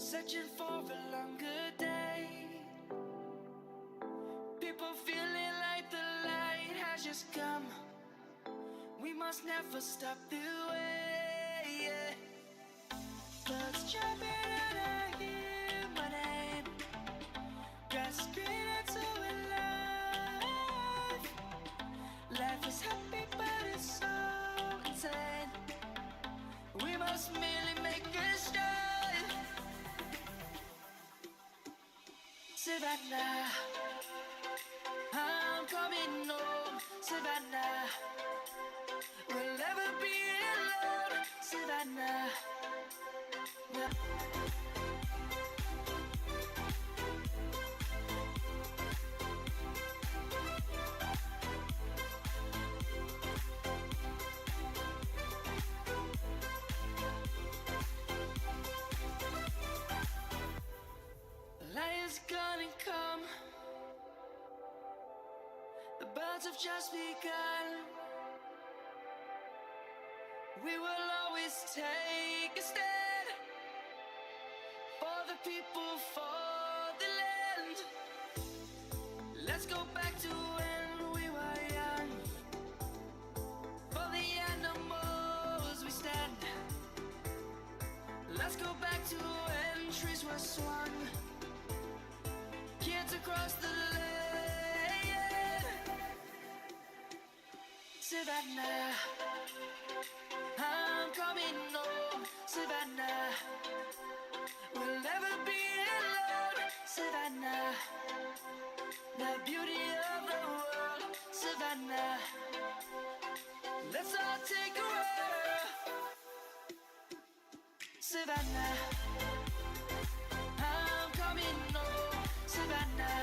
searching for a longer day. People feeling like the light has just come. We must never stop the way, yeah. Birds jumping and I hear my name, grasping into a life. Life is happy but it's so insane. We must merely make a start. Savannah, I'm coming home. Savannah, we'll never be alone. Savannah. Lion's gonna come. The birds have just begun. We will always take a stand for the people, for the land. Let's go back to when we were young. For the animals we stand. Let's go back to when trees were swung. Kids across the land. Savannah, I'm coming home. Savannah, we'll never be alone. Savannah, the beauty of the world. Savannah, let's all take a whirl. Savannah, I'm coming home. Savannah,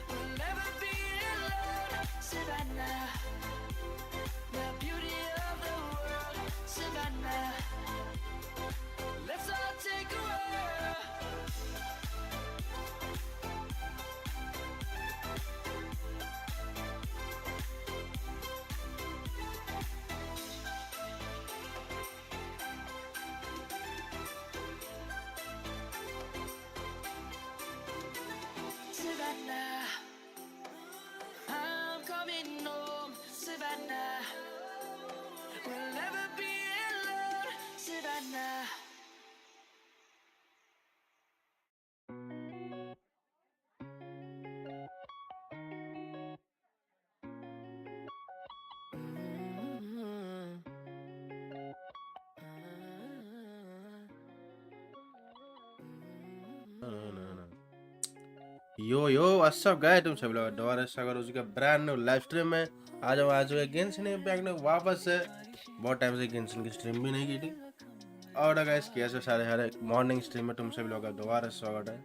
we'll never be alone. Savannah, the beauty of the world. Savannah, let's all take a whirl. Savannah, I'm coming home. Savannah, we'll never be alone. Savannah. Yo what's up guys, तुम सभी लोग दोबारा स्वागत है उसका brand new live stream में। आज Genshin impact ने वापस से बहुत टाइम से गेंशिन की स्ट्रीम भी नहीं की थी। और गाइस कैसे सारे मॉर्निंग स्ट्रीम में तुम सभी लोग का दोबारा स्वागत है।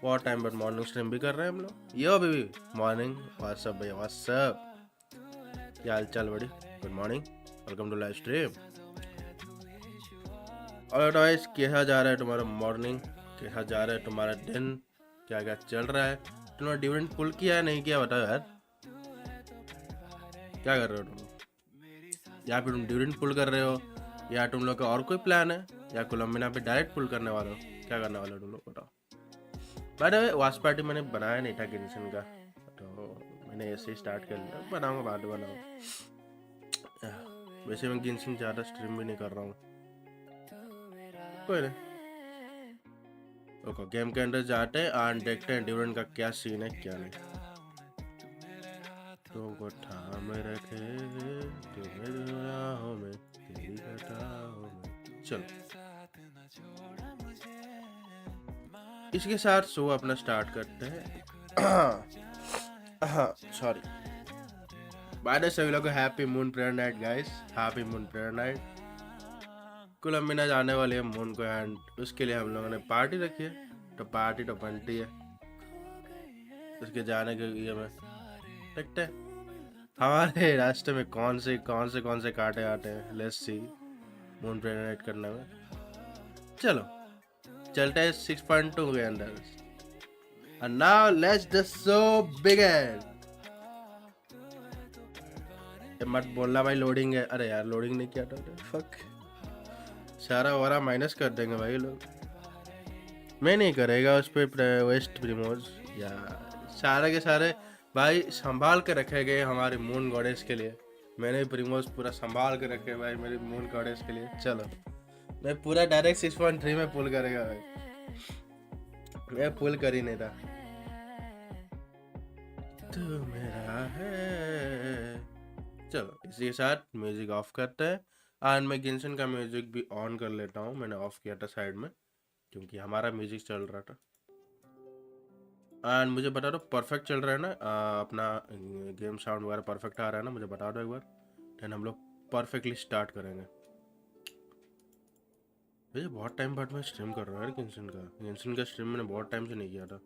बहुत टाइम बाद मॉर्निंग स्ट्रीम भी कर रहे हैं हम लोग। Yo baby morning, what's up भैया, व्हाट्स अप, क्या हाल चाल बड़ी? Good morning, welcome to live stream. और गाइस कैसा जा रहा है तुम्हारा मॉर्निंग, कैसा जा रहा है तुम्हारा दिन, क्या क्या चल रहा है? तुमने डिविडेंड पुल किया है नहीं किया बताओ यार, क्या कर रहे हो तुम? या फिर तुम डिविडेंड पुल कर रहे हो, या तुम लोग का और कोई प्लान है, या कोलंबिना पे डायरेक्ट पुल करने वाले हो? क्या करने वाले हो तुम लोग बताओ। बाय द वे वास पार्टी मैंने बनाया नहीं था गेंशिन का, तो मैंने ऐसे ही स्टार्ट कर लिया, बनाऊंगा बाद में बनाऊंगा। वैसे मैं गेंशिन ज़्यादा स्ट्रीम भी नहीं कर रहा हूँ, कोई नहीं। ओके गेम के अंदर जाते हैं और देखते हैं डिविडेंड का क्या सीन है क्या नहीं। तुमको थाम रखे तुम्हें राहों में, तेरी घटाओं में। चलो इसके साथ शो अपना स्टार्ट करते हैं। सॉरी, बाय द सभी लोगों को happy moon prayer night guys, happy moon prayer night. Columbina जाने वाली है मून को एंड उसके लिए हम लोगों ने पार्टी रखी है, तो पार्टी तो बनती है। उसके जाने के लिए मैं देखते हैं हमारे रास्ते में कौन से कांटे आते हैं। लेट्स सी मून प्रेरणेट करने में। चलो चलते हैं 6.2 के अंदर। And now let's just so begin. मत बोलना भाई लोडिंग है। अरे यार लोडिंग नहीं किया था, फक। सारा वारा माइनस कर देंगे भाई लोग। मैं नहीं करेगा उस पर वेस्ट प्रिमोज या सारे के सारे भाई संभाल के रखे गए हमारे मून गॉडेस के लिए। मैंने प्रिमोज पूरा संभाल के रखे भाई मेरी मून गॉडेस के लिए। चलो मैं पूरा डायरेक्ट 6.3 में पुल करेगा भाई, मैं पुल कर ही नहीं था। तू मेरा है। चलो इसी के साथ म्यूजिक ऑफ करते हैं। आज मैं गेंशिन का म्यूजिक भी ऑन कर लेता हूँ, मैंने ऑफ किया था साइड में क्योंकि हमारा म्यूजिक चल रहा था। एंड मुझे बता दो परफेक्ट चल रहा है ना, अपना गेम साउंड वगैरह परफेक्ट आ रहा है ना, मुझे बता दो एक बार, देन हम लोग परफेक्टली स्टार्ट करेंगे। भैया बहुत टाइम बाद मैं स्ट्रीम कर रहा हूँ यार गेंशिन का स्ट्रीम मैंने बहुत टाइम से नहीं किया था।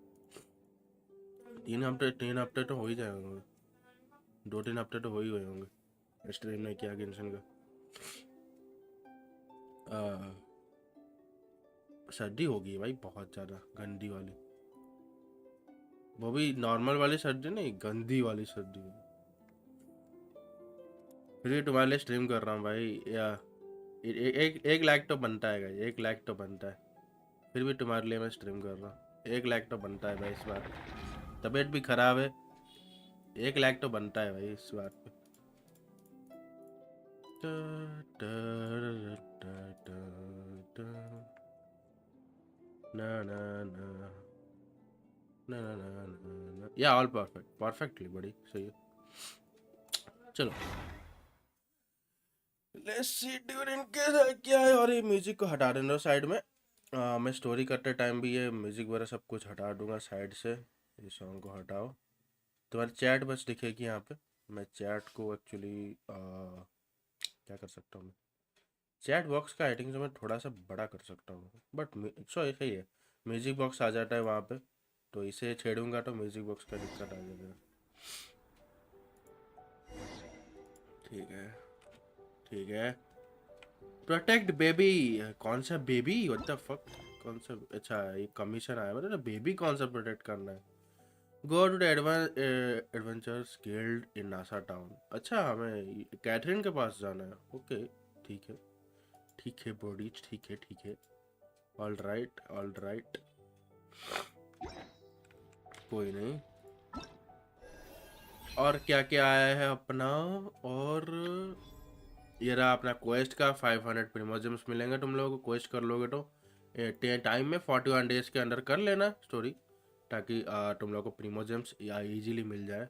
3 हफ्ते तो हो ही जाएंगे, 2-3 हफ्ते तो हो ही गए होंगे स्ट्रीम नहीं किया गेंशिन का। सर्दी हो गई है भाई बहुत ज़्यादा गंदी वाली, वो भी नॉर्मल वाली सर्दी नहीं, गंदी वाली सर्दी। फिर भी तुम्हारे लिए स्ट्रीम कर रहा हूँ भाई या एक लाख तो बनता है भाई, 1 लाख तो बनता है। फिर भी तुम्हारे लिए मैं स्ट्रीम कर रहा हूँ, 1 लाख तो बनता है भाई इस बार। तबीयत भी खराब है, 1 लाख तो बनता है भाई इस बार पे। ना ना ना ना ना ना ना या ऑल परफेक्टली बड़ी सही है। चलो लेट्स सी ड्यूरिंग के क्या है। और ये म्यूजिक को हटा देना साइड में। मैं स्टोरी करते टाइम भी ये म्यूजिक वगैरह सब कुछ हटा दूंगा साइड से। ये सॉन्ग को हटाओ, तुम्हारी चैट बस दिखेगी यहाँ पे। मैं चैट को एक्चुअली क्या कर सकता हूँ, मैं चैट बॉक्स का आई थिंक मैं थोड़ा सा बड़ा कर सकता हूँ, बट सही है म्यूजिक बॉक्स आ जाता है वहाँ पे, तो इसे छेड़ूंगा तो म्यूजिक बॉक्स का दिक्कत आ जाएगा। ठीक है ठीक है। प्रोटेक्ट बेबी, कौन सा बेबी, व्हाट द फक, कौन सा, अच्छा ये कमीशन आया मतलब बेबी कौन सा प्रोटेक्ट करना है। Go to the adventures guild in Nasha town. अच्छा हमें कैथरीन के पास जाना है, ओके ठीक है बॉडी, ठीक है ऑल राइट कोई नहीं। और क्या क्या आया है अपना, और ये रहा अपना क्वेस्ट का 500 प्रीमोजेम्स मिलेंगे तुम लोगों को, क्वेस्ट कर लोगे तो टाइम में 41 डेज के अंदर कर लेना स्टोरी, ताकि तुम लोगों को प्रीमोजेम्स या इजीली मिल जाए।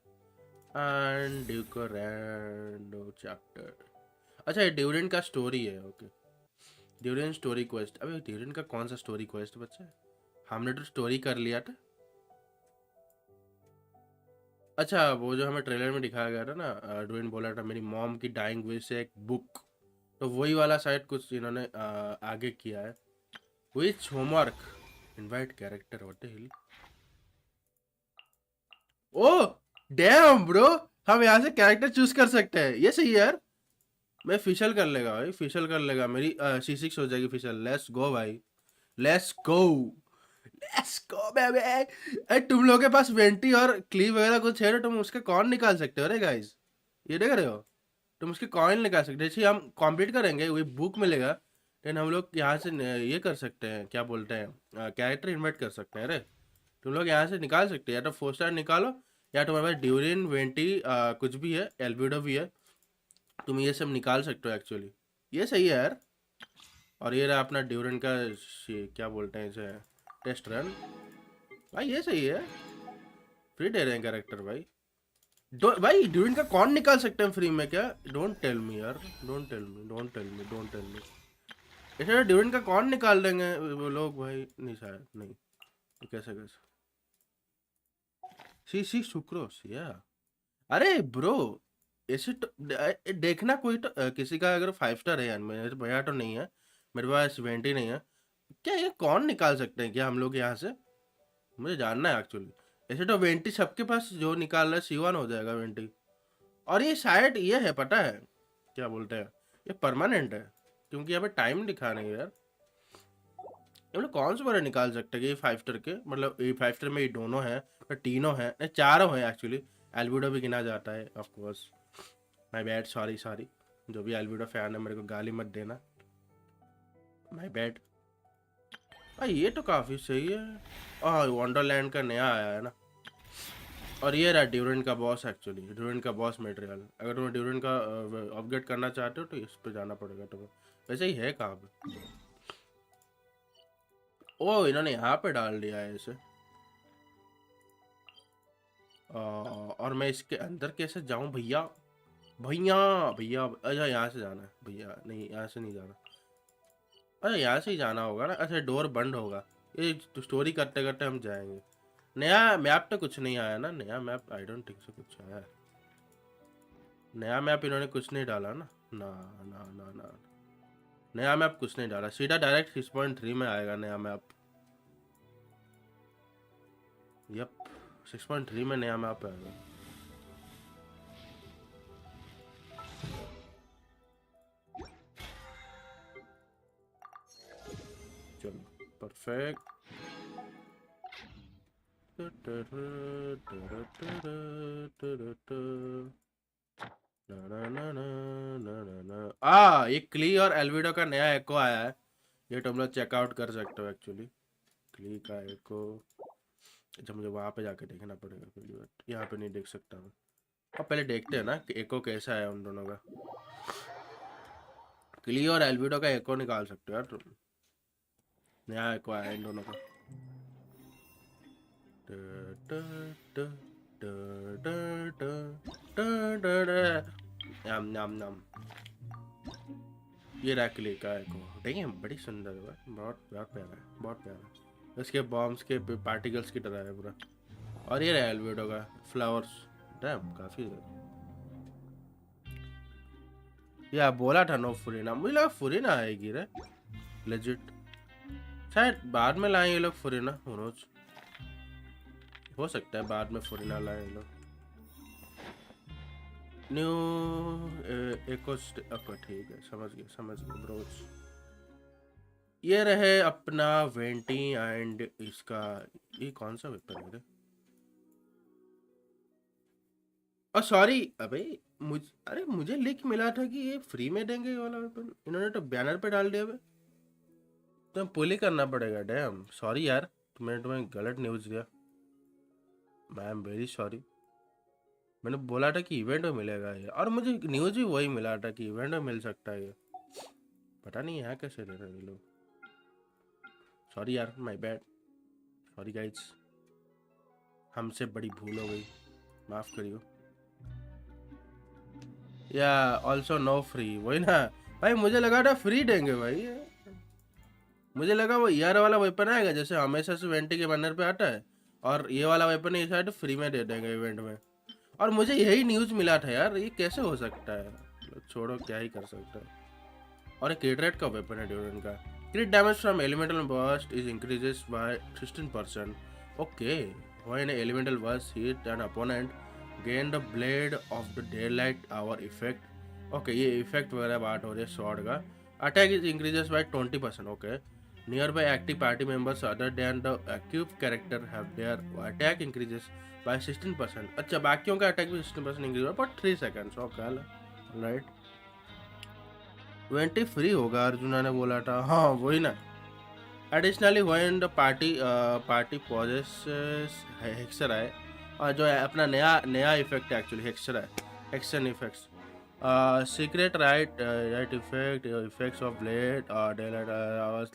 एंड ड्यूको चैप्टर, अच्छा ये ड्यूरेंट का स्टोरी है, ओके ड्यूरेंट स्टोरी क्वेस्ट। अबे ड्यूरेंट का कौन सा स्टोरी क्वेस्ट बच्चा है, हमने तो स्टोरी कर लिया था। अच्छा वो जो हमें ट्रेलर में दिखाया गया था ना, ड्यूरेंट बोला था मेरी मॉम की डाइंग विश से एक बुक, तो वही वाला शायद कुछ इन्होंने आगे किया है। Which homework invite character, what the hell, oh damn bro, हम यहाँ से कैरेक्टर चूज कर सकते हैं, ये सही है यार। मैं फिशल कर लेगा भाई, फिशल कर लेगा, मेरी C6 हो जाएगी फिशल। लेट्स गो भाई, let's go let's go baby. अरे तुम लोगों के पास वेंटी और क्लीव वगैरह कुछ है तो तुम उसके कॉइन निकाल सकते हो रे गाइस, ये देख रहे हो, तुम उसके कॉइन निकाल सकते हो। जैसे हम कंप्लीट करेंगे वही बुक मिलेगा, देन हम लोग यहाँ से ये कर सकते हैं, क्या बोलते हैं, कैरेक्टर इन्वाइट कर सकते हैं। अरे तुम लोग यहाँ से निकाल सकते हैं, या तो 4 स्टार निकालो, या तुम्हारे पास ड्यूरिन वेंटी कुछ भी है, एल्बिडो भी है, तुम ये सब निकाल सकते हो एक्चुअली, ये सही है यार। और ये रहा अपना ड्यूरिन का क्या बोलते हैं इसे, टेस्ट रन भाई, ये सही है, फ्री दे रहे हैं कैरेक्टर भाई। भाई ड्यूरिन का कौन निकाल सकते हैं फ्री में क्या, डोंट टेल मी यार, डोंट टेल मी ऐसे ड्यूरिन का कौन निकाल देंगे वो लोग भाई, नहीं शायद नहीं, कैसे कैसे सी सुक्रोस या, अरे ब्रो ऐसे तो देखना कोई तो किसी का अगर 5 स्टार है यार, मेरे भैया तो नहीं है, मेरे पास वेंटी नहीं है, क्या ये कौन निकाल सकते हैं क्या हम लोग यहाँ से, मुझे जानना है एक्चुअली। ऐसे तो वेंटी सबके पास जो निकाल रहा है C1 हो जाएगा वेंटी। और ये शायद ये है पता है, क्या बोलते हैं, ये परमानेंट है, क्योंकि यहाँ पे टाइम दिखा नहीं है यार। ये लोग कौन से वाले निकाल सकते हैं ये 5 स्टार के, मतलब ये 5 स्टार में ये दोनों हैं, तो तीनों हैं, नहीं चारों हैं एक्चुअली, एल्बिडो भी गिना जाता है of course, my bad, sorry जो भी एल्बिडो फैन है मेरे को गाली मत देना, माय बैड। ये तो काफी सही है। वंडरलैंड का नया आया है ना। और ये रहा ड्यूरेंट का बॉस, एक्चुअली ड्यूरेंट का बॉस मटेरियल। अगर तुम्हें ड्यूरेंट का अपग्रेड करना चाहते हो तो इस पे जाना पड़ेगा तुम्हें। वैसे ही है कहाँ पे? ओ इन्होंने यहाँ पे डाल दिया है इसे। और मैं इसके अंदर कैसे जाऊं भैया? भैया भैया, अच्छा यहाँ से जाना है भैया? नहीं यहाँ से नहीं जाना। अच्छा यहाँ से ही जाना होगा ना। अच्छा डोर बंद होगा। ये स्टोरी करते करते हम जाएंगे। नया मैप तो कुछ नहीं आया ना? नया map I don't think so कुछ आया है। नया मैप इन्होंने कुछ नहीं डाला ना। ना ना ना ना, नया मैप कुछ नहीं डाला। सीधा डायरेक्ट 6.3 में आएगा नया मैप। यप 6.3 में नया मैप आएगा। चलो परफेक्ट। एक क्ली और एल्विडो का नया एको आया है। ये तुम लोग चेकआउट कर सकते हो एक्चुअली। क्ली का एको। अच्छा मुझे वहां पे जाके देखना पड़ेगा पहली बार, यहाँ पे नहीं देख सकता मैं। अब पहले देखते हैं ना कि एको कैसा है उन दोनों का। क्ली और एल्विडो का एको निकाल सकते हो यार तुम। नया एको आया है इन दोनों का। नाम नाम नाम। ये रैकली का एको। देखिए बड़ी सुंदर है, बहुत बहुत प्यारा है, बहुत प्यारा है। इसके बॉम्ब्स के पार्टिकल्स की तरह है पूरा। और ये रहा एल्विडो का फ्लावर्स। डैम काफी है। या बोला था नो फुरीना, मुझे लगा फुरीना आएगी रे लेजिट। शायद बाद में लाएं ये लोग फुरीना। रोज हो सकता है बाद में फुरीना लाएं ये लोग। न्यू एको ठीक है, समझ गया ब्रोज। ये रहे अपना वेंटी एंड इसका। ये कौन सा वेपन है रे? सॉरी अबे अरे मुझे लिख मिला था कि ये फ्री में देंगे ये वाला वेपन। इन्होंने तो बैनर पे डाल दिया। तो पुल ही करना पड़ेगा। डैम सॉरी यार, तुम्हें गलत न्यूज़ दिया। I am very sorry. मैंने बोला था कि इवेंट में मिलेगा ये, और मुझे न्यूज़ भी वही मिला था कि इवेंट में मिल सकता है ये। पता नहीं यहाँ कैसे दे रहे हैं ये लोग। सॉरी यार, माय बैड। सॉरी गाइज, हमसे बड़ी भूल हो गई, माफ़ करियो। या ऑल्सो नो फ्री, वही ना भाई। मुझे लगा था फ्री देंगे भाई। मुझे लगा वो ईयर वाला वेपन आएगा जैसे हमेशा से वेंटी के बैनर पे आता है, और ये वाला वेपन ये शायद फ्री में दे देंगे इवेंट में। और मुझे यही न्यूज़ मिला था यार, ये कैसे हो सकता है? छोड़ो, क्या ही कर सकता है। और एक क्रिट रेट का वेपन है ड्यूरेंट का। Crit damage from elemental burst is increases by 16%। Okay, when elemental burst hit an opponent gain the blade of the daylight hour effect. Okay, ये इफेक्ट वगैरह बात हो रही है स्वॉर्ड का। Attack is increases by 20%। Okay, nearby active party members other than the equipped character have their attack increases by 16%। अच्छा, बाकियों का अटैक भी 16% इंक्रीज हुआ पर 3 सेकंड्स। Okay right. 20 फ्री होगा अर्जुना ने बोला था। हाँ वही ना। Additionally when the party possesses Heckscher है, और जो है अपना नया नया इफेक्ट है एक्चुअली हेक्सर है, hexane effects. Secret right effect, effects of blade और डेलाइट आवर्स।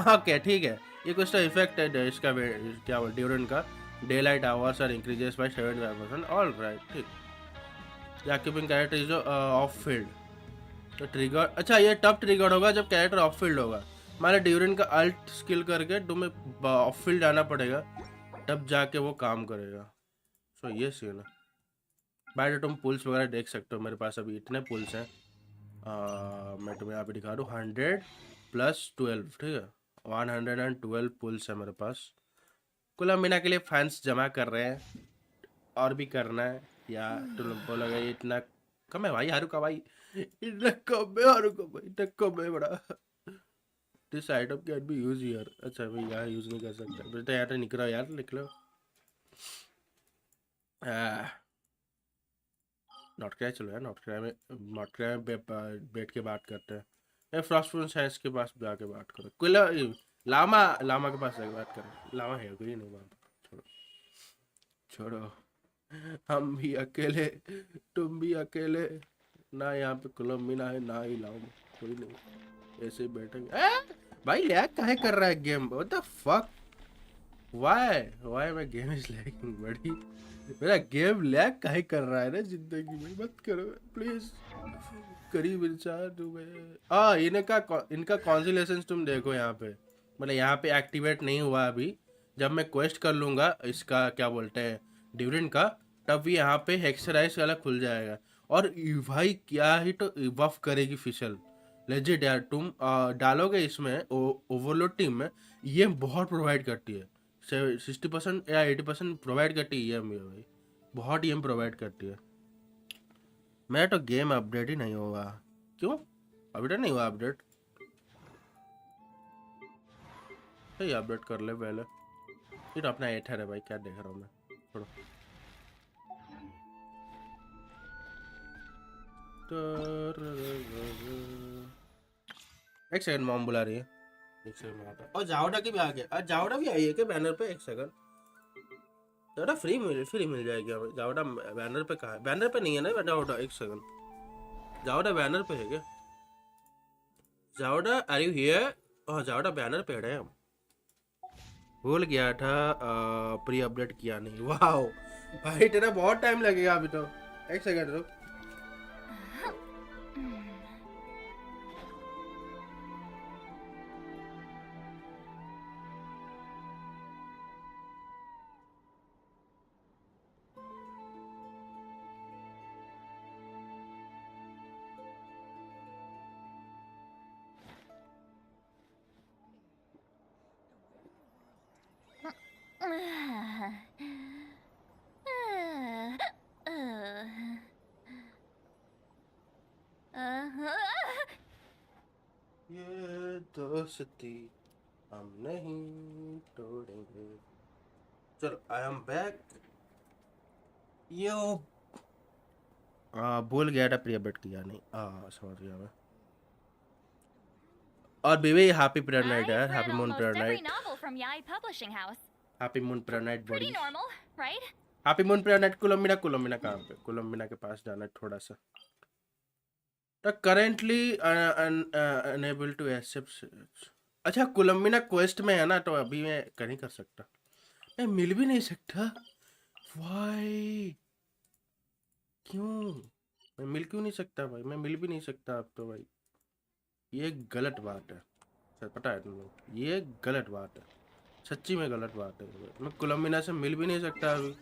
ओके ठीक है, ये कुछ तो इफेक्ट है इसका क्या बोल ड्यूरेंट का। Daylight hours are increases by 75%। All right ठीक। Keeping character is off field to trigger. अच्छा, ये तब ट्रिगर होगा जब कैरेक्टर ऑफ फील्ड होगा। हमारे ड्यूरेंट का अल्ट स्किल करके तुम्हें ऑफ फील्ड आना पड़ेगा, तब जाके वो काम करेगा। सो ये सीन है। बाय तुम पुल्स वगैरह देख सकते हो, मेरे पास अभी इतने पुल्स हैं। मैं तुम्हें यहाँ पे दिखा दूँ 100 + 12, ठीक है 112 पुल्स है मेरे पास। कोलंबिना के लिए फैंस जमा कर रहे हैं, और भी करना है। या तुम बोलोगे ये इतना कम है भाई हारू का भाई, इतना कम है हारू का भाई, इतना कम है बड़ा। This item can be use here. अच्छा भाई यहाँ यूज नहीं कर सकता बेटा, यहाँ तो निकलो यार, निकलो। नॉट क्राई चलो यार, नॉट क्राई में बैठ के बात करते हैं। फ्रॉस्ट साइंस के पास जाके बात करो। लामा लामा के पास जाके बात करो। लामा है कोई नहीं वहाँ पे। छोड़ो छोड़ो, हम भी अकेले, तुम भी अकेले, ना यहाँ पे कोलंबिना है ना ही लामा, कोई नहीं, ऐसे ही बैठेंगे। भाई लैग काहे कर रहा है game? What the fuck, why why my game is lagging बड़ी? मेरा गेम लैग काहे कर रहा है ना जिंदगी में? मत करो प्लीज। करीब इंसान हो गए। इनका कॉन्सिलेशंस तुम देखो यहाँ पे, मतलब यहाँ पे एक्टिवेट नहीं हुआ अभी। जब मैं क्वेस्ट कर लूँगा इसका क्या बोलते हैं ड्यूरिन का, तब भी यहाँ पे हेक्सराइज वाला खुल जाएगा। और भाई क्या ही तो वफ करेगी फिशल, लेजिट यार। तुम डालोगे इसमें ओवरलोड टीम में, ये बहुत प्रोवाइड करती है। 60% या 80% प्रोवाइड करती है ये भाई, बहुत ही प्रोवाइड करती है। मैं तो गेम अपडेट ही नहीं होगा। क्यों अपडेट नहीं हुआ? अपडेट सही, अपडेट कर ले पहले। ये तो अपना एथर है भाई, क्या देख रहा हूँ मैं। छोड़ो। एक सेकंड, मॉम बुला रही है, एक सेकंड में आता। और जावड़ा की भी आ गया। आज जावड़ा भी आई है क्या बैनर पे? एक सेकंड, जावड़ा फ्री मिल जाएगी हमें। जावड़ा बैनर पे कहाँ है? बैनर पे नहीं है ना जावड़ा? एक सेकंड, जावड़ा बैनर पे है क्या? जावड़ा आर यू हियर? ओह जावड़ा बैनर पे है हम। भूल गया था, प्री अपडेट किया नहीं। वाओ भाई तेरा बहुत टाइम लगेगा अभी तो। एक सेकंड रुक। ये दोस्ती हम नहीं तोड़ेंगे। चलो आई एम बैक। यो भूल गया था प्री अपडेट किया नहीं। समझ गया मैं। और बेबी हैप्पी प्रेयर नाइट यार, happy moon prayer night, happy moon prayer night buddy, happy moon prayer night. Columbina, Columbina कहाँ पे? कोलंबिना के पास जाना है थोड़ा सा। तो करेंटली अनएबल टू एक्सेप्ट। अच्छा कोलंबिना क्वेस्ट में है ना, तो अभी मैं कर नहीं कर सकता, मैं मिल भी नहीं सकता। वाई, क्यों? मैं मिल क्यों नहीं सकता भाई? मैं मिल भी नहीं सकता अब तो भाई, ये गलत बात है सर, पता है तुम लोग, ये गलत बात है, सच्ची में गलत बात है। मैं कोलंबिना से मिल भी नहीं सकता अभी।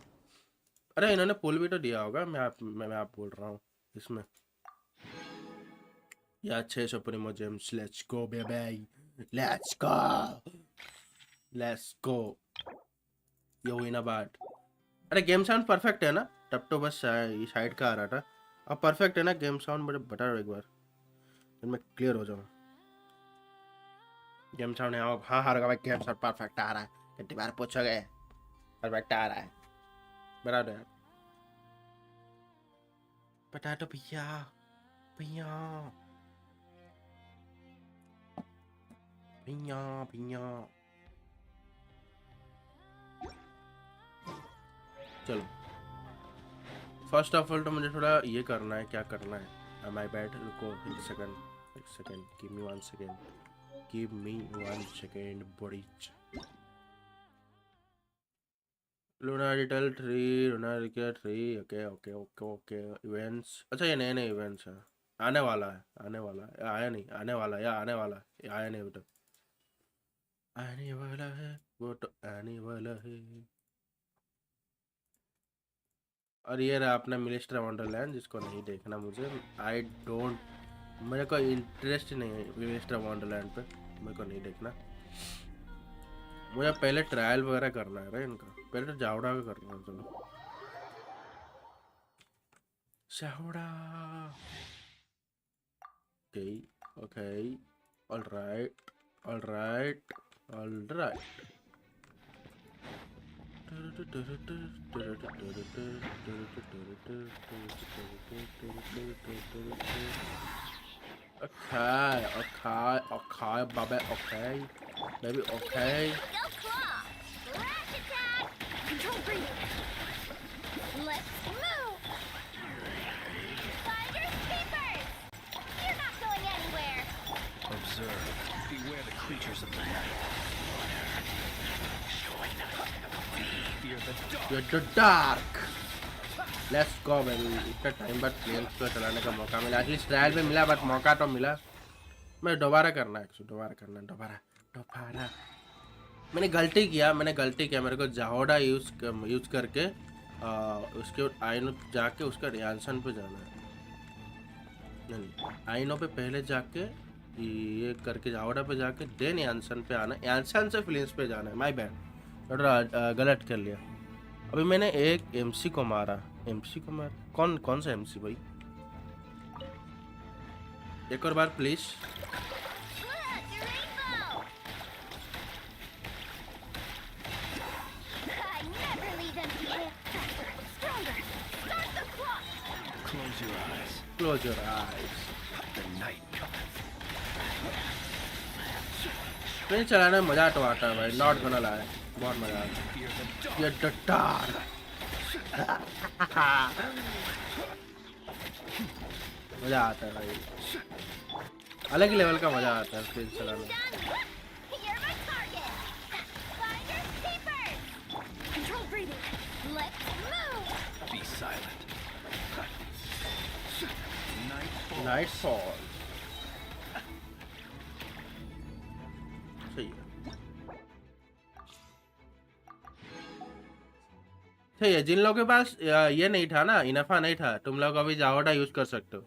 अरे इन्होंने पुल भी तो दिया होगा, मैं आप बोल रहा हूँ इसमें। या 600 Primo James, let's go baby, let's go, let's go, yo in about. अरे गेम साउंड परफेक्ट है ना? तब तो बस साइड का आ रहा था, अब परफेक्ट है ना गेम साउंड? मुझे बता रहा एक बार, फिर मैं क्लियर हो जाऊँ। गेम साउंड है? हाँ हाँ भाई, गेम साउंड परफेक्ट आ रहा है, कितनी बार पूछोगे? परफेक्ट आ रहा है, बता दो यार, बता दो भैया, भैया भैया भैया। चलो फर्स्ट ऑफ ऑल तो मुझे थोड़ा ये करना है, क्या करना है? माय बैड, रुको एक सेकंड, एक second, give me 1 second, give me 1 second bodies. Luna detail 3, Luna detail 3, okay okay okay okay. Events, अच्छा ये नए नए इवेंट्स हैं, आने वाला है, आने वाला है, आया नहीं, आने वाला है या आने वाला है, आया नहीं अभी तक, आने वाला है, वो तो आने वाला है। और ये रहा अपना मिनिस्टर वंडरलैंड, जिसको नहीं देखना मुझे, आई डोंट, मेरे को इंटरेस्ट नहीं है मिनिस्टर वंडरलैंड पे, मेरे को नहीं देखना। मुझे पहले ट्रायल वगैरह करना है इनका, पहले तो जावड़ा का करना है। चलो जावड़ा, okay okay, all right all right all right. Okay, okay, okay, Bobby, okay. Maybe okay. Go claw. Rash attack. Control breathing. Let's move. Finders keepers. You're not going anywhere. Observe. Beware the creatures of the night. Fear the dark. You're the dark. Let's go baby. इतना time बाद planes को चलाने का मौका मिला, at least trial में मिला, but मौका तो मिला। मैं दोबारा करना है, दोबारा मैंने गलती किया, मेरे को जाहोडा यूज करके उसके आइनो जाके उसका रियांसन पे जाना है। नहीं, आइनो पे पहले जाके ये करके जाहोडा पे जाके देन यानसन पे आना, यानसन से फिलिंस पे जाना है। माय बैड, गलत कर लिया। अभी मैंने एक एमसी को मारा, कौन सा एमसी भाई? एक और बार please. Close your eyes. The night cometh. नहीं चलाने में मजा तो आता है भाई, नॉट गonna lie, बहुत मजा आता है। Fear the dark. ये the dark. मजा आता है भाई, अलग ही लेवल का मजा आता है स्क्रीन चलाने में। You're my target. Finders keepers. Control breathing. Let's move. Be silent. Nightfall. सही है, सही है। जिन लोगों के पास ये नहीं था ना, इनफा नहीं था, तुम लोग अभी जाहोडा यूज कर सकते हो।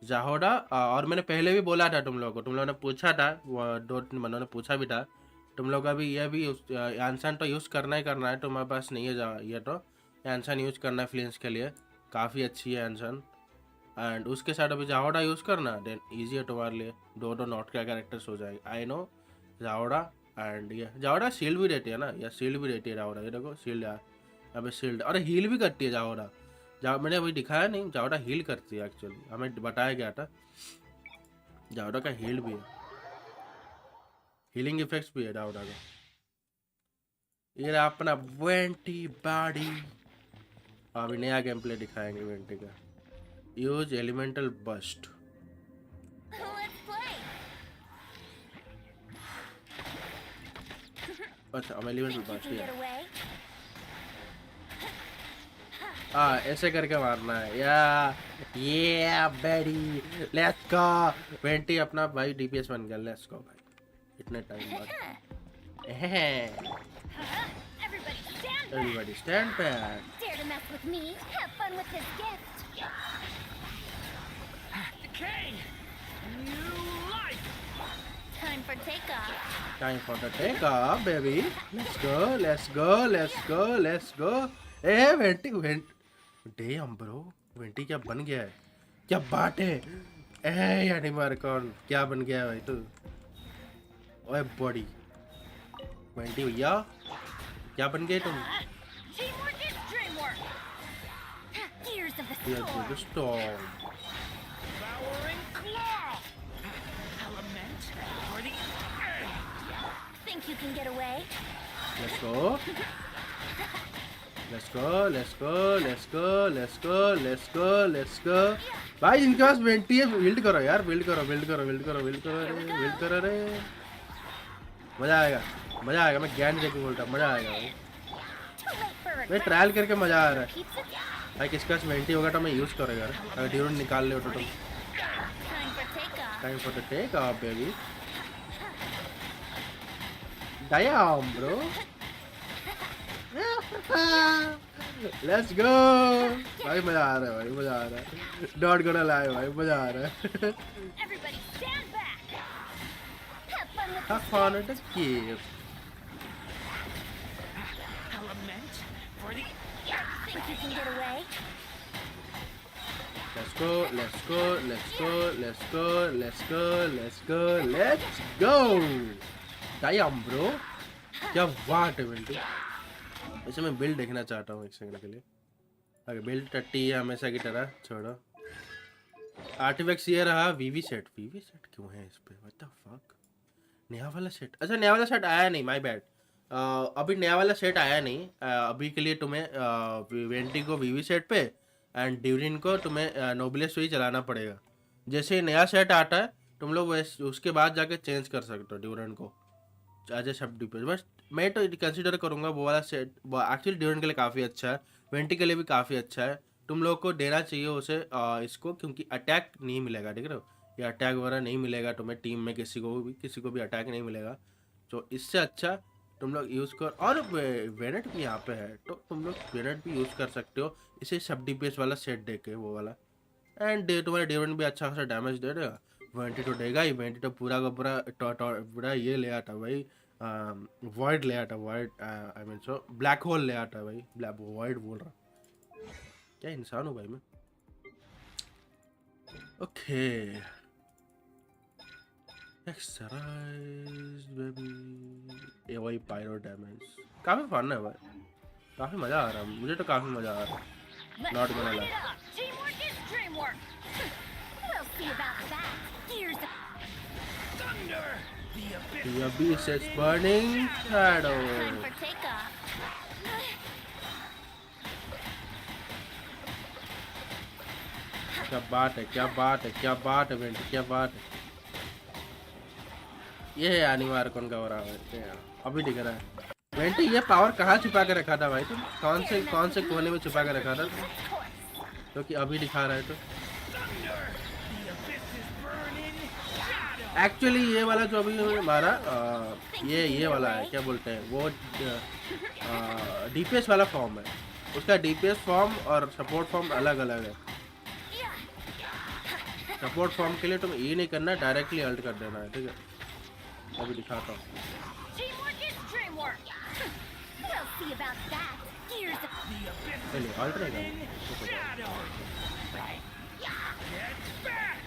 जाहोडा, और मैंने पहले भी बोला था तुम लोगों को, तुम लोगों ने पूछा था, वो 2-3 बंदों ने पूछा भी था, तुम लोग अभी ये भी यानसन तो यूज़ करना ही करना है। तुम्हारे पास नहीं है ये तो यानसन यूज़ करना है फ्लिंस के लिए, काफ़ी अच्छी है यानसन। एंड उसके साथ अभी जाहोडा यूज़ करना, देन ईजी है तुम्हारे लिए, दो नॉट का कैरेक्टर्स हो जाएगी। आई नो जाहोडा एंड ये जाहोडा शील्ड भी देती है ना, या शील्ड भी देती है जाहोडा, ये देखो शील्ड यार, अभी शील्ड, और हील भी करती है जाहोडा। मैंने अभी दिखाया नहीं, जाहोडा हील करती है एक्चुअली, हमें बताया गया था जाहोडा का हील भी है, हीलिंग इफेक्ट्स भी है जाहोडा का। ये रहा अपना वेंटी बॉडी। अभी नया गेम प्ले दिखाएंगे वेंटी का। Use elemental burst. Let's play. अच्छा, हम elemental Think you burst can है। get away? ऐसे करके मारना है या बेडी, लेट्स गो। वेंटी अपना भाई डीपीएस बन गया, लेट्स गो भाई, इतने टाइम बाद। Everybody Everybody stand back. stand back. Dare to mess with me? Have fun with this gift. Decay! New life! Time for takeoff. Time for the take off, baby. Let's go, let's go, let's go, let's go. Vanity damn bro, vanity क्या बन गया है, क्या बात है। यानी मार कौन क्या बन गया है भाई तू? ओए बॉडी वेंटी भैया, क्या बन गए तुम? Teamwork is dreamwork. Gears of the Here to the storm. storm. Devouring claw! Element for the earth! Think you can get away? Let's go. Let's go, let's go, let's go, let's go, let's go, let's go. भाई इनके पास vanity है, build करो यार, build करो रे। मजा आएगा, मैं ज्ञान देके बोलता, मजा आएगा भाई। Too late for मैं regret. ट्रायल करके मजा आ रहा है Pizza? भाई। किसके पास वेंटी होगा तो मैं यूज करेगा, अगर ड्यूरन निकाल ले तो। Time for takeoff. Time for the takeoff baby. Damn bro, let's go भाई, मजा आ रहा है, डॉट गोना लाए भाई, मजा आ रहा है। Everybody stand back. Have fun with Have this fun at the gift. Element for the Think you can get away? Let's go, let's go, let's go, let's go, let's go, let's go, let's go. Damn bro, क्या बात है belt. वैसे मैं build देखना चाहता हूँ एक second के लिए। अगर बिल्ड टट्टी है हमेशा की तरह, छोड़ो। आर्टिफैक्ट्स ये रहा, वीवी सेट क्यों है इस पे? What the fuck? नया वाला सेट, अच्छा नया वाला सेट आया नहीं, माय बैड। अभी नया वाला सेट आया नहीं। अभी के लिए तुम्हें वेंटी को वीवी सेट पे एंड ड्यूरिन को तुम्हें नोबलेस ही चलाना पड़ेगा। जैसे ही नया सेट आता है तुम लोग उसके बाद जाके चेंज कर सकते हो ड्यूरन को एज ए सब डिपेंड। बस मैं तो कंसिडर करूंगा वो वाला सेट एक्चुअली ड्यूरन के लिए काफ़ी अच्छा है, वेंटी के लिए भी काफ़ी अच्छा है। तुम लोग को देना चाहिए उसे इसको, क्योंकि अटैक नहीं मिलेगा, ठीक है ना, या अटैक वगैरह नहीं मिलेगा तुम्हें टीम में, किसी को भी अटैक नहीं मिलेगा। तो इससे अच्छा तुम लोग यूज़ कर। और वेनेट भी यहाँ पे है तो तुम लोग वेनेट भी यूज़ कर सकते हो इसे सब डीपीएस वाला सेट दे के, वो वाला। एंड तुम्हारा ड्यूरन भी अच्छा खासा डैमेज दे देगा। वेंटी तो देगा ही, वेंटी तो पूरा का पूरा ये ले आता भाई, वॉइड ले आता, void I mean so black hole ले आता भाई, ब्लैक वॉइड बोल रहा, क्या इंसान हूँ भाई मैं। ओके एक्सरसाइज बेबी, ये वही पायरो डैमेज। काफ़ी फन है भाई, काफ़ी मज़ा आ रहा है, मुझे तो काफ़ी मज़ा आ रहा है। Let's Not gonna light lie. it up. Teamwork is dreamwork. We'll see about that. Gears up. Thunder! The abyss The abyss is burning shadow. Time for takeoff. क्या बात है, क्या बात है, क्या बात है बेंटी, क्या बात है। ये है अनिवार्य कौन का हो रहा है, अभी दिख रहा है। बेंटी ये पावर कहाँ छुपा के रखा था भाई तुम, कौन से कोने में छुपा के रखा था, तो कि अभी दिखा रहा है तो। thunder! The abyss is burning shadow! Actually ये वाला जो अभी हमारा ये वाला है, क्या बोलते हैं वो, डीपीएस वाला फॉर्म है। उसका डीपीएस फॉर्म और सपोर्ट फॉर्म अलग अलग है। सपोर्ट फॉर्म के लिए तुम ये नहीं करना, डायरेक्टली अल्ट कर देना है, ठीक है। अभी दिखाता हूँ। Teamwork is dreamwork. We'll see about that. Gears up. The abyss is चलिए अल्ट नहीं burning करना। shadow! Get back!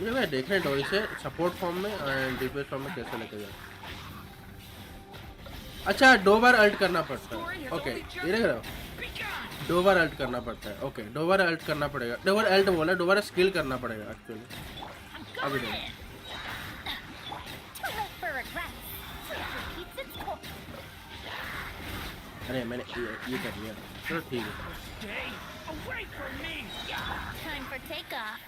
मुझे मैं देखने दो इसे सपोर्ट फॉर्म में एंड डीपीएस फॉर्म में कैसे लेके जाए। अच्छा 2 बार अल्ट करना पड़ता है, ओके ये देख रहे हो, 2 बार अल्ट करना पड़ता है। ओके 2 बार अल्ट करना पड़ेगा, 2 बार अल्ट बोला, 2 बार स्किल करना पड़ेगा एक्चुअली। अभी देखो Too late for regrets. Fate repeats its course. अरे मैंने ये कर लिया, चलो ठीक है। Stay away from me! Time for takeoff.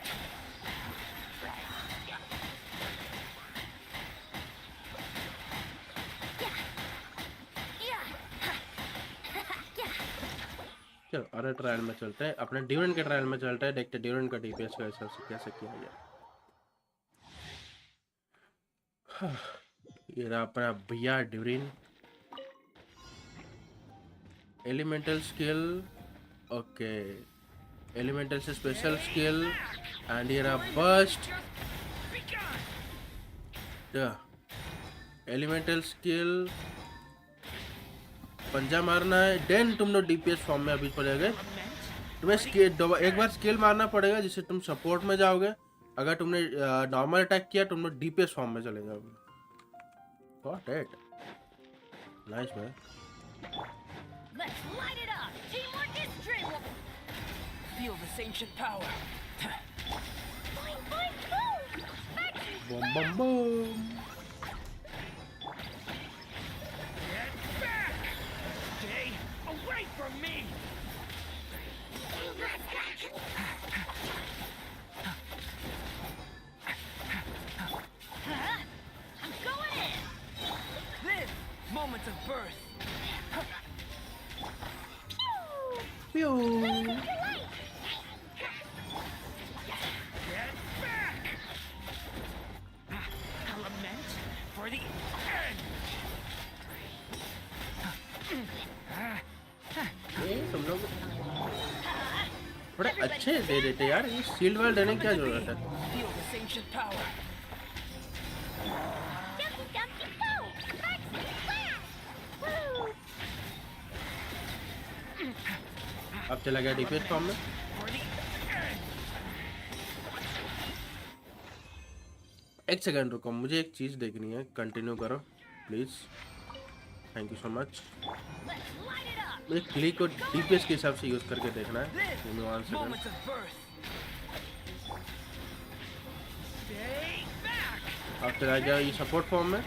चलो अरे ट्रायल में चलते हैं, अपने ड्यूरन के ट्रायल में चलते हैं, देखते हैं ड्यूरन का डीपीएस का हिसाब से कैसे किया जाए। ये रहा अपना भैया Durand. Elemental skill, okay elemental से स्पेशल स्किल एंड ये रहा बर्स्ट। एलिमेंटल स्किल पंजा मारना है, देन तुम लोग डीपीएस फॉर्म में अभी पड़ेगा। तुम्हें एक बार स्किल मारना पड़ेगा जिससे तुम सपोर्ट में जाओगे। अगर तुमने नॉर्मल अटैक किया तुम लोग डीपीएस फॉर्म में चले जाओगे। Got it, nice man. Let's light it up. Teamwork is dreamwork. Feel this ancient power. Boing, boing, boom. Back. Bomb bomb bomb. Get back! Stay away from me! I'm going in. Live! Moments of birth! Pew. प्यू Get back! A lament for the end! ये तुम लोग बड़े अच्छे दे देते यार, ये shield वाल देने की क्या जरूरत है। Feel this ancient power. Jumpy, jumpy, go. Back. Flash. Woo. अब चला गया डीपीएस फॉर्म में। For the end! एक सेकंड रुको, मुझे एक चीज देखनी है, कंटिन्यू करो please, thank you so much. Let's light it up. मुझे क्लिक को डीपीएस के हिसाब से यूज करके देखना है। Live! Give me one second. Moments of birth! अब चला गया ये सपोर्ट फॉर्म में।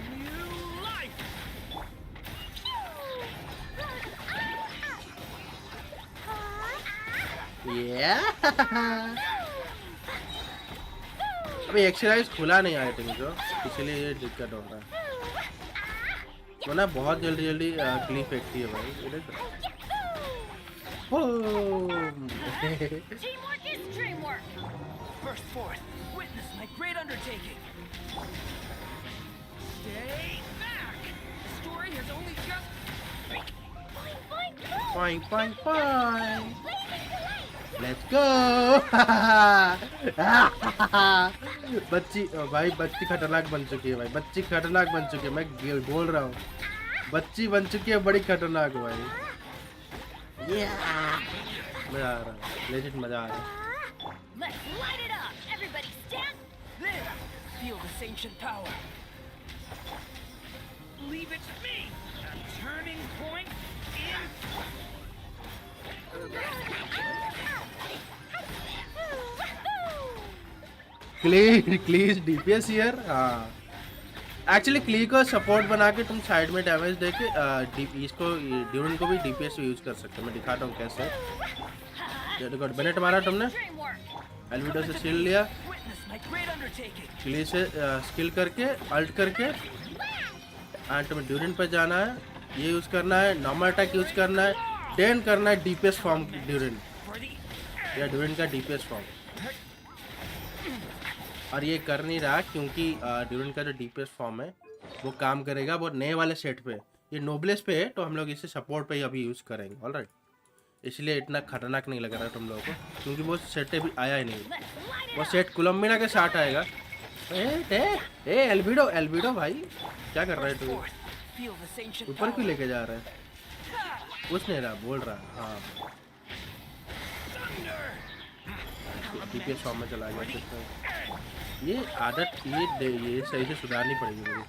अभी एक्सरसाइज खुला नहीं आया थिंक तो, इसलिए ये दिक्कत हो रहा है। वरना बहुत जल्दी जल्दी क्लिप फेंकती है भाई, ये देखो। Teamwork is dreamwork. Burst forth. Witness my great undertaking. Stay back. The story has only just. Fine, fine, fine. Let's go. बच्ची भाई, बच्ची खतरनाक बन चुकी है भाई, बच्ची खतरनाक बन चुकी है, मैं बोल रहा हूँ बच्ची बन चुकी है, बड़ी खतरनाक भाई। मजा आ रहा है, लेजिट मजा आ रहा है। Let's light it up. Everybody stand. There. Feel this ancient power. Leave it to me. A turning point in. Klee's DPS here. हाँ एक्चुअली क्ली को सपोर्ट बना के तुम साइड में डैमेज देके इसको ड्यूरन को भी डीपीएस यूज कर सकते हो। मैं दिखाता हूँ कैसे। देखो बेनेट मारा तुमने, एलवीडो से शील्ड लिया, क्ली से स्किल करके अल्ट करके एंड तुम्हें ड्यूरन पे जाना है, ये यूज करना है, नॉर्मल अटैक यूज करना है, डेन करना है डीपीएस फॉर्म ड्यूरन या ड्यूरन का डीपीएस फॉर्म। और ये कर नहीं रहा क्योंकि ड्यूरन का जो डीपीएस फॉर्म है वो काम करेगा वो नए वाले सेट पे, ये नोबलेस पे है, तो हम लोग इसे सपोर्ट पे ही अभी यूज़ करेंगे। ऑलराइट, इसलिए इतना खतरनाक नहीं लग रहा है तुम लोगों को, क्योंकि वो सेट अभी आया ही नहीं। वो सेट कोलम्बिना के साथ आएगा। ए एल्बिडो, एल्बिडो भाई क्या कर रहा है तू, ऊपर क्यों लेके जा रहा है? कुछ नहीं रहा, बोल रहा। हाँ डीपीएस फॉर्म में चला गया। ये आदत ये सही से सुधारनी पड़ेगी मुझे।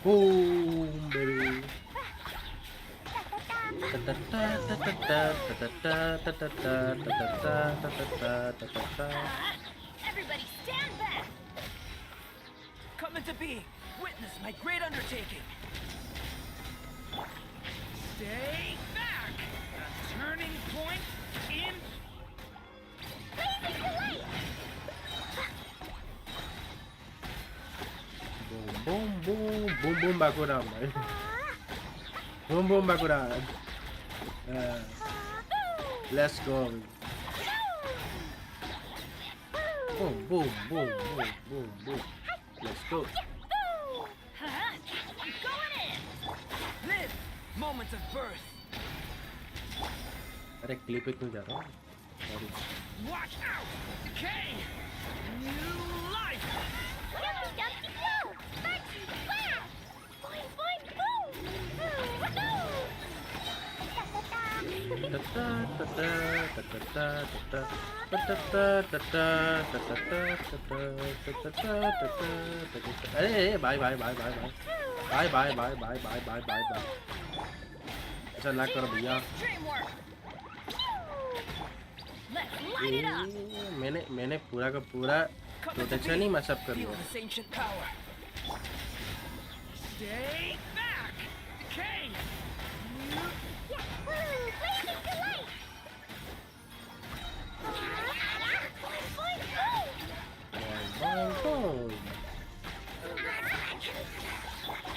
Boom baby. Everybody stand back. Come into being. Witness my great undertaking. Stay back. A turning point in. Boom boom boom boom bakuran भाई, boom boom bakuran। Let's go। Boom boom boom boom boom boom। Let's go। I'm going in. Live. Moments of birth. अरे clip पे क्यों जा रहा हूँ? Watch out. Decay. New life. Dumpty dumpty go. Fancy flash. Boing boing boom. अरे bye bye bye bye bye bye bye bye bye bye bye bye bye. ऐसा ना करो भैया। मैंने पूरा का पूरा प्रोटेक्शन ही मैसअप कर लिया।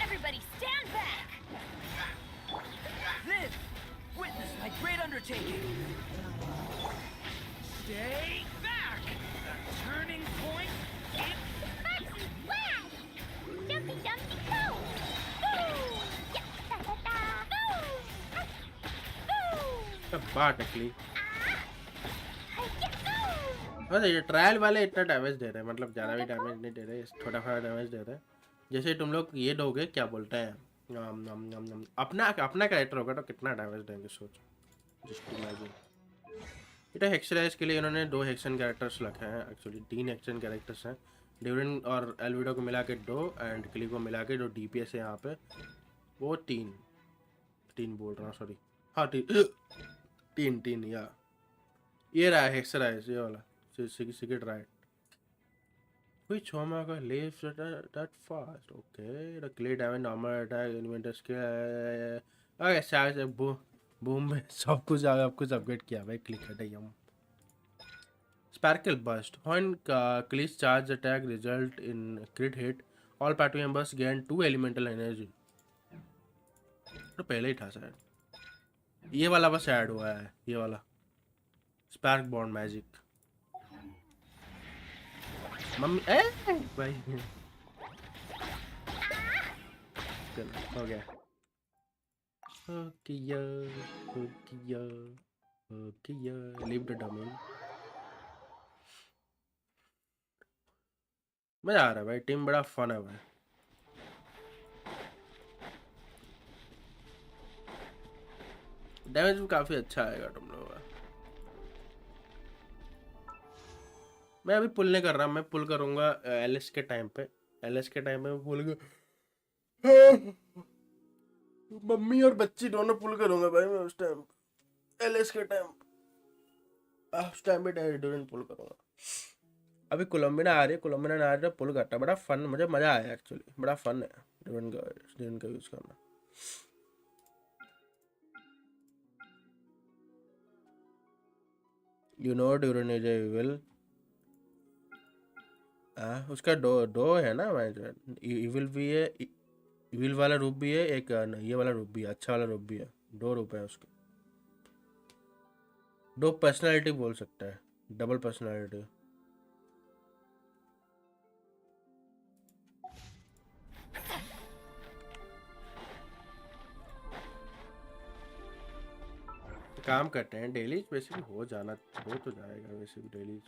Everybody stand back. Live. Witness my great undertaking. Stay back. A turning point in. Fancy flash. Dumpty dumpty go. सब बात है। अरे ये ट्रायल वाले इतना डैमेज दे रहे हैं, मतलब ज़्यादा भी डैमेज नहीं दे रहे, थोड़ा थोड़ा डैमेज दे रहे हैं। जैसे तुम लोग ये दोगे क्या बोलते हैं, अपना कैरेक्टर होगा तो कितना डैमेज देंगे सोच। Just imagine. इतना हेक्सराइज के लिए इन्होंने 2 हेक्सन कैरेक्टर्स रखे हैं, एक्चुअली 3 हेक्सन कैरेक्टर्स हैं। ड्यूरिन और एल्विडो को मिला के 2 एंड क्ली को मिला के 2 DPS है यहाँ पे, वो 3 बोल रहा हूँ, सॉरी। हाँ 3 या ये रहा है हेक्सराइज, ये वाला cigarette right. Which Omega lives that fast? Okay, the clay damage normal attack elemental skill. Okay, शायद से बूम में सब कुछ अपग्रेड किया भाई, क्लिक है हम। Sparkle burst. When Cleese charge attack result in crit hit, all party members gain 2 elemental energy. तो पहले ही था शायद। ये वाला बस ऐड हुआ है, ये वाला स्पार्क बॉन्ड मैजिक। मम्मी भाई चलो हो गया। ओकिया ओकिया ओकिया लीव द डोमेन। मजा आ रहा है भाई, टीम बड़ा फन है भाई। डैमेज भी काफी अच्छा आएगा तुम लोगों का। मैं अभी पुल नहीं कर रहा, मैं पुल करूंगा एलएस के टाइम पे। एलएस के टाइम पे मैं पुल मम्मी और बच्ची दोनों पुल करूंगा भाई मैं उस टाइम, एलएस के टाइम उस टाइम पे डोरेंट पुल करूंगा। अभी कोलंबिना आ रही है, कोलंबिना आ रही है, पुल करता है, बड़ा फन, मुझे मजा आया एक्चुअली, बड़ा फन है डोरेंट का यूज करना। यू नो डोरेंट इज एविल। उसका दो है ना भाई, इविल भी है, इविल वाला रूप भी है, एक ये वाला रूप भी है, अच्छा वाला रूप भी है, 2 रूप है उसके। 2 पर्सनालिटी बोल सकता है, डबल पर्सनालिटी। काम करते हैं डेली, वैसे भी हो जाना, हो तो जाएगा वैसे भी डेली।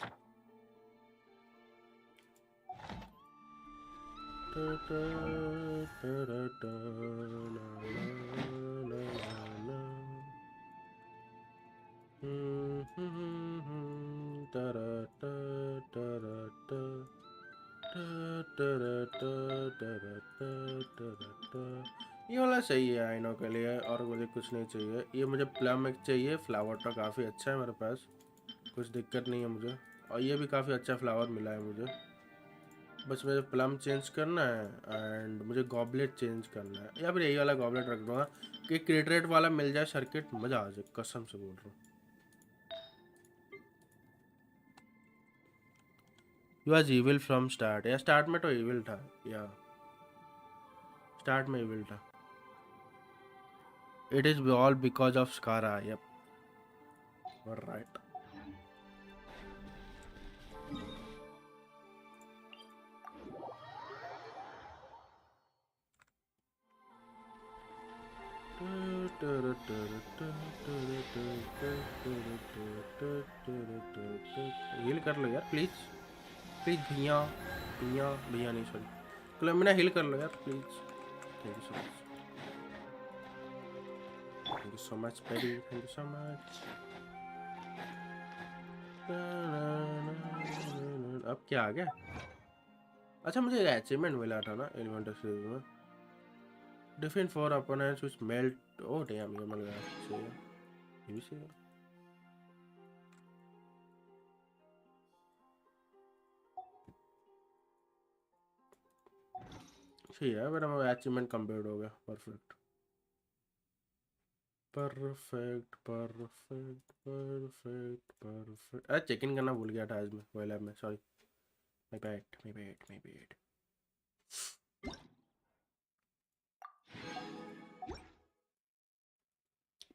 ये वाला सही है आइनो के लिए, और मुझे कुछ नहीं चाहिए। ये मुझे प्लम एक चाहिए, फ्लावर तो काफ़ी अच्छा है मेरे पास, कुछ दिक्कत नहीं है मुझे। और ये भी काफ़ी अच्छा फ्लावर मिला है मुझे, बस मुझे प्लम चेंज करना है एंड मुझे गॉबलेट चेंज करना है, या फिर यही वाला गॉबलेट रख दूंगा कि क्रिट वाला मिल जाए सर्किट, मज़ा आ जाए, कसम से बोल रहा हूँ। You was evil from start, या स्टार्ट में तो इविल था, या स्टार्ट में इविल था। It is all because of Scara, yep right. Heal कर लो यार प्लीज, प्लीज भैया, भैया भैया नहीं सॉरी, कोलंबिना हील कर लो यार please. Thank you so much, thank you so much baby, thank you so much. अब क्या आ गया? अच्छा मुझे अचीवमेंट मिला था ना एलिमेंटल सीरीज में, defend for opponents which melt. Oh damn, ये मिल गया, सही है, ये भी सही है। सही है, मेरा अचीवमेंट कंप्लीट हो गया, perfect perfect perfect perfect perfect. अरे चेक इन करना भूल गया था आज मैं कोयला में, sorry, my bad my bad my bad.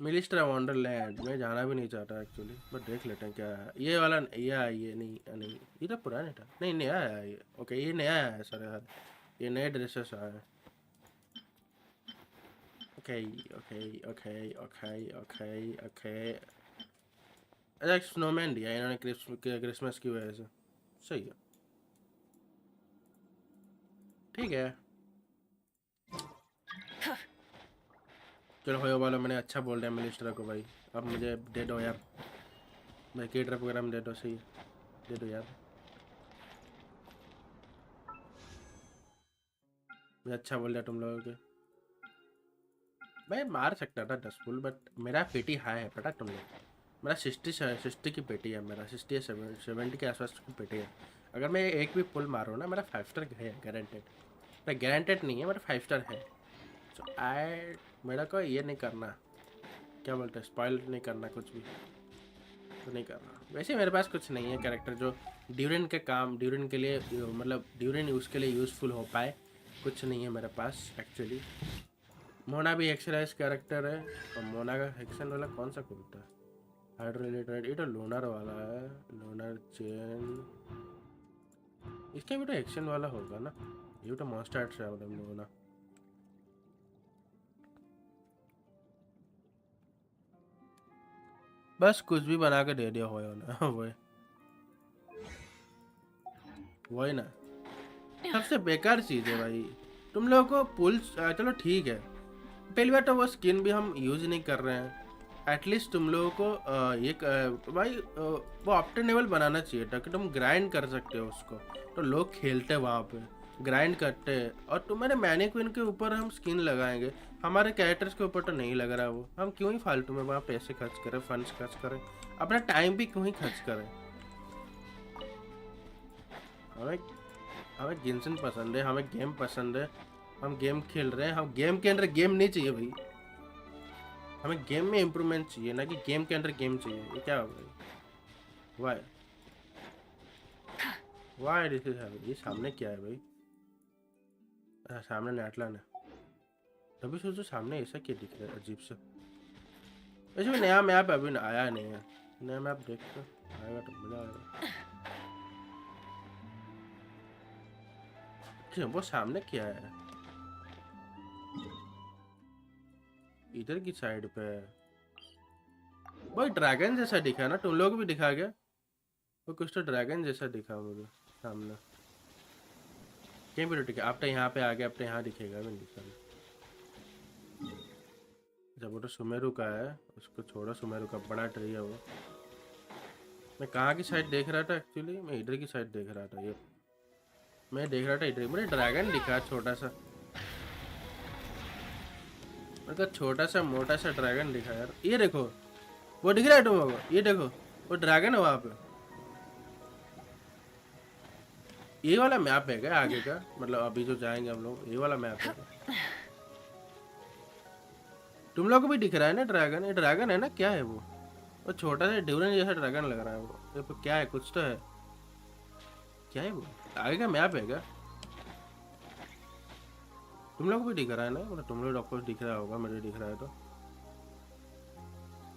Miliastra Wonderland में जाना भी नहीं चाहता एक्चुअली, बट देख लेते हैं क्या है। ये वाला ये नहीं नहीं, ये तो पुराना था, नहीं नया है ये। ओके ये नया है सर यार, ये नए ड्रेसेस आए हैं। Okay okay okay okay okay okay. अच्छा एक स्नोमैन दिया इन्होंने क्रिसमस की वजह से, सही है, ठीक है। चलो हो वाला, मैंने अच्छा बोल रहा है मिलिस्ट्रा को भाई, अब मुझे दे दो यार, भाई के ट्रप वगैरह में दे दो, सही है, दे दो यार, मुझे अच्छा बोल रहा तुम लोगों के। मैं मार सकता था 10 फुल, बट मेरा पीटी हाई है पता तुम लोग, मेरा 60 की पेटी है, मेरा 60 या 70 के आसपास की पेटी है। अगर मैं एक भी पुल मारूँ ना, मेरा 5 स्टार है गारंटेड। मैं गारंटेड नहीं है, मेरा 5 स्टार है। सो मेरा को ये नहीं करना, क्या बोलते हैं, स्पॉइल नहीं करना, कुछ भी तो नहीं करना। वैसे मेरे पास कुछ नहीं है कैरेक्टर जो ड्यूरेंट के लिए मतलब ड्यूरेंट उसके लिए यूज़फुल हो पाए, कुछ नहीं है मेरे पास एक्चुअली। मोना भी एक्सराइज कैरेक्टर है, और मोना का एक्शन वाला कौन सा खुलता है, हाइड्रो रिलेटेड, ये तो लूनर वाला है, लूनर चेन, इसका भी तो एक्शन वाला होगा ना, ये तो मॉन्स्टर आर्ट है मतलब मोना। बस कुछ भी बना के दे दिया हो ना वही वही ना, सबसे बेकार चीज़ है भाई। तुम लोगों को पुल चलो ठीक है, पहली बार तो वो स्किन भी हम यूज़ नहीं कर रहे हैं, एटलीस्ट तुम लोगों को भाई वो ऑप्टेनेबल बनाना चाहिए ताकि तुम ग्राइंड कर सकते हो उसको, तो लोग खेलते हैं वहाँ पे, ग्राइंड करते हैं। और तुम्हारे मैनीक्विन के ऊपर हम स्किन लगाएंगे, हमारे कैरेक्टर्स के ऊपर तो नहीं लग रहा वो, हम क्यों ही फालतू में वहाँ पैसे खर्च करें, फंड्स खर्च करें, अपना टाइम भी क्यों ही खर्च करें। हमें हमें गेंशन पसंद है, हमें गेम पसंद है, हम गेम खेल रहे हैं, हम गेम के अंदर गेम नहीं चाहिए भाई, हमें गेम में इम्प्रूवमेंट चाहिए, ना कि गेम के अंदर गेम चाहिए। ये क्या हो गया, why why this is happening. ये सामने क्या है भाई, अच्छा सामने नेटलन है, तभी सोचो सामने ऐसा क्या दिख रहा है अजीब सा। वैसे भी नया मैप अभी आया नहीं है, नया मैप देखते आएगा तो मजा आएगा। क्या वो सामने क्या है, इधर की साइड पे भाई ड्रैगन जैसा दिखा ना, तुम लोग भी दिखा गया वो, कुछ तो ड्रैगन जैसा दिखा मुझे सामने, कहीं भी तो दिखा। अब तो यहाँ पे आ गया, अब तो यहाँ दिखेगा भी नहीं सामने। जब वो तो सुमेरु का है, उसको छोड़ो, सुमेरु का बड़ा ट्री है वो। मैं कहाँ की साइड देख रहा था एक्चुअली, मैं इधर की साइड देख रहा था, ये मैं देख रहा था इधर, मुझे ड्रैगन दिखा छोटा सा, मतलब छोटा सा मोटा सा ड्रैगन दिखा यार। ये देखो वो दिख रहा है तुम लोगों को, ये देखो वो ड्रैगन है वहाँ पे। ये वाला मैप है क्या आगे का, मतलब अभी जो जाएंगे हम लोग, ये वाला मैप है क्या? तुम लोग को भी दिख रहा है ना ड्रैगन, ये ड्रैगन है ना, क्या है वो छोटा सा ड्यूरन जैसा ड्रैगन लग रहा है वो, ये तो क्या है, कुछ तो है, क्या है वो, आगे का मैप है क्या? तुम लोग को भी दिख रहा है ना, मतलब तुम लोग ऑफकोर्स दिख रहा होगा, मुझे दिख रहा है तो।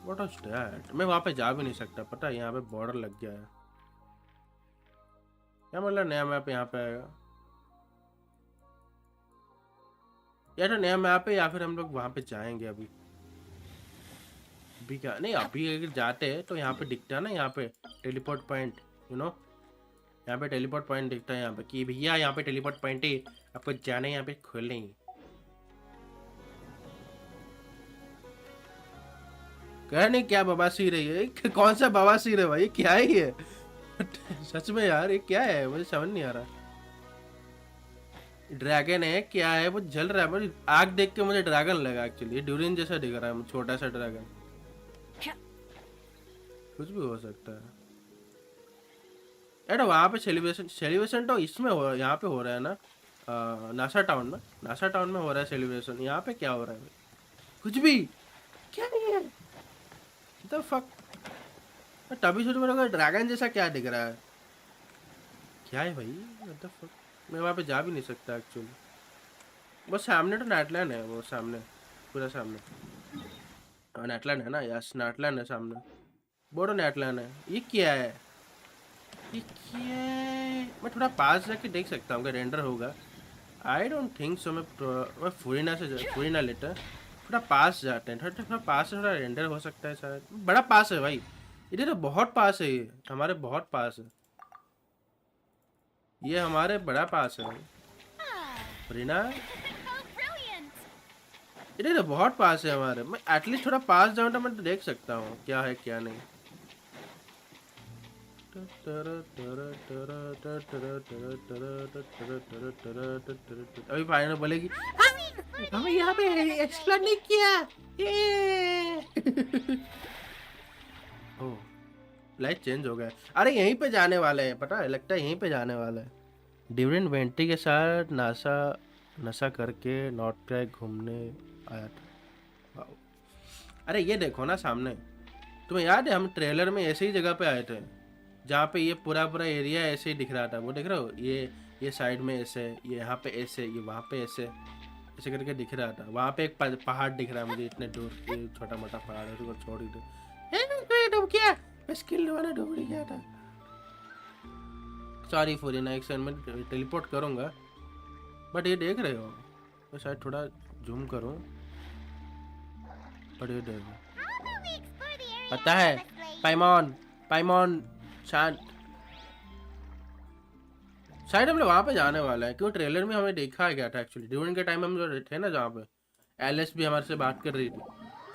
व्हाट इज दैट, मैं वहाँ पे जा भी नहीं सकता, पता है यहाँ पे बॉर्डर लग गया है, क्या मतलब नया मैप यहाँ पे आएगा, या तो नया मैप है या फिर हम लोग वहाँ पे जाएंगे अभी। अभी क्या नहीं, अभी अगर जाते हैं तो यहाँ पे दिखता है ना, यहाँ पे टेलीपोर्ट पॉइंट, यू नो, यहाँ पे टेलीपोर्ट पॉइंट दिखता है यहाँ पे कि भैया यहाँ पे टेलीपोर्ट पॉइंट है, आपको जाना है यहाँ पे खोलने ही। कह नहीं क्या बवासीर है ये, कौन सा बवासीर है भाई, क्या है ये सच में यार ये क्या है, मुझे समझ नहीं आ रहा। ड्रैगन है क्या है, वो जल रहा है, मुझे आग देख के मुझे ड्रैगन लगा एक्चुअली, ये ड्यूरिन जैसा दिख रहा है, छोटा सा ड्रैगन, कुछ भी हो सकता है। यार वहाँ पे सेलिब्रेशन तो इसमें हो, यहाँ पे हो रहा है ना, नासा टाउन में हो रहा है सेलिब्रेशन, यहाँ पे क्या हो रहा है भाई? कुछ भी क्या नहीं है, द फक। तभी सोच मेरे को ड्रैगन जैसा क्या दिख रहा है, क्या है भाई, द फक। मैं वहाँ पे जा भी नहीं सकता एक्चुअली, वो सामने तो नेटलैंड है, वो सामने पूरा सामने नेटलैंड है ना, यस नेटलैंड है सामने, बोरो नेटलैंड है। ये क्या है, ये क्या है, मैं थोड़ा पास जाके देख सकता हूँ, रेंडर होगा, आई डोंट थिंक सो। मैं फुरीना लेता है, थोड़ा पास जाते हैं, थोड़ा पास से थोड़ा रेंडर हो सकता है शायद, बड़ा पास है भाई, इधर तो बहुत पास है, ये हमारे बहुत पास है, ये हमारे बड़ा पास है भाई फुरीना, Oh, brilliant! इधर तो बहुत पास है हमारे, मैं एटलीस्ट थोड़ा पास जाऊँ तो मैं तो देख सकता हूँ क्या है क्या नहीं। अभी फाइनल बोलेगी हमें यहाँ पे एक्सप्लोर नहीं किया ये हो लाइट चेंज हो गया। अरे यहीं पे जाने वाले हैं, पता है, लगता है यहीं पे जाने वाला है। ड्यूरिन वेंटी के साथ नासा नशा करके नॉर्थ ट्रैक घूमने आया था। वाओ। अरे ये देखो ना सामने, तुम्हें याद है हम ट्रेलर में ऐसे ही जगह पे आए थे जहाँ पे ये पूरा पूरा एरिया ऐसे ही दिख रहा था, वो दिख रहा हो, ये साइड में ऐसे, ये यहाँ पे ऐसे, ये वहाँ पे ऐसे ऐसे करके दिख रहा था। वहाँ पे एक पहाड़ दिख रहा है मुझे इतने दूर, ये छोटा मोटा पहाड़ है, उसको छोड़ ही दो। डूब गया, मैं स्किल वाला डूब गया था। सॉरी फॉर इन एक्शन में टेलीपोर्ट करूँगा, बट ये देख रहे हो, मैं शायद थोड़ा जूम करूँ, बट ये देखो, How about we explore the area पता है ahead of us, lady? पाइमॉन पाइमॉन शायद शायद हम लोग वहाँ पे जाने वाला है, क्यों ट्रेलर में हमें देखा गया था एक्चुअली। ड्यूरिंग के टाइम हम जो थे ना जहाँ पे एलिस भी हमारे से बात कर रही थी,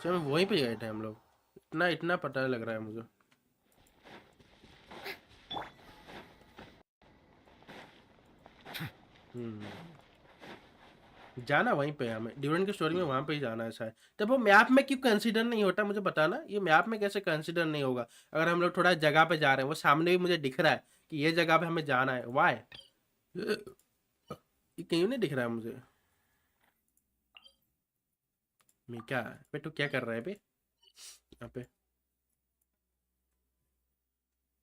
तो हम वहीं पे गए थे हम लोग। इतना इतना पता लग रहा है मुझे। जाना वहीं पे है हमें, ड्यूरेंट की स्टोरी में वहाँ पे ही जाना है शायद। तब वो मैप में क्यों कंसीडर नहीं होता मुझे बताना, ये मैप में कैसे कंसीडर नहीं होगा अगर हम लोग थोड़ा जगह पे जा रहे हैं। वो सामने भी मुझे दिख रहा है कि ये जगह पे हमें जाना है, वाई ये कहीं नहीं दिख रहा है मुझे। मैं क्या पे तो क्या कर रहा है पे यहाँ पे?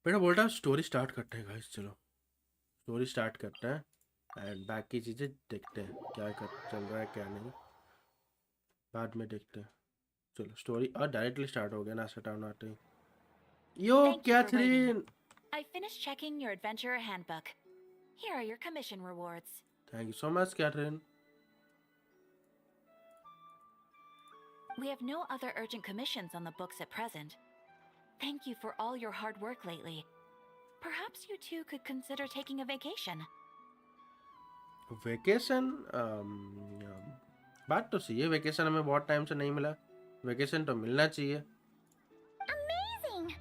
बेटा बोल रहा हूँ स्टोरी स्टार्ट करते हैं गाइस, चलो स्टोरी स्टार्ट करते हैं एंड बाकी चीज़ें देखते हैं क्या कर चल रहा है क्या नहीं, बाद में देखते हैं। चलो स्टोरी और डायरेक्टली स्टार्ट हो गया ना, सटाउन आते ही। Yo Thank you for waiting. Katheryne, I finished checking your adventurer handbook. Here are your commission rewards. Thank you so much Katheryne. We have no other urgent commissions on the books at present. Thank you for all your hard work lately. Perhaps you two could consider taking a vacation. Vacation, बात तो सही है, vacation हमें बहुत time से नहीं मिला, vacation तो मिलना चाहिए। Amazing!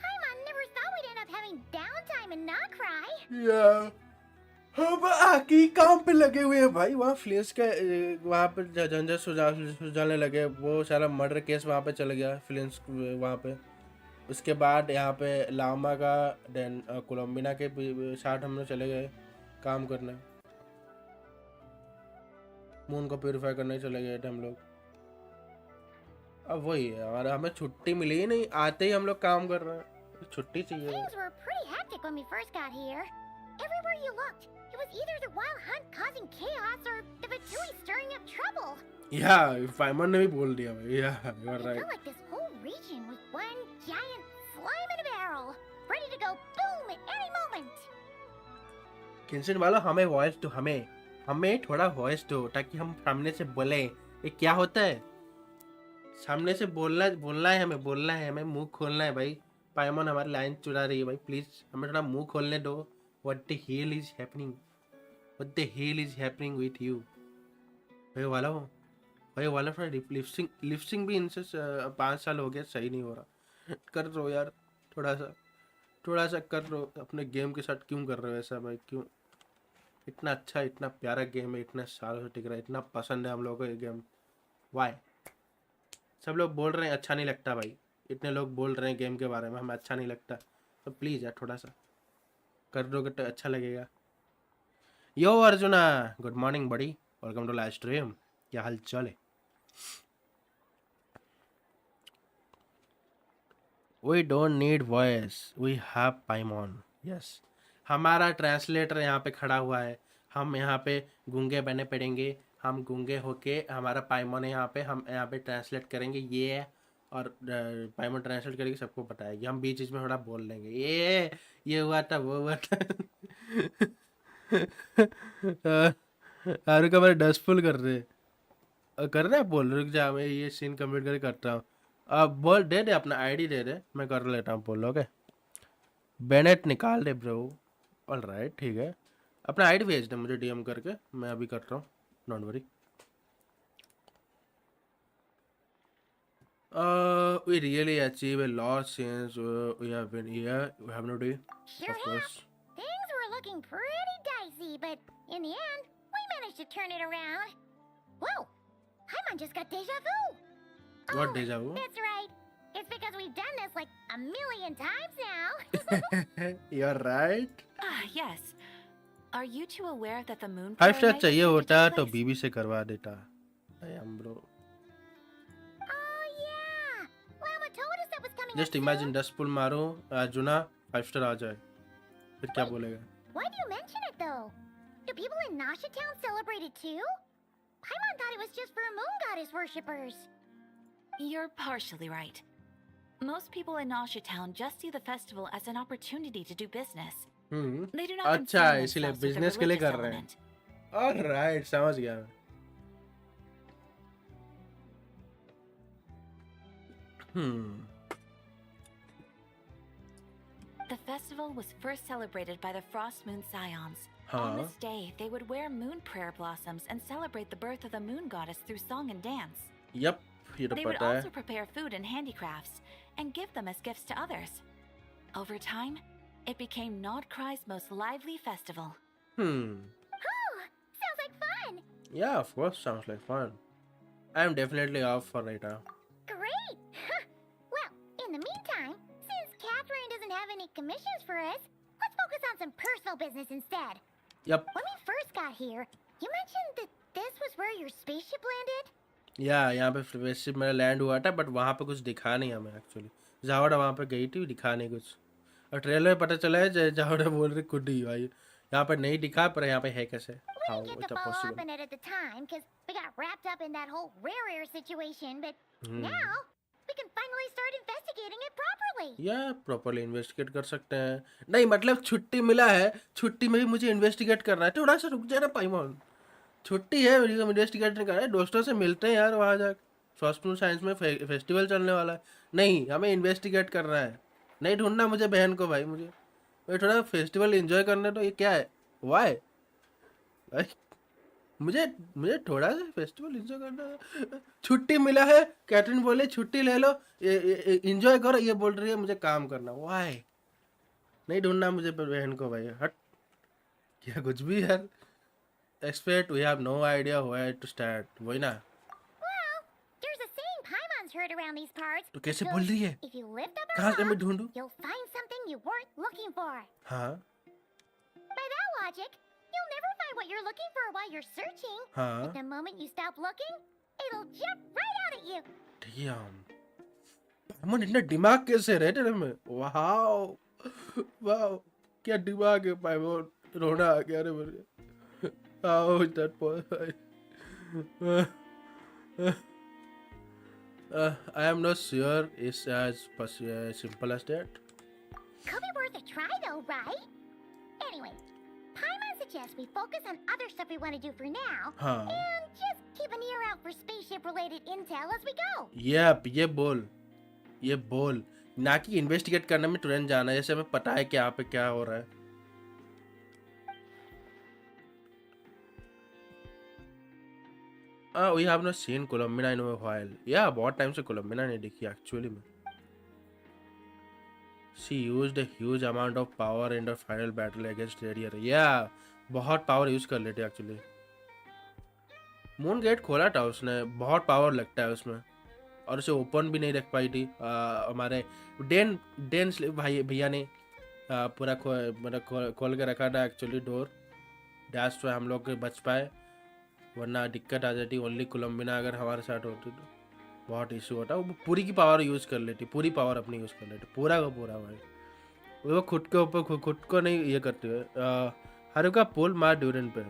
Paimon never thought we'd end up having downtime in Krai. या हम आके काम पे लगे हुए हैं भाई, वहाँ फ्लिंस का वहाँ पे झंझट सुलझाने लगे, वो सारा मर्डर केस वहाँ पे चल गया फ्लिंस वहाँ पे। उसके बाद यहाँ पे लामा का देन कोलम्बिना के साथ हम लोग चले गए काम करने, मून को प्यूरिफाई करने चले गए थे हम लोग। अब वही है हमारा, हमें छुट्टी मिली ही नहीं, आते ही हम लोग काम कर रहे हैं, छुट्टी चाहिए। Things were pretty hectic when we first got here. Everywhere you looked, it was either the wild hunt causing chaos or the Vatui stirring up trouble. या फाइमन ने भी बोल दिया भाई, yeah you are It right. felt like this whole region was one giant slime in a barrel, ready to go boom at any moment. Genshin वाला हमें voice दो, हमें थोड़ा वॉइस दो ताकि हम सामने से बोले। ये क्या होता है, सामने से बोलना है, हमें मुंह खोलना है भाई। पाइमन हमारी लाइन चुरा रही है भाई, प्लीज हमें थोड़ा मुंह खोलने दो। What the hell is happening, what the hell is happening with you? भाई वाला थोड़ा लिपसिंग भी इनसे 5 साल हो गया, सही नहीं हो रहा। कर दो यार, थोड़ा सा कर लो। अपने गेम के साथ क्यों कर रहे हो ऐसा भाई, क्यों? इतना अच्छा इतना प्यारा गेम है, इतने सालों से टिक रहा है, इतना पसंद है हम लोगों को ये गेम, वाई? सब लोग बोल रहे हैं अच्छा नहीं लगता भाई, इतने लोग बोल रहे हैं गेम के बारे में, हमें अच्छा नहीं लगता, तो प्लीज़ यार थोड़ा सा कर दोगे तो अच्छा लगेगा। Yo Arjuna, good morning buddy, welcome to live stream, क्या हाल चाल है? We don't need voice, we have Paimon. Yes, हमारा ट्रांसलेटर यहाँ पे खड़ा हुआ है, हम यहाँ पे गूंगे बने पड़ेंगे, हम गूंगे होके हमारा पाइमॉन है यहाँ पे, हम यहाँ पे ट्रांसलेट करेंगे ये, और पाइमॉन ट्रांसलेट करके सबको बताएगी, हम बीच बीच में थोड़ा बोल लेंगे ये हुआ था वो हुआ था। आरू का मेरे डस्टफुल कर रहे हैं, बोल रुक जा, मैं ये सीन कंप्लीट करके करता हूँ। अब बोल दे अपना आईडी दे दे, मैं कर लेता हूँ, बोल ओके। बेनेट निकाल दे ब्रो, ऑल राइट ठीक है, अपना आईडी भेज दे मुझे डीएम करके, मैं अभी कर रहा हूँ, don't worry. We really achieve a lot since we have been here. We have no day, Sure of have. course. Things were looking pretty dicey, but in the end, we managed to turn it around. Whoa! Paimon just got deja vu. What deja vu? That's right. It's because we've done this like a million times now. You're right. Ah, yes. Are you two aware that the moon 5 prayer star night is चाहिए soon to होता take तो place? बीबी से करवा देता। I am bro. Oh yeah. Lama told us that was coming Just up imagine soon. 10 पुल मारो arjuna 5 star आ जाए फिर क्या बोलेगा? Why do you mention it though? Do people in Nasha Town celebrate it too? Paimon thought it was just for moon goddess worshippers. You're partially right. Most people in Nausea Town just see the festival as an opportunity to do business. They do not अच्छा concern इसीलिए themselves with the business के लिए religious कर रहे हैं। element. Alright समझ गया मैं। The festival was first celebrated by the Frost Moon Scions. Huh. On this day, they would wear moon prayer blossoms and celebrate the birth of the moon goddess through song and dance. Yup ये तो They would पता है। also prepare food and handicrafts and give them as gifts to others. Over time, it became Nod Krai's most lively festival. Oh, sounds like fun. Yeah, of course, sounds like fun. I am definitely off for right now. Great. Well, in the meantime, since Catherine doesn't have any commissions for us, let's focus on some personal business instead. Yep. When we first got here, you mentioned that this was where your spaceship landed? यहाँ पे spaceship मेरा land हुआ था but वहाँ पे कुछ दिखा नहीं हमें एक्चुअली। जावड़ा वहाँ पे गई थी दिखा नहीं कुछ और ट्रेलर में पता चला है जावड़ा बोल रही खुद ही भाई यहाँ पे नहीं दिखा पर यहाँ पे है कैसे We how didn't get it's to follow up possible on it at the time because we got wrapped up in that whole rare situation, but now we can finally start investigating it properly. या properly investigate कर सकते हैं। नहीं मतलब छुट्टी मिला है छुट्टी में भी मुझे इन्वेस्टिगेट करना है थोड़ा सा रुक जा ना पाइमोन छुट्टी है मेरी इन्वेस्टिगेट नहीं कर रहा है दोस्तों से मिलते हैं यार वहाँ जा फर्स्ट साइंस में फेस्टिवल चलने वाला है नहीं हमें इन्वेस्टिगेट करना है नहीं ढूंढना मुझे बहन को भाई मुझे थोड़ा फेस्टिवल एंजॉय करना तो ये क्या है वाई भाई मुझे मुझे थोड़ा सा फेस्टिवल एंजॉय करना है छुट्टी मिला है कैटरिन बोले छुट्टी ले लो एंजॉय करो ये बोल रही है मुझे काम करना वाई नहीं ढूंढना मुझे बहन को भाई हट क्या कुछ भी यार expect we have no idea where to start वही ना Well, there's a saying Paimon's heard around these parts. तो कैसे It बोल goes, रही है if you lift up कहाँ a से मैं rock, ढूंढूं you'll find something you weren't looking for. हाँ By that logic, you'll never find what you're looking for while you're searching. हाँ But the moment you stop looking, it'll jump right out at you. Damn Aman इतना दिमाग कैसे रहे तेरे में wow wow क्या दिमाग है भाई वो रोना आ गया रे मेरे how is that possible I am not sure it's as simple as that. Could be worth a try though, right? Anyway, Paimon suggests we focus on other stuff we want to do for now. हाँ And just keep an ear out for spaceship-related intel as we go. ये बोल ना कि investigate करने में तुरंत जाना है जैसे हमें पता है कि यहाँ पे क्या हो रहा है we have not seen Columbina in a while. Yeah, बहुत टाइम से कोलम्बिना नहीं देखी एक्चुअली में. She used a huge amount of power in the final battle against Radier. Yeah, बहुत पावर यूज कर लेते एक्चुअली. मून गेट खोला था उसने बहुत पावर लगता है उसमें और उसे ओपन भी नहीं रख पाई थी हमारे डेन भाई भैया ने पूरा खोल के रखा था एक्चुअली डोर डैश पे हम लोग बच पाए वरना दिक्कत आ जाती ओनली कोलम्बिना अगर हमारे साथ होती तो बहुत इशू होता वो पूरी की पावर यूज़ कर लेती पूरी पावर अपनी यूज़ कर लेती पूरा का पूरा भाई वो खुद के ऊपर खुद को नहीं ये करती है हरुका पुल मार ड्यूरन पे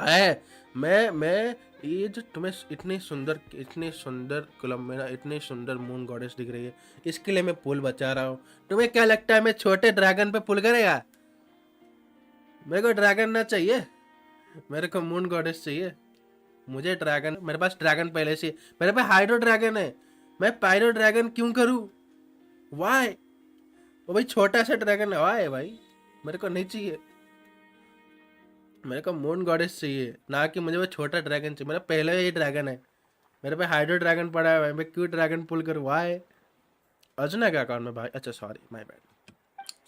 है मैं ये जो तुम्हें इतनी सुंदर कोलम्बिना इतनी सुंदर मून गॉडेस दिख रही है इसके लिए मैं पुल बचा रहा हूँ तुम्हें क्या लगता है मैं छोटे ड्रैगन पे पुल करेगा मेरे को ड्रैगन ना चाहिए मेरे को मून गॉडेस चाहिए मुझे ड्रैगन मेरे पास ड्रैगन पहले से मेरे पास हाइड्रो ड्रैगन है मैं पायरो ड्रैगन क्यों करूं वाई वो भाई छोटा सा ड्रैगन है वाई भाई मेरे को नहीं चाहिए मेरे को मून गॉडेस चाहिए ना कि मुझे वो छोटा ड्रैगन चाहिए मेरा पहले ही ड्रैगन है मेरे पे हाइड्रो ड्रैगन पड़ा है भाई मैं क्यों ड्रैगन पुल करूँ वाई अर्जुना का अकाउंट में भाई अच्छा sorry my bad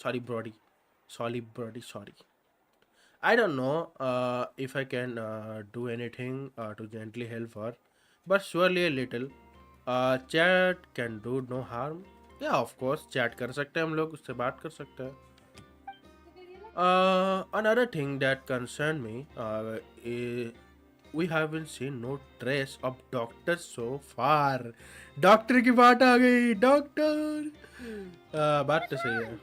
sorry brodie sorry I don't know if I can do anything to gently help her, but surely a little. Chat can do no harm, yeah of course chat कर सकते हैं हम लोग, उससे बात कर सकते हैं. Another thing that concerned me, we haven't seen no trace of doctor so far. Doctor की बात आ गई, डॉक्टर. बात तो सही है.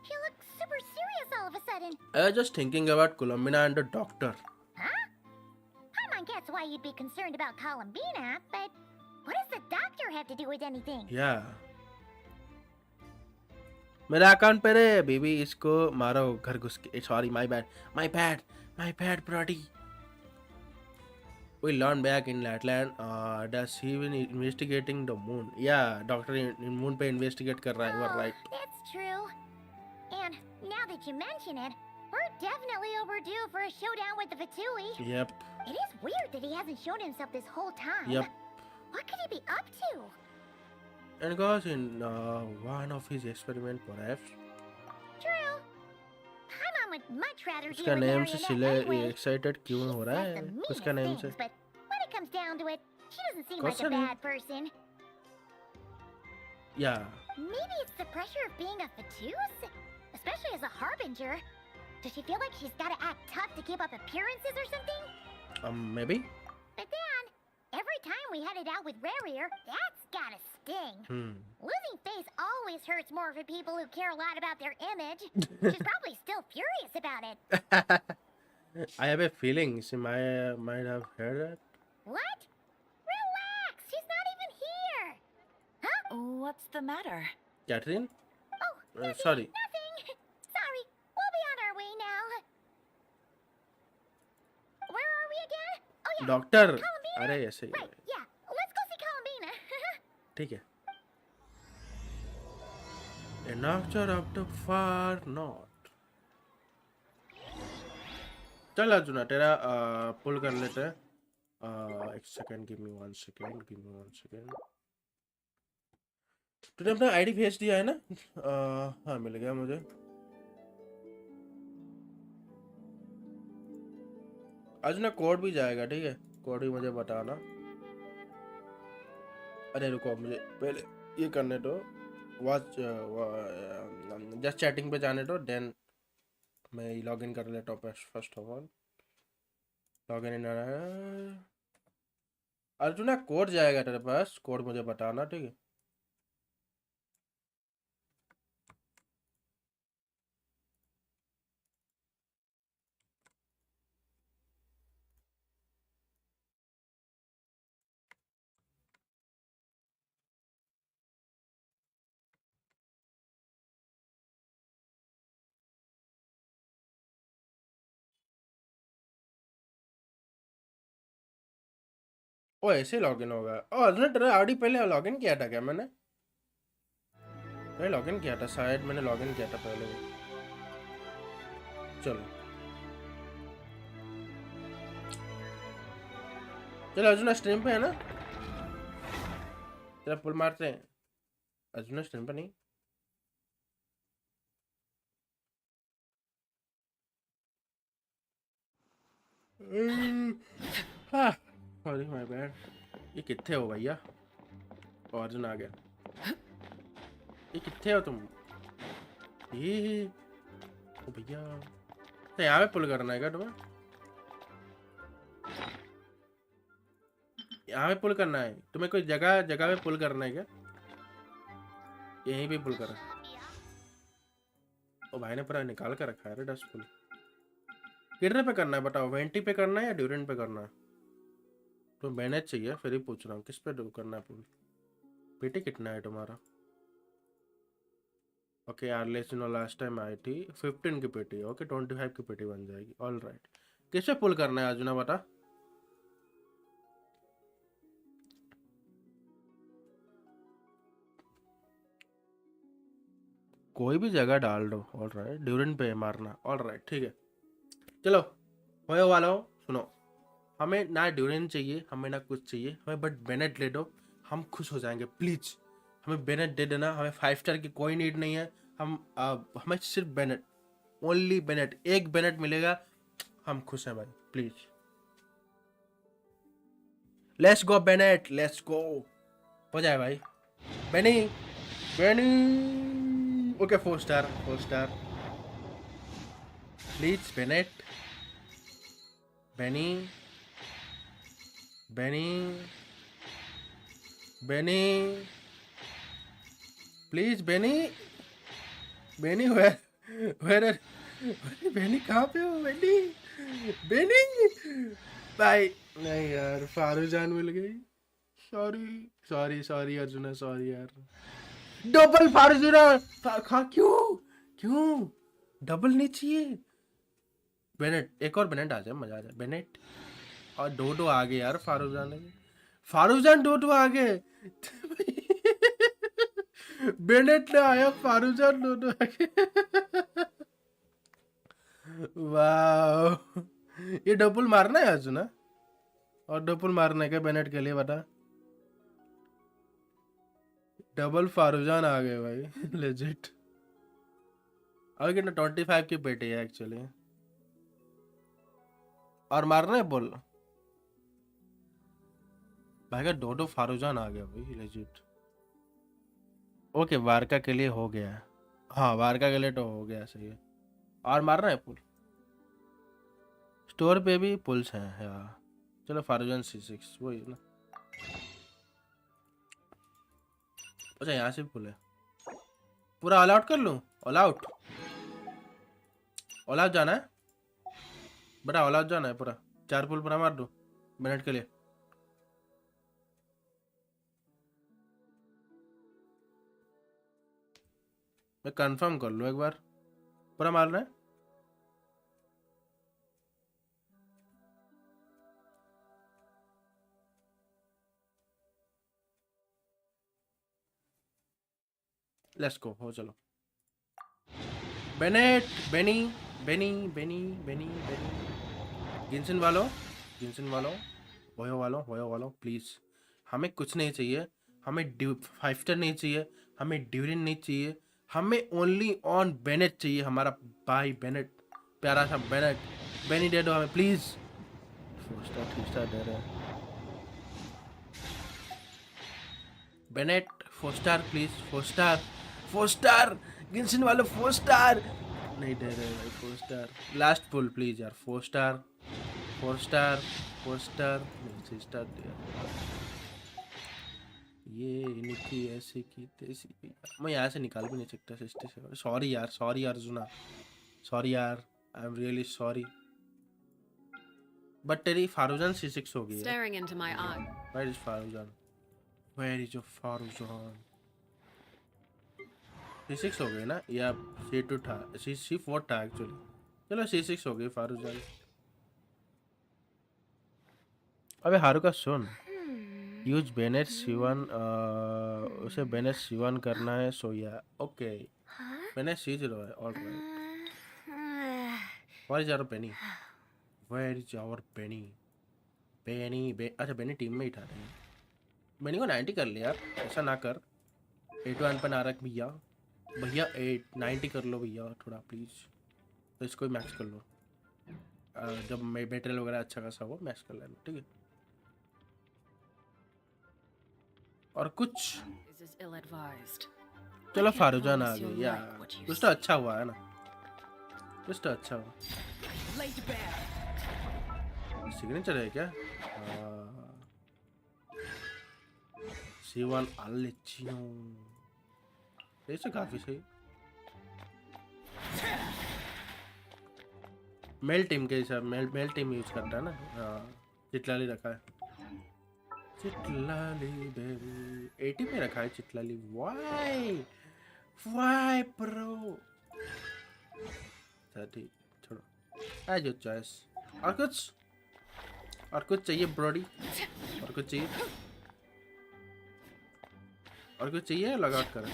She looks super serious all of a sudden. I was just thinking about Columbina and the doctor. Huh? Paimon gets why you'd be concerned about Columbina, but what does the doctor have to do with anything? Yeah. मेरा account पे रे baby, इसको मारो घर घुस के. Sorry, my bad brodie. We learn back in Latland, does he been investigating the moon? Yeah, doctor in moon पे investigate कर रहा है. You are right. That's true. And now that you mention it, we're definitely overdue for a showdown with the Fatui. Yep. It is weird that he hasn't shown himself this whole time. Yep. What could he be up to? And goes in one of his experiment perhaps. True. Paimon would much rather deal उसका with name से Marionette सिले anyway. Excited क्यों She हो रहा says the है meanest उसका name से? things, but when it comes down to it, she doesn't seem like Cosa a नहीं? bad person. Yeah. Maybe it's the pressure of being a Fatus? Especially as a Harbinger. Does she feel like she's gotta act tough to keep up appearances or something? Maybe. But then, every time we headed out with Rarier, that's gotta sting. Losing face always hurts more for people who care a lot about their image. She's probably still furious about it. I have a feeling she might have heard that. What? Relax, she's not even here. Huh? What's the matter? Catherine? Oh, nothing, Sorry. nothing. Sorry, we'll be on our way now. Where are we again? Oh yeah, Doctor. Columbina? अरे ऐसे ही Right, yeah. Let's go see Columbina. ठीक है. A nocturne of the far north. चल अर्जुना, तेरा पुल कर लेते हैं. एक second, give me one second. तूने अपना आईडी भेज दिया है ना? हाँ, मिल गया मुझे. अर्जुना कोड भी जाएगा, ठीक है? कोड भी मुझे बताना. अरे रुको, मुझे पहले ये करने दो. जस्ट चैटिंग पे जाने दो, देन मैं लॉगिन कर लेता हूँ. First of all login in. Arjuna code जाएगा तेरे पास, कोड मुझे बताना, ठीक है? ओ ऐसे लॉगिन होगा. ओ अर्जुन, तेरा आईडी पहले लॉगिन किया था क्या? मैंने लॉगिन किया था शायद, मैंने लॉगिन किया था पहले. चलो अर्जुन स्ट्रीम पे है ना? तेरा पुल मारते हैं. अर्जुन स्ट्रीम पे नहीं. Sorry, my bad. ये कितने हो भैया? अर्जुन आ गया. ये कितने हो तुम? ये ओ भैया, तो यहाँ पे पुल करना है क्या तुम्हें? यहाँ पे पुल करना है तुम्हें? कोई जगह पे पुल करना है क्या? यहीं पे पुल करा. ओ भाई ने पूरा निकाल कर रखा है 10 पुल. कितने पे करना है बताओ? 20 पे करना है या ड्यूरेंट पे करना है? तो मैनेज चाहिए, फिर ही पूछ रहा हूँ किस पे करना है पुल. पीटी कितना है तुम्हारा? ओके यार, let's no last time I थी 15 की पीटी. ओके 25 की पीटी बन जाएगी. All right. किस पे पुल करना है अर्जुना बता? कोई भी जगह डाल दो. ऑल राइट, ड्यूरेंट पे मारना. ऑल राइट, ठीक है. चलो होए वाला हो. सुनो, हमें ना ड्यूरेंट चाहिए, हमें ना कुछ चाहिए, हमें बट बेनेट ले दो, हम खुश हो जाएंगे. प्लीज हमें बेनेट दे देना. हमें 5 स्टार की कोई नीड नहीं है. हमें सिर्फ बेनेट, ओनली बेनेट. एक बेनेट मिलेगा, हम खुश हैं भाई. Please let's go Bennett, let's go. हो जाए भाई। Benny Benny okay 4 star 4 star please Bennett Benny Benny Benny please Benny Benny where Benny कहाँ पे हो बेनी बेनी भाई नहीं यार फारू जान मिल गई sorry sorry sorry arjuna sorry यार डबल फार्जुना खा क्यों डबल नहीं चाहिए बेनेट एक और बेनेट आ जाए मजा आ जाए बेनेट और डोडो आ गए यार फारूजान डोडो आ गए बेनेट ने आया फारूजान डोडो आ गए वाह ये डबल मारना है अर्जुना और डबल मारने के बेनेट के लिए बता डबल फारूजान आ गए भाई लेजिट अभी कितना 25 की पेटी है एक्चुअली और मारना है बोल भाई का डोडो फारूजान आ गया भाई लेजिट ओके वारका के लिए हो गया हाँ वारका के लिए तो हो गया सही है और मारना है पुल स्टोर पे भी पुल्स हैं यार चलो फारूजान C6 वही ना अच्छा यहाँ से भी पुल है पूरा ऑल आउट कर लूँ ऑल आउट जाना है बड़ा ऑल आउट जाना है पूरा 4 पुल पूरा मार दो मिनट के लिए मैं कंफर्म कर लूँ एक बार पूरा मारना है लेट्स गो हो चलो Bennett Benny Benny Benny Benny Beni गिंसन वालों होयो वालों प्लीज हमें कुछ नहीं चाहिए हमें 5 स्टार नहीं चाहिए हमें ड्यूरिन नहीं चाहिए हमें ओनली ऑन बेनेट चाहिए हमारा भाई बेनेट प्यारा सा बेनेट बेनी दे दो हमें प्लीज 4 स्टार 3 स्टार दे रहे हैं बेनेट 4 स्टार प्लीज 4 स्टार गिंसन वालों 4 स्टार नहीं दे रहे भाई 4 स्टार लास्ट पुल प्लीज यार 4 स्टार 4 स्टार 4 स्टार नहीं 6 स्टार दिया ये इनकी ऐसी की तैसी मैं यहाँ से निकाल भी नहीं सकता 67 सॉरी अर्जुना सॉरी यार I am really sorry but तेरी फारूजान C6 हो गई है वेयर इज फारूजान C6 हो गई ना या C2 था C4 था एक्चुअली चलो C6 हो गई फारूजान अबे हारू का सुन यूज बेनेट C1 उसे बेनेट C1 करना है सो या ओके बेनेट C0 है alright what is your Benny where is our Benny अच्छा बेनी टीम में ही था बेनी को 90 कर लिया यार ऐसा ना कर 81 पर ना रख भैया 90 कर लो भैया थोड़ा प्लीज तो इसको ही मैक्स कर लो जब मेटेरियल वगैरह अच्छा खासा हो मैक्स कर लेना ठीक है और कुछ चलो फारूजान आ गई यार कुछ तो अच्छा हुआ है ना कुछ तो अच्छा हुआ सिग्नेचर है क्या C1 अल्लेचिनो ऐसे काफी सही मेल टीम के हिसाब मेल टीम यूज करता है ना चिटलाली रखा है चिटलाली बेबी 80 में रखा है चिटलाली वाई ब्रो ठीक छोड़ो एज योर चॉइस और कुछ चाहिए ब्रोडी और कुछ चाहिए लग आउट करें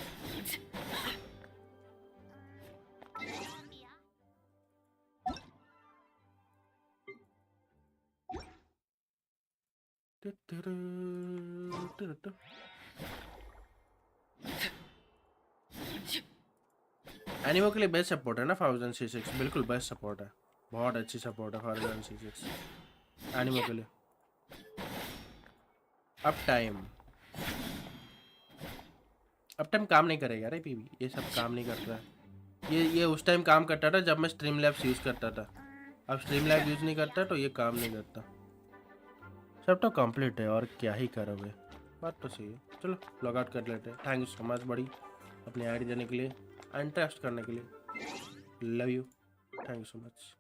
एनिमो के लिए बेस्ट सपोर्ट है ना फारूजान C6 बिल्कुल बेस्ट सपोर्ट है बहुत अच्छी सपोर्ट है फारूजान C6 एनिमो के लिए अब टाइम अब टाइम काम नहीं करेगा रे पीवी, ये सब काम नहीं करता है। ये उस टाइम काम करता था जब मैं स्ट्रीम लैब्स यूज़ करता था, अब स्ट्रीम लैब यूज़ नहीं करता तो ये काम नहीं करता। सब तो कंप्लीट है और क्या ही करोगे, बात तो सही है। चलो लॉग आउट कर लेते हैं। थैंक यू सो मच बड़ी अपनी आईडी देने के लिए, इंटरेस्ट करने के लिए। Love you, thank you so much.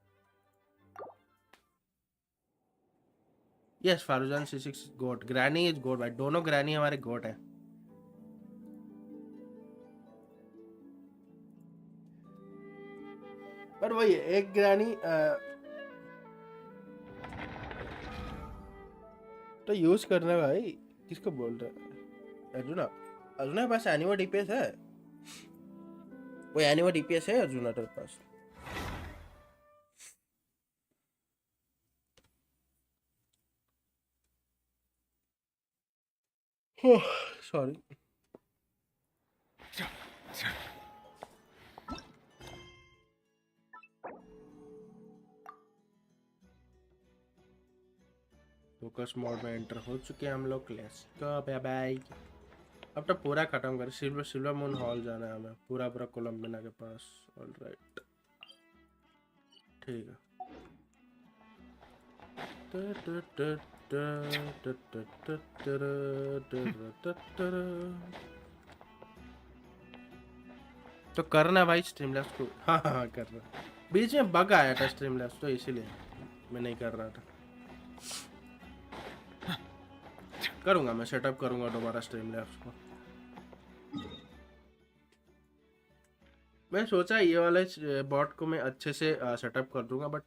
Yes Faruzan C6 goat, granny is goat भाई, दोनों ग्रैनी हमारे गोट है। पर वही एक ग्रैनी तो यूज करना भाई, किसको बोल रहे हैं? अर्जुना, अर्जुना के पास एनिमो DPS है, वो एनिमो DPS है अर्जुना तेरे पास? सॉरी। फोकस मोड में एंटर हो चुके हैं हम लोग। Let's go bye bye. अब तो पूरा खत्म कर, सिल्वर मून हॉल जाना है हमें, पूरा पूरा कोलंबिना के पास। ऑलराइट ठीक है। तो करना भाई स्ट्रीमलैब्स को। हाँ हाँ हाँ कर रहा, बीच में बग आया था स्ट्रीमलैब्स तो इसीलिए मैं नहीं कर रहा था। करूंगा मैं, सेटअप करूंगा दोबारा स्ट्रीमलैब्स को। मैं सोचा ये वाले बॉट को मैं अच्छे से सेटअप कर दूंगा, बट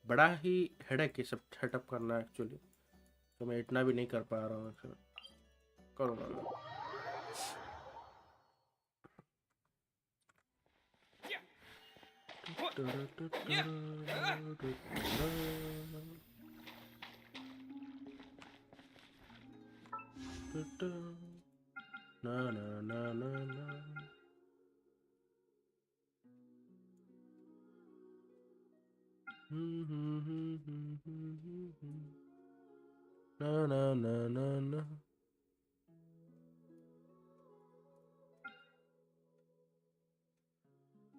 बड़ा ही हेडेक ये सब सेटअप करना एक्चुअली, तो मैं इतना भी नहीं कर पा रहा हूँ। करूंगा मैं। ना ना ना ना ना ना ना ना ना ना।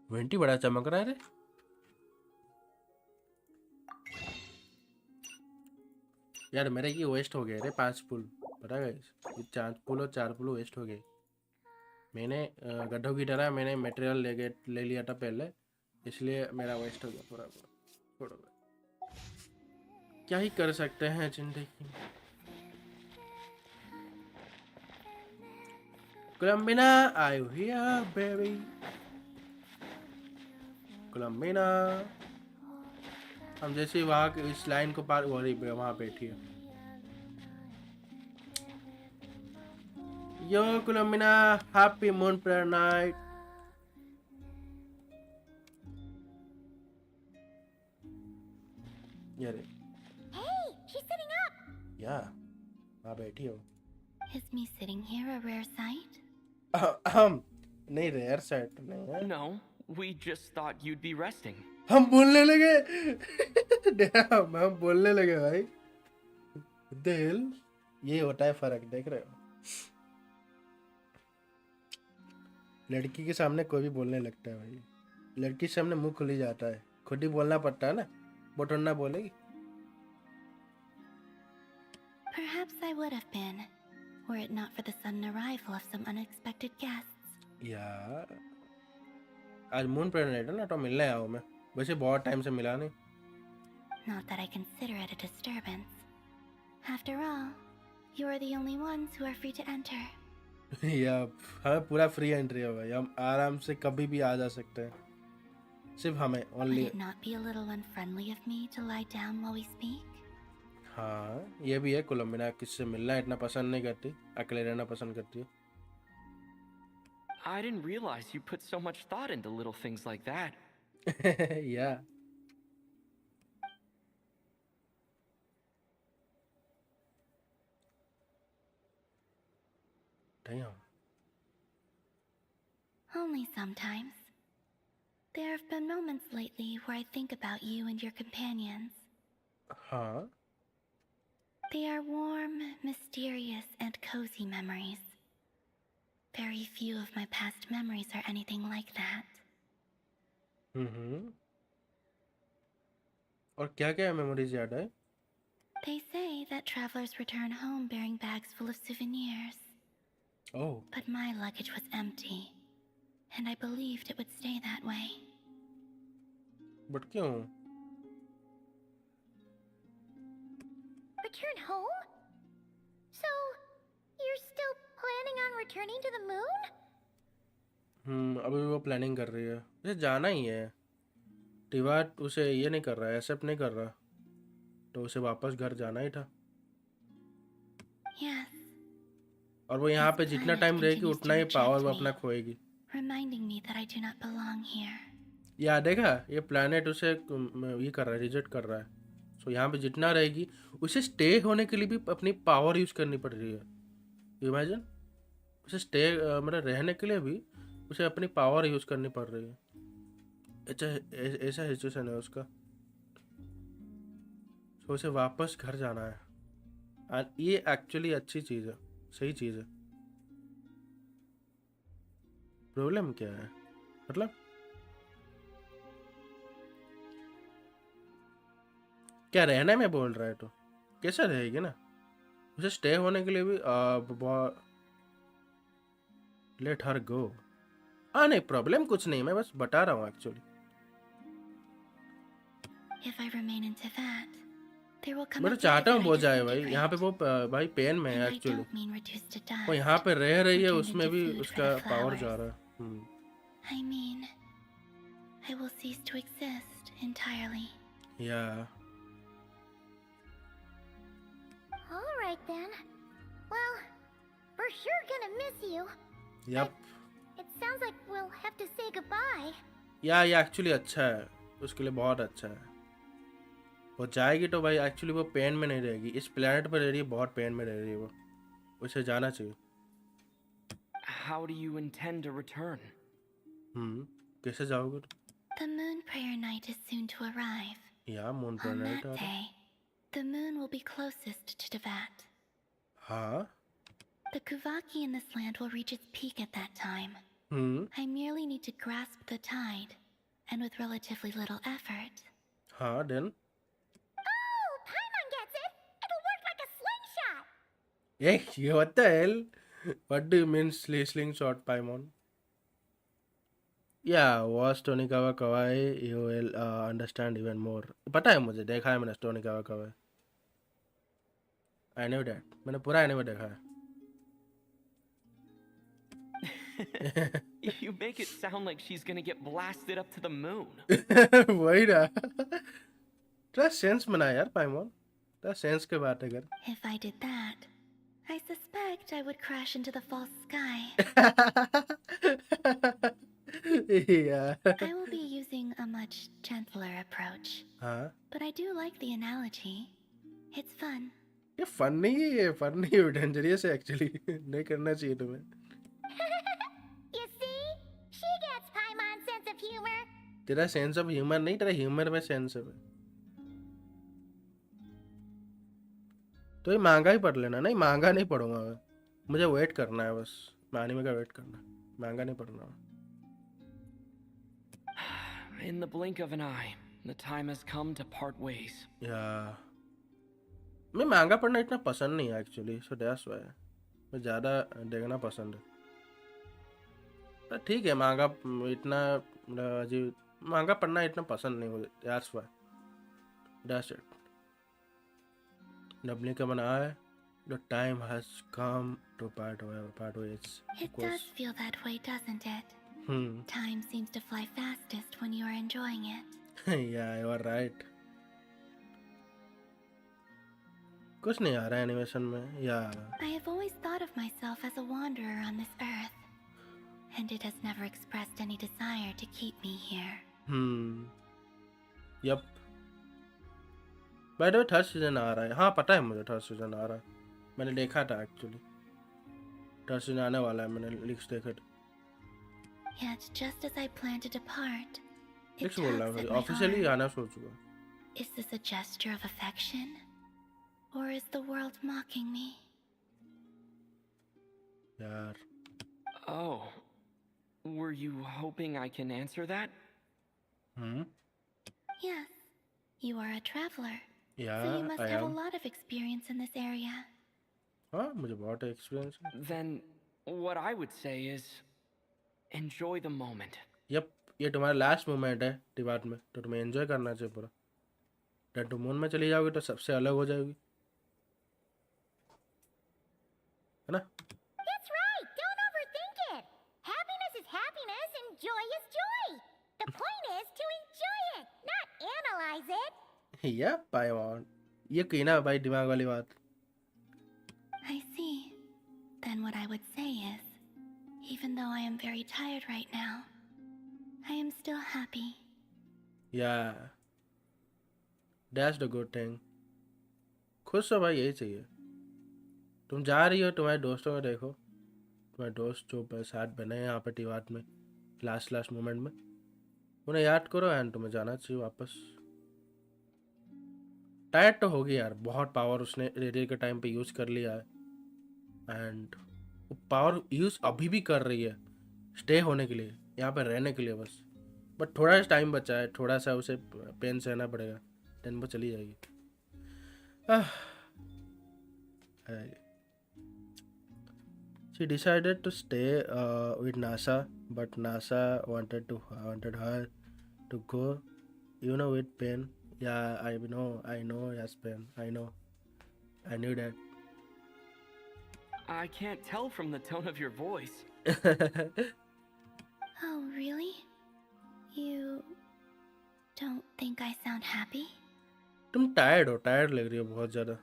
वेंटी बड़ा चमक रहा है रे। यार मेरे की वेस्ट हो गए रे 5 पुल, पता है guys? ये 4 पुल और 4 पुल वेस्ट हो गए। मैंने गड्ढों की तरह मैंने मटेरियल ले लिया था पहले, इसलिए मेरा वेस्ट हो गया पूरा पूरा। छोड़ो भाई, क्या ही कर सकते हैं जिंदगी में। कोलंबिना आई हियर बेबी, कोलंबिना। हम जैसे वहाँ इस लाइन को पार हो रही है, वहाँ बैठी है। यो कोलंबिना, हैप्पी मून प्रेयर नाइट। यार Hey, she's sitting up. या वहाँ बैठी हो। Is me sitting here a rare sight? नहीं रेयर सेट नहीं है। No, we just thought you'd be resting. हम बोलने लगे Damn, हम बोलने लगे भाई। दिल ये होता है फर्क, देख रहे हो? लड़की के सामने कोई भी बोलने लगता है भाई, लड़की के सामने मुंह खुल ही जाता है, खुद ही बोलना पड़ता है ना, बोटन्ना बोलेगी। Perhaps I would have been, were it not for the sudden arrival of some unexpected guests. यार आज मून प्रेजेंट है ना, तो मिलने आया हूँ मैं, वैसे बहुत टाइम से मिला नहीं। Not that I consider it a disturbance. After all, you are the only ones who are free to enter. या हमें पूरा फ्री एंट्री है भाई, हम आराम से कभी भी आ जा सकते हैं, सिर्फ हमें Would only. it not be a little unfriendly of me to lie down while we speak? हाँ ये भी है, कोलंबिना किससे मिलना इतना पसंद नहीं करती, अकेले रहना पसंद करती है। I didn't realize you put so much thought into little things like that. या damn. Only sometimes. There have been moments lately where I think about you and your companions. हाँ They are warm, mysterious, and cozy memories. Very few of my past memories are anything like that. और क्या क्या memories याद है? They say that travelers return home bearing bags full of souvenirs. Oh, But my luggage was empty, and I believed it would stay that way. but क्यों? Return home? So, you're still planning on returning to the moon? अभी वो planning कर रही है, उसे जाना ही है। टिवाट उसे ये नहीं कर रहा है, एक्सेप्ट नहीं कर रहा, तो उसे वापस घर जाना ही था। Yes, और वो यहाँ पे जितना टाइम रहेगी उतना ही पावर वो अपना खोएगी। reminding me that I do not belong here. याद देखा, ये प्लैनेट उसे ये कर रहा है, रिजेक्ट कर रहा है। सो यहाँ पे जितना रहेगी उसे स्टे होने के लिए भी अपनी पावर यूज करनी पड़ रही है। इमेजिन, उसे स्टे मतलब रहने के लिए भी उसे अपनी पावर यूज करनी पड़ रही है। ऐसा सिचुएशन है उसका। तो उसे वापस घर जाना है, और ये एक्चुअली अच्छी चीज़ है, सही चीज़ है। प्रॉब्लम क्या है? मतलब क्या रहने में बोल रहा है तो कैसे रहेगी ना, उसे स्टे होने के लिए भी लेट हर गो। हाँ नहीं, प्रॉब्लम कुछ नहीं, मैं बस बता रहा हूँ actually. If I remain into that, there will come मैं a तो day चाहता हूँ that I वो जाए भाई। disintegrate. यहाँ पे वो भाई पेन में है And I actually. don't mean reduced to वो dust. यहाँ पे रह रही है, or turned उसमें into भी food for उसका the पावर flowers. जा रहा है। I mean, I will cease to exist entirely. या Alright then. Well, we're sure gonna miss you. Yup, It sounds like we'll have to say goodbye. या ये actually अच्छा है, उसके लिए बहुत अच्छा है। वो जाएगी तो भाई एक्चुअली वो पेन में नहीं रहेगी, इस प्लेनेट पर रह रही है, बहुत पेन में रह रही है वो, उसे जाना चाहिए। How do you intend to return? कैसे जाओगे? The moon prayer night is soon to arrive. या moon On planet that day, the moon will be closest to Devat. हाँ। The Kuvaki in this land will reach its peak at that time. I merely need to grasp the tide, and with relatively little effort. हाँ then Oh, Paimon gets it! It'll work like a slingshot! Hey, what the hell? What do you mean slingshot, Paimon? Yeah, watch Tonikawa Kawaii, you will understand even more. पता है मुझे, देखा है मैंने Tonikawa Kawaii. I knew that. मैंने पूरा anime देखा है. You make it sound like she's gonna get blasted up to the moon. वही ना. थोड़ा सेंस बना यार Paimon. थोड़ा सेंस के बात है कर. If I did that, I suspect I would crash into the false sky. Yeah. I will be using a much gentler approach. हाँ. But I do like the analogy. It's fun. ये fun नहीं है, fun नहीं है, dangerous है actually. नहीं करना चाहिए तुम्हें. You see? She gets Paimon's sense of humor. तेरा सेंस ऑफ ह्यूमर नहीं, तेरा ह्यूमर में सेंस है. तो ये महंगा ही पढ़ लेना. नहीं, महंगा नहीं पढ़ूंगा मैं, मुझे वेट करना है बस. एनीमे का वेट करना, महंगा नहीं पढ़ना. In the blink of an eye, the time has come to part ways. या मैं महंगा पढ़ना इतना पसंद नहीं है एक्चुअली, सो दैट्स व्हाई मैं ज़्यादा देखना पसंद है. पर ठीक है, महंगा इतना अजीब महंगा पढ़ना इतना पसंद नहीं मुझे. That's why, that's it. डबली का बना है. The time has come to part ways. It does feel that way, doesn't it? Time seems to fly fastest when you are enjoying it. Yeah, you are right. कुछ नहीं आ रहा है animation में. Yeah. I have always thought of myself as a wanderer on this earth, and it has never expressed any desire to keep me here. Yep. By the way, third season आ रहा है. हाँ पता है मुझे, third season आ रहा है. मैंने देखा था एक्चुअली, थर्ड सीजन आने वाला है. मैंने लिंक्स देखे थे. Yet, just as I plan to depart, it links बोल रहा tugs हूँ, at my ऑफिशियली arm. आना सोच चुका. Is this a gesture of affection? Or is the world mocking me? यार Oh. Were you hoping I can answer that? Yes, you are a traveler. So Yeah, you must I have a am. lot of experience in this area. हाँ मुझे बहुत experience है. Then, what I would say is enjoy the moment. Yup, ये तुम्हारा last moment है टिबाट में, तो तुम्हें एंजॉय करना चाहिए पूरा. देन तुम मून में चली जाओगी तो सबसे अलग हो जाओगी, है ना? That's right. Don't overthink it. Happiness is happiness and joy is joy. The point is to enjoy it, not analyze it. Yup, I want. ये कही ना भाई दिमाग वाली बात. I see. Then what I would say is, even though I am very tired right now, I am still happy. Yeah, that's the good thing. खुश हो भाई, यही चाहिए. तुम जा रही हो, तुम्हारे दोस्तों को देखो, तुम्हारे दोस्त जो साथ बने हैं यहाँ पे टिवाट में लास्ट मोमेंट में, उन्हें याद करो एंड तुम्हें जाना चाहिए वापस. टायर्ड तो होगी यार, बहुत पावर उसने रेडियो के टाइम पे यूज़ कर लिया है एंड वो पावर यूज़ अभी भी कर रही है स्टे होने के लिए, यहाँ पे रहने के लिए बस. बट थोड़ा सा टाइम बचा है, थोड़ा सा उसे पेन सहना पड़ेगा, देन वो चली जाएगी. She decided to stay with NASA, but NASA wanted her to go, with pain. Yeah, I know, yes, pain. I know. I knew that. I can't tell from the tone of your voice. Oh, really? You don't think I sound happy? तुम tired लग रही हो बहुत ज़्यादा.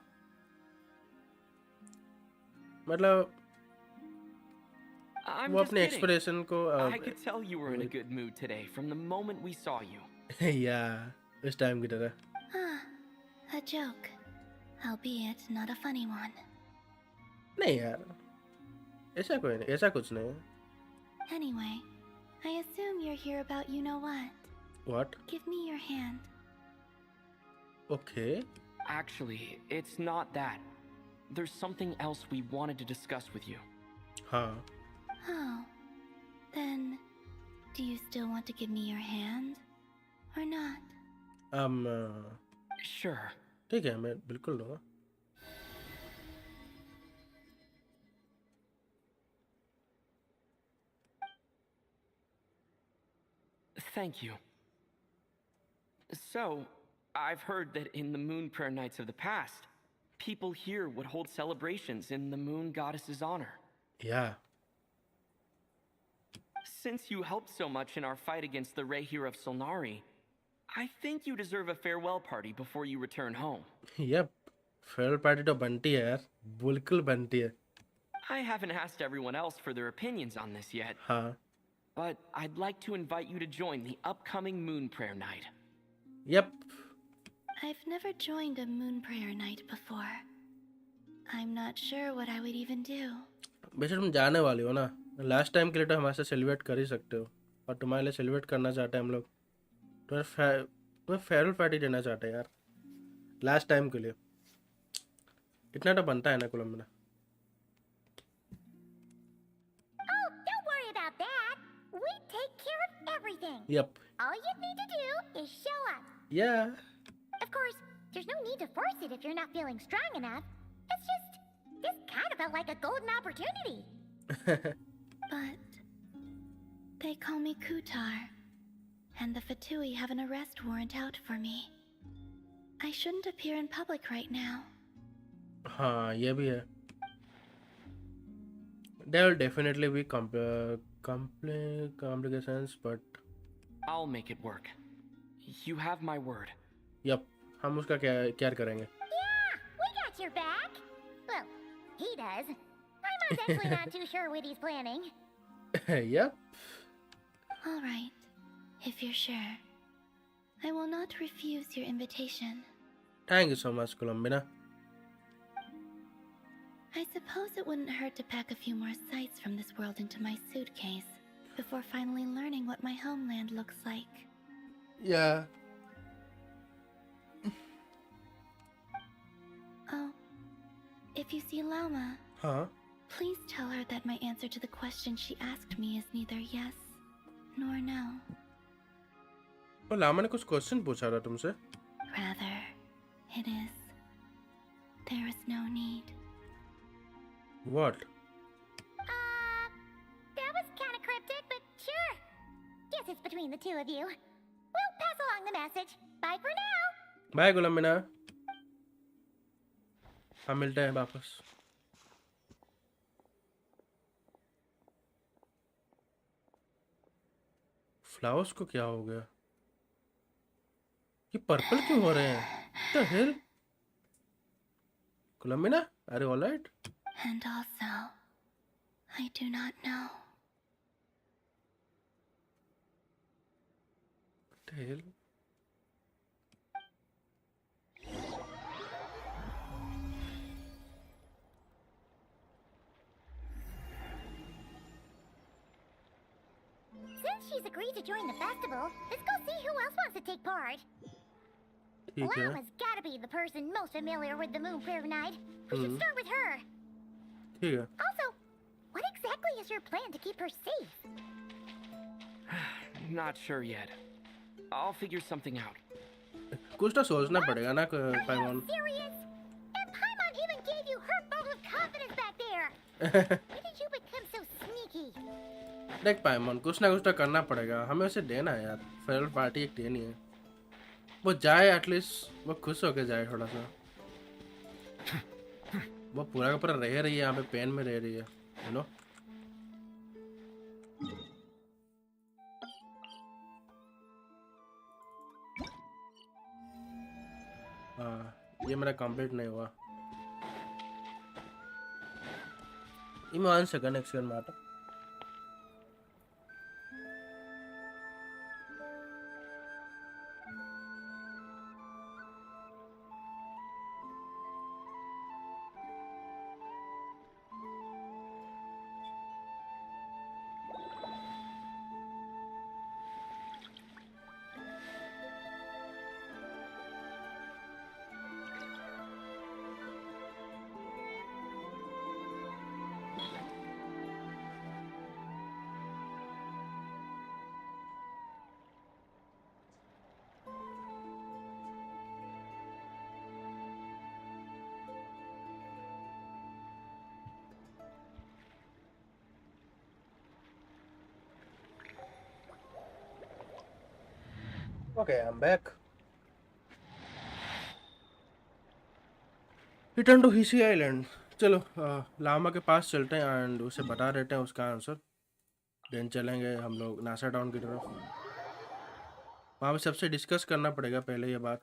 मतलब I'm वो just अपने kidding. Expression को I could tell you were in a good mood today from the moment we saw you. या इस टाइम की तरह. Ah, a joke. Albeit not a funny one. नहीं यार, ऐसा कुछ नहीं है. Anyway, I assume you're here about you know what. What? Give me your hand. Okay. Actually, it's not that. There's something else we wanted to discuss with you. हाँ. Oh, then do you still want to give me your hand or not? Sure. ठीक है, मैं बिल्कुल दूंगा. Thank you. So, I've heard that in the Moon Prayer Nights of the past, people here would hold celebrations in the Moon Goddess's honor. Yeah. Since you helped so much in our fight against the Rehir of Solnari, I think you deserve a farewell party before you return home. Yep. Farewell party तो बनती है यार, बिल्कुल बनती है. I haven't asked everyone else for their opinions on this yet. हाँ. But I'd like to invite you to join the upcoming Moon Prayer Night. Yep. I've never joined a moon prayer night before. I'm not sure what I would even do. वैसे तुम जाने वाली हो ना, last time के लिए तो हमारे साथ सेलिब्रेट कर ही सकते हो, और तुम्हारे लिए सेलिब्रेट करना चाहते हैं हम लोग. तुम्हें फेयरवेल पार्टी देना चाहते हैं यार लास्ट टाइम के लिए. इतना तो बनता है ना कोलंबिना. Oh, don't worry about that. We take care of everything. Yep. All you need to do is show up. Yeah. Of course, there's no need to force it if you're not feeling strong enough. It's just, this kind of felt like a golden opportunity. But they call me Kutar, and the Fatui have an arrest warrant out for me. I shouldn't appear in public right now. हाँ, ये भी है. There will definitely be complications, but I'll make it work. You have my word. yep, हम उसका क्या करेंगे. Yeah, we got your back. Well, he does. I'm honestly not too sure what he's planning. Yep. All right, if you're sure. I will not refuse your invitation. Thank you so much, Columbina. I suppose it wouldn't hurt to pack a few more sights from this world into my suitcase before finally learning what my homeland looks like. Yeah. Oh, if you see Llama, हाँ. Please tell her that my answer to the question she asked me is neither yes nor no. और लामा ने कुछ question पूछा था तुमसे. Rather, it is. There is no need. What? That was kind of cryptic, but sure. Guess it's between the two of you. We'll pass along the message. Bye for now. Bye Columbina. हम मिलते हैं वापस. Flowers को क्या हो गया? ये purple क्यों हो रहे हैं? What the hell? Columbina, are you alright? And also, I do not know. What the hell? Since she's agreed to join the festival, let's go see who else wants to take part. ठीक है. Lama's gotta be the person most familiar with the Moon Prayer Night. We should start with her. ठीक है. Also, what exactly is your plan to keep her safe? Not sure yet. I'll figure something out. कुछ तो सोचना पड़ेगा ना पाइमॉन. Serious? And Paimon even gave you her vote of confidence back there. When did you become so sneaky? देख पाइमॉन, कुछ ना कुछ तो करना पड़ेगा. हमें उसे देना है यार. फेयरवेल पार्टी एक देनी है. वो जाए एटलीस्ट, वो खुश होके जाए थोड़ा सा. वो पूरा का पूरा रह रही है यहाँ पे, पेन में रह रही है, यू नो. ये मेरा कंप्लीट नहीं हुआ. One second, excellent matter. Okay, I'm back. Return to Hisi Island. चलो लामा के पास चलते हैं एंड उसे बता देते हैं उसका आंसर. देन चलेंगे हम लोग नासा टाउन की तरफ. वहाँ पे सबसे डिस्कस करना पड़ेगा पहले ये बात.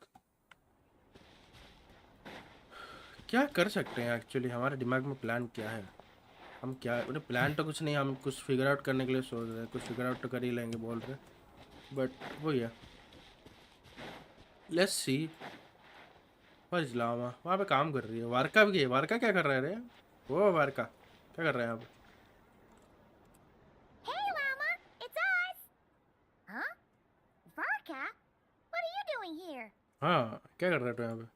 क्या कर सकते हैं एक्चुअली, हमारे दिमाग में प्लान क्या है? हम क्या प्लान तो कुछ नहीं, हम कुछ फिगर आउट करने के लिए सोच रहे हैं. कुछ फिगर आउट तो कर ही लेंगे बोल रहे, बट वही है. Let's see. बस लामा वहाँ पे काम कर रही है. वारका भी है. वारका क्या कर रहा है रे? वो वारका क्या कर रहा है यहाँ पे? Hey, Lama, it's us. Huh? Varka? What are you doing here? हाँ, क्या कर रहा है तो यहाँ पे?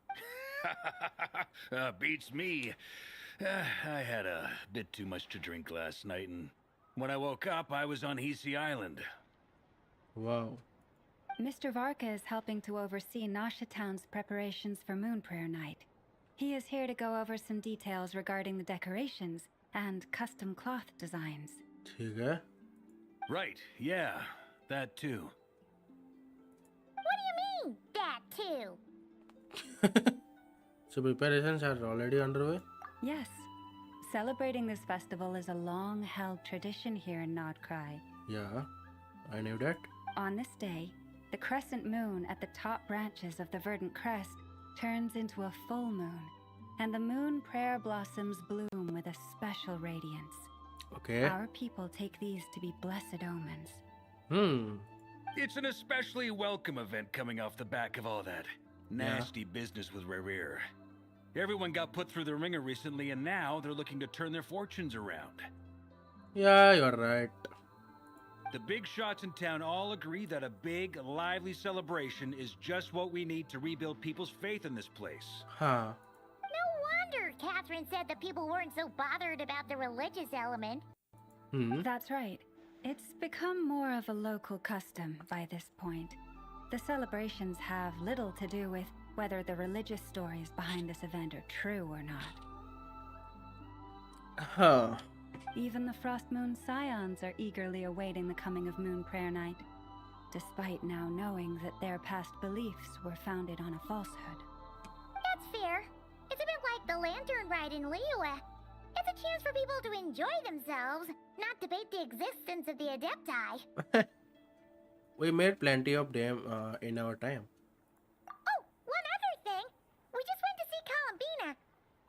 Beats me. I had a bit too much to drink last night, and when I woke up, I was on Hisi Island. Wow. Mr. Varka is helping to oversee Nasha Town's preparations for Moon Prayer Night. He is here to go over some details regarding the decorations and custom cloth designs. ठीक है. Right, yeah, that too. What do you mean, that too? So preparations are already underway? Yes. Celebrating this festival is a long-held tradition here in Krai. Yeah, I knew that. On this day, the crescent moon at the top branches of the verdant crest turns into a full moon, and the moon prayer blossoms bloom with a special radiance. Okay. Our people take these to be blessed omens. It's an especially welcome event coming off the back of all that nasty business with Rare. Everyone got put through the ringer recently, and now they're looking to turn their fortunes around. Yeah, you're right. The big shots in town all agree that a big, lively celebration is just what we need to rebuild people's faith in this place. हाँ. No wonder Catherine said that people weren't so bothered about the religious element. That's right. It's become more of a local custom by this point. The celebrations have little to do with whether the religious stories behind this event are true or not. हाँ. Even the Frost Moon Scions are eagerly awaiting the coming of Moon Prayer Night, despite now knowing that their past beliefs were founded on a falsehood. That's fair. It's a bit like the lantern ride in Liyue. It's a chance for people to enjoy themselves, not debate the existence of the Adepti. We made plenty of them in our time. Oh, one other thing. We just went to see Columbina.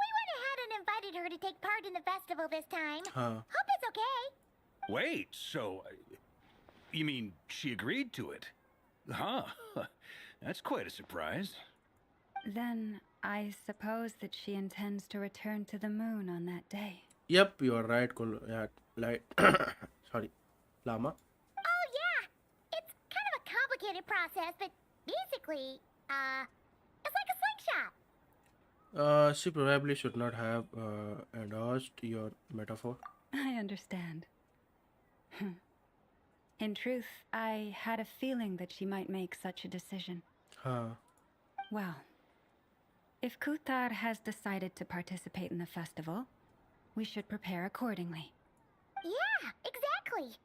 We went ahead and invited her to take part in the festival this time. हाँ. Hope it's okay. Wait, so you mean she agreed to it? Huh. That's quite a surprise. Then I suppose that she intends to return to the moon on that day. Yep, you are right. Yeah, like, sorry, Lama. Oh, yeah. It's kind of a complicated process, but basically, it's like a slingshot. She probably should not have endorsed your metaphor. I understand. In truth, I had a feeling that she might make such a decision. हाँ. Well, if Kuthar has decided to participate in the festival, we should prepare accordingly. Yeah, exactly.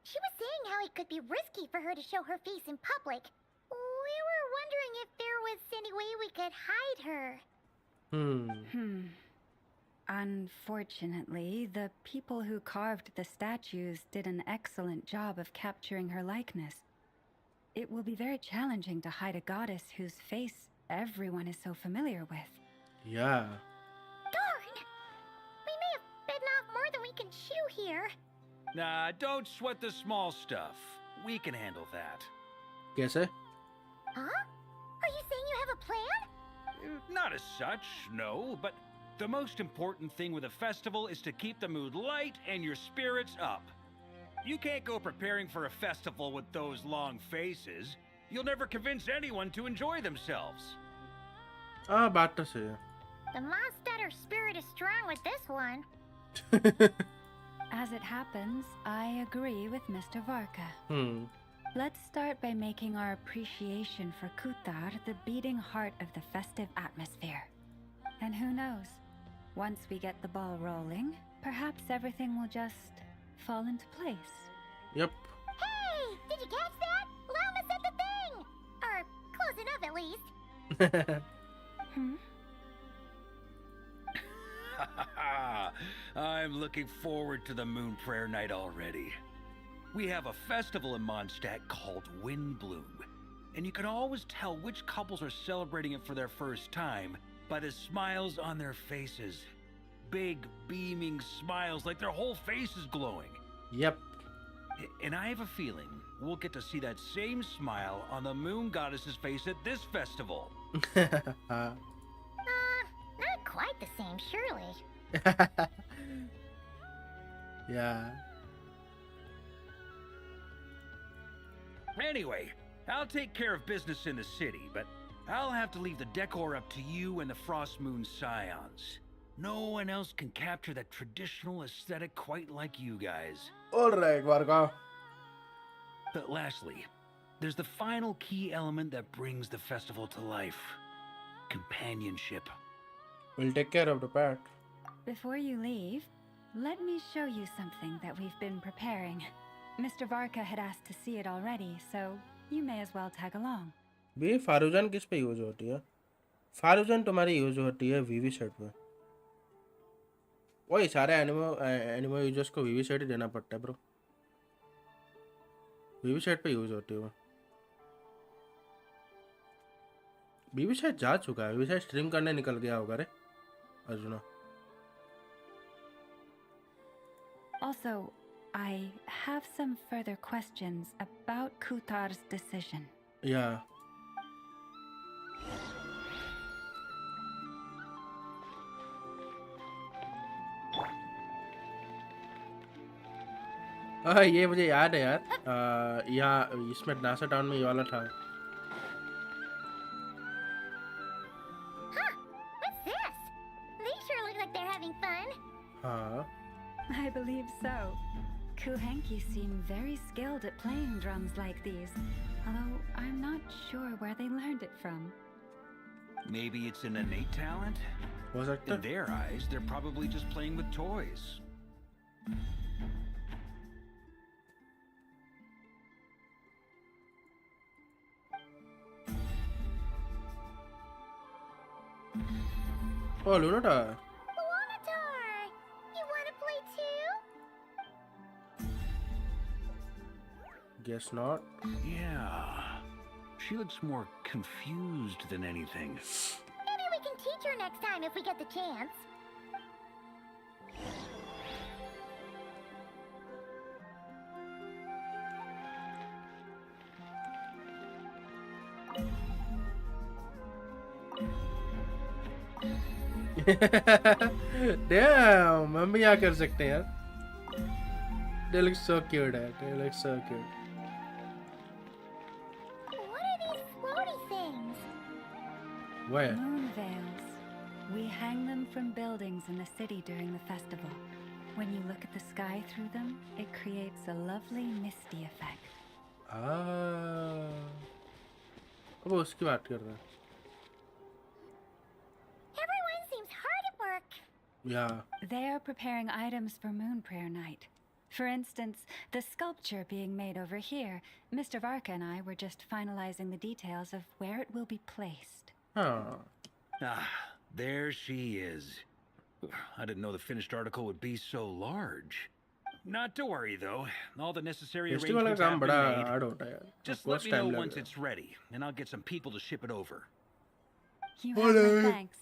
She was saying how it could be risky for her to show her face in public. We were wondering if there was any way we could hide her. Unfortunately, the people who carved the statues did an excellent job of capturing her likeness. It will be very challenging to hide a goddess whose face everyone is so familiar with. Yeah. Darn! We may have bitten off more than we can chew here. Nah, don't sweat the small stuff. We can handle that. कैसे? Huh? Are you saying you have a plan? Not as such, no, but the most important thing with a festival is to keep the mood light and your spirits up. You can't go preparing for a festival with those long faces. You'll never convince anyone to enjoy themselves. हाँ बात तो सही है. The Monstetter spirit is strong with this one. As it happens, I agree with Mr. Varka. Let's start by making our appreciation for Kuthar the beating heart of the festive atmosphere. And who knows, once we get the ball rolling, perhaps everything will just fall into place. Yep. Hey! Did you catch that? Lama said the thing! Or close enough at least. I'm looking forward to the Moon Prayer Night already. We have a festival in Mondstadt called Windbloom, and you can always tell which couples are celebrating it for their first time by the smiles on their faces. Big, beaming smiles like their whole face is glowing. Yep. And I have a feeling we'll get to see that same smile on the Moon Goddess's face at this festival. हाँ. Not quite the same, surely. Yeah. Anyway, I'll take care of business in the city, but I'll have to leave the decor up to you and the Frost Moon Scions. No one else can capture that traditional aesthetic quite like you guys. All right, Varga. But lastly, there's the final key element that brings the festival to life. Companionship. We'll take care of the pet. Before you leave, let me show you something that we've been preparing. Mr. Varka had asked to see it already, so you may as well tag along. भी फारूजन किस पे use होती है? फारूजन तुम्हारी use होती है वीवी set पे. वही सारे एनिमो यूजर्स को वीवी सेट ही देना पड़ता है ब्रो. वीवी सेट पे यूज होती है वो. वीवी सेट जा चुका है. वीवी सेट स्ट्रीम करने निकल गया होगा रे arjuna. Also, I have some further questions about Kuthar's decision. Yeah. ये मुझे याद है यार. यहाँ इसमें नासा टाउन में ये वाला था. Huh? What's this? They हाँ. I believe so. Kuhenki seem very skilled at playing drums like these, although I'm not sure where they learned it from. Maybe it's an innate talent? हो सकता In है. their eyes, they're probably just playing with toys. Oh, Lunata. Lunatar! You wanna play too? Guess not. Yeah. She looks more confused than anything. Maybe we can teach her next time if we get the chance. Damn, हम भी यहाँ कर सकते हैं यार. They look so cute, है. They look so cute. What are these floaty things? Where? Moon veils. We hang them from buildings in the city during the festival. When you look at the sky through them, it creates a lovely misty effect. Ah. अब वो उसकी बात कर रहा है. Everyone seems hard at work. Yeah. They are preparing items for Moon Prayer Night. For instance, the sculpture being made over here, Mr. Varka and I were just finalizing the details of where it will be placed. हाँ. Ah, there she is. I didn't know the finished article would be so large. Not to worry, though. All the necessary festival का arrangements काम have बड़ा been made. Hard होता है यार. Just Of let course me know time once लगेगा. it's ready, and I'll get some people to ship it over. You have my thanks.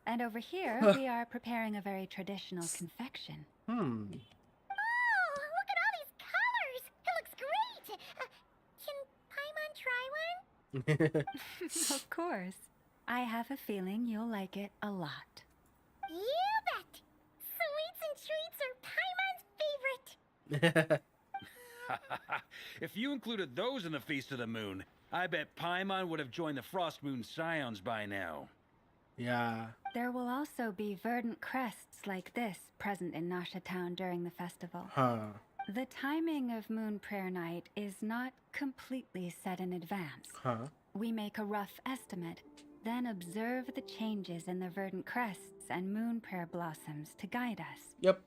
And over here, we are preparing a very traditional confection. Oh, look at all these colors! It looks great! Can Paimon try one? Of course. I have a feeling you'll like it a lot. You bet! Sweets and treats are Paimon's favorite! If you included those in the Feast of the Moon, I bet Paimon would have joined the Frost Moon Scions by now. Yeah. There will also be verdant crests like this present in Nasha Town during the festival. हाँ. The timing of Moon Prayer Night is not completely set in advance. हाँ. We make a rough estimate, then observe the changes in the verdant crests and moon prayer blossoms to guide us. Yep.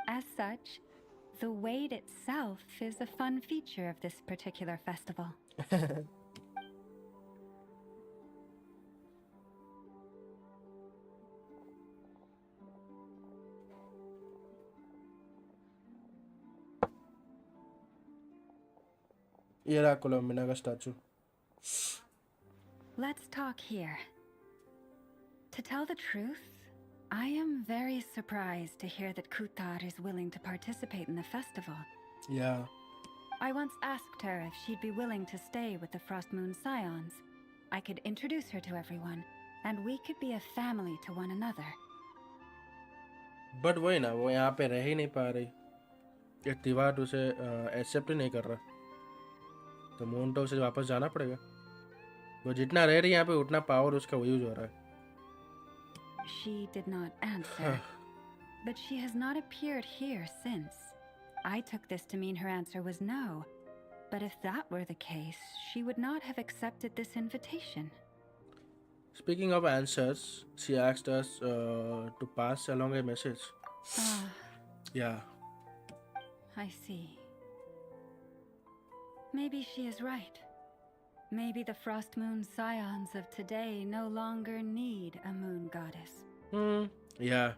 As such, the wait itself is a fun feature of this particular festival. ये रहा कोलम्बिना का statue. Let's talk here. To tell the truth, I am very surprised to hear that Kutar is willing to participate in the festival. Yeah. I once asked her if she'd be willing to stay with the Frost Moon Scions. I could introduce her to everyone, and we could be a family to one another. But वही ना, वो यहाँ पे रह ही नहीं पा रही. ये तिवार उसे एक्सेप्ट ही नहीं कर रहा. तो मून तो उसे वापस जाना पड़ेगा. वो जितना रह रही है यहाँ पे उतना पावर उसका यूज हो रहा है. She did not answer, but she has not appeared here since. I took this to mean her answer was no, but if that were the case, she would not have accepted this invitation. Speaking of answers, she asked us to pass along a message. Ah, Yeah. I see. Maybe she is right. Maybe the Frost Moon Scions of today no longer need a moon goddess. Yeah.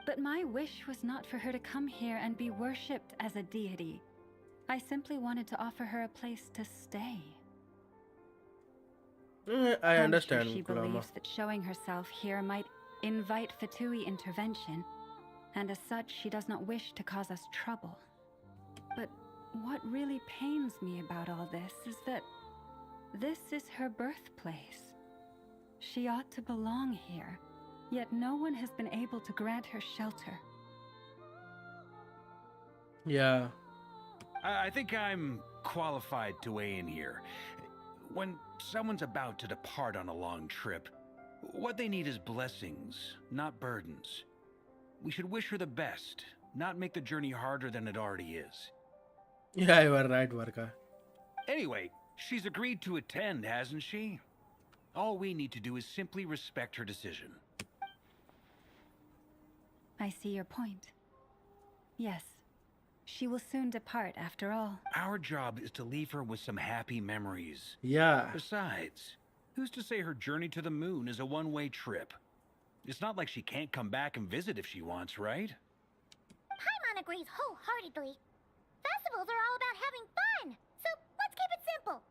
But my wish was not for her to come here and be worshipped as a deity. I simply wanted to offer her a place to stay. I I'm understand, sure she Kulama. believes that showing herself here might invite Fatui intervention, and as such, she does not wish to cause us trouble. But what really pains me about all this is that this is her birthplace. She ought to belong here, yet no one has been able to grant her shelter. Yeah. I think I'm qualified to weigh in here. When someone's about to depart on a long trip, what they need is blessings, not burdens. We should wish her the best, not make the journey harder than it already is. Yeah, you are right, Varka. Anyway, she's agreed to attend, hasn't she? All we need to do is simply respect her decision. I see your point. Yes, she will soon depart after all. Our job is to leave her with some happy memories. Yeah. Besides, who's to say her journey to the moon is a one-way trip? It's not like she can't come back and visit if she wants, right? Paimon agrees wholeheartedly. Festivals are all about having fun, so let's keep it simple.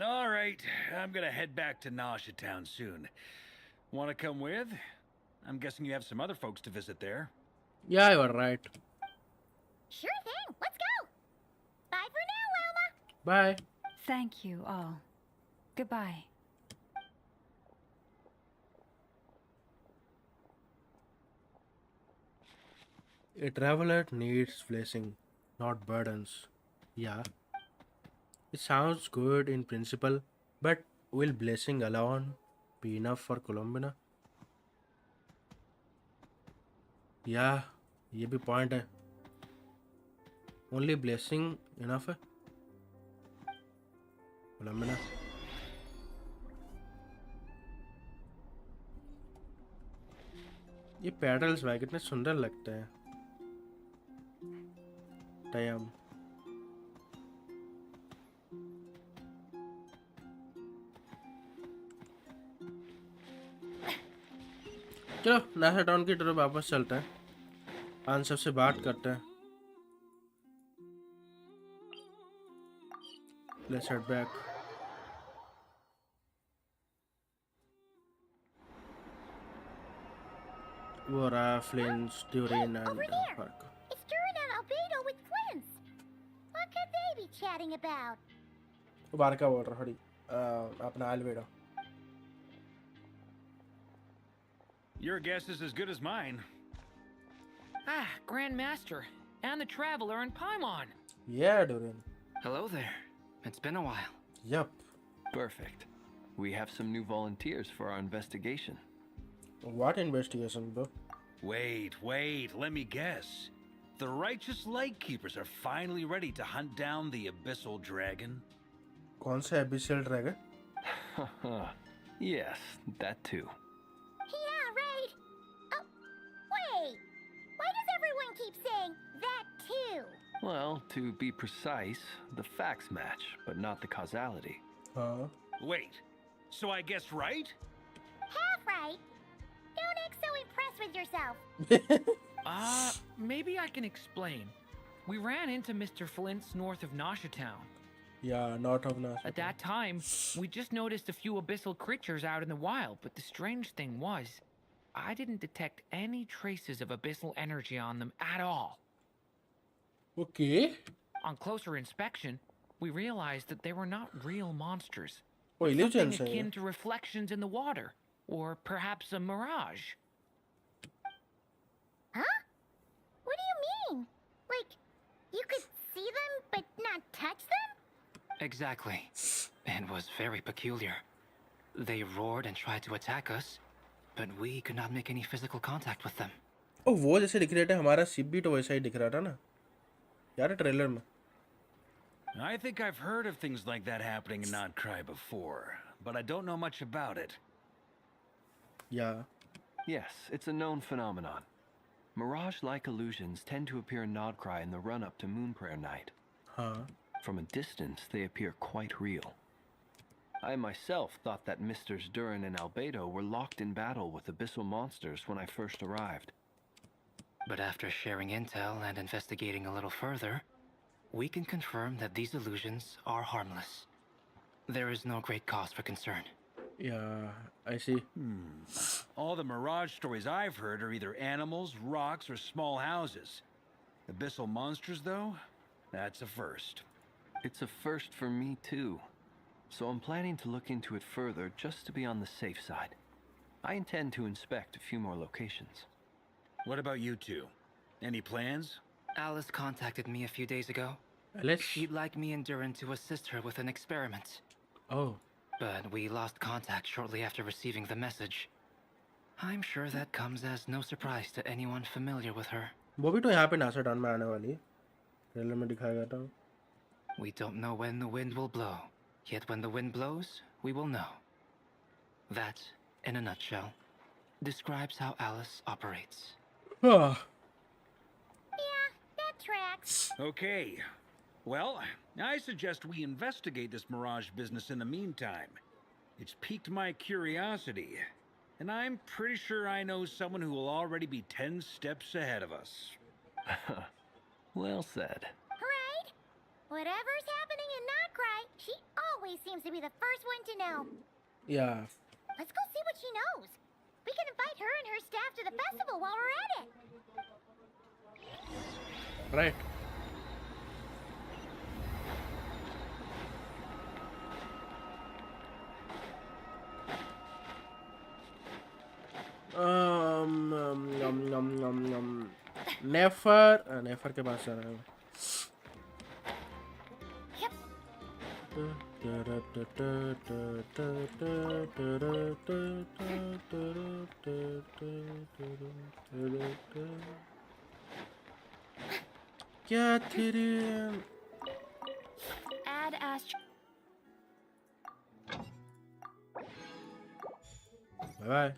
All right, I'm gonna head back to Nausea Town soon. Want to come with? I'm guessing you have some other folks to visit there. Yeah, you are right. Sure thing, let's go. Bye for now, Wilma. Bye. Thank you all. Goodbye. A traveler needs blessing, not burdens. Yeah. It sounds good in principle, but will blessing alone be enough for Columbina? Yeah, ये भी point है. Only blessing enough है? Columbina. ये paddles भाई कितने सुंदर लगते हैं. टाइम. चलो नासा टाउन की तरफ वापस चलते हैं. आंसर से बात करते हैं. Let's head back. वो रहा फ्लिंस, ड्यूरिन Over एंड there. फर्क. It's Durin and Albedo with Flint's. What could they be chatting about? वो बार का बोल रहा हड़ी. अपना अल्वेडो. Your guess is as good as mine. Ah, Grand Master, and the Traveler and Paimon. Yeah, durian. Hello there. It's been a while. Yup. Perfect. We have some new volunteers for our investigation. What investigation, bro? Wait, let me guess. The righteous Lightkeepers are finally ready to hunt down the Abyssal Dragon? कौन सा abyssal dragon? Yes, that too. Yeah, right. Oh, wait. Why does everyone keep saying that too? Well, to be precise, the facts match, but not the causality. हाँ. Wait, so I guessed right? Half right. Don't act so impressed with yourself. Maybe I can explain. We ran into Mr. Flint's north of Nausea Town. Yeah, not of Nash. At that time, we just noticed a few abyssal creatures out in the wild, but the strange thing was, I didn't detect any traces of abyssal energy on them at all. Okay. On closer inspection, we realized that they were not real monsters. Oh, Something illusions है. akin to reflections in the water, or perhaps a mirage. Huh? What do you mean? Like, you could see them but not touch them? Exactly. It was very peculiar. They roared and tried to attack us, but we could not make any physical contact with them. Oh, वो जैसे दिख रहे थे हमारा ship भी तो वैसा ही दिख रहा था ना यार ट्रेलर में. I think I've heard of things like that happening in Not Cry before, but I don't know much about it. Yeah. Yes, it's a known phenomenon. Mirage-like illusions tend to appear in Nodcry in the run-up to Moon Prayer Night. हाँ. From a distance, they appear quite real. I myself thought that Misters Durin and Albedo were locked in battle with abyssal monsters when I first arrived. But after sharing intel and investigating a little further, we can confirm that these illusions are harmless. There is no great cause for concern. Yeah, I see. All the Mirage stories I've heard are either animals, rocks, or small houses. Abyssal monsters, though? That's a first. It's a first for me, too. So I'm planning to look into it further just to be on the safe side. I intend to inspect a few more locations. What about you two? Any plans? Alice contacted me a few days ago. Let's. She'd like me and Durin to assist her with an experiment. Oh. But we lost contact shortly after receiving the message. I'm sure that comes as no surprise to anyone familiar with her. वो भी तो यहाँ पे NASA town में आने वाली है, trailer में दिखाया गया था. We don't know when the wind will blow, yet when the wind blows, we will know. That, in a nutshell, describes how Alice operates. Yeah, that tracks. Okay. Well, I suggest we investigate this Mirage business in the meantime. It's piqued my curiosity, and I'm pretty sure I know someone who will already be 10 steps ahead of us. Well said. Right? Whatever's happening in not Krai, she always seems to be the first one to know. Yeah. Let's go see what she knows. We can invite her and her staff to the festival while we're at it. Right. नेफर के पास जा रहा है. क्या तेरे Add Astro. Bye bye.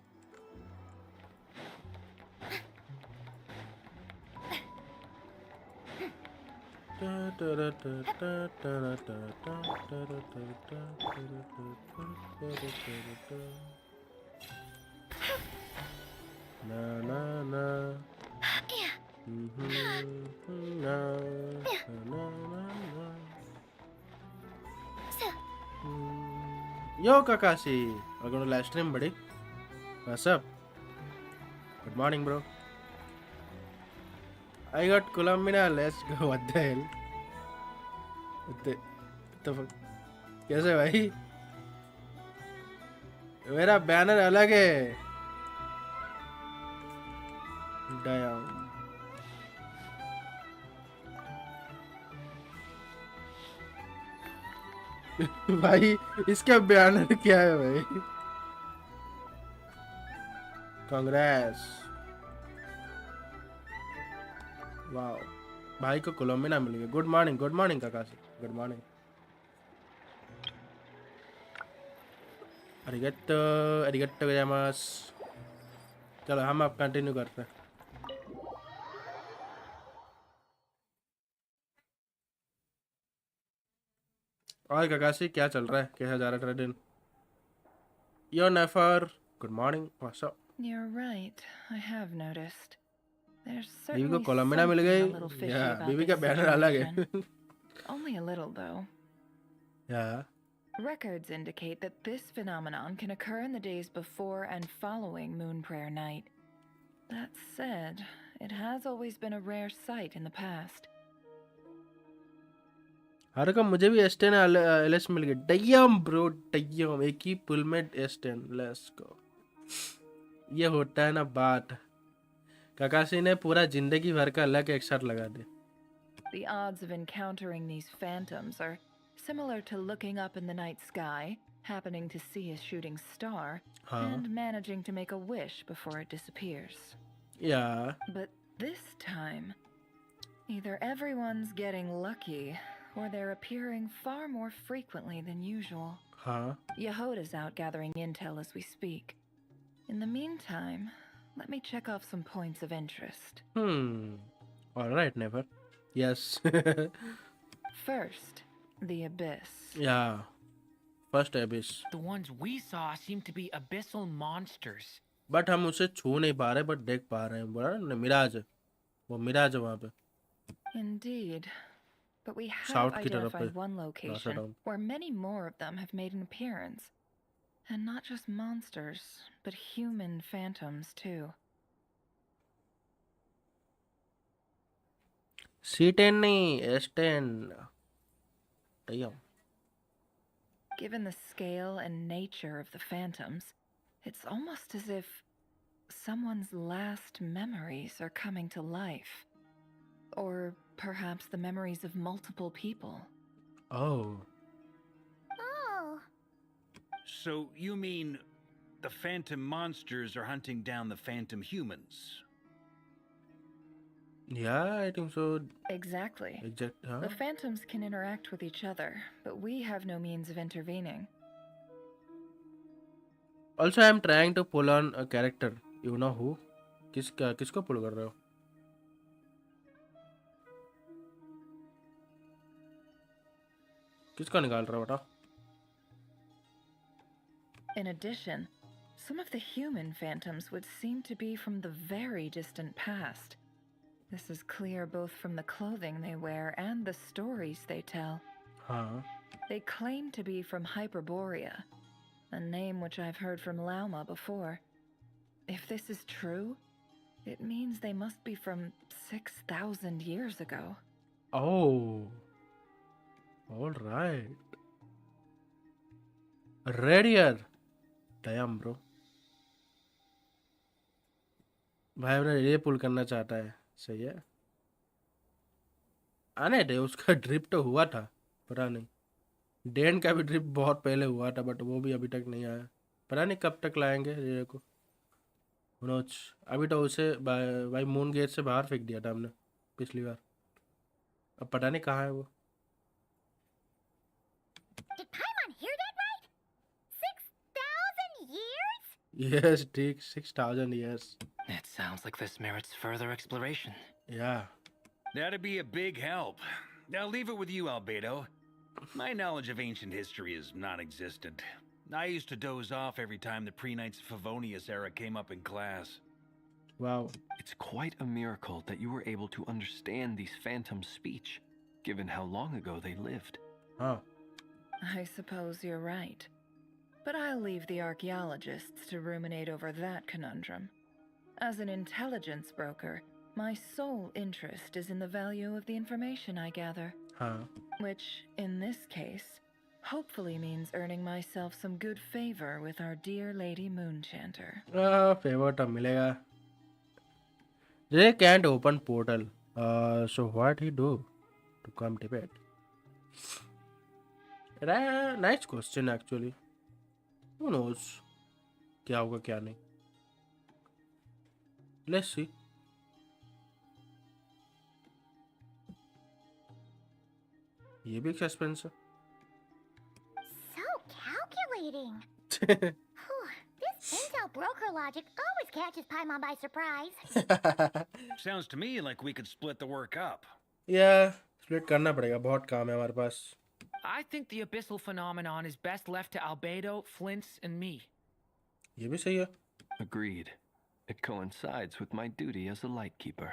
Na na na. Na na na. Yo Kakashi, welcome to live stream, buddy. What's up? Good morning, bro. I got Columbina. Let's go. What the hell? What the fuck? कैसे भाई? मेरा banner अलग है. Damn. भाई इसका banner क्या है भाई? कांग्रेस. वाओ. भाई को कोलंबिना मिल गया. Good morning Kakashi. Good morning. अरिगत्तो गोजाइमास. चलो हम अब कंटिन्यू करते हैं. और काकाशी क्या चल रहा है? कैसा जा रहा है तेरा दिन? Yo Nefer. Good morning. What's up? You're right. I have noticed. There's बीवी को certainly कोलंबिना मिल something a गई. little fishy या about बीवी this का बैनर अलग situation. है. Only a little, though. या Records indicate that this phenomenon can occur in the days before and following Moon Prayer Night. That said, it has always been a rare sight in the past. हर का मुझे भी S10 LS मिल गया. Damn bro damn. एक ही पुल में S10. Let's go. ये होता है ना बात. काकाशी ने पूरा जिंदगी भर का लक एक साथ लगा दे. The odds of encountering these phantoms are similar to looking up in the night sky, happening to see a shooting star, and managing to make a wish before it disappears. Yeah. But this time, either everyone's getting lucky, or they're appearing far more frequently than usual. Yehoda's out gathering intel as we speak. In the meantime, let me check off some points of interest. Alright, never. Yes. First, the Abyss. Yeah. First Abyss. The ones we saw seem to be abyssal monsters. But हम उसे छू नहीं पा रहे, but देख पा रहे हैं. बोला ना मिराज है. वो मिराज है वहाँ पे. Indeed. But we have South की तरफ identified पे. one location where many more of them have made an appearance. And not just monsters, but human phantoms too. C10 नहीं, S10. Damn. Given the scale and nature of the phantoms, it's almost as if someone's last memories are coming to life. Or perhaps the memories of multiple people. Oh. Oh. So you mean the phantom monsters are hunting down the phantom humans. Yeah, I think so. Exactly. Huh? The phantoms can interact with each other, but we have no means of intervening. Also, I'm trying to pull on a character. You know who? किसको pull कर रहे हो? किसको निकाल रहे हो बेटा? In addition, some of the human phantoms would seem to be from the very distant past. This is clear both from the clothing they wear and the stories they tell. हाँ. They claim to be from Hyperborea, a name which I've heard from Lauma before. If this is true, it means they must be from 6,000 years ago. Oh. All right. Radier. Damn, bro. भाई अपना ये पुल करना चाहता है. सही है. आने दे, उसका ड्रिप तो हुआ था, पता नहीं. डेन का भी ड्रिप बहुत पहले हुआ था, बट वो भी अभी तक नहीं आया. पता नहीं कब तक लाएंगे ये को. मनोज, अभी तो उसे भाई मून गेट से बाहर फेंक दिया था हमने पिछली बार. अब पता नहीं कहाँ है वो. Did Paimon hear that right? 6,000 years? Yes, ठीक 6,000 years. It sounds like this merits further exploration. Yeah. That'd be a big help. I'll leave it with you, Albedo. My knowledge of ancient history is non-existent. I used to doze off every time the pre-Knights of Favonius era came up in class. Wow. It's quite a miracle that you were able to understand these phantoms' speech, given how long ago they lived. Huh. I suppose you're right. But I'll leave the archaeologists to ruminate over that conundrum. As an intelligence broker, my sole interest is in the value of the information I gather. Huh. Which, in this case, hopefully means earning myself some good favor with our dear Lady Moonchanter. Favor तो मिलेगा. They can't open portal. So what he do to come Tibet? Nice question actually. Who knows? क्या होगा क्या नहीं. Let's see. ये भी एक suspense है. So calculating. Whew, this intel broker logic always catches Paimon by surprise. Sounds to me like we could split the work up. Yeah, split करना पड़ेगा. बहुत काम है हमारे पास. I think the abyssal phenomenon is best left to Albedo, Flints, and me. ये भी सही है. Agreed. It coincides with my duty as a lightkeeper.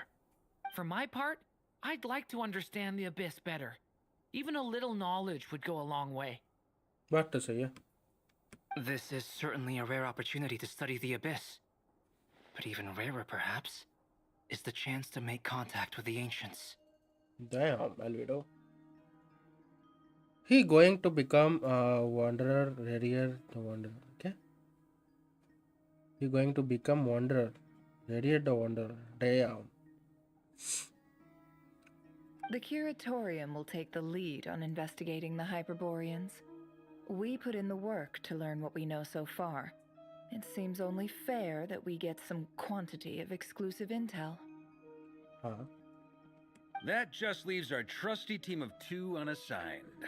For my part, I'd like to understand the abyss better. Even a little knowledge would go a long way. बात तो सही है. This is certainly a rare opportunity to study the abyss. But even rarer, perhaps, is the chance to make contact with the ancients. Damn, Albedo. He going to become a wanderer, rarier the wanderer. Okay? He going to become wanderer, rarier the wanderer. Damn. The Curatorium will take the lead on investigating the Hyperboreans. We put in the work to learn what we know so far. It seems only fair that we get some quantity of exclusive intel. Huh? That just leaves our trusty team of 2 unassigned.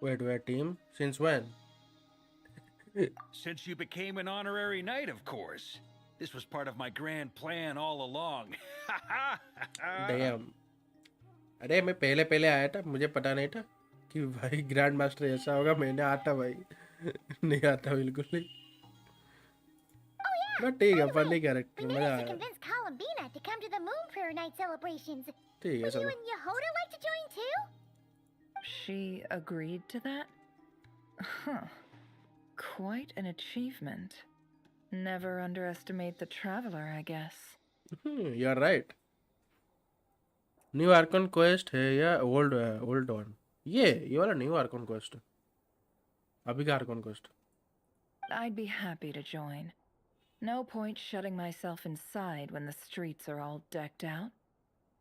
Wait, team? Since when? Since you became an honorary knight, of course. This was part of my grand plan all along. Damn. अरे मैं पहले आया था, मुझे पता नहीं था कि भाई ग्रैंड मास्टर ऐसा होगा. मैंने आता भाई नहीं आता बिल्कुल नहीं. बट ठीक है, फनी कैरेक्टर, We मजा managed to आया. convince Columbina to come to the Moon Prayer Night celebrations. ठीक है Would you चलो. and Yehoda like to join too? She agreed to that? Huh. Quite an achievement. Never underestimate the traveler, I guess. You're right. New Arkan quest है या old one? ये वाला new Arkan quest. अभी का Arkan quest. I'd be happy to join. No point shutting myself inside when the streets are all decked out.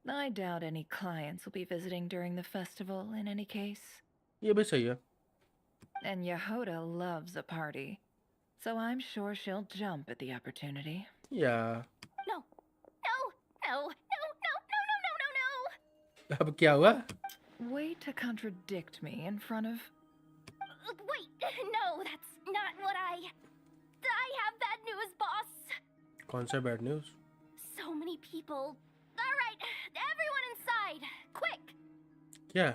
I doubt any clients will be visiting during the festival in any case. ये भी सही है. And Yehoda loves a party. So I'm sure she'll jump at the opportunity. Yeah. No, no, no, no, no, no, no, no, no, no. अब क्या हुआ? Way to contradict me in front of... Wait, no, that's not what I have bad news, boss. कौन सा bad news? So many people. All right, everyone inside, quick. क्या?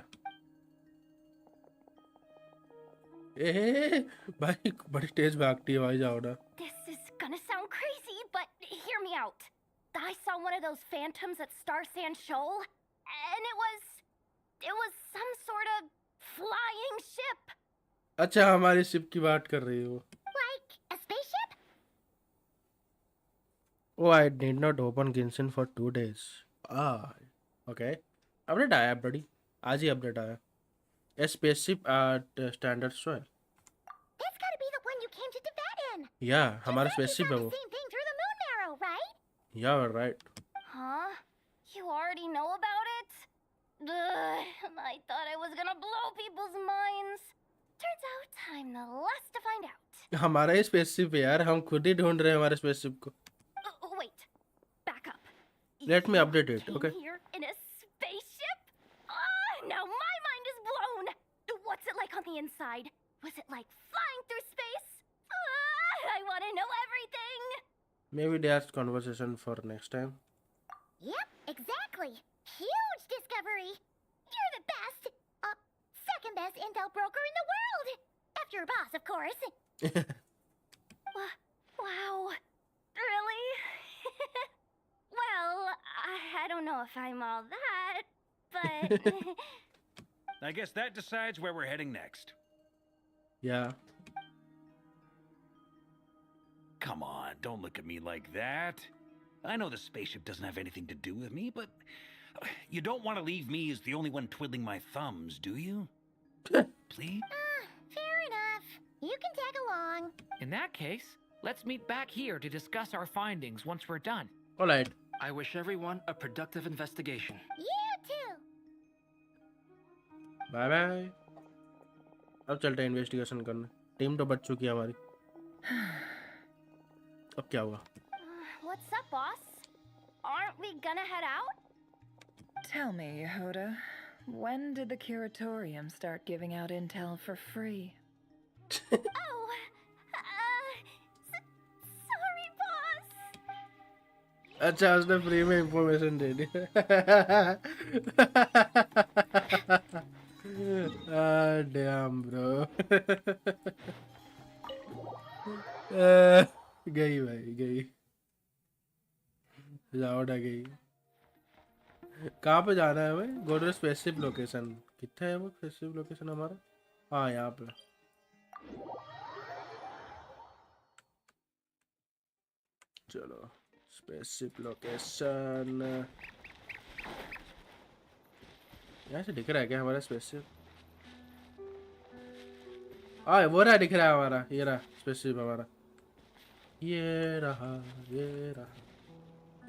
भाई बड़ी तेज भागती है भाई, जाओ ना. This is gonna sound crazy, but hear me out. I saw one of those phantoms at Star Sand Shoal, and it was some sort of flying ship. अच्छा, हमारी शिप की बात कर रही हो. Like a spaceship? Oh, I did not open Genshin for 2 days. Ah, okay. Update आया buddy. आज ही update आया. A spaceship at standard soil. That's gotta be the one you came to Tibet in. Yeah, हमारा You said you spaceship saw है the वो. same thing through the moon marrow, right? Yeah, right. Huh? You already know about it? Ugh, I thought I was gonna blow people's minds. Turns out I'm the last to find out. हमारा ही spaceship है यार, हम खुद ही ढूंढ रहे हैं हमारे spaceship को. Wait, back up. Let me update it, Came okay? here in a spaceship? Now my mind is blown. What's it like on the inside? Was it like flying through space? I want to know everything. Maybe that's conversation for next time. Yep, exactly. Huge discovery. You're the best. Second best intel broker in the world. After your boss, of course. Wow. Really? Well, I don't know if I'm all that, but... I guess that decides where we're heading next. Yeah. Come on, don't look at me like that. I know the spaceship doesn't have anything to do with me, but you don't want to leave me as the only one twiddling my thumbs, do you? Please? Fair enough. You can tag along. In that case, let's meet back here to discuss our findings once we're done. Alright. I wish everyone a productive investigation. You too. Bye bye. अब चलते हैं investigation करने. Team तो बच चुकी है हमारी. अब क्या हुआ? What's up, boss? Aren't we gonna head out? Tell me, Yehoda, when did the curatorium start giving out intel for free? Oh, sorry, boss. अच्छा, उसने फ्री में इंफॉर्मेशन दे दी. Damn, bro. गई भाई, गई. जाओडा गई. कहाँ पे जाना है भाई? Go to specific location. कितना है वो स्पेसिफिक लोकेशन हमारा? हाँ, यहाँ पे. चलो स्पेसिफिक लोकेशन. यहाँ से दिख रहा है क्या हमारा स्पेसिफिक? हाँ, वो रहा, दिख रहा है हमारा. ये रहा स्पेसिफिक हमारा. ये रहा, ये रहा.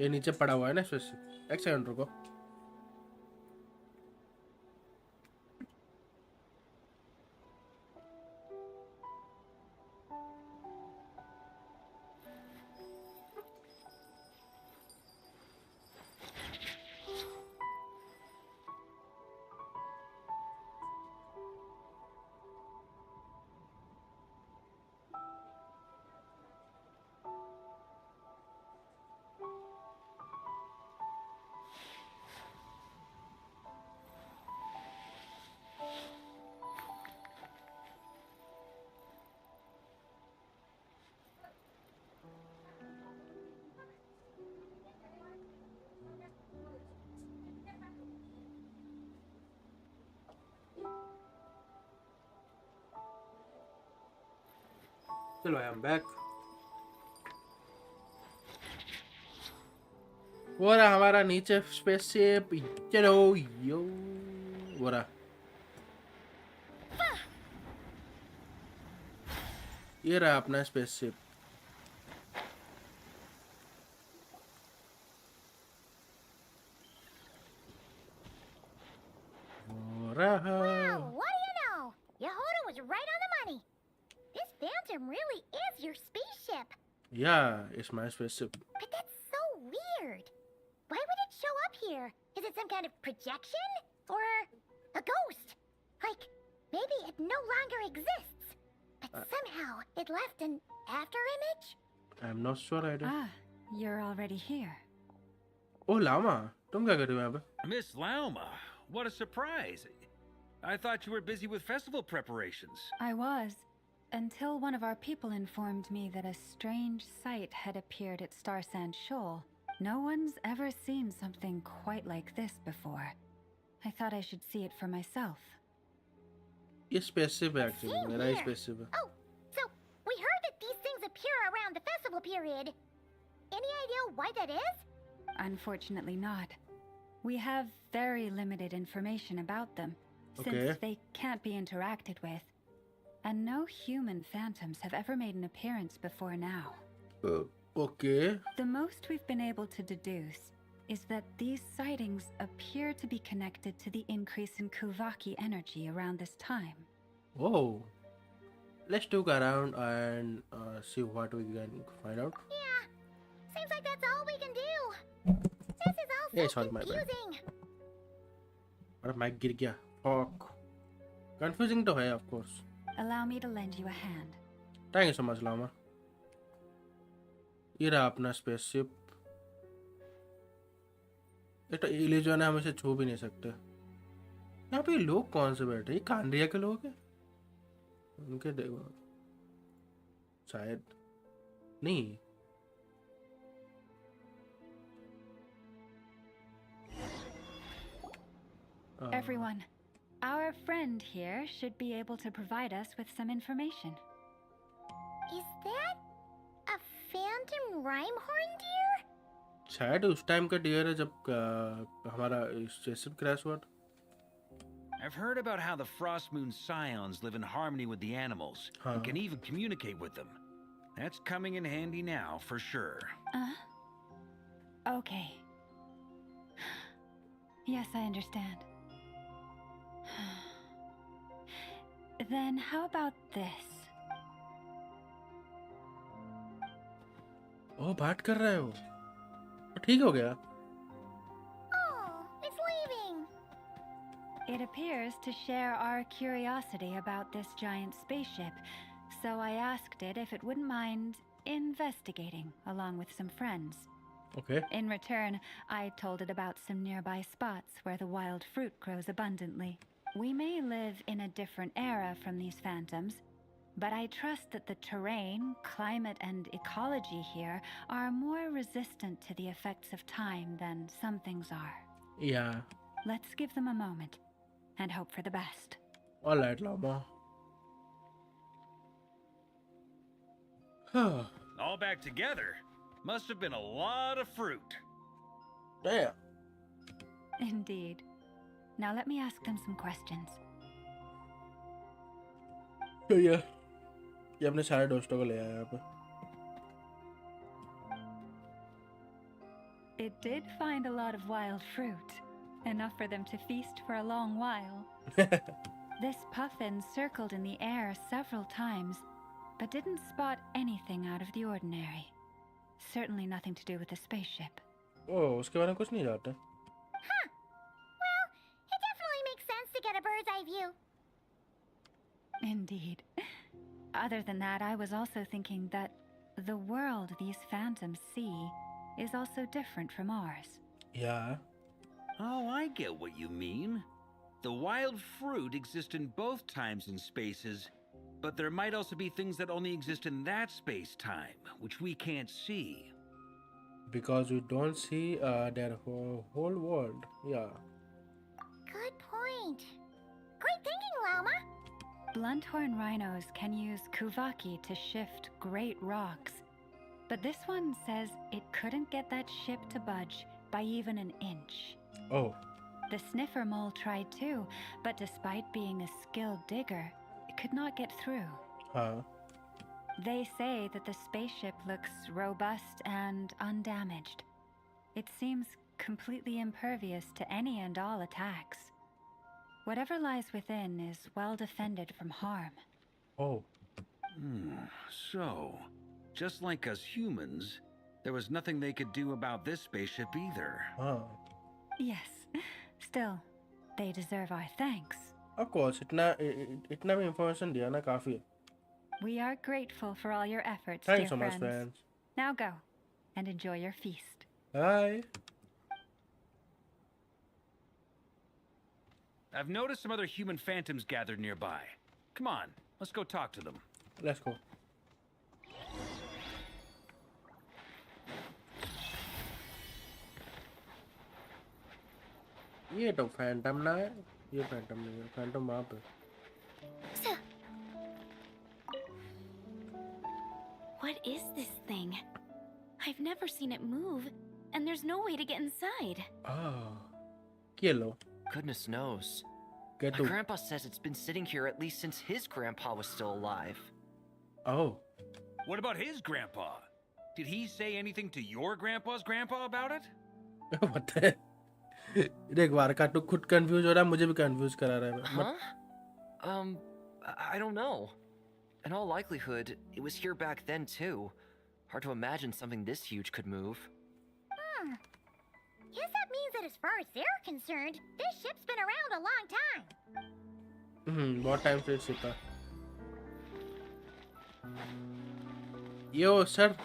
ये नीचे पड़ा हुआ है ना स्पेसिफिक. एक सेकंड रुको. चलो, आई एम बैक. वो रहा हमारा नीचे स्पेसशिप. चलो यो. वो रहा. ये रहा अपना स्पेसशिप. वो रहा. Wow, what do you know? Yehoda was right on the money. This phantom really is your spaceship. Yeah, it's my spaceship. But that's so weird. Why would it show up here? Is it some kind of projection? Or a ghost? Like, maybe it no longer exists. But somehow it left an after image? I'm not sure I do. Ah, you're already here. Oh, Lama, तुम क्या कर रही हो यहाँ पे? Miss Lauma, what a surprise. I thought you were busy with festival preparations. I was, until one of our people informed me that a strange sight had appeared at Star Sand Shoal. No one's ever seen something quite like this before. I thought I should see it for myself. ये spaceship है actually, Same मेरा ही here. spaceship है. Oh, so we heard that these things appear around the festival period. Any idea why that is? Unfortunately not. We have very limited information about them, since Okay. they can't be interacted with. And no human phantoms have ever made an appearance before now. Okay. The most we've been able to deduce is that these sightings appear to be connected to the increase in Kuvaki energy around this time. Oh. Let's look around and see what we can find out. Yeah, seems like that's all we can do. This is all so Hey, sorry, my bad. confusing. और mic गिर गया. Fuck. Confusing तो है, of course. Allow me to lend you a hand. Thank you so much, Lama. ये रहा अपना spaceship. ये तो illusion है, हम इसे छू भी नहीं सकते. यहाँ पे लोग कौन से बैठे? ये कांड्रिया के लोग हैं? उनके देखो. शायद नहीं. Everyone, our friend here should be able to provide us with some information. Is that a phantom rhymehorn deer? शायद उस टाइम का डियर है जब हमारा स्पेसशिप क्रैश हुआ था. I've heard about how the Frost Moon Scions live in harmony with the animals and can even communicate with them. That's coming in handy now, for sure. Okay. Yes, I understand. Then how about this? ओह बात कर रहे हो. ठीक हो गया. Oh, it's leaving. It appears to share our curiosity about this giant spaceship, so I asked it if it wouldn't mind investigating along with some friends. Okay. In return, I told it about some nearby spots where the wild fruit grows abundantly. We may live in a different era from these phantoms, but I trust that the terrain, climate, and ecology here are more resistant to the effects of time than some things are. Yeah. Let's give them a moment and hope for the best. All right, Lama. All back together. Must have been a lot of fruit. Damn. Indeed. Now let me ask them some questions. तो ये अपने सारे दोस्तों को ले आया यहाँ पे. It did find a lot of wild fruit, enough for them to feast for a long while. This puffin circled in the air several times, but didn't spot anything out of the ordinary. Certainly nothing to do with the spaceship. ओह उसके बारे में कुछ नहीं जानते. Huh. Well, it definitely makes sense to get a bird's eye view. Indeed. Other than that, I was also thinking that the world these phantoms see is also different from ours. Yeah. Oh, I get what you mean. The wild fruit exist in both times and spaces, but there might also be things that only exist in that space-time, which we can't see. Because we don't see their whole world. Yeah. Good point. Great thinking, Lama. Blunthorn rhinos can use Kuvaki to shift great rocks, but this one says it couldn't get that ship to budge by even an inch. Oh. The sniffer mole tried too, but despite being a skilled digger, it could not get through. हाँ. They say that the spaceship looks robust and undamaged. It seems completely impervious to any and all attacks. Whatever lies within is well defended from harm. Oh. So, just like us humans, there was nothing they could do about this spaceship either. हाँ. Yes. Still, they deserve our thanks. Of course, इतना भी information दिया ना काफी है. We are grateful for all your efforts, Thanks dear so much, friends. fans. Now go and enjoy your feast. Bye. I've noticed some other human phantoms gathered nearby. Come on, let's go talk to them. Let's go. ये तो Phantom ना है. ये Phantom नहीं है. Phantom वहाँ पे. What is this thing? I've never seen it move, and there's no way to get inside. Ah. ये लो. Goodness knows. Get My to. grandpa says it's been sitting here at least since his grandpa was still alive. Oh. What about his grandpa? Did he say anything to your grandpa's grandpa about it? What the? देख बार का तो खुद confuse हो रहा है मुझे भी confuse करा रहा है. Huh? I don't know. In all likelihood, it was here back then too. Hard to imagine something this huge could move. Guess that means that as far as they're concerned, this ship's been around a long time. बहुत time से सीखा. Yo, sir.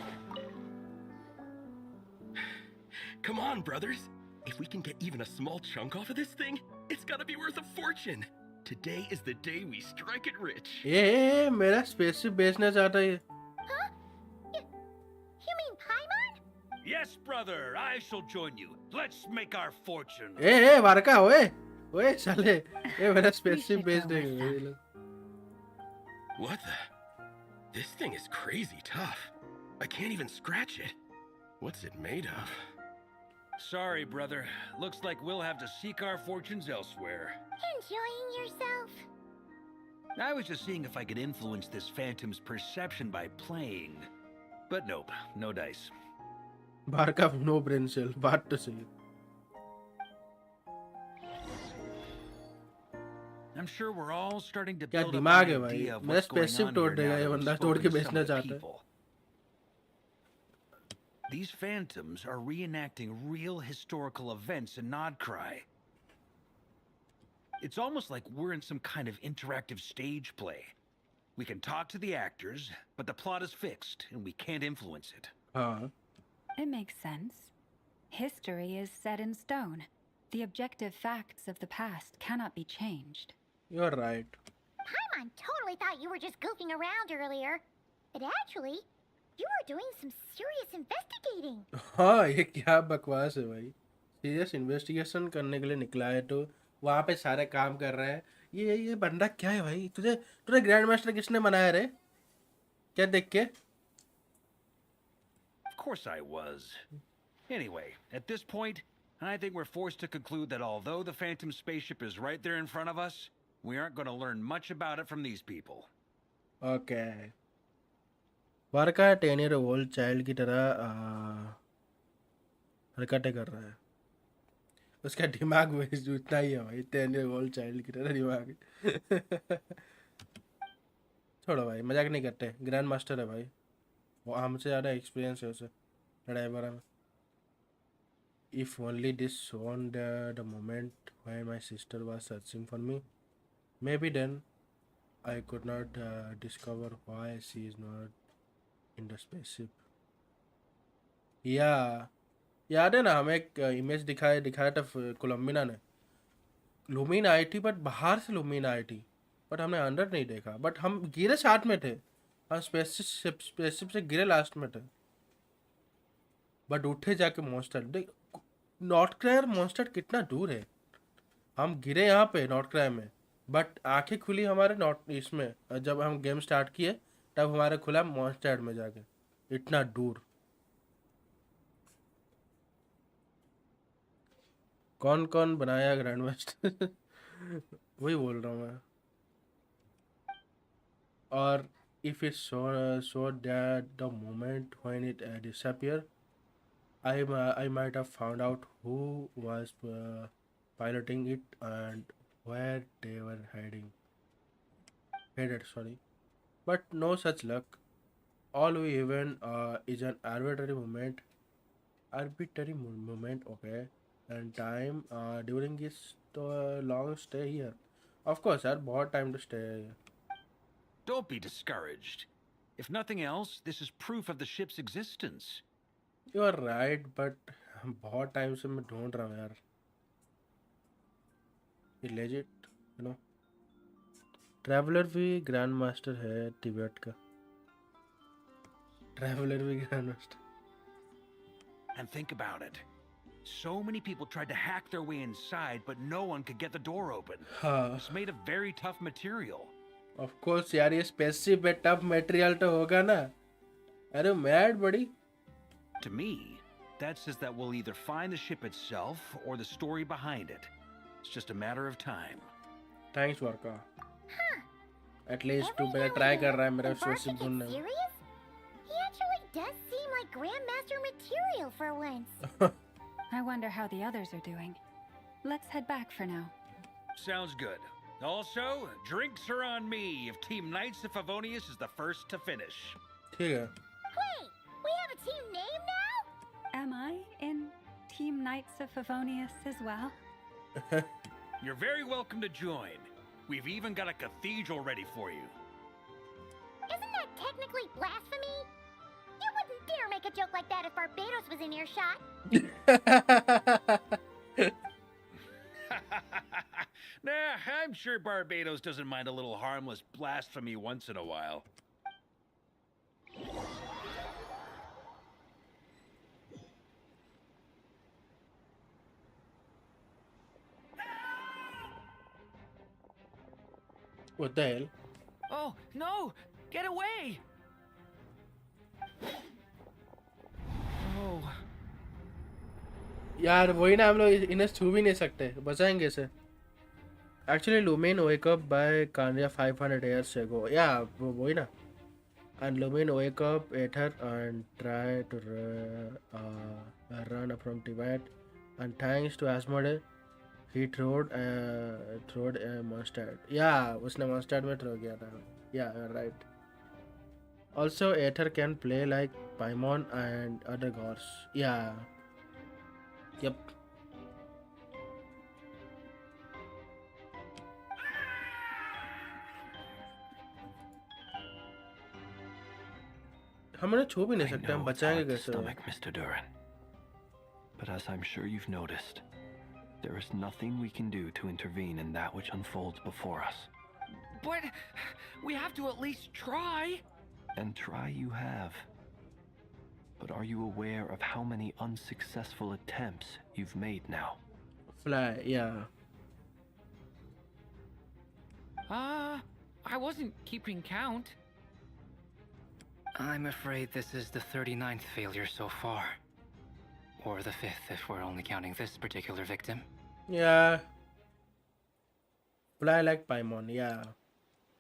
Come on, brothers. If we can get even a small chunk off of this thing, it's gotta be worth a fortune. Today is the day we strike it rich. ये मेरा spaceship बेचना चाहता है. Huh? You mean Paimon? Yes, brother, I shall join you. Let's make our fortune. ए वारका ओए साले ये मेरा spaceship बेच देंगे. What the? This thing is crazy tough. I can't even scratch it. What's it made of? Sorry, brother. Looks like we'll have to seek our fortunes elsewhere. Enjoying yourself? I was just seeing if I could influence this phantom's perception by playing. But nope, no dice. बारका no brain cell बात तो सही. I'm sure we're all starting to क्या build up दिमाग है an भाई. idea of मेरा what's going spaceship on तोड़ here देगा now ये that बंदा we've तोड़ के spoken to some बेचना of the चाहता है. people. These phantoms are reenacting real historical events in Krai. It's almost like we're in some kind of interactive stage play. We can talk to the actors, but the plot is fixed, and we can't influence it. हाँ. It makes sense. History is set in stone. The objective facts of the past cannot be changed. You're right. Paimon totally thought you were just goofing around earlier. But actually, you were doing some serious investigating. हाँ ये क्या बकवास है भाई. Serious investigation करने के लिए निकला है तो वहाँ पे सारे काम कर रहे हैं. ये बंदा क्या है भाई. तुझे ग्रैंड मास्टर किसने बनाया रे. क्या देख के. Of course I was. Anyway, at this point, I think we're forced to conclude that although the Phantom spaceship is right there in front of us, we aren't going to learn much about it from these people. Okay. Varca 10-year-old child की तरह हरकतें कर रहा है. उसका दिमाग वही उतना ही है भाई. 10-year-old चाइल्ड की तरह दिमाग. छोड़ो भाई मजाक नहीं करते. ग्रैंड मास्टर है भाई. वो हमसे ज़्यादा एक्सपीरियंस है उसे लड़ाई वगैरह में. If only this shown the moment when my sister was searching for me, maybe then I could not discover why she is not in the spaceship. Yeah, याद है ना हमें एक इमेज दिखाया था कोलम्बिना ने. लुमिन आई थी बट बाहर से लुमिन आई थी बट हमने अंदर नहीं देखा. बट हम गिरे साथ में थे. हम स्पेसशिप से गिरे लास्ट में थे बट उठे जाके मॉन्स्टर. देख नॉर्थ क्राई और मॉन्स्टर कितना दूर है. हम गिरे यहाँ पे नॉर्थ क्राई में बट आंखें खुली हमारे नॉर्थ इसमें. जब हम गेम स्टार्ट किए तब हमारे खुला मॉन्स्टर में जाके. इतना दूर. कौन कौन बनाया ग्रैंड मास्टर. वही बोल रहा हूँ मैं. और if it showed that the moment when it disappeared, I might have found out who was piloting it and where they were headed. Sorry. but no such luck. All we even is an arbitrary moment, okay, and time during his long stay here. Of course, यार बहुत time to stay here. Don't be discouraged. If nothing else, this is proof of the ship's existence. You are right, but बहुत time से मैं ढूंढ रहा हूँ यार. ये legit, you know. ट्रैवलर भी ग्रैंड मास्टर है तिब्बत का. ट्रैवलर भी grand master. And think about it. So many people tried to hack their way inside, but no one could get the door open. हाँ. It's made of very tough material. Of course यार ये spaceship पे tough material तो होगा ना. अरे mad buddy. To me, that says that we'll either find the ship itself or the story behind it. It's just a matter of time. Thanks Warka. Huh. At least तू Every पहले now try and कर then, रहा है मेरा when Barker spaceship gets ढूंढने में. serious, he actually does seem like Grandmaster material for once. I wonder how the others are doing. Let's head back for now. Sounds good. Also, drinks are on me if Team Knights of Favonius is the first to finish. ठीक है. Wait, we have a team name now? Am I in Team Knights of Favonius as well? You're very welcome to join. We've even got a cathedral ready for you. Isn't that technically blasphemy? You wouldn't dare make a joke like that if Barbados was in earshot. Nah, I'm sure Barbados doesn't mind a little harmless blasphemy once in a while. What the hell? Oh, no! Get away! Oh. यार वही ना हम लोग इन्हें छू भी नहीं सकते. बचाएंगे इसे. Actually, Lumin wake up by Kanya 500 years ago. Yeah, वही ना. And Lumin wake up, ate her, and try to run from Tibet. And thanks to Asmodee, he throwed a mustard. Yeah, उसने mustard में throw किया था. Yeah, you're right. Also, Aether can play like Paimon and other gods. Yeah. Yep. हम उन्हें छू भी नहीं I सकते. हम know it's बचाएंगे hard to कैसे? stomach, Mr. Duran. But as I'm sure you've noticed, there is nothing we can do to intervene in that which unfolds before us. But we have to at least try. And try you have. But are you aware of how many unsuccessful attempts you've made now? Fly, yeah. I wasn't keeping count. I'm afraid this is the 39th failure so far. Or the 5th if we're only counting this particular victim. Yeah. Fly like Paimon, yeah.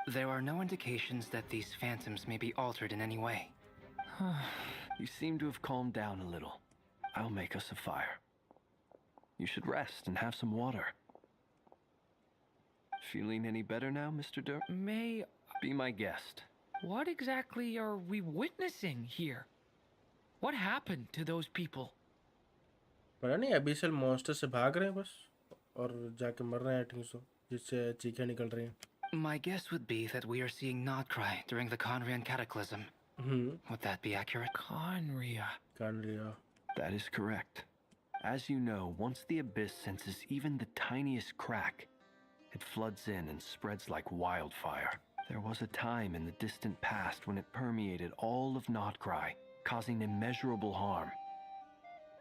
There are no indications that these phantoms may be altered in any way. You seem to have calmed down a little. I'll make us a fire. You should rest and have some water. Feeling any better now, Mr. Dur? May... Be my guest. What exactly are we witnessing here? What happened to those people? पता नहीं abyssal monster से भाग रहे हैं बस और जाके मर रहे हैं I think so जिससे चीखें निकल रही हैं. My guess would be that we are seeing Krai during the Conrian Cataclysm. Would that be accurate? Conria. That is correct. As you know, once the abyss senses even the tiniest crack, it floods in and spreads like wildfire. There was a time in the distant past when it permeated all of Krai, causing immeasurable harm.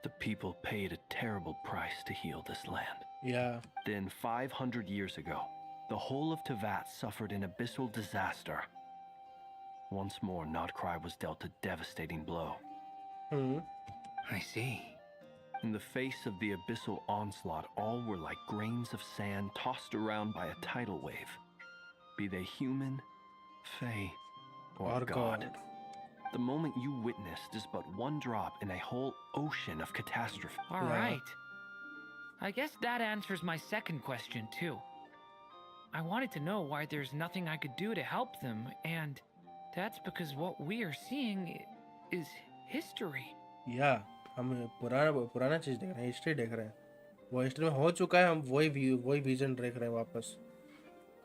The people paid a terrible price to heal this land. Yeah. Then 500 years ago, the whole of Tevat suffered an abyssal disaster. Once more, Krai was dealt a devastating blow. I see. In the face of the abyssal onslaught, all were like grains of sand tossed around by a tidal wave. Be they human, fae, or god. The moment you witnessed is but one drop in a whole ocean of catastrophe. All right. I guess that answers my second question, too. I wanted to know why there's nothing I could do to help them, and That's because what we are seeing is history. या हम पुराना चीज देख रहे हैं, history देख रहे हैं. वो हिस्ट्री में हो चुका है, हम वही विजन देख रहे हैं वापस.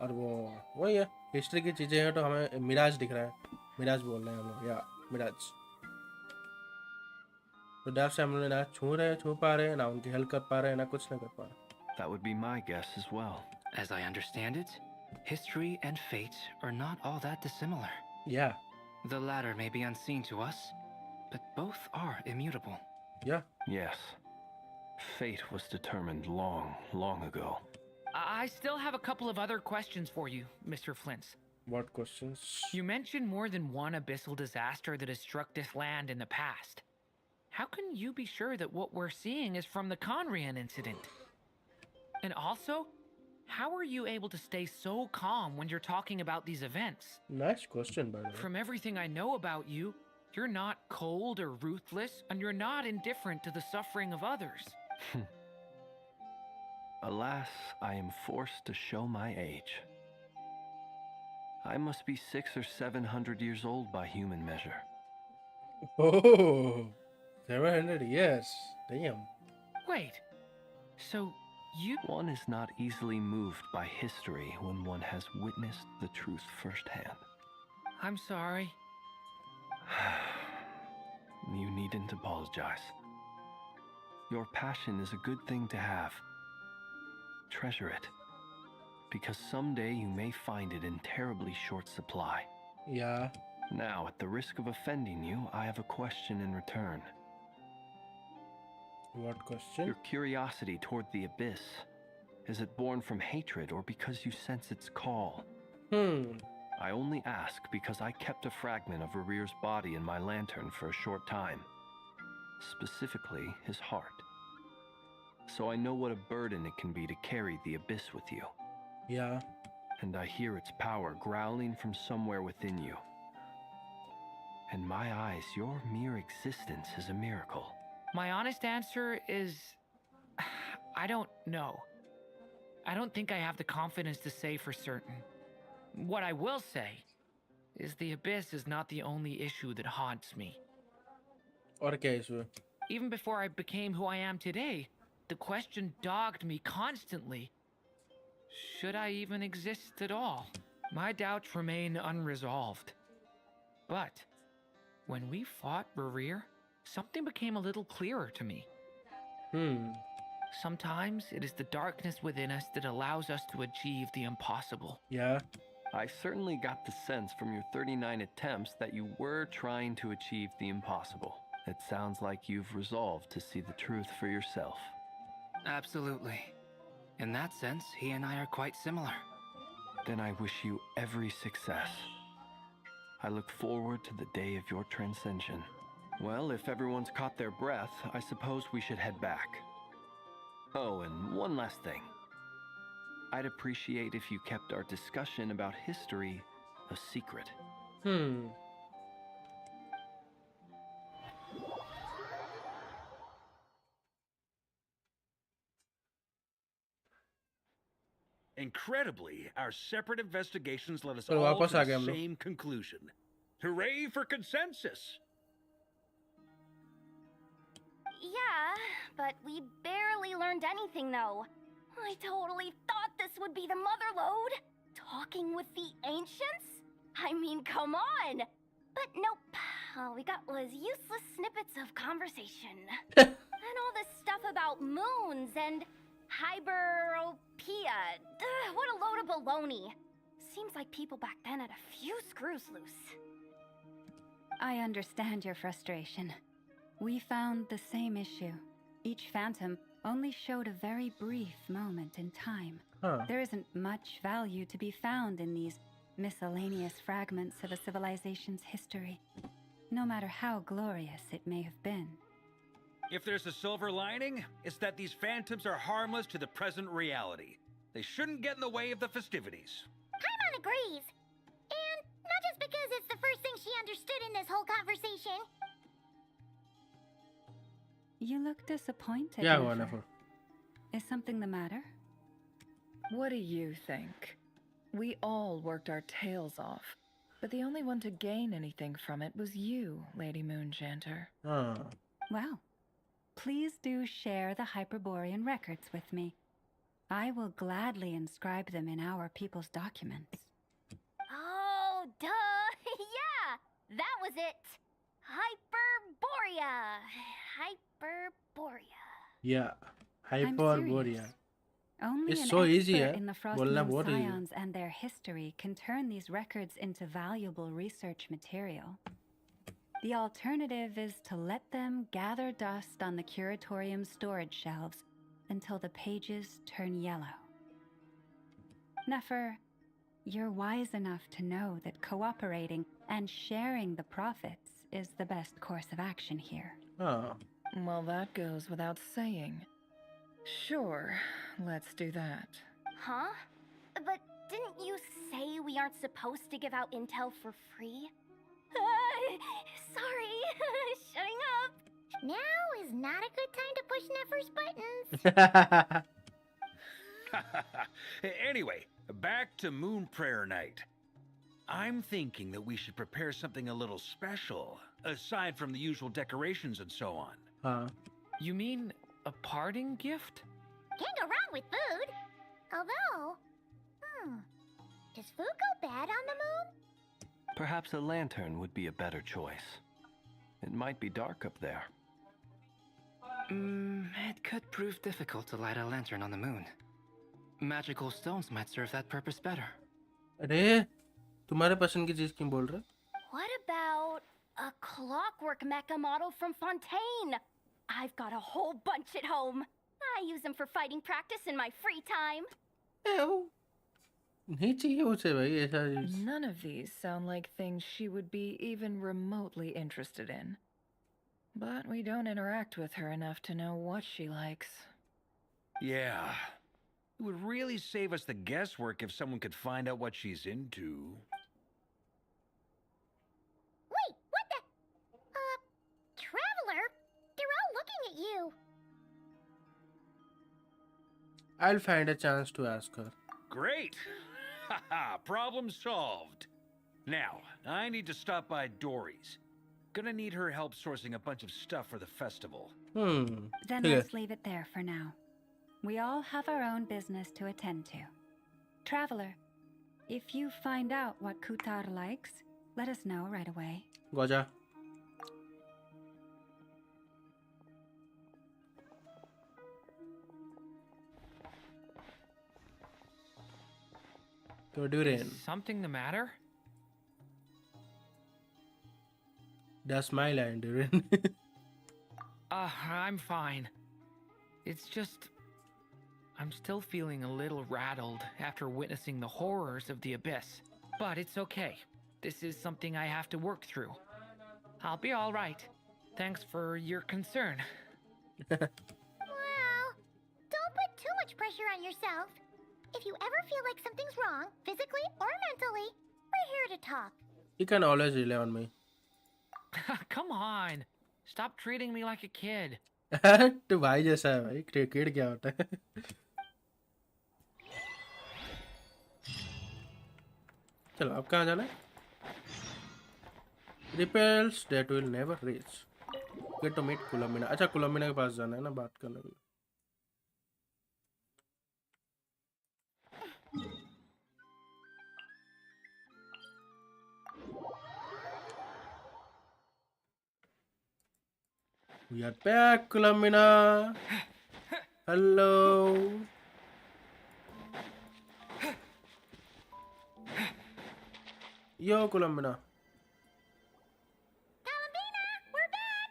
और वो वही है, हिस्ट्री की चीजें हैं तो हमें मिराज दिख रहा है. मिराज बोल रहे हैं हम लोग, या मिराज. तो डर से हम लोग ना छू पा रहे हैं, ना उनकी हेल्प कर पा रहे हैं, ना कुछ ना कर पा रहे. That would be my guess as well. As I understand it, history and fate are not all that dissimilar. Yeah. The latter may be unseen to us, but both are immutable. Yeah. Yes. Fate was determined long, long ago. I still have a couple of other questions for you, Mr. Flint's. What questions? You mentioned more than one abyssal disaster that has struck this land in the past. How can you be sure that what we're seeing is from the Conrian incident? And also, how are you able to stay so calm when you're talking about these events? Nice question, by the way. From everything I know about you, you're not cold or ruthless, and you're not indifferent to the suffering of others. Alas, I am forced to show my age. I must be 600 or 700 years old by human measure. Oh, 700 years. Damn. Wait, so you... One is not easily moved by history when one has witnessed the truth firsthand. I'm sorry. You needn't apologize. Your passion is a good thing to have. Treasure it, because someday you may find it in terribly short supply. Yeah. Now, at the risk of offending you, I have a question in return. What question? Your curiosity toward the abyss, is it born from hatred or because you sense its call? I only ask because I kept a fragment of Rarir's body in my lantern for a short time. Specifically, his heart. So I know what a burden it can be to carry the abyss with you. Yeah. And I hear its power growling from somewhere within you. In my eyes, your mere existence is a miracle. My honest answer is... I don't know. I don't think I have the confidence to say for certain. What I will say is the abyss is not the only issue that haunts me. और क्या issue? Even before I became who I am today, the question dogged me constantly. Should I even exist at all? My doubts remain unresolved. But when we fought Rarir, something became a little clearer to me. Sometimes it is the darkness within us that allows us to achieve the impossible. Yeah. I certainly got the sense from your 39 attempts that you were trying to achieve the impossible. It sounds like you've resolved to see the truth for yourself. Absolutely. In that sense, he and I are quite similar. Then I wish you every success. I look forward to the day of your transcension. Well, if everyone's caught their breath, I suppose we should head back. Oh, and one last thing. I'd appreciate if you kept our discussion about history a secret. Incredibly, our separate investigations led us तो all वापस to uh the गए हम लोग. same conclusion. Hooray for consensus! Yeah, but we barely learned anything though. I totally thought this would be the mother lode. Talking with the ancients? I mean, come on! But nope. All we got was useless snippets of conversation. And all this stuff about moons and hyperopia. What a load of baloney. Seems like people back then had a few screws loose. I understand your frustration. We found the same issue. Each phantom only showed a very brief moment in time. There isn't much value to be found in these miscellaneous fragments of a civilization's history, no matter how glorious it may have been. If there's a silver lining, it's that these phantoms are harmless to the present reality. They shouldn't get in the way of the festivities. Paimon agrees. And not just because it's the first thing she understood in this whole conversation. You look disappointed. Yeah, Nefer. wonderful. Is something the matter? What do you think? We all worked our tails off, but the only one to gain anything from it was you, Lady Moonjanter. Well, please do share the Hyperborean records with me. I will gladly inscribe them in our people's documents. Oh, duh! Yeah! That was it! Hyperborea! Hyperborea. Yeah, I'm Hyperborea. serious. Only It's an so easy, expert eh? in the बोलना Frostmoon बहुत easy. scions and their history can turn these records into valuable research material. The alternative is to let them gather dust on the curatorium's storage shelves until the pages turn yellow. Nefer, you're wise enough to know that cooperating and sharing the profits is the best course of action here. Well, that goes without saying. Sure, let's do that. Huh? But didn't you say we aren't supposed to give out intel for free? Sorry, shutting up. Now is not a good time to push Nefer's buttons. Anyway, back to Moon Prayer Night. I'm thinking that we should prepare something a little special, aside from the usual decorations and so on. You mean a parting gift? Can't go wrong with food. Although, does food go bad on the moon? Perhaps a lantern would be a better choice. It might be dark up there. It could prove difficult to light a lantern on the moon. Magical stones might serve that purpose better. अरे तुम्हारे पसंद की चीज क्यों बोल रहे? What about a clockwork mecha model from Fontaine? I've got a whole bunch at home. I use them for fighting practice in my free time. नहीं चाहिए उसे भाई ऐसा चीज. None of these sound like things she would be even remotely interested in. But we don't interact with her enough to know what she likes. Yeah. It would really save us the guesswork if someone could find out what she's into. Wait, what the? Traveler? They're all looking at you. I'll find a chance to ask her. Great! Haha, problem solved. Now, I need to stop by Dory's. Gonna need her help sourcing a bunch of stuff for the festival. Then Okay. let's leave it there for now. We all have our own business to attend to. Traveler, if you find out what Kutar likes, let us know right away. Goja. Go do it. Is something the matter? That's my line, Durin. I'm fine. It's just... I'm still feeling a little rattled after witnessing the horrors of the Abyss. But it's okay. This is something I have to work through. I'll be all right. Thanks for your concern. Well, don't put too much pressure on yourself. If you ever feel like something's wrong, physically or mentally, we're here to talk. You can always rely on me. Come on. Stop treating me like a kid. तो भाई जैसा है भाई. Cricket क्या होता है? चलो अब कहाँ जाना है? Repels that will never reach. Get to meet Columbina. अच्छा Columbina के पास जाना है ना बात करने के लिए. We are back, Columbina. Hello. Yo, Columbina. Columbina, we're back!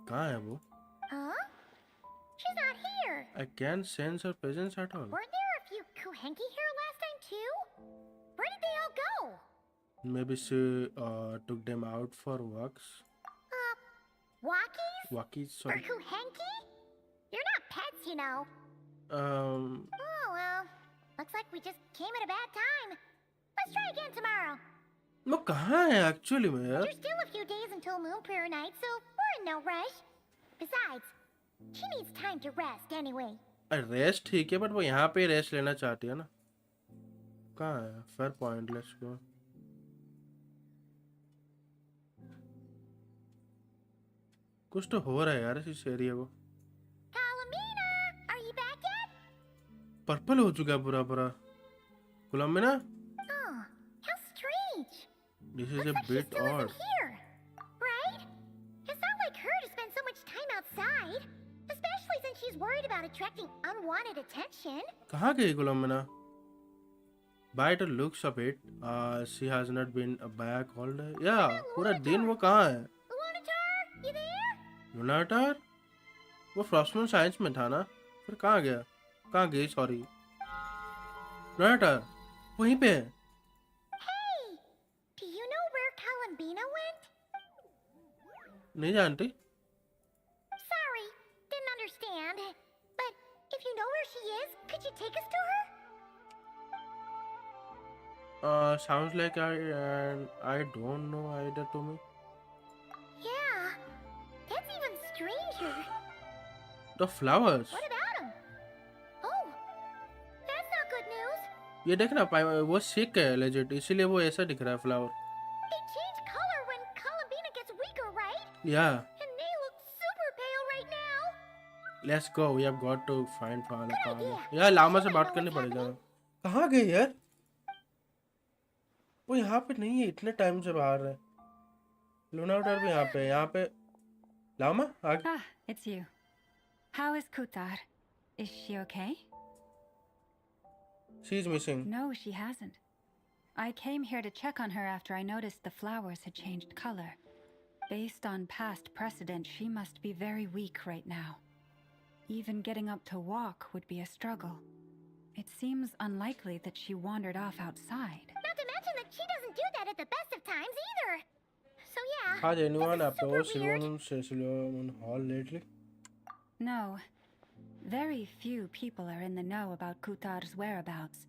कहाँ है वो? Huh? She's not here. I can't sense her presence at all. Weren't there a few Kuhenki here last time too? Where did they all go? Maybe she took them out for walks. Walkies? Walkies, Or sorry. Kuhenki? You're not pets, you know. Um, Oh, well. Looks like we just came at a bad time. Let's try again tomorrow. वो कहाँ है actually में यार? There's still a few days until Moon Prayer Night, so we're in no rush. Besides, she needs time to rest anyway. Rest ठीक है but वो यहाँ पे रेस्ट लेना चाहती है ना. कहाँ है? Fair point, let's go. कुछ तो हो रहा है यार इस एरिया को। Columbina, are you back yet? Purple हो चुका है पूरा पूरा। कोलम्बिना, Oh, how strange. This is Looks a like she bit still odd. isn't here, right? It's not like her to spend so much time outside, especially since she's worried about attracting unwanted attention. कहाँ गई कोलम्बिना? By the looks of it, she has not been back all day. Yeah, पूरा दिन वो कहाँ है? Lunatar, you there? लुनाटार? वो फ्रॉस्टमैन science में था ना? फिर कहाँ गया? कहाँ गई? सॉरी। लुनाटार वहीं पे है। Hey, do you know where Columbina went? नहीं जानती? Sorry, didn't understand. But if you know where she is, could you take us to her? Sounds like I don't know either to me. Yeah, that's even stranger. The flowers. What about him? Oh, that's not good news. ये देखना वो सिक है legit, इसीलिए वो ऐसा दिख रहा है flower. They change color when Columbina gets weaker, right? Yeah. And they look super pale right now. Let's go. We have got to find Fala. Good idea. यार लामा से She बात might करनी know what's पड़ेगी। happening. कहाँ गए यार? वो यहाँ पे नहीं है, इतने टाइम से बाहर है। लुनाटार भी यहाँ पे लामा आगे। Ah, it's you. How is Kutar? Is she okay? She is missing. No, she hasn't. I came here to check on her after I noticed the flowers had changed color. Based on past precedent, she must be very weak right now. Even getting up to walk would be a struggle. It seems unlikely that she wandered off outside. Not to mention that she doesn't do that at the best of times either. So yeah, Has anyone this is super approached weird. Silvermoon Hall lately? No. Very few people are in the know about Kutar's whereabouts.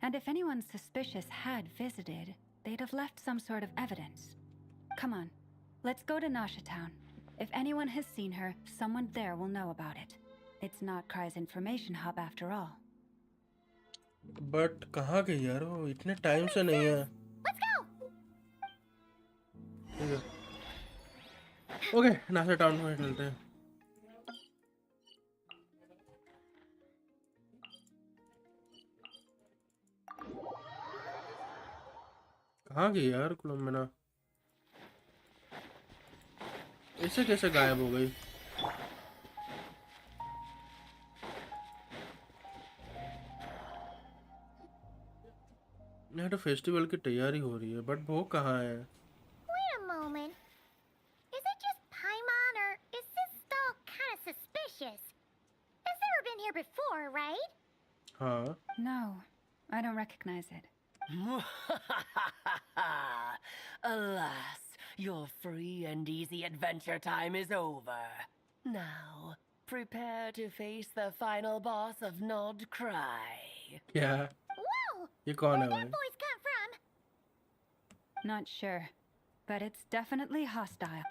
And if anyone suspicious had visited, they'd have left some sort of evidence. Come on, let's go to Nasha Town. If anyone has seen her, someone there will know about it. It's not Krai's information hub after all. But कहाँ गई यार वो? इतने time से नहीं है। Let's go. ठीक है। ओके, नासा टाउन में चलते हैं। कहाँ गई यार कोलम्बिना? ऐसे कैसे गायब हो गई? यहाँ तो फेस्टिवल की तैयारी हो रही है, बट वो कहाँ है? Wait a moment. Is it just Paimon or is this stall kind of suspicious? It's never been here before, right? हाँ। No, I don't recognize it. Alas, your free and easy adventure time is over. Now, prepare to face the final boss of Nod Krai. क्या? Whoa! ये कौन है Where'd भाई? that voice come from? Not sure, but it's definitely hostile.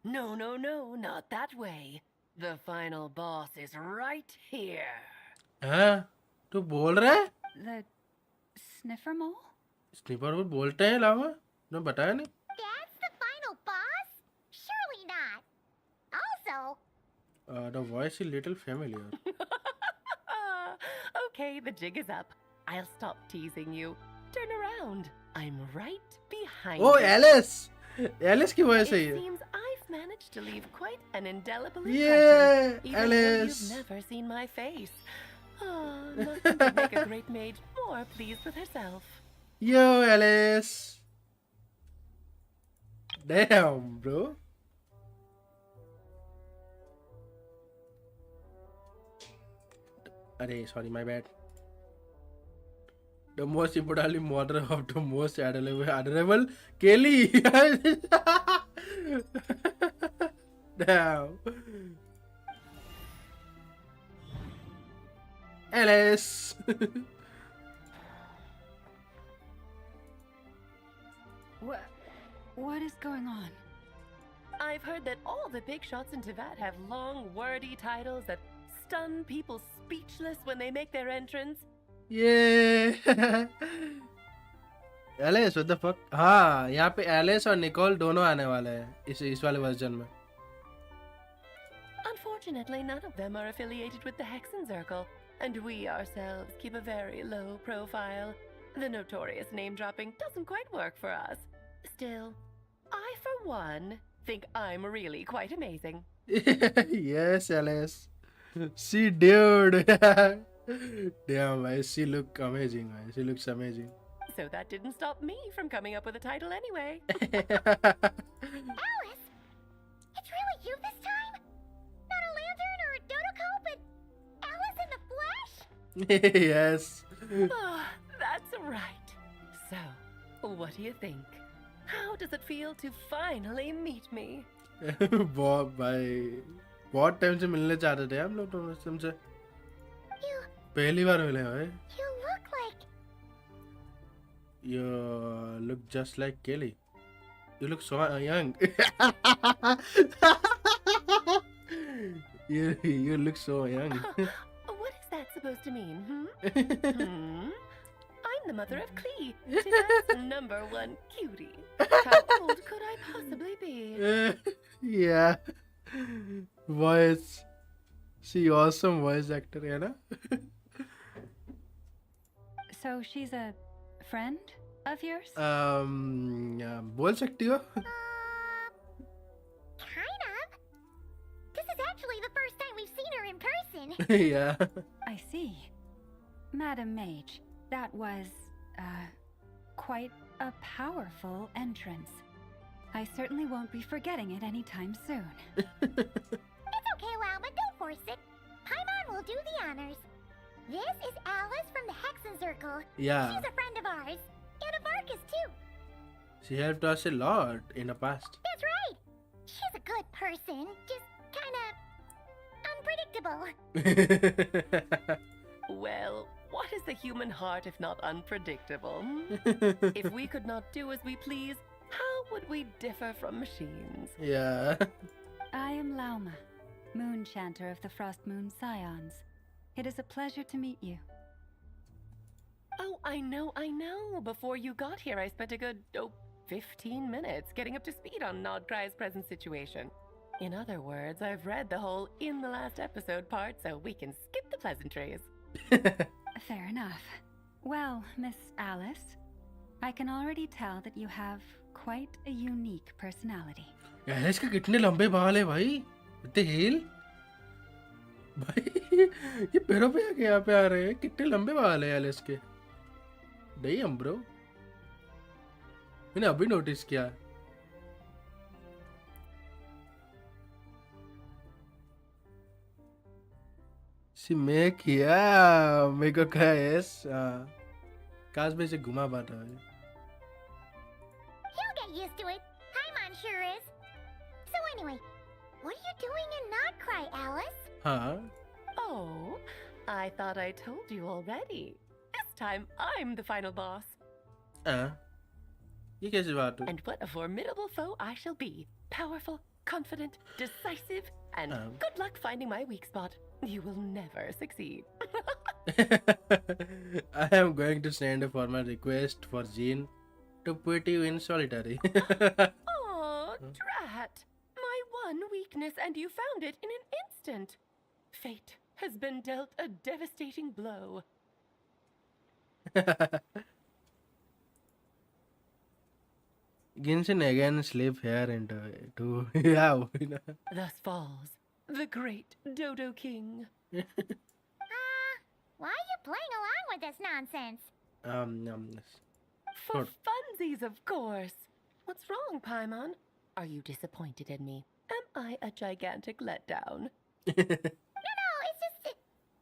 No, no, no, not that way. The final boss is right here. हाँ? तू बोल रहा है? The sniffer mole? स्नीपर वो बोलते हैं लावा? तुमने बताया नहीं? That's the final boss? Surely not. Also, The voice is little familiar. Okay, the jig is up. I'll stop teasing you. Turn around. I'm right behind Oh, you. Alice! Alice की वजह It से ही है। seems I've managed to leave quite an indelible Yeah, impression, even Alice. though you've never seen my face. Oh, nothing could make a great mage more pleased with herself. Yo, Alice! Damn, bro. Arey, sorry, my bad. The most importantly mother of the most adorable Kelly. Damn. Alice. What is going on? I've heard that all the big shots in Tibet have long, wordy titles that stun people speechless when they make their entrance. Yeah. Alice, what the fuck? हाँ, यहाँ पे Alice और Nicol दोनों आने वाले हैं इस वाले वर्जन में। Unfortunately, none of them are affiliated with the Hexen Circle, and we ourselves keep a very low profile. The notorious name-dropping doesn't quite work for us. Still, I, for one, think I'm really quite amazing. Yes, Alice. She dude. Damn, man, she look amazing, man. She looks amazing. So that didn't stop me from coming up with a title anyway. Alice! It's really you this time? Not a lantern or a dodoco, but Alice in the flesh? Yes. Oh, that's right. So, what do you think? How does it feel to finally meet me? बहुत भाई बहुत time से मिलने चाहते थे हम लोग तुमसे पहली बार मिले भाई You look like... You look just like Kelly. You look so young. You look so young. What is that supposed to mean, I'm the mother of Klee, Tibet's #1 cutie. How old could I possibly be? Yeah. Voice. She awesome voice actor, है ना? So she's a friend of yours? बोल सकती हो? Kind of. This is actually the first time we've seen her in person. Yeah. I see. Madam Mage, that was, quite a powerful entrance. I certainly won't be forgetting it anytime soon. It's okay, Lauma, don't force it. Paimon will do the honors. This is Alice from the Hexen Circle. Yeah. She's a friend of ours. And of Arcus, too. She helped us a lot in the past. That's right. She's a good person. Just kinda... unpredictable. Well, what is the human heart if not unpredictable? If we could not do as we please, how would we differ from machines? Yeah. I am Lauma, Moon Chanter of the Frost Moon Scions. It is a pleasure to meet you. Oh, I know. Before you got here, I spent a good, 15 minutes getting up to speed on Nod Krai's present situation. In other words, I've read the whole in the last episode part, so we can skip the pleasantries. Fair enough. Well, Miss Alice, I can already tell that you have quite a unique personality. Alice के कितने लंबे बाल है भाई? What the hell? भाई ये पैरों पे आके यहाँ पे आ रहे हैं कितने लंबे बाल है एलिस के Damn bro मैंने अभी नोटिस किया सी मैं किया मेरे को क्या है काश में से घुमा पाता है He'll get used to it. Paimon sure is. So anyway, what are you doing in Nod Krai, Alice? हाँ Oh, I thought I told you already. This time, I'm the final boss. ये कैसी बात हुई? And what a formidable foe I shall be. Powerful, confident, decisive, and good luck finding my weak spot. You will never succeed. I am going to send a formal request for Jean to put you in solitary. Aw, drat. My one weakness and you found it in an instant. Fate has been dealt a devastating blow. Genshin again slip here into yeah. Thus falls the great Dodo King. Why are you playing along with this nonsense? For funsies, of course. What's wrong, Paimon? Are you disappointed in me? Am I a gigantic letdown? No, it's just...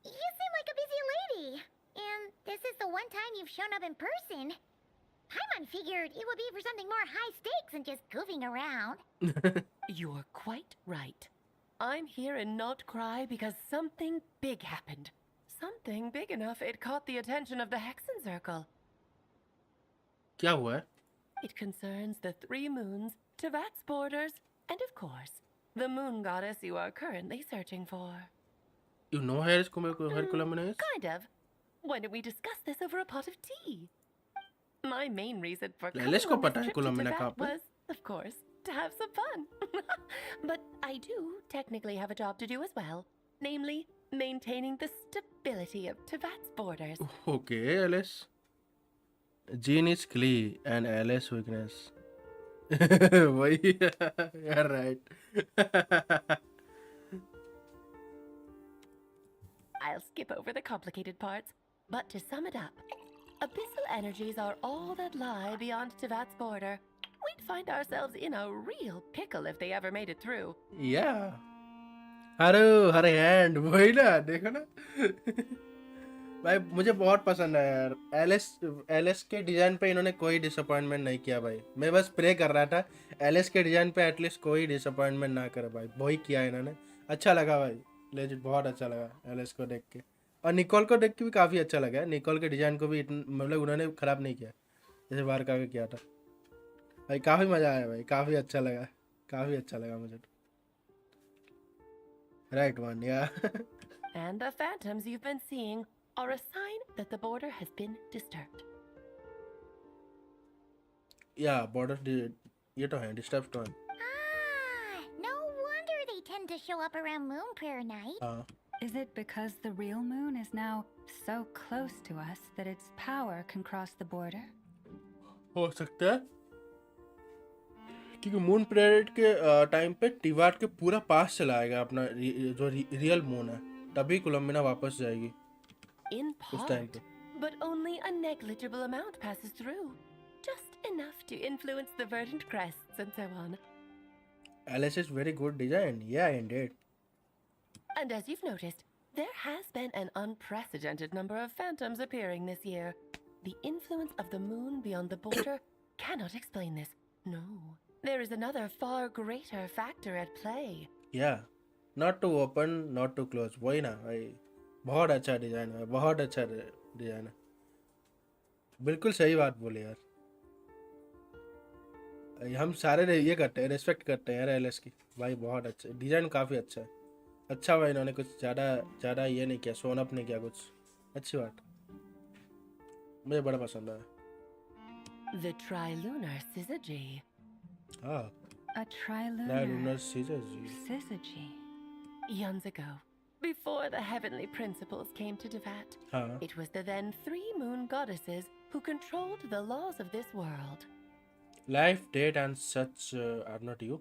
you seem like a busy lady. And this is the one time you've shown up in person. Paimon figured it would be for something more high stakes than just goofing around. You're quite right. I'm here in Nod Krai because something big happened. Something big enough it caught the attention of the Hexen Circle. क्या हुआ है? It concerns the 3 moons, Tevat's borders, and of course, the moon goddess you are currently searching for. You know her Columbina is? Kind of. Why don't we discuss this over a pot of tea? My main reason for coming on this trip to Tevat was, of course, to have some fun. But I do technically have a job to do as well. Namely, maintaining the stability of Tevat's borders. Okay, Alice. Jean is Klee and Alice weakness. वही यार right. I'll skip over the complicated parts, but to sum it up, abyssal energies are all that lie beyond Tevat's border. We'd find ourselves in a real pickle if they ever made it through. Yeah. Her hand वही ना देखो ना भाई मुझे बहुत पसंद है यार एलिस के डिजाइन पे इन्होंने कोई डिसअपॉइंटमेंट नहीं किया भाई मैं बस प्रे कर रहा था एलिस के डिजाइन पे एटलीस्ट कोई डिसअपॉइंटमेंट ना करे भाई वही किया इन्होंने अच्छा लगा भाई लेजिट बहुत अच्छा लगा एलिस को देख के और निकोल को देख के भी काफ़ी अच्छा लगा निकोल के डिजाइन को भी मतलब उन्होंने ख़राब नहीं किया जैसे बाहर का किया था भाई काफ़ी मज़ा आया भाई काफ़ी अच्छा लगा मुझे तो Right one, yeah. And the phantoms you've been seeing are a sign that the border has been disturbed. Yeah, border ये तो है disturbed तो है. Ah, no wonder they tend to show up around Moon Prayer Night. Is it because the real moon is now so close to us that its power can cross the border? हो सकता है क्योंकि moon prayer के time पे टिवाट के पूरा पास चला आएगा अपना जो रियल मून है तभी कोलम्बिना वापस जाएगी In उस टाइम पे but only a negligible amount passes through. Just enough to influence the verdant crests and so on. Alice is very good design. Yeah, indeed. And as you've noticed, there has been an unprecedented number of phantoms appearing this year. The influence of the moon beyond the border cannot explain this. No. There is another far greater factor at play. Yeah. Not to open, not to close. वही ना भाई बहुत अच्छा design है बहुत अच्छा design है बिल्कुल सही बात बोले यार हम सारे ये करते हैं रिस्पेक्ट करते हैं यार एलएस की भाई बहुत अच्छा डिजाइन काफ़ी अच्छा है अच्छा भाई इन्होंने कुछ ज़्यादा ये नहीं किया सोन अप नहीं किया कुछ अच्छी बात मुझे बड़ा पसंद आया The trilunar syzygy. A trilunar syzygy. Eons ago, before the heavenly principles came to Tevat, it was the then 3 moon goddesses who controlled the laws of this world. Life, date and such are not you?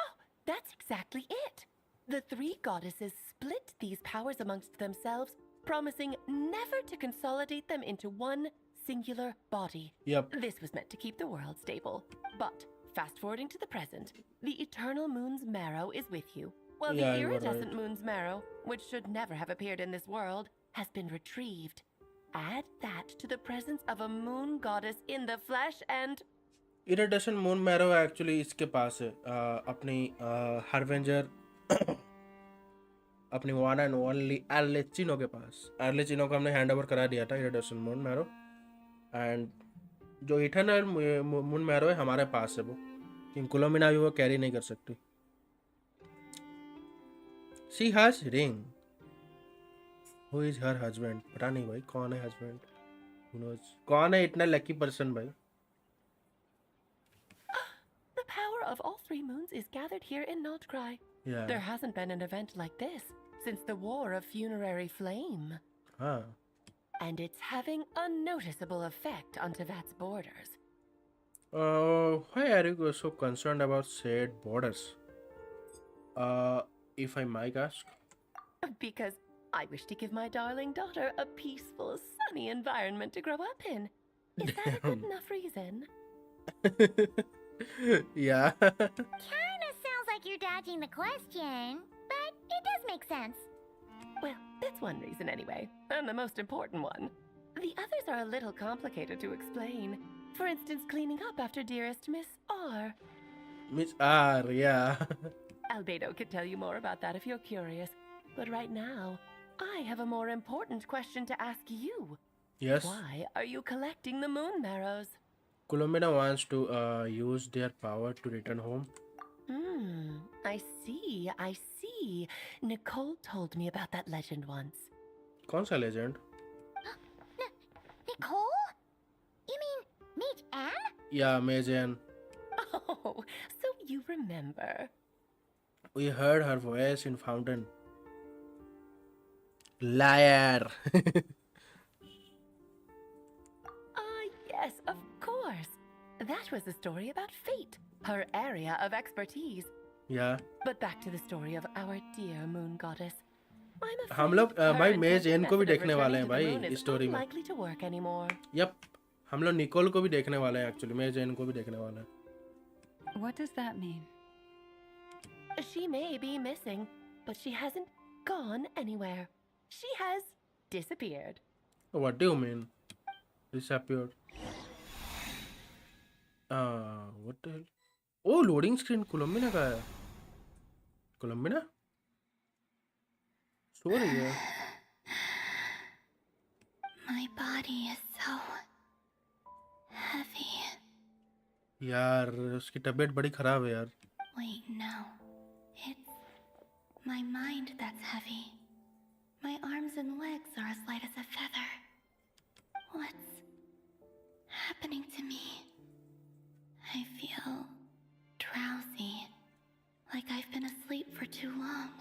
Oh, that's exactly it. The 3 goddesses split these powers amongst themselves, promising never to consolidate them into one singular body. Yep. This was meant to keep the world stable. But fast forwarding to the present, the eternal moon's marrow is with you. Well, the iridescent moon's marrow, which should never have appeared in this world, has been retrieved. Add that to the presence of a moon goddess in the flesh and... Iridescent moon marrow actually इसके पास है अपनी हार्वेंजर अपनी one and only एर्लेचिनो के पास एर्लेचिनो को हमने hand over करा दिया था इरिडेसेंट मून मैरो एंड जो इटर्नल मून मैरो है हमारे पास है वो क्योंकि कोलम्बिना भी वो कैरी नहीं कर सकती she has ring who is her husband पता नहीं भाई कौन है हस्बैंड हु नोज कौन है इतना लकी पर्सन भाई The power of all 3 moons is gathered here in Krai. Yeah. There hasn't been an event like this since the War of Funerary Flame. And it's having a noticeable effect on Tevat's borders. Why are you so concerned about said borders? If I might ask? Because I wish to give my darling daughter a peaceful, sunny environment to grow up in. Is that a good enough reason? Yeah. Kinda sounds like you're dodging the question, but it does make sense. Well, that's one reason anyway, and the most important one. The others are a little complicated to explain. For instance, cleaning up after dearest Miss R. Miss R, yeah. Albedo could tell you more about that if you're curious. But right now, I have a more important question to ask you. Yes. Why are you collecting the moon marrows? Columbina wants to use their power to return home. I see. Nicole told me about that legend once. कौन सा legend? Nicole? You mean Mage Anne? Yeah, Mage Anne. Oh, so you remember. We heard her voice in fountain. Liar. Yes, of course. That was the story about fate, her area of expertise. Yeah. But back to the story of our dear moon goddess. I'm afraid हम लोग her भाई मे intense जेन को भी method of देखने वाले returning हैं to the भाई moon is इस स्टोरी में. unlikely to work anymore. यप, हम लोग निकोल को भी देखने वाले हैं एक्चुअली. मे जेन को भी देखने वाले हैं. What does that mean? She may be missing, but she hasn't gone anywhere. She has disappeared. What do you mean? Disappeared. What the hell? Oh, loading screen Columbina का है. Columbina? सो रही है. My body is so heavy. यार उसकी तबीयत बड़ी खराब है यार. Wait, no. It's my mind that's heavy. My arms and legs are as light as a feather. What's happening to me? I feel drowsy, like I've been asleep for too long.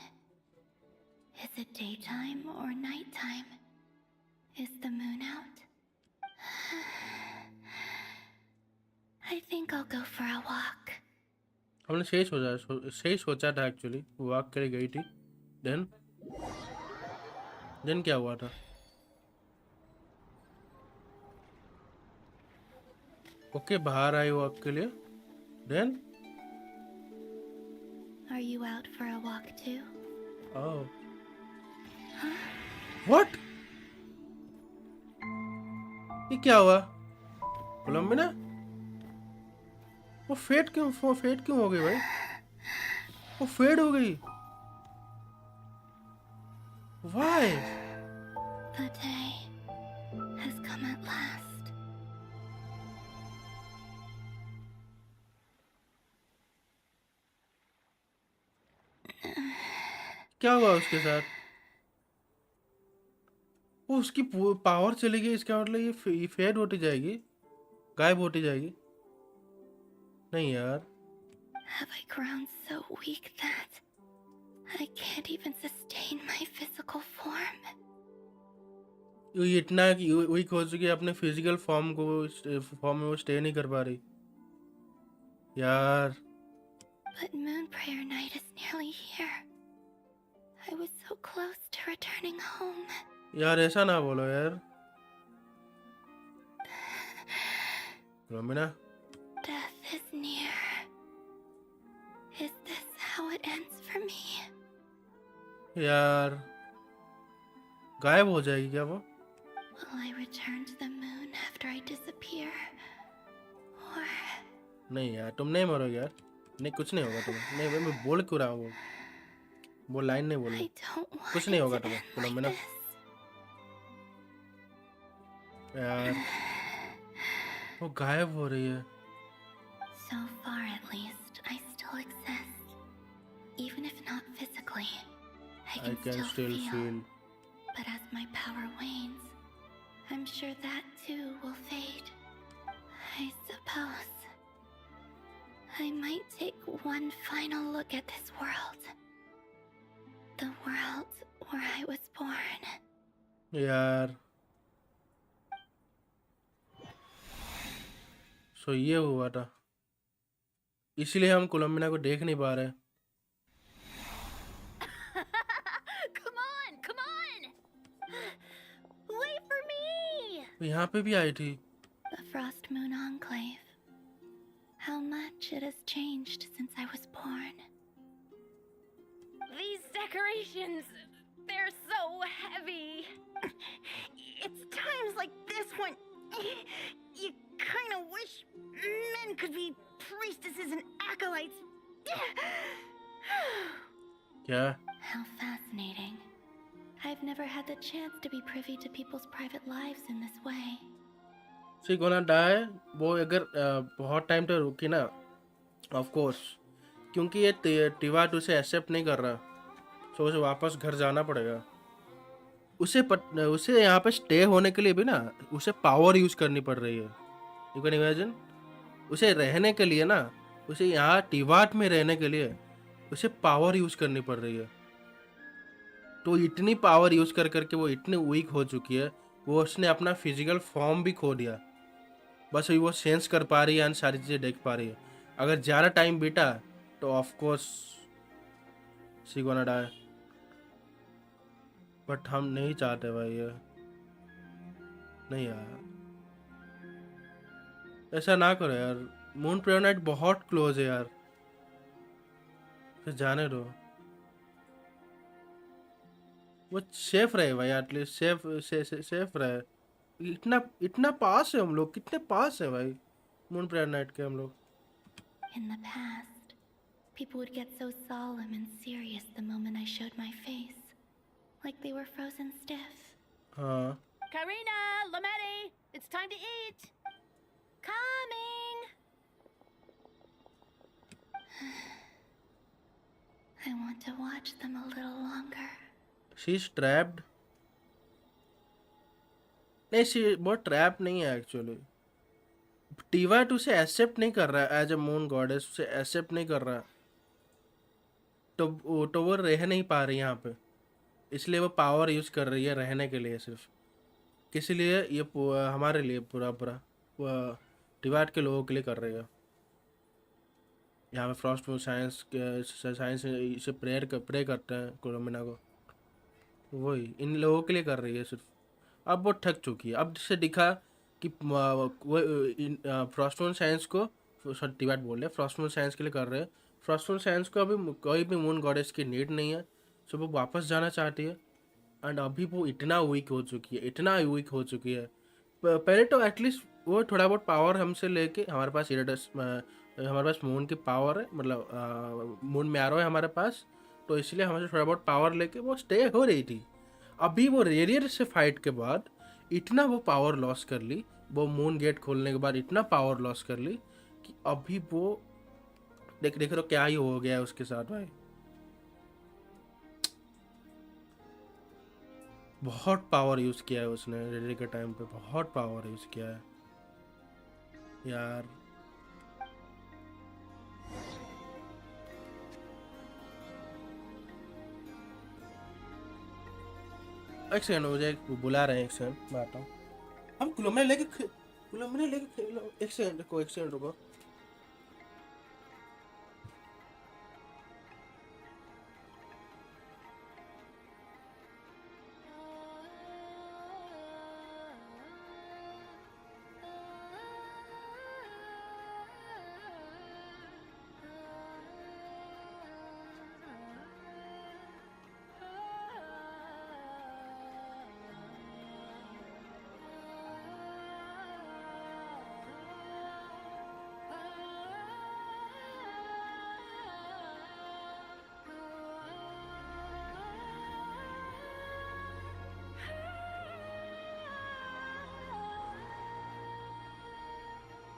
Is it daytime or nighttime? Is the moon out? I think I'll go for a walk. हमने सही सोचा था actually. Walk के लिए गई थी. Then क्या हुआ था? ओके बाहर आई वॉक के लिए. Then Are you out for a walk too? Oh. What? ये क्या हुआ? कोलंबिना? वो फेड क्यों हो गई भाई? वो फेड हो गई. Why? The day has come at last. क्या हुआ उसके साथ? वो उसकी पावर चली गई. इसका मतलब ये फेड होती जाएगी, गायब होती जाएगी. नहीं यार. Have I grown so weak that I can't even sustain my physical form? ये इतना वीक हो चुकी है अपने फिजिकल फॉर्म में वो स्टे नहीं कर पा रही यार. But Moon Prayer Night is nearly here. I was so close to returning home. यार ऐसा ना बोलो यार. Romina. Death is near. Is this how it ends for me? यार गायब हो जाएगी क्या वो? Will I return to the moon after I disappear? Or... नहीं यार तुम नहीं मरोगे यार. नहीं कुछ नहीं होगा तुम्हें. नहीं भाई मैं बोल क्यों रहा हूँ वो लाइन नहीं बोलनी. कुछ नहीं होगा तुम्हें कोलंबिना. यार वो गायब हो रही है. So far at least, I still exist. Even if not physically, I can still feel. But as my power wanes, I'm sure that too will fade. I suppose I might take one final look at this world. The world where I was born. यार सो ये हुआ था. इसलिए हम कोलंबिना को देख नहीं पा रहे. Come on! Wait for me! यहाँ पे भी आई थी. The Frost Moon Enclave. How much it has changed since I was born. These decorations, they're so heavy. It's times like this when you kind of wish men could be priestesses and acolytes. क्या? How fascinating. I've never had the chance to be privy to people's private lives in this way. She gonna die. वो अगर बहुत time तक रुकी ना, of course, क्योंकि ये टिवाट उसे एक्सेप्ट नहीं कर रहा, तो उसे वापस घर जाना पड़ेगा. उसे यहाँ पे स्टे होने के लिए भी ना उसे पावर यूज करनी पड़ रही है. You can imagine. उसे रहने के लिए ना, उसे यहाँ टिवाट में रहने के लिए उसे पावर यूज करनी पड़ रही है। तो इतनी पावर यूज कर करके वो इतनी वीक हो चुकी है, वो उसने अपना फिजिकल फॉर्म भी खो दिया। बस अभी वो सेंस कर पा रही है एंड सारी चीजें देख पा रही है। अगर ज़्यादा टाइम बीता तो of course she gonna die. But हम नहीं चाहते भाई ये, नहीं यार, ऐसा ना करो यार। मून प्रेरनाइट बहुत क्लोज है यार, फिर जाने दो। वो सेफ रहे भाई, एटलीस्ट सेफ रहे। इतना इतना पास है हम लोग, कितने पास है भाई मून प्रेरनाइट के हम लोग। In the past, people would get so solemn and serious the moment I showed my face, like they were frozen stiff. हाँ Karina, Lametti, it's time to eat. Coming. I want to watch them a little longer. She is trapped. नहीं, she वो trap नहीं है actually. टीवाट उसे accept नहीं कर रहा है एज ए मून गॉडेस, उसे एक्सेप्ट नहीं कर रहा। तो वो रह नहीं पा रही यहाँ पे, इसलिए वो पावर यूज कर रही है रहने के लिए सिर्फ। किस लिए? ये हमारे लिए पूरा पूरा टीवाट के लोगों के लिए कर रही है। यहाँ पे फ्रॉस्ट साइंस इसे प्रे करते हैं कोलोमिना को, वही इन लोगों के लिए कर रही है सिर्फ। अब वो थक चुकी है। अब जिससे दिखा कि वो फ्रॉस्टमून साइंस को, सॉरी टिबेट बोल रहे, फ्रॉस्टमून साइंस के लिए कर रहे हैं। फ्रॉस्टमून साइंस को अभी कोई भी मून गॉडेस की नीड नहीं है, सो वो वापस जाना चाहती है। एंड अभी वो इतना वीक हो चुकी है, इतना वीक हो चुकी है। पहले तो एटलीस्ट वो थोड़ा बहुत पावर हमसे लेके, हमारे पास हमारे पास मून की पावर है, मतलब मून में एरो है हमारे पास, तो इसलिए हमसे थोड़ा बहुत पावर लेके वो स्टे हो रही थी। अभी वो रेरियर से फाइट के बाद इतना वो पावर लॉस कर ली, वो मून गेट खोलने के बाद इतना पावर लॉस कर ली कि अभी वो देख तो क्या ही हो गया है उसके साथ भाई। बहुत पावर यूज किया है उसने रेडियर के टाइम पे, बहुत पावर यूज किया है यार। एक सेकंड, मुझे बुला रहे हैं, एक सेकंड मैं आता हूँ। हम कोलम्बिना लेके एक सेकंड रुको।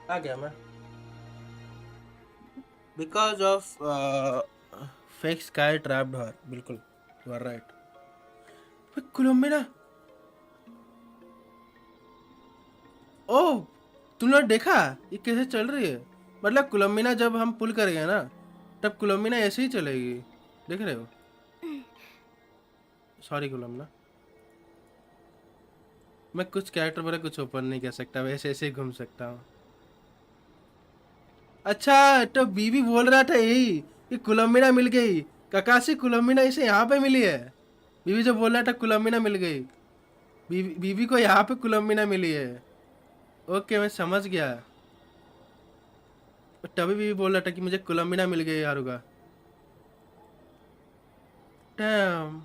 आ गया मैं। Because of fake sky trapped her, बिल्कुल you are right. Columbina, oh तुमने देखा ये कैसे चल रही है? मतलब कोलम्बिना जब हम पुल करेंगे ना, तब कोलम्बिना ऐसे ही चलेगी, देख रहे हो? सॉरी कोलम्बिना, मैं कुछ कैरेक्टर पर कुछ ओपन नहीं कर सकता, वैसे ऐसे ही घूम सकता हूँ। अच्छा तो बीबी बोल रहा था यही कि कोलम्बिना मिल गई, ककाशी कोलम्बिना इसे यहाँ पे मिली है। बीबी जो बोल रहा था कोलम्बिना मिल गई, बीबी को यहाँ पे कोलम्बिना मिली है। ओके मैं समझ गया। तभी बीबी बोल रहा था कि मुझे कोलम्बिना मिल गई यारुगा। डैम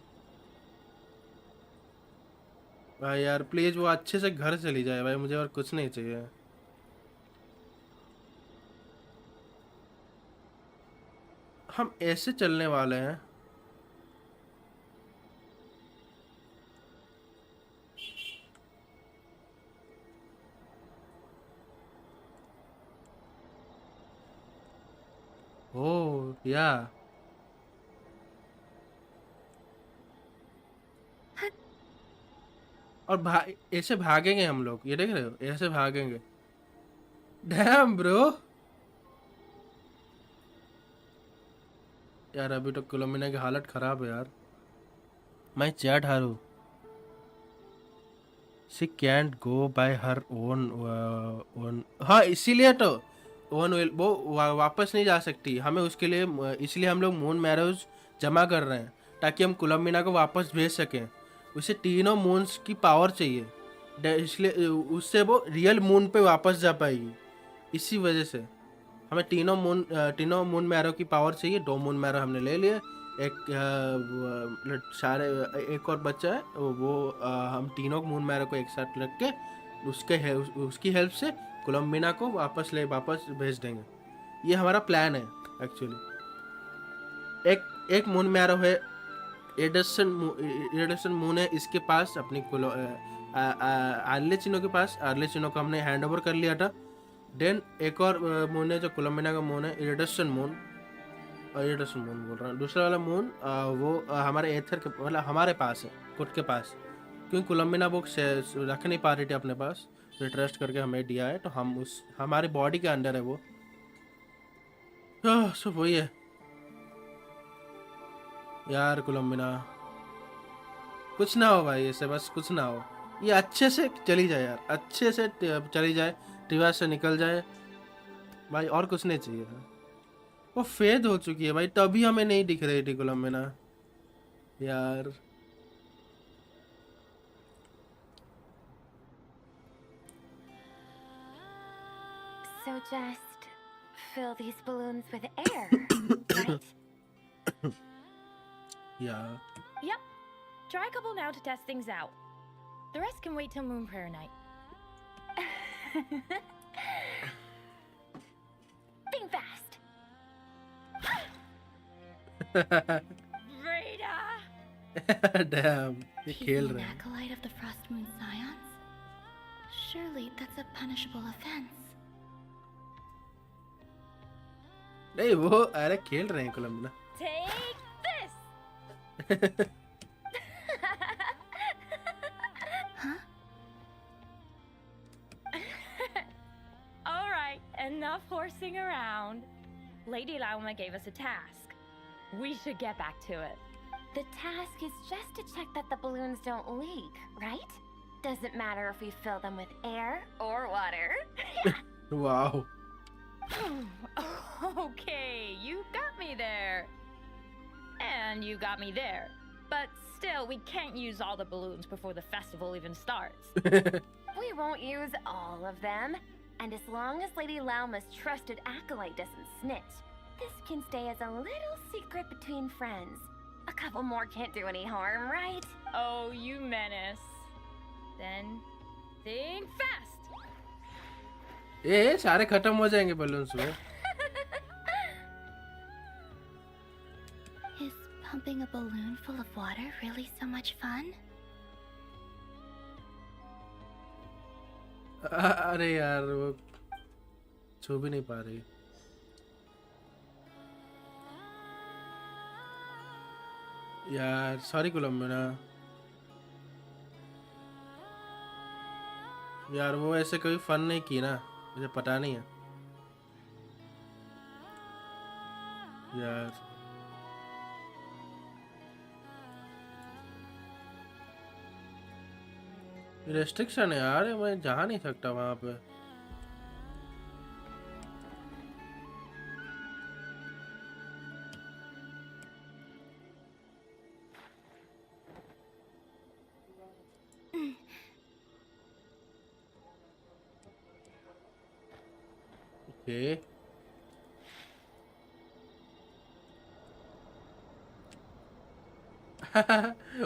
भाई यार, प्लीज वो अच्छे से घर चली जाए भाई, मुझे और कुछ नहीं चाहिए। हम ऐसे चलने वाले हैं। ओह या और ऐसे भागेंगे हम लोग, ये देख रहे हो, ऐसे भागेंगे। डैम ब्रो, यार अभी तो कोलम्बिना की हालत खराब है यार। मैं चैट हारू। She can't go bye her own. हाँ इसीलिए तो ओन वो वापस नहीं जा सकती, हमें उसके लिए इसलिए हम लोग मून मैरोज जमा कर रहे हैं ताकि हम कोलम्बिना को वापस भेज सकें। उसे तीनों मून्स की पावर चाहिए, इसलिए उससे वो रियल मून पे वापस जा पाएगी। इसी वजह से हमें तीनों मून मैरो की पावर चाहिए। 2 मून मैरो हमने ले लिए, सारे एक और बच्चा है वो हम तीनों मून मैरो को एक साथ रख के उसकी हेल्प से कोलम्बिना को वापस भेज देंगे। ये हमारा प्लान है एक्चुअली। एक मून मैरो है, एडर्सन मून है इसके पास अपनी आर्लेचिनो के पास। आर्लेचिनो को हमने हैंड ओवर कर लिया था। देन एक और मून है जो कोलम्बिना का मून है, इरिडसन मून बोल रहा हूँ। दूसरा वाला मून वो हमारे एथर के मतलब हमारे पास है, खुद के पास, क्योंकि कोलम्बिना बुक रख नहीं पा रही थी अपने पास, तो ट्रस्ट करके हमें दिया है। तो हम हमारी बॉडी के अंदर है वो। सो वही है यार। कोलम्बिना कुछ ना हो भाई, ऐसे बस कुछ ना हो, ये अच्छे से चली जाए यार, अच्छे से चली जाए, ट्रिवा से निकल जाए भाई, और कुछ नहीं चाहिए। वो फेद हो चुकी है भाई, तभी हमें नहीं दिख रही थी कोलम्बिना यार। So just fill these balloons with air, right? Yeah. Yep. Try a couple now to test things out. The rest can wait till Moon Prayer night. Think fast. Rita! Damn, ये खेल An रहे हैं। acolyte of the Frost Moon Scions? Surely that's a punishable offense. नहीं वो अरे खेल रहे हैं कोलम्बिना। Take this! Alright, enough horsing around. Lady Lauma gave us a task. We should get back to it. The task is just to check that the balloons don't leak, right? Doesn't matter if we fill them with air or water. Wow. Okay, you got me there. And you got me there. But still, we can't use all the balloons before the festival even starts. We won't use all of them. And as long as Lady Lauma's trusted acolyte doesn't snitch, this can stay as a little secret between friends. A couple more can't do any harm, right? Oh, you menace. Then, think fast. ये सारे खत्म हो जाएंगे balloons में। Is pumping a balloon full of water really so much fun? अरे यार वो छू भी नहीं पा रही। यार सॉरी कोलम्बिना यार, वो ऐसे कभी फन नहीं की ना, मुझे पता नहीं है यार। रेस्ट्रिक्शन है यार, मैं जा नहीं सकता वहां पे। ओके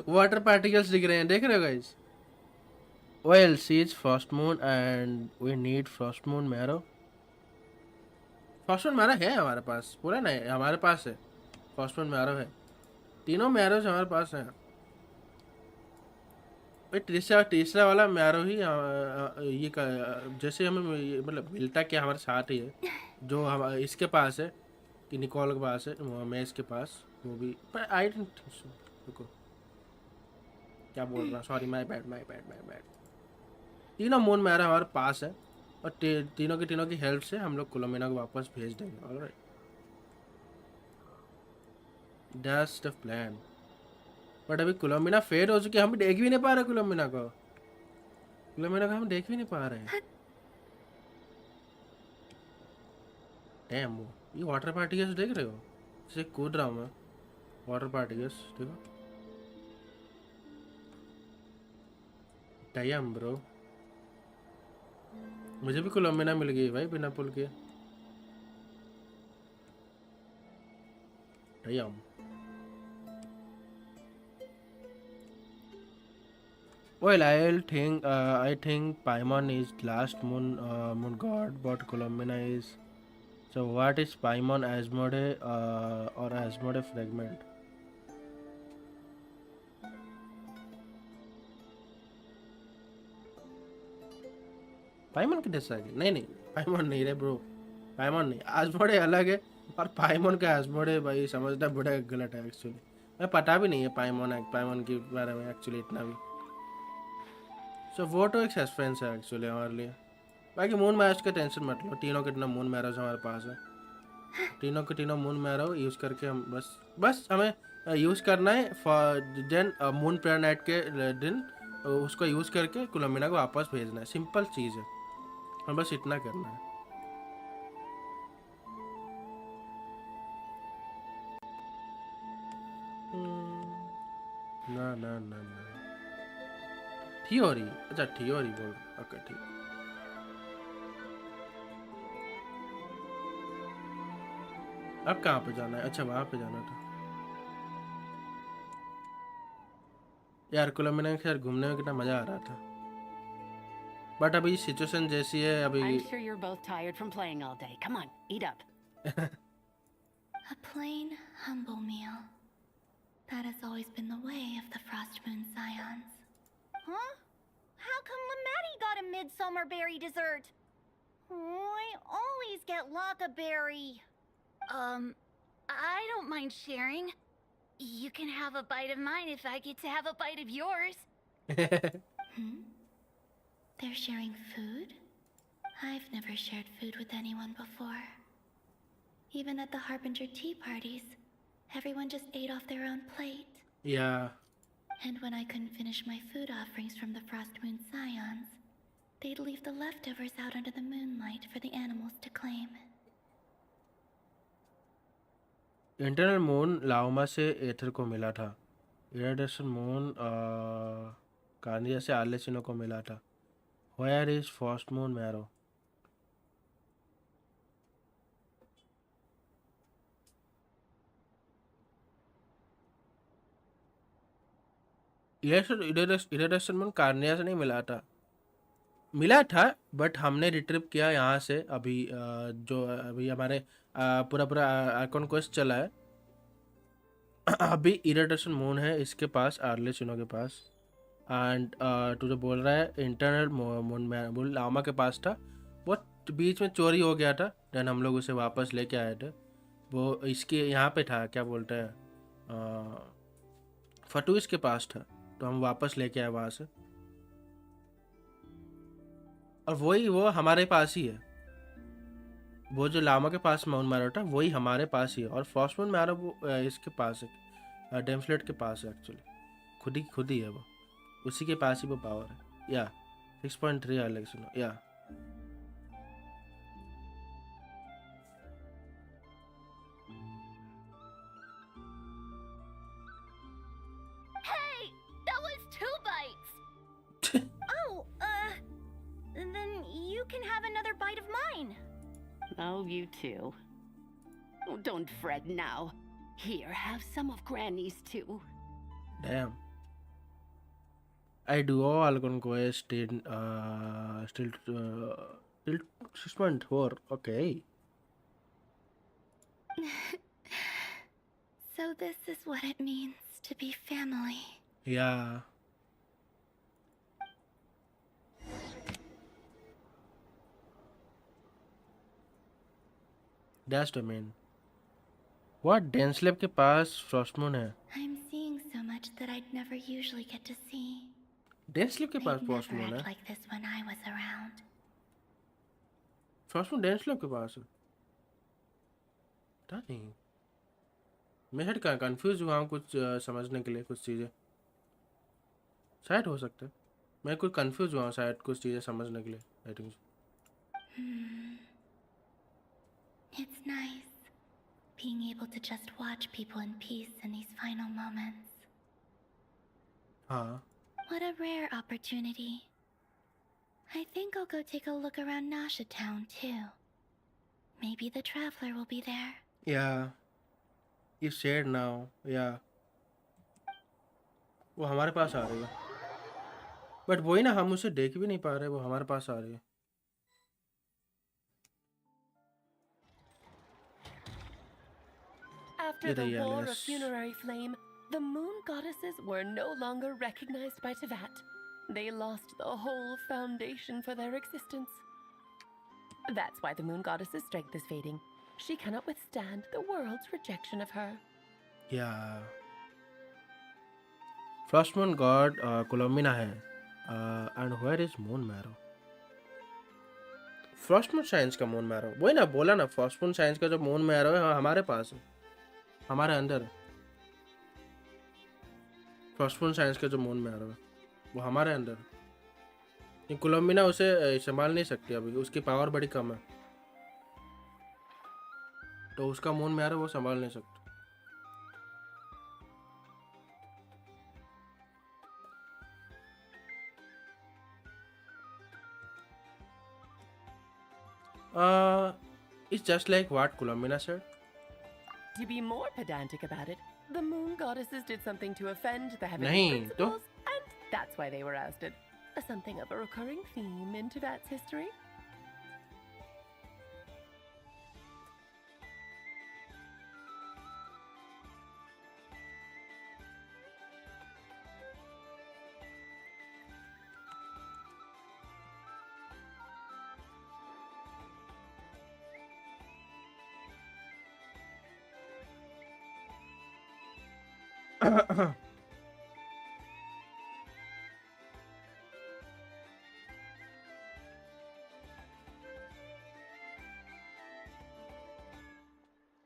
वाटर पार्टिकल्स दिख रहे हैं, देख रहे हो guys? Well, she is frost moon and we need frost moon marrow. Frost moon marrow है हमारे पास, पूरा नहीं हमारे पास है। frost moon marrow है, तीनों मैरोज हमारे पास हैं। तीसरा वाला मैरो ही ये जैसे हमें मतलब मिलता क्या हमारे साथ ही है, जो हम इसके पास है कि निकोल के पास है, मैं इसके पास वो भी, पर आई डोंट रुको क्या बोल रहा, सॉरी माय बैड। तीनों मून मैरो हमारे पास है और तीनों की हेल्प से हम लोग कोलम्बिना को वापस भेज देंगे। Alright That's the plan. But अभी कोलम्बिना फेड हो चुकी है, हम देख भी नहीं पा रहे कोलम्बिना को हम देख भी नहीं पा रहे. डैम, वो ये वाटर पार्टिकल्स देख रहे हो, इसे कूद रहा हूँ मैं. वाटर पार्टिकल्स देखो. डैम ब्रो, मुझे भी कोलम्बिना मिल गई भाई बिना पुल के. Dam. Well, I think Paimon is last moon god, but Columbina is. So what is Paimon, Asmode, or Asmode fragment? पाइमन की डिस आएगी? नहीं, पाइमन नहीं रे ब्रो, पाइमन नहीं. आजमोडे अलग है और पाइमन का आजमोडे भाई समझना बड़ा गलत है एक्चुअली. मैं पता भी नहीं है पाइमन के बारे में एक्चुअली इतना भी. सो वो तो एक सस्पेंस है एक्चुअली हमारे लिए. बाकी मून मैरोज का टेंशन मत लो, तीनों कितना मून मैरोज हमारे पास है. तीनों के तीनों मून मैरो यूज़ करके हम बस हमें यूज़ करना है for then moon prayer night के दिन उसको यूज़ करके कोलम्बिना को वापस भेजना है. सिंपल चीज़ है, हम बस इतना करना है. ना ना ना ना थियोरी, अच्छा थियोरी बोल. ओके ठीक. अब कहाँ पे जाना है? अच्छा वहाँ पे जाना था यार. कोलम्बिना के खैर घूमने में कितना मजा आ रहा था, बट अभी सिचुएशन जैसी है अभी. I'm sure you're both tired from playing all day. Come on, eat up. A plain, humble meal. That has always been the way of the Frost Moon Scions. Huh? How come Lamatti got a midsummer berry dessert? Oh, I always get Lockaberry. I don't mind sharing. You can have a bite of mine if I get to have a bite of yours. They're sharing food? I've never shared food with anyone before. Even at the Harbinger tea parties, everyone just ate off their own plate. Yeah. And when I couldn't finish my food offerings from the Frost Moon Scions, they'd leave the leftovers out under the moonlight for the animals to claim. Internal moon लाओमा से Aether को मिला था. Irradiation moon cornea से आर्लेसिनो को मिला था. Where is first moon marrow? Irradiation moon cornea से नहीं मिला था बट हमने रिट्रीव किया यहाँ से. अभी जो अभी हमारे पूरा आइकॉन क्वेस्ट चला है. अभी इरेडिएशन मून है इसके पास, आर्लेसिनो के पास. एंड तू जो बोल रहा है इंटरनल मून लामा के पास था, वो बीच में चोरी हो गया था. देन हम लोग उसे वापस लेके आए थे. वो इसके यहाँ पे था, क्या बोलते हैं, फटूस के पास था, तो हम वापस लेके आए वहाँ से. और वो हमारे पास ही है. वो जो लामा के पास मून मैरो था वही हमारे पास ही है. और फर्स्ट मून मैरो वो इसके पास है, डेम्फ्लेट के पास है एक्चुअली. खुद ही है वो, उसी के पास ही वो पावर है. या 6.3 आर्लेसिनो. या Hey, that was 2 bites. Oh, then you can have another bite of mine. Oh, you too. Oh, don't fret now. Here, have some of Granny's too. Damn. I do all Algon quest still 6.4. Okay. So this is what it means to be family. Yeah. That's the main. What Denslab के पास फ्रॉस्टमून है? I'm seeing so much that I'd never usually get to see. डेंसलेब के पास फ्रॉस्टमून है? Like this when I was around. फ्रॉस्टमून डेंसलेब के पास है? पता नहीं. मैं शायद कंफ्यूज हुआ हूँ कुछ समझने के लिए कुछ चीज़ें, शायद हो सकता है मैं कुछ कंफ्यूज हुआ हूँ शायद कुछ चीज़ें समझने के लिए, I think. It's nice being able to just watch people in peace in these final moments. हाँ What a rare opportunity. I think I'll go take a look around Nasha Town too. Maybe the traveler will be there. या ये shade now या वो हमारे पास आ रही है, but वही ना, हम उसे देख भी नहीं पा रहे, वो हमारे पास आ रही है। After the war of funerary flame, the moon goddesses were no longer recognized by Tevat. They lost the whole foundation for their existence. That's why the moon goddess's strength is fading. She cannot withstand the world's rejection of her. Yeah. First moon god Columbina है, and where is moon marrow? First moon science का moon marrow, वही ना बोला ना, first moon science का जो moon मैरो है हमारे पास है, हमारे अंदर है। फर्स्ट मून साइंस का जो मून मैरो है वो हमारे अंदर है। कोलम्बिना उसे संभाल नहीं सकती अभी, उसकी पावर बड़ी कम है, तो उसका मून मैरो वो संभाल नहीं सकती। It's just like what Columbina said. To be more pedantic about it, the moon goddesses did something to offend the heavenly नहीं principles, and that's why they were ousted. Something of a recurring theme in Tibet's history.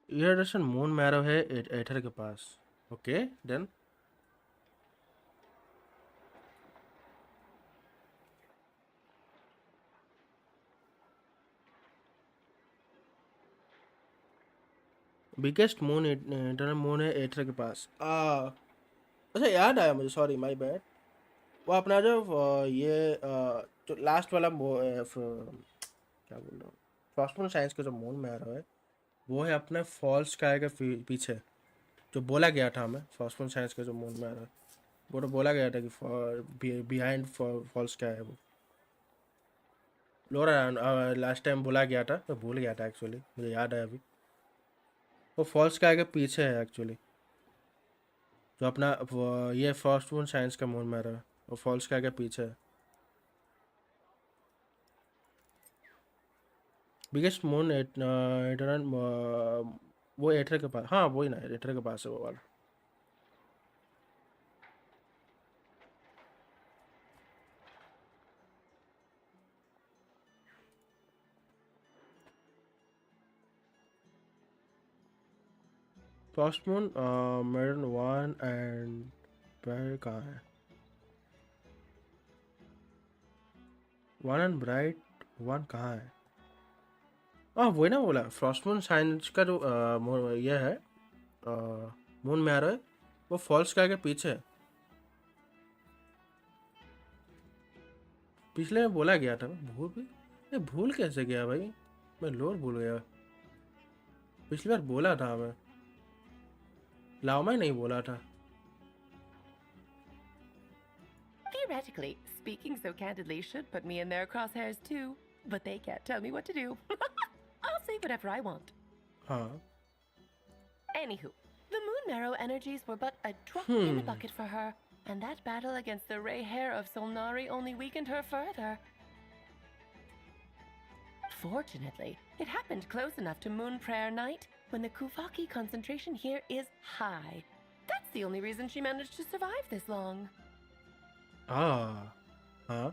Irradiation moon मैरो है Aether के पास। Okay then biggest moon internal moon है Aether के पास। अच्छा याद आया मुझे, सॉरी माय बैड, वो अपना जो ये जो लास्ट वाला क्या बोल रहा हूँ, फर्स्ट मून साइंस का जो मून मैरो है वो है अपने फॉल्स स्काई के पीछे, जो बोला गया था हमें फर्स्ट मून साइंस का जो मून मैरो है वो तो बोला गया था कि बिहाइंड फॉल्स स्काई है वो। लोरा लास्ट टाइम बोला गया था, तो भूल गया था एक्चुअली, मुझे याद है अभी, वो फॉल्स स्काई के पीछे है एक्चुअली, जो अपना ये फर्स्ट मून साइंस का मून मैरो है वो फॉल्स स्काई के पीछे है। बिगेस्ट मून इटरनल वो एथर के पास, हाँ वही ना, एथर के पास है वो वाला। फर्स्ट मून मेरन वन एंड ब्राइट कहाँ है, वन एंड ब्राइट वन कहाँ है? हाँ वही ना बोला, फर्स्ट मून साइंस का जो ये है मून मैरो है वो फॉल्स स्काई के पीछे है। पिछले में बोला गया था, मैं भूल कैसे गया भाई, मैं लोर भूल गया। पिछली बार बोला था मैं, लाओमा ही नहीं बोला था। Theoretically, speaking so candidly should put me in their crosshairs too, but they can't tell me what to do. I'll say whatever I want. हाँ Anywho, the moon marrow energies were but a drop in the bucket for her, and that battle against the Ray Hair of Solnari only weakened her further. Fortunately, it happened close enough to Moon Prayer Night when the Kuvaki concentration here is high. That's the only reason she managed to survive this long. हाँ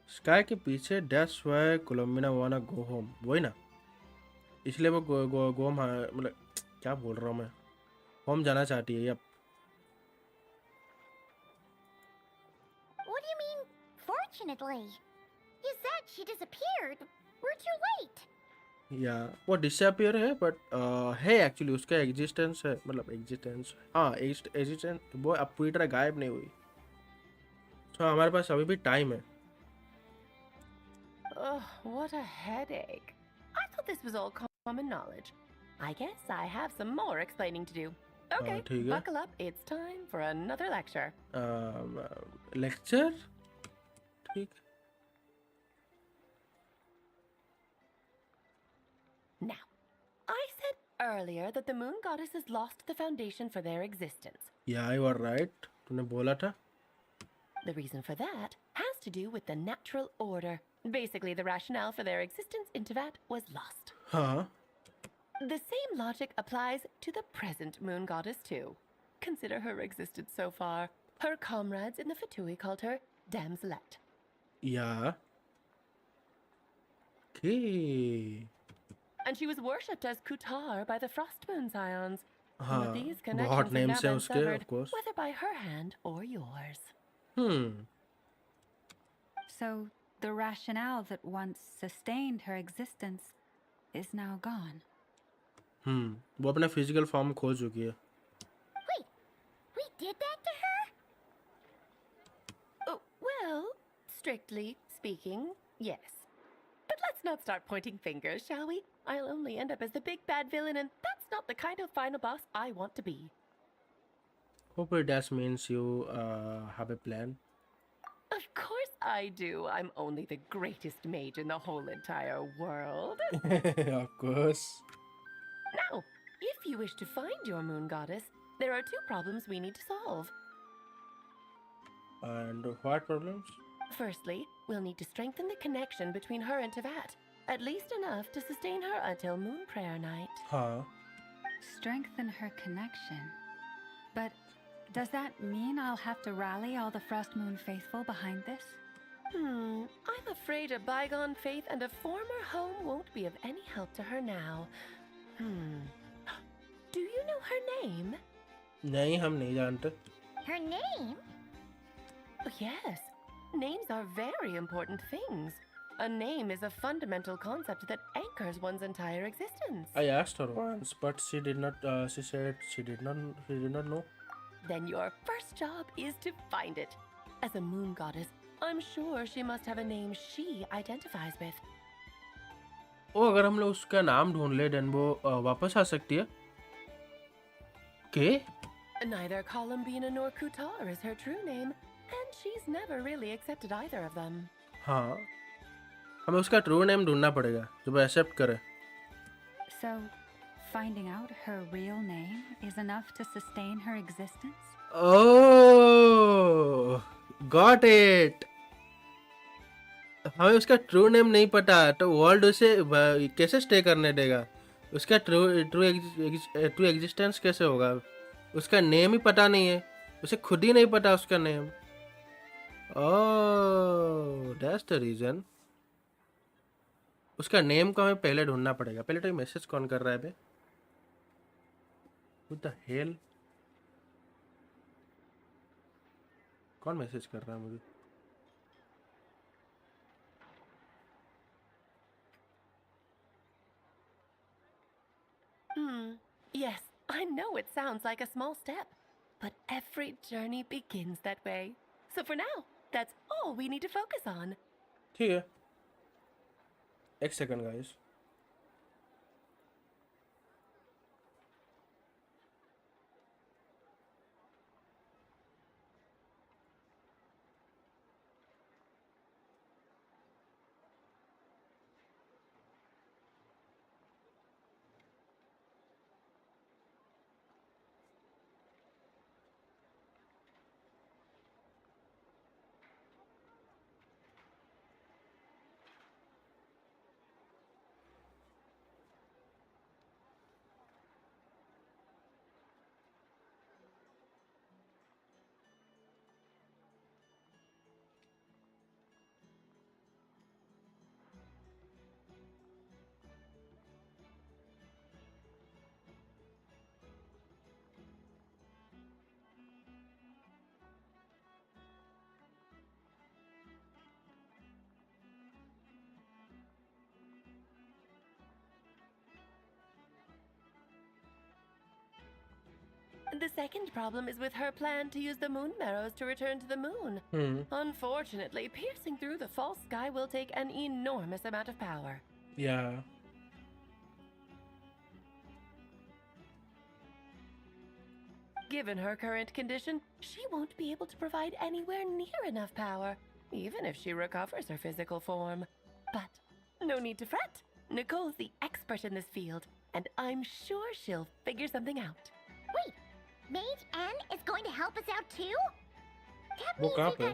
sky के पीछे, that's why कोलम्बिना वाना go home, वही ना। इसलिए वो गोम मतलब क्या बोल रहा हूँ मैं, होम जाना चाहती है अब. What do you mean, fortunately? You said she disappeared. We're too late. या वो डिसअपियर है बट है एक्चुअली, उसका एग्जिस्टेंस है, मतलब एग्जिस्टेंस, हाँ एग्जिस्टेंस, वो अब पूरी तरह गायब नहीं हुई. तो हमारे पास अभी भी टाइम है. Ugh, what a headache. I thought this was all common knowledge. I guess I have some more explaining to do. Okay, ठीक है. buckle up. It's time for another lecture. Lecture ठीक. Now, I said earlier that the moon goddesses lost the foundation for their existence. या you are right, तूने बोला था. The reason for that has to do with the natural order. Basically, the rationale for their existence in Teyvat was lost. हाँ. The same logic applies to the present moon goddess too. Consider her existence so far. Her comrades in the Fatui called her Damselette. या okay. And she was worshipped as Kutar by the Frost Moon Scions. हाँ, But these बहुत connections have names now हैं been उसके, severed, of course. whether by her hand or yours. So, the rationale that once sustained her existence is now gone. वो अपना physical form खो चुकी है. Wait, we did that to her? Oh, well, strictly speaking, yes. But let's not start pointing fingers, shall we? I'll only end up as the big bad villain, and that's not the kind of final boss I want to be. Hopefully that means you have a plan. Of course I do. I'm only the greatest mage in the whole entire world. Of course. Now, if you wish to find your moon goddess, there are two problems we need to solve. And what problems? Firstly, we'll need to strengthen the connection between her and Teyvat, at least enough to sustain her until Moon Prayer Night. हाँ. Strengthen her connection. But does that mean I'll have to rally all the Frost Moon faithful behind this? I'm afraid a bygone faith and a former home won't be of any help to her now. Do you know her name? नहीं, हम नहीं जानते. Her name? Oh, yes. Names are very important things. A name is a fundamental concept that anchors one's entire existence. I asked her once, but she did not. She said she did not know. Then your first job is to find it. As a moon goddess, I'm sure she must have a name she identifies with. ओ अगर हम लोग उसका नाम ढूंढ ले then वो वापस आ सकती है. के? Neither Columbina nor Kutar is her true name, and she's never really accepted either of them. हाँ, हमें उसका ट्रू नेम ढूंढना पड़ेगा जो वो एक्सेप्ट करे. So, finding out her real name is enough to sustain her existence? Oh, got it. हमें उसका ट्रू नेम नहीं पता तो वर्ल्ड उसे कैसे स्टे करने देगा? उसका ट्रू एग्जिस्टेंस कैसे होगा? उसका नेम ही पता नहीं है, उसे खुद ही नहीं पता उसका name. Oh, that's the reason. उसका नेम को हमें पहले ढूंढना पड़ेगा. पहले तो ये मैसेज कौन कर रहा है बे? What the hell? कौन मैसेज कर रहा है मुझे? Yes, I know it sounds like a small step, but every journey begins that way. So for now, that's all we need to focus on. ठीक है. एक second guys. The second problem is with her plan to use the moon marrows to return to the moon. Unfortunately, piercing through the false sky will take an enormous amount of power. Yeah. Given her current condition, she won't be able to provide anywhere near enough power, even if she recovers her physical form. But no need to fret. Nicole's the expert in this field, and I'm sure she'll figure something out. Wait, Mage N is going to help us out too? That means we've got 2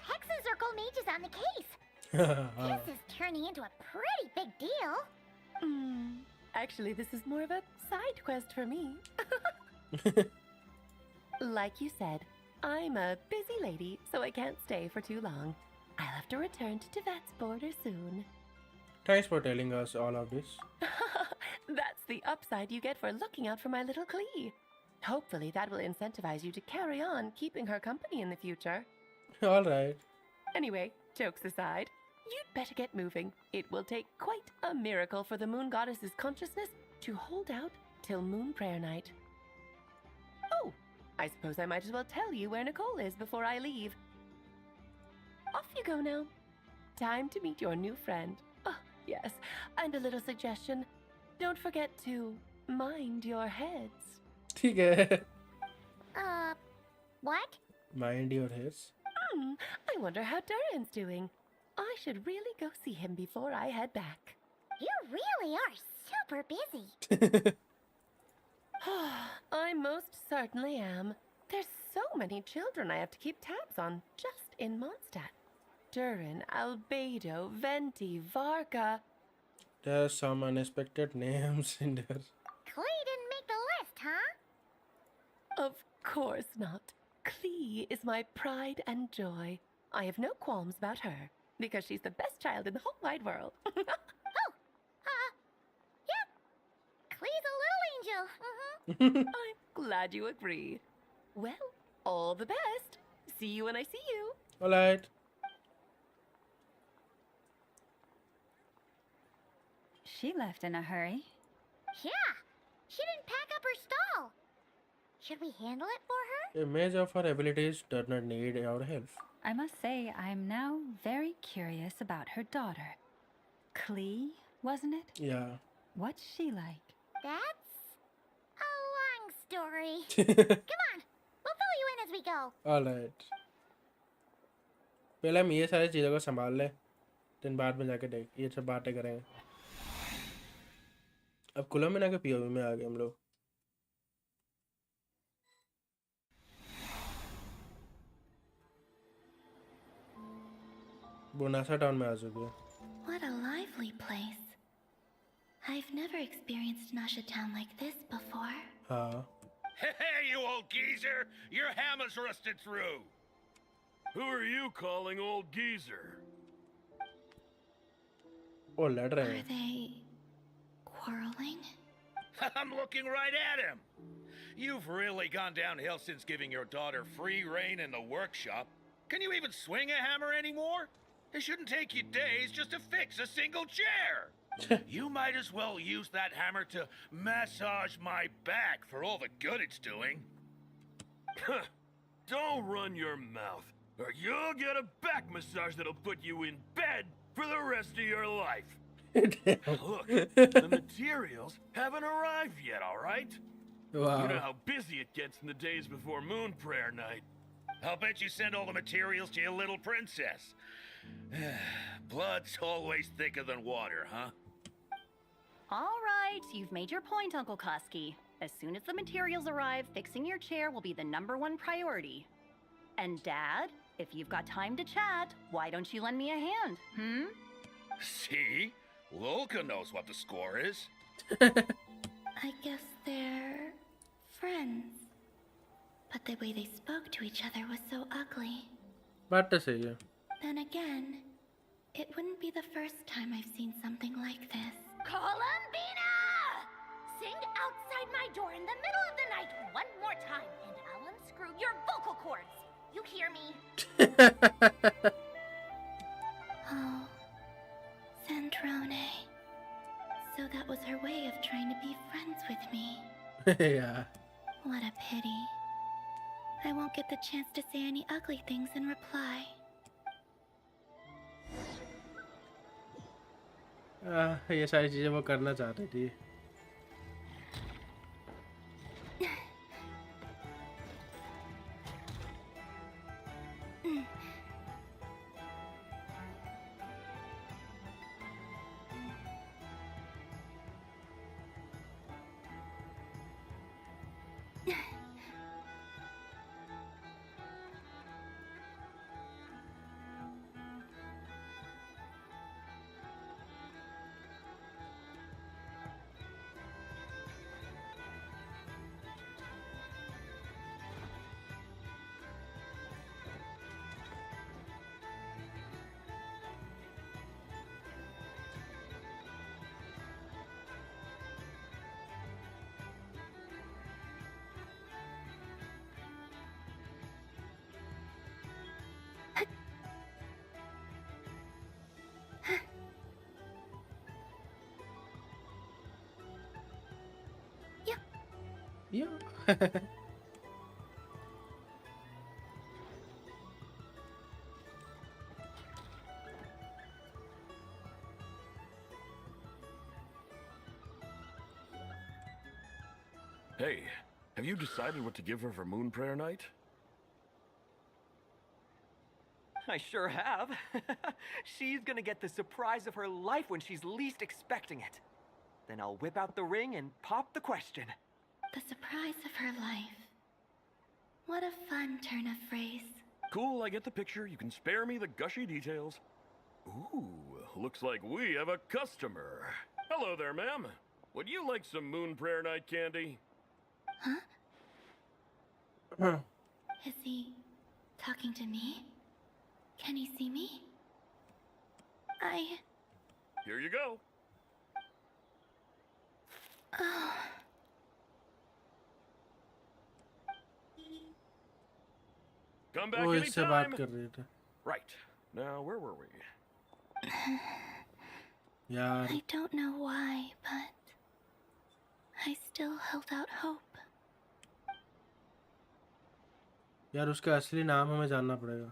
Hexacircle mages on the case. This is turning into a pretty big deal. Actually, this is more of a side quest for me. Like you said, I'm a busy lady, so I can't stay for too long. I'll have to return to Tibet's border soon. Thanks for telling us all of this. That's the upside you get for looking out for my little Klee. Hopefully that will incentivize you to carry on keeping her company in the future. Alright. Anyway, jokes aside, you'd better get moving. It will take quite a miracle for the moon goddess's consciousness to hold out till moon prayer night. Oh, I suppose I might as well tell you where Nicole is before I leave. Off you go now. Time to meet your new friend. Oh, yes, and a little suggestion. Don't forget to mind your heads. ठीक है. What? Mind your heads. I wonder how Durin's doing. I should really go see him before I head back. You really are super busy. I most certainly am. There's so many children I have to keep tabs on just in Mondstadt. Durin, Albedo, Venti, Varka. There are some unexpected names in there. Klee didn't make the list, huh? Of course not. Klee is my pride and joy. I have no qualms about her, because she's the best child in the whole wide world. Yeah. Klee's a little angel. I'm glad you agree. Well, all the best. See you when I see you. Alright. She left in a hurry. Yeah. She didn't pack up her stall. Should we handle it for her? Image of her abilities does not need our help. I must say, I'm now very curious about her daughter. Klee, wasn't it? Yeah. What's she like? That's a long story. Come on. We'll fill you in as we go. Alright. पहले हम ये सारी चीज़ों को संभाल ले, दिन बाद में जाके देख ये सब बातें करेंगे. अब कोलंबिना के पीओवी में आ गए हम लोग. बोनासा टाउन में आ चुके हैं. What a lively place. I've never experienced Nasha Town like this before. हाँ. Hey, you old geezer! Your hammer's rusted through! Who are you calling old geezer? ओ लड़ रहे हैं. Are they quarreling? I'm looking right at him! You've really gone downhill since giving your daughter free rein in the workshop. Can you even swing a hammer anymore? It shouldn't take you days just to fix a single chair. You might as well use that hammer to massage my back for all the good it's doing. Don't run your mouth, or you'll get a back massage that'll put you in bed for the rest of your life. Look, the materials haven't arrived yet, all right? Wow. You know how busy it gets in the days before moon prayer night. I'll bet you send all the materials to your little princess. Blood's always thicker than water, huh? All right, you've made your point, Uncle Kusky. As soon as the materials arrive, fixing your chair will be the #1 priority. And Dad, if you've got time to chat, why don't you lend me a hand, See? Lolka knows what the score is. I guess they're friends. But the way they spoke to each other was so ugly. बात तो सही है. Then again, it wouldn't be the first time I've seen something like this. Columbina! Sing outside my door in the middle of the night one more time, and I'll unscrew your vocal cords. You hear me? Oh, Sandrone. So that was her way of trying to be friends with me. Yeah. What a pity. I won't get the chance to say any ugly things in reply. ये सारी चीजें वो करना चाहती थी. Yeah. Hey, have you decided what to give her for Moon Prayer Night? I sure have. She's gonna get the surprise of her life when she's least expecting it. Then I'll whip out the ring and pop the question. The surprise of her life. What a fun turn of phrase. Cool, I get the picture. You can spare me the gushy details. Ooh, looks like we have a customer. Hello there, ma'am. Would you like some Moon Prayer Night candy? Huh? Is he talking to me? Can he see me? Here you go. Oh. Come back इससे बात anytime. कर रहे थे. Right. Now, where were we? यार. I don't know why, but I still held out hope. यार उसका असली नाम हमें जानना पड़ेगा.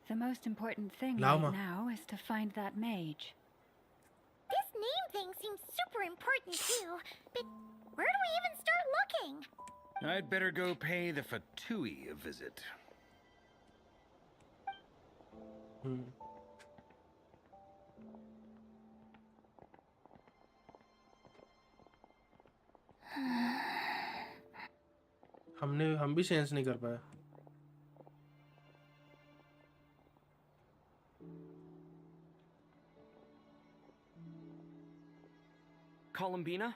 The most important thing Lauma. right now is to find that mage. This name thing seems super important too, but where do we even start looking? I'd better go pay the Fatui a visit. हम भी sense नहीं कर पाए. Columbina?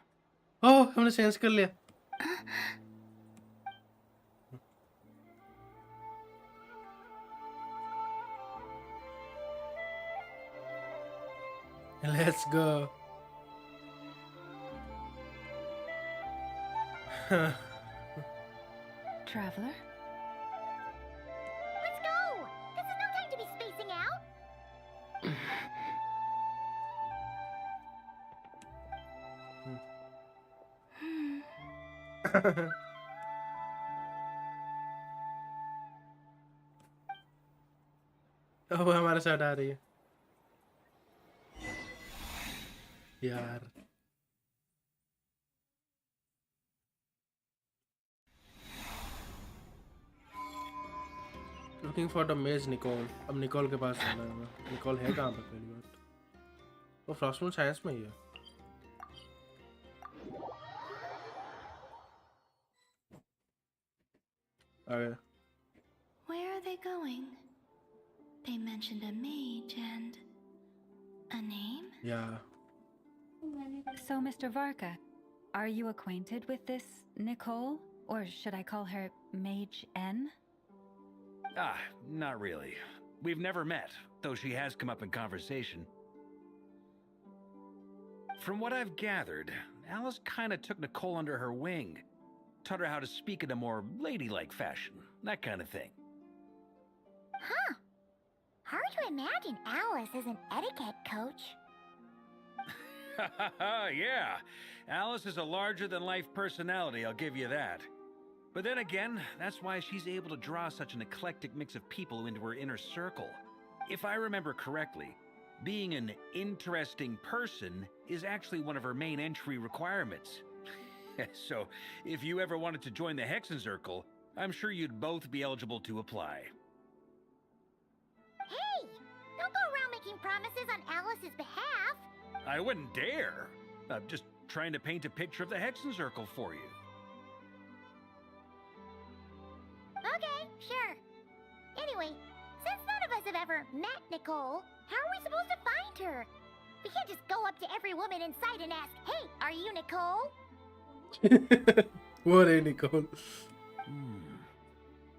ओह हमने sense कर लिया. Let's go. Traveler? Let's go! This is no time to be spacing out! वो हमारे साथ आ रही है. यार. Looking for the mage Nicole. अब निकोल के पास जाना है. निकोल है कहाँ पे पहली बात? वो फ्रॉस्टमून साइंस में ही है. Okay. Where are they going? They mentioned a mage and a name? Yeah. So, Mr. Varka, are you acquainted with this Nicole? Or should I call her Mage N? Ah, not really. We've never met, though she has come up in conversation. From what I've gathered, Alice kinda took Nicole under her wing. Taught her how to speak in a more ladylike fashion. That kind of thing. Huh. Hard to imagine Alice as an etiquette coach. Yeah. Alice is a larger-than-life personality, I'll give you that. But then again, that's why she's able to draw such an eclectic mix of people into her inner circle. If I remember correctly, being an interesting person is actually one of her main entry requirements. So, if you ever wanted to join the Hexencircle, I'm sure you'd both be eligible to apply. Hey! Don't go around making promises on Alice's behalf! I wouldn't dare. I'm just trying to paint a picture of the Hexencircle for you. Okay, sure. Anyway, since none of us have ever met Nicole, how are we supposed to find her? We can't just go up to every woman in sight and ask, hey, are you Nicole? What a Nicole.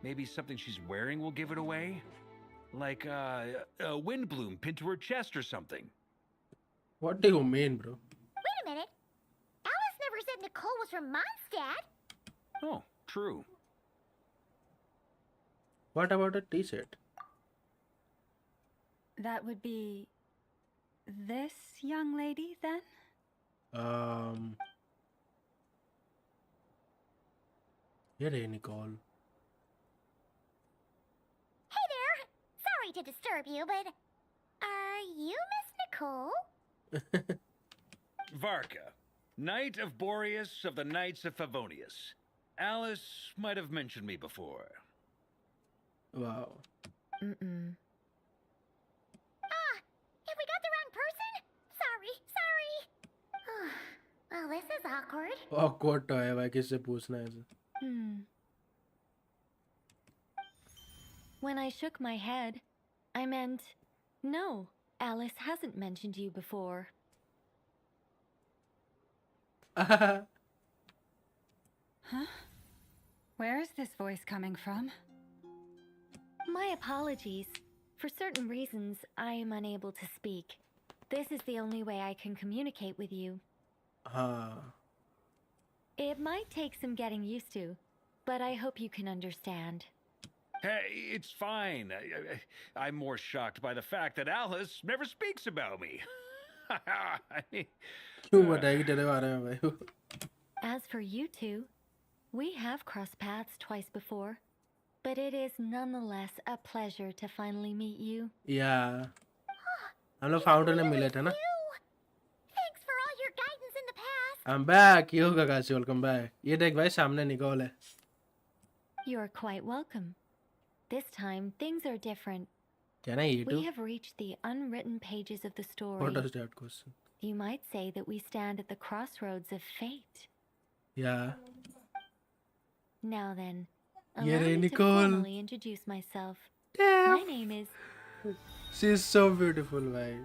Maybe something she's wearing will give it away? Like a wind bloom pinned to her chest or something. What do you mean, bro? Wait a minute. Alice never said Nicole was from Mondstadt. Oh, true. What about a t-shirt? That would be this young lady, then? Yeah, Nicole. Hey there! Sorry to disturb you, but are you Miss Nicole? Varka, Knight of Boreas of the Knights of Favonius. Alice might have mentioned me before. Wow. Mm-mm. Ah! Have we got the wrong person? Sorry. Well, this is awkward. Awkward तो है भाई किससे पूछना है इसे? When I shook my head, I meant, no, Alice hasn't mentioned you before. Huh? Where is this voice coming from? My apologies. For certain reasons, I am unable to speak. This is the only way I can communicate with you. It might take some getting used to, but I hope you can understand. Hey, it's fine. I'm more shocked by the fact that Alice never speaks about me. क्यों बताएगी तेरे बारे में भाई? As for you two, we have crossed paths twice before, but it is nonetheless a pleasure to finally meet you. Yeah. हम लोग fountain में मिले थे ना? Thanks for all your guidance in the past. I'm back. Yo काकाशी, welcome back. ये देख भाई सामने निकोल है. You're quite welcome. This time, things are different. Can I eat We you? have reached the unwritten pages of the story. What does that question? You might say that we stand at the crossroads of fate. Yeah. Now then, Yeah, allow me to Nicole. formally introduce myself. Damn. My name is... She's so beautiful, भाई.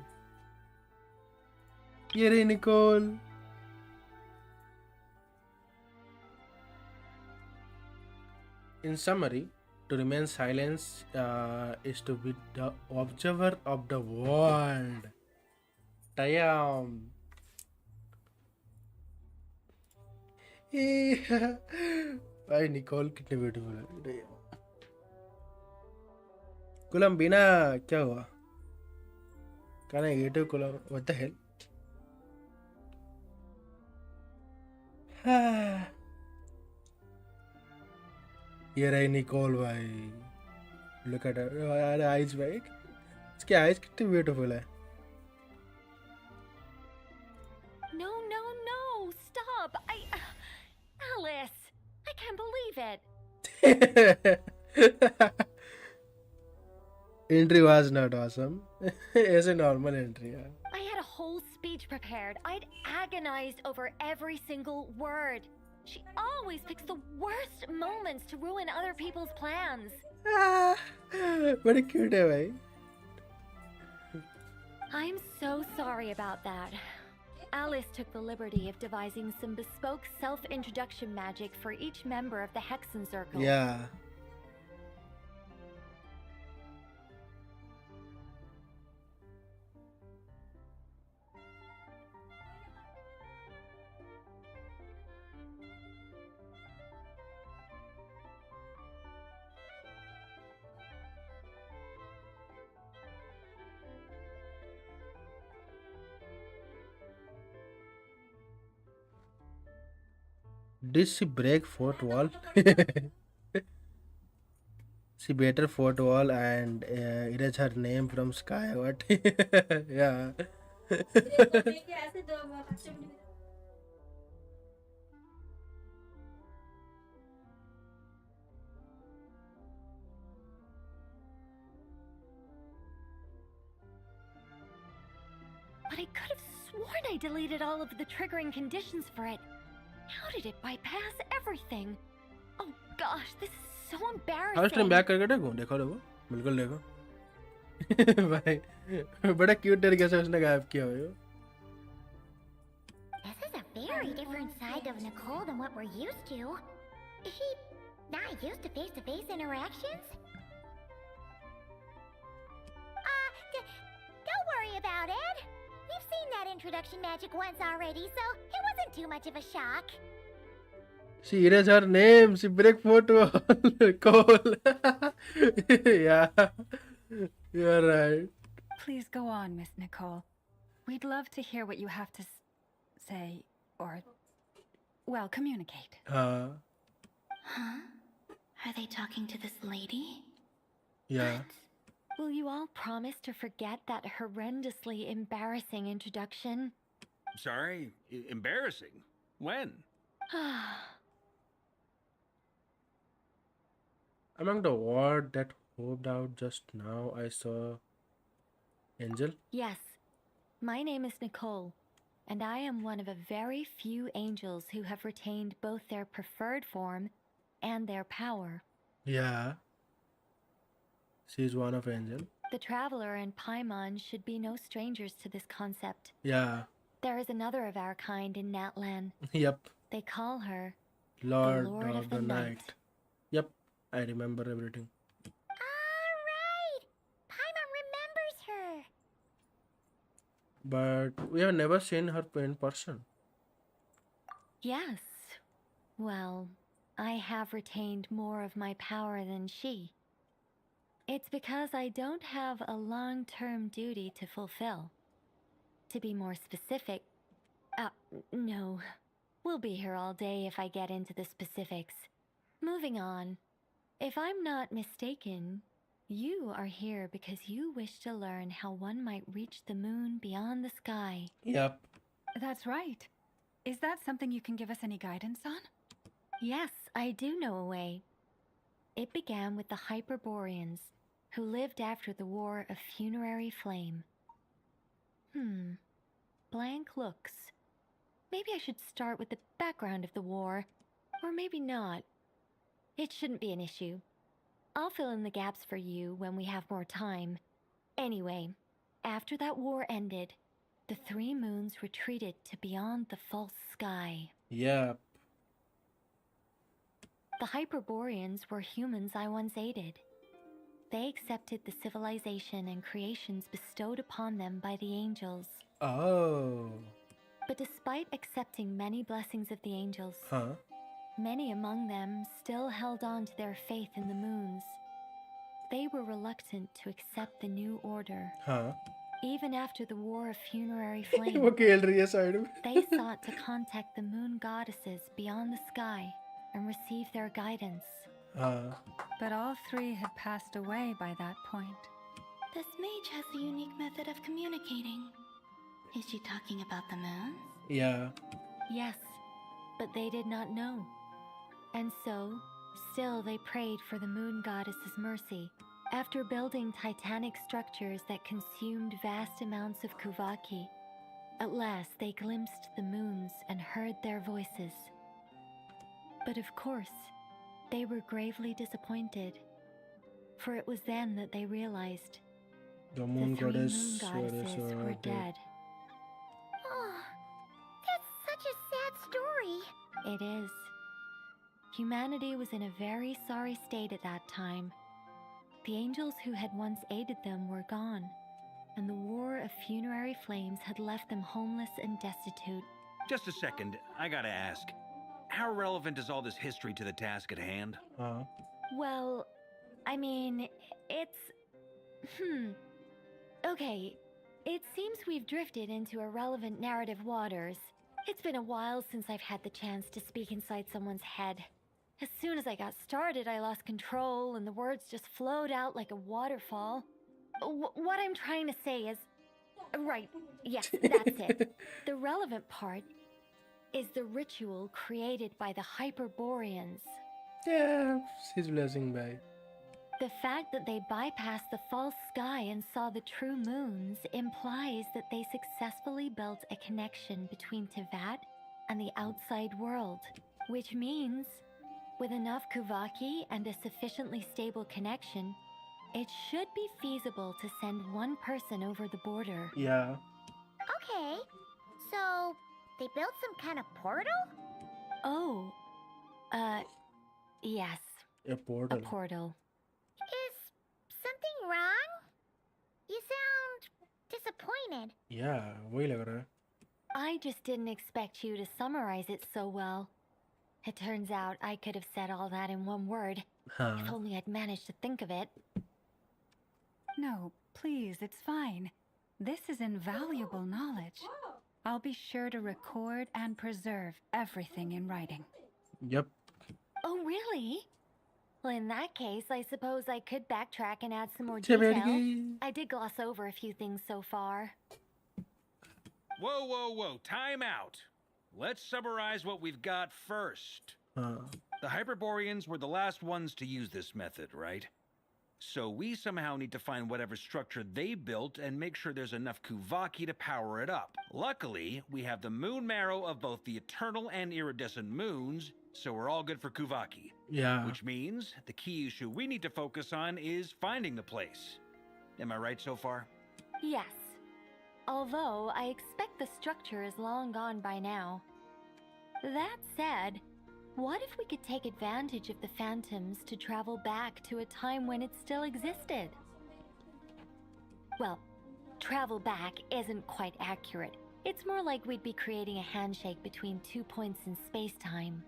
ये रही Nicole. In summary, to remain silent is to be the observer of the world. Damn. भाई Nicol कितनी beautiful है. Columbina, क्या हुआ? Can I get to Columbina? What the hell? ये रही निकोल भाई. Look at her eyes भाई. इसके eyes कितनी beautiful है. No, no, no! Stop! Alice! I can't believe it! Entry was not awesome. It's a normal entry. Yeah. I had a whole speech prepared. I'd agonized over every single word. She always picks the worst moments to ruin other people's plans. Bड़ी cute है भाई. I'm so sorry about that. Alice took the liberty of devising some bespoke self-introduction magic for each member of the Hexencircle. Yeah. Did she break fourth wall? She better fourth wall and erase her name from sky. What? Yeah. But I could have sworn I deleted all of the triggering conditions for it. How did it bypass everything? Oh gosh, this is so embarrassing. House time back करके देखो देखो देखो बिल्कुल देखो भाई बड़ा cute तरीके से उसने गायब किया हुआ है This is a very different side of Nicole than what we're used to. Is she not used to face-to-face interactions? Don't worry about it. We've seen that introduction magic once already, so it wasn't too much of a shock. She erased her name. She break photo. Cool. Yeah, you're right. Please go on, Miss Nicole. We'd love to hear what you have to say, or, well, communicate. Huh? Are they talking to this lady? Yeah. Will you all promise to forget that horrendously embarrassing introduction? Sorry? Embarrassing? When? Among the word that hopped out just now, I saw Angel. Yes. My name is Nicole, and I am one of a very few angels who have retained both their preferred form and their power. Yeah. She's one of Angel. The Traveler and Paimon should be no strangers to this concept. Yeah. There is another of our kind in Natlan. Yep. They call her Lord, the Lord of the Night. Yep. I remember everything. Alright! Paimon remembers her! But we have never seen her in person. Yes. Well, I have retained more of my power than she. It's because I don't have a long-term duty to fulfill. To be more specific... no. We'll be here all day if I get into the specifics. Moving on. If I'm not mistaken, you are here because you wish to learn how one might reach the moon beyond the sky. Yep. That's right. Is that something you can give us any guidance on? Yes, I do know a way. It began with the Hyperboreans, who lived after the War of Funerary Flame. Blank looks. Maybe I should start with the background of the war, or maybe not. It shouldn't be an issue. I'll fill in the gaps for you when we have more time. Anyway, after that war ended, the three moons retreated to beyond the false sky. Yep. The Hyperboreans were humans I once aided. They accepted the civilization and creations bestowed upon them by the angels. Oh. But despite accepting many blessings of the angels, Huh? many among them still held on to their faith in the moons. They were reluctant to accept the new order. Huh? Even after the War of Funerary Flame, वो खेल रही है side में. they sought to contact the moon goddesses beyond the sky and receive their guidance. But all three had passed away by that point. This mage has a unique method of communicating. Is she talking about the moons? Yeah. Yes, but they did not know. And so, still they prayed for the moon goddess's mercy. After building titanic structures that consumed vast amounts of Kuvaki, at last they glimpsed the moons and heard their voices. But of course, they were gravely disappointed, for it was then that they realized The moon the three moon goddess goddesses were dead. Oh, that's such a sad story. It is. Humanity was in a very sorry state at that time. The angels who had once aided them were gone, and the War of Funerary Flames had left them homeless and destitute. Just a second, I gotta ask. How relevant is all this history to the task at hand? Well, I mean, it's... Okay, it seems we've drifted into irrelevant narrative waters. It's been a while since I've had the chance to speak inside someone's head. As soon as I got started, I lost control and the words just flowed out like a waterfall. What I'm trying to say is... Right, yes, that's it. The relevant part is the ritual created by the Hyperboreans. Yeah, she's blessing by. The fact that they bypassed the false sky and saw the true moons implies that they successfully built a connection between Tevat and the outside world. Which means, with enough Kuvaki and a sufficiently stable connection, it should be feasible to send one person over the border. Yeah. Okay, so they built some kind of portal? Oh, yes. A portal. A portal. Is something wrong? You sound disappointed. Yeah, वही लग रहा है. I just didn't expect you to summarize it so well. It turns out I could have said all that in one word. If only I'd managed to think of it. No, please, it's fine. This is invaluable knowledge. I'll be sure to record and preserve everything in writing. Yep. Oh, really? Well, in that case, I suppose I could backtrack and add some more detail. I did gloss over a few things so far. Whoa, whoa, whoa. Time out. Let's summarize what we've got first. The Hyperboreans were the last ones to use this method, right? So we somehow need to find whatever structure they built and make sure there's enough Kuvaki to power it up. Luckily, we have the moon marrow of both the eternal and iridescent moons, so we're all good for Kuvaki. Yeah. Which means the key issue we need to focus on is finding the place. Am I right so far? Yes. Although I expect the structure is long gone by now. That said, what if we could take advantage of the phantoms to travel back to a time when it still existed? Well, travel back isn't quite accurate. It's more like we'd be creating a handshake between 2 points in space-time.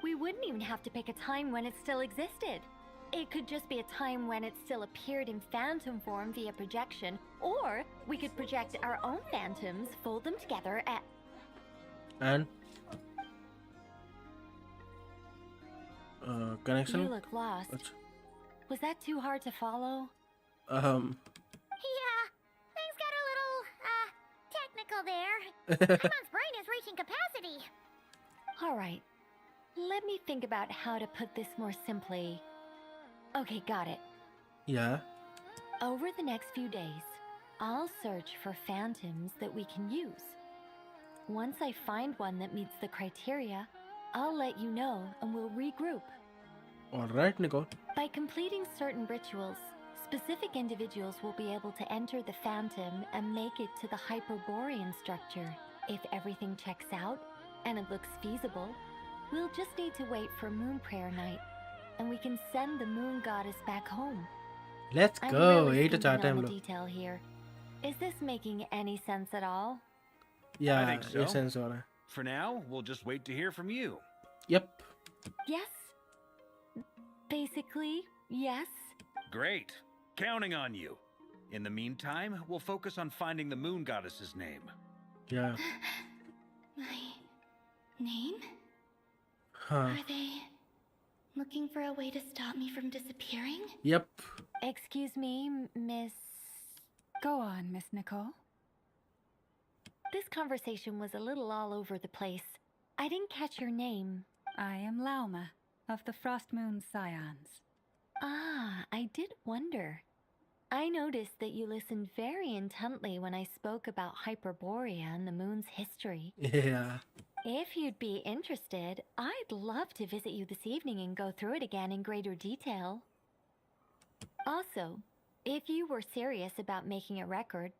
We wouldn't even have to pick a time when it still existed. It could just be a time when it still appeared in phantom form via projection, or we could project our own phantoms, fold them together, and connection? You look lost. Was that too hard to follow? Yeah, things got a little, technical there. Paimon's brain is reaching capacity. Alright, let me think about how to put this more simply. Okay, got it. Yeah. Over the next few days, I'll search for phantoms that we can use. Once I find one that meets the criteria, I'll let you know and we'll regroup. Alright, Nicole. By completing certain rituals, specific individuals will be able to enter the phantom and make it to the Hyperborean structure. If everything checks out and it looks feasible, we'll just need to wait for Moon Prayer Night, and we can send the Moon Goddess back home. Let's I'm go. really Eight thinking on time the detail here. Is this making any sense at all? Yeah, I think so. ये sense हो रहा है. For now, we'll just wait to hear from you. Yep. Yes. Basically, yes. Great. Counting on you. In the meantime, we'll focus on finding the moon goddess's name. Yeah. My name? Huh. Are they looking for a way to stop me from disappearing? Yep. Excuse me, Miss... Go on, Miss Nicole. This conversation was a little all over the place. I didn't catch your name. I am Lauma, of the Frost Moon Scions. Ah, I did wonder. I noticed that you listened very intently when I spoke about Hyperborea and the moon's history. Yeah. If you'd be interested, I'd love to visit you this evening and go through it again in greater detail. Also, if you were serious about making a record,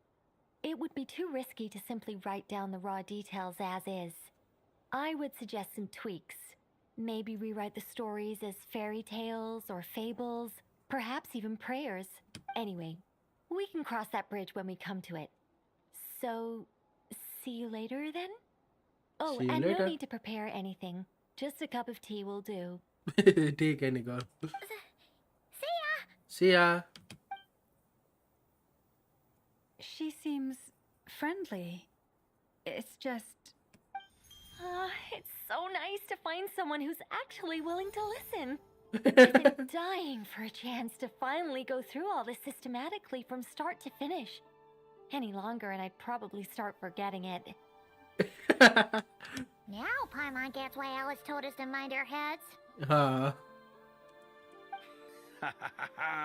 it would be too risky to simply write down the raw details as is. I would suggest some tweaks. Maybe rewrite the stories as fairy tales or fables, perhaps even prayers. Anyway, we can cross that bridge when we come to it. So, see you later then? Oh, See you and later. no need to prepare anything. Just a cup of tea will do. ठीक है Nicol. See ya! See ya. She seems friendly. It's just... It's so nice to find someone who's actually willing to listen. I've been dying for a chance to finally go through all this systematically from start to finish. Any longer and I'd probably start forgetting it. Now Paimon gets why Alice told us to mind our heads.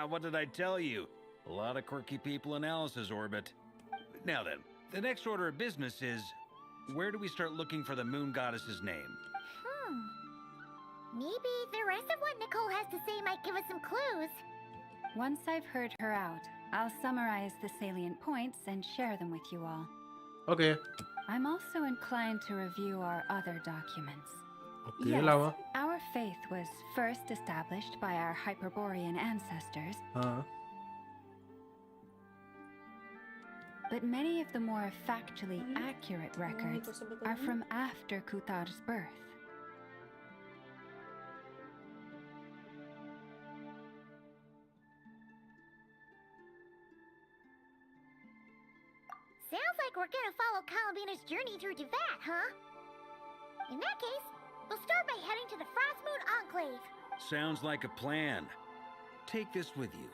What did I tell you? A lot of quirky people in Alice's orbit. Now then, the next order of business is, where do we start looking for the moon goddess's name? Maybe the rest of what Nicole has to say might give us some clues. Once I've heard her out, I'll summarize the salient points and share them with you all. Okay. I'm also inclined to review our other documents. Okay, yes, Lava. our faith was first established by our Hyperborean ancestors. But many of the more factually accurate records are from after Kutar's birth. Sounds like we're gonna follow Columbina's journey through Devat, huh? In that case, we'll start by heading to the Frostmoon Enclave. Sounds like a plan. Take this with you.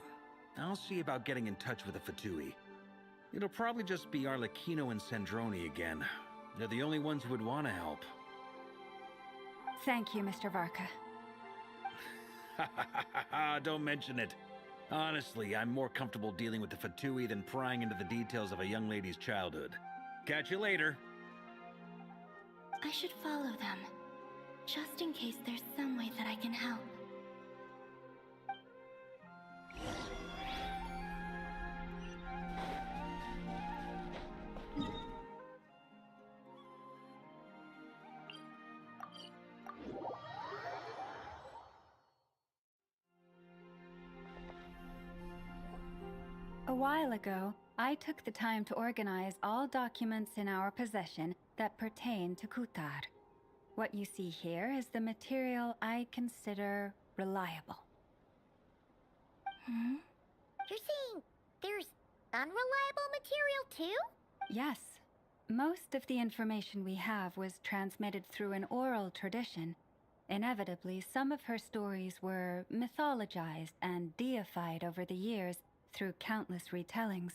I'll see about getting in touch with the Fatui. It'll probably just be Arlecchino and Sandroni again. They're the only ones who would want to help. Thank you, Mr. Varka. Don't mention it. Honestly, I'm more comfortable dealing with the Fatui than prying into the details of a young lady's childhood. Catch you later. I should follow them, just in case there's some way that I can help. A while ago, I took the time to organize all documents in our possession that pertain to Kutar. What you see here is the material I consider reliable. You're saying there's unreliable material too? Yes. Most of the information we have was transmitted through an oral tradition. Inevitably, some of her stories were mythologized and deified over the years through countless retellings.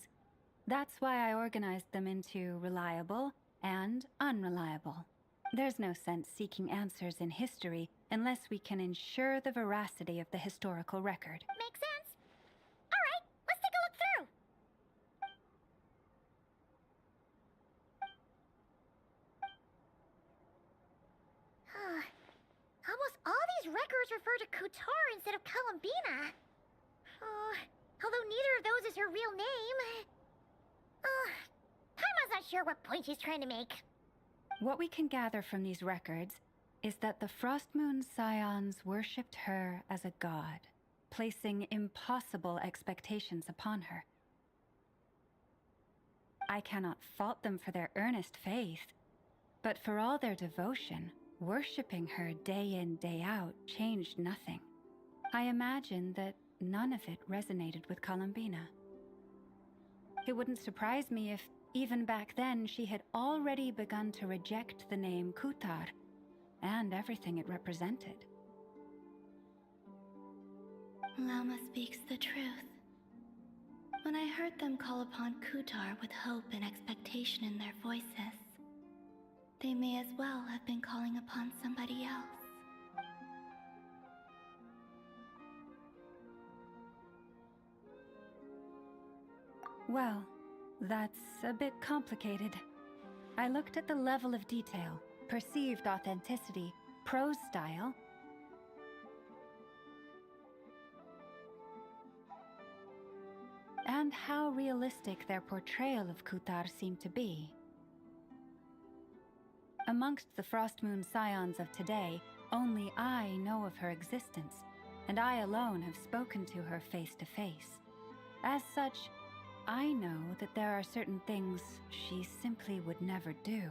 That's why I organized them into reliable and unreliable. There's no sense seeking answers in history unless we can ensure the veracity of the historical record. Makes sense. All right, let's take a look through. Almost all these records refer to Kutar instead of Columbina. Although neither of those is her real name. Paimon's not sure what point she's trying to make. What we can gather from these records is that the Frostmoon Scions worshipped her as a god, placing impossible expectations upon her. I cannot fault them for their earnest faith, but for all their devotion, worshipping her day in, day out changed nothing. I imagine that none of it resonated with Columbina. It wouldn't surprise me if, even back then, she had already begun to reject the name Kutar and everything it represented. Lama speaks the truth. When I heard them call upon Kutar with hope and expectation in their voices, they may as well have been calling upon somebody else. Well, that's a bit complicated. I looked at the level of detail, perceived authenticity, prose style, and how realistic their portrayal of Kutar seemed to be. Amongst the Frostmoon Scions of today, only I know of her existence, and I alone have spoken to her face to face. As such, I know that there are certain things she simply would never do.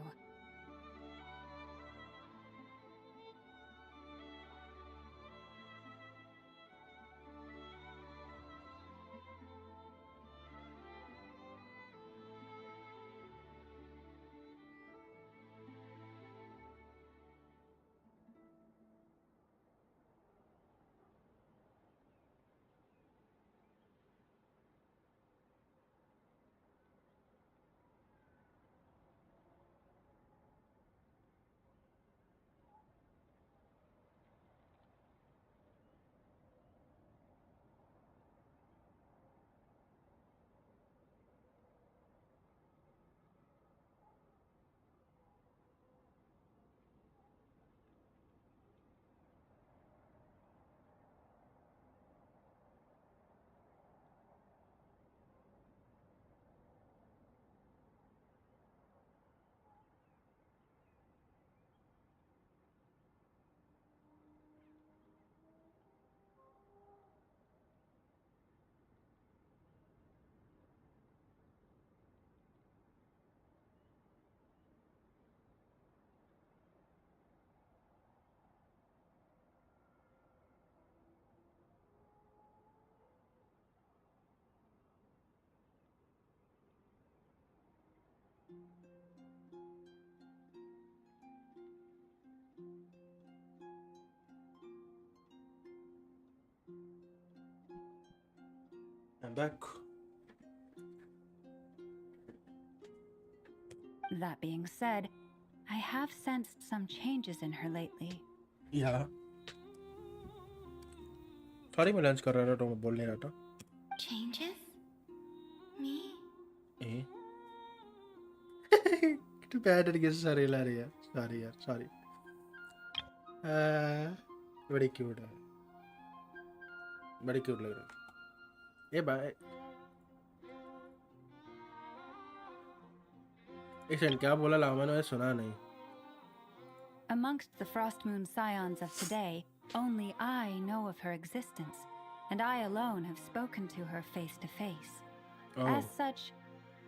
I'm back. That being said, I have sensed some changes in her lately. Yeah. Sorry, मैं lunch कर रहा था तो मैं बोल नहीं रहा था. Changes? Me? Eh? Too bad तरीके से सारे ला रही है. Sorry यार, sorry. बड़ी क्यूट है. बड़ी क्यूट लग रही है. ये बाय. इशन क्या बोला लामा ने सुना नहीं. Amongst the Frost Moon Scions of today, only I know of her existence, and I alone have spoken to her face to face. As such,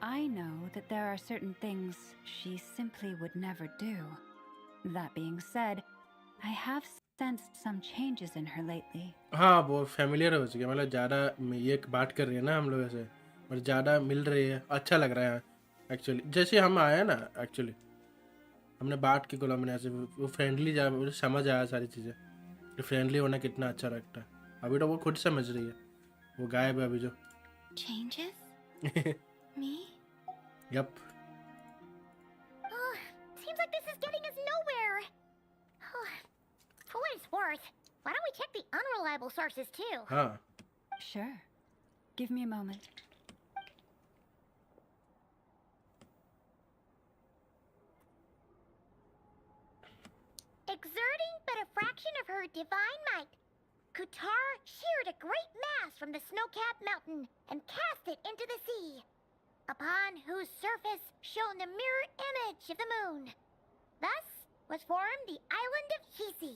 I know that there are certain things she simply would never do. That being said, I have sensed some changes in her lately. हाँ वो familiar हो चुकी है. मतलब ज़्यादा ये बात कर रही है ना हम लोग ऐसे और ज़्यादा मिल रही है. अच्छा लग रहा है एक्चुअली. जैसे हम आए ना एक्चुअली हमने बात की कोलम्बिना से वो फ्रेंडली जा मुझे समझ आया सारी चीज़ें. फ्रेंडली होना कितना अच्छा लगता है. अभी तो वो खुद समझ रही है. वो गायब है अभी जो. Changes? Me? Yep. Seems like this is getting us nowhere. For what it's worth, why don't we check the unreliable sources too? हाँ. Sure. Give me a moment. Exerting but a fraction of her divine might, Kutar sheared a great mass from the snow-capped mountain and cast it into the sea, upon whose surface shone the mirror image of the moon. Thus was formed the island of Hisi.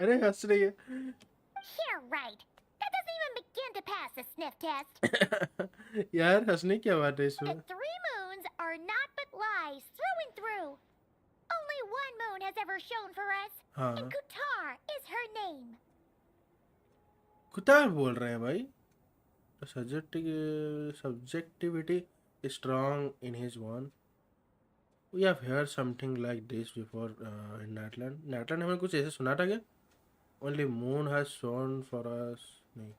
अरे हंस रही है. You're right. That doesn't even begin to pass the sniff test. यार हंसने की बात है इसमें. The three moons are not but lies through and through. Only one moon has ever shone for us, and Kutar is her name. कुतार बोल रहे हैं भाई. Subjectivity is strong in his one. We have heard something like this before in Natland. Natland हमने कुछ ऐसे सुना था क्या? Only moon has shone for us. नहीं.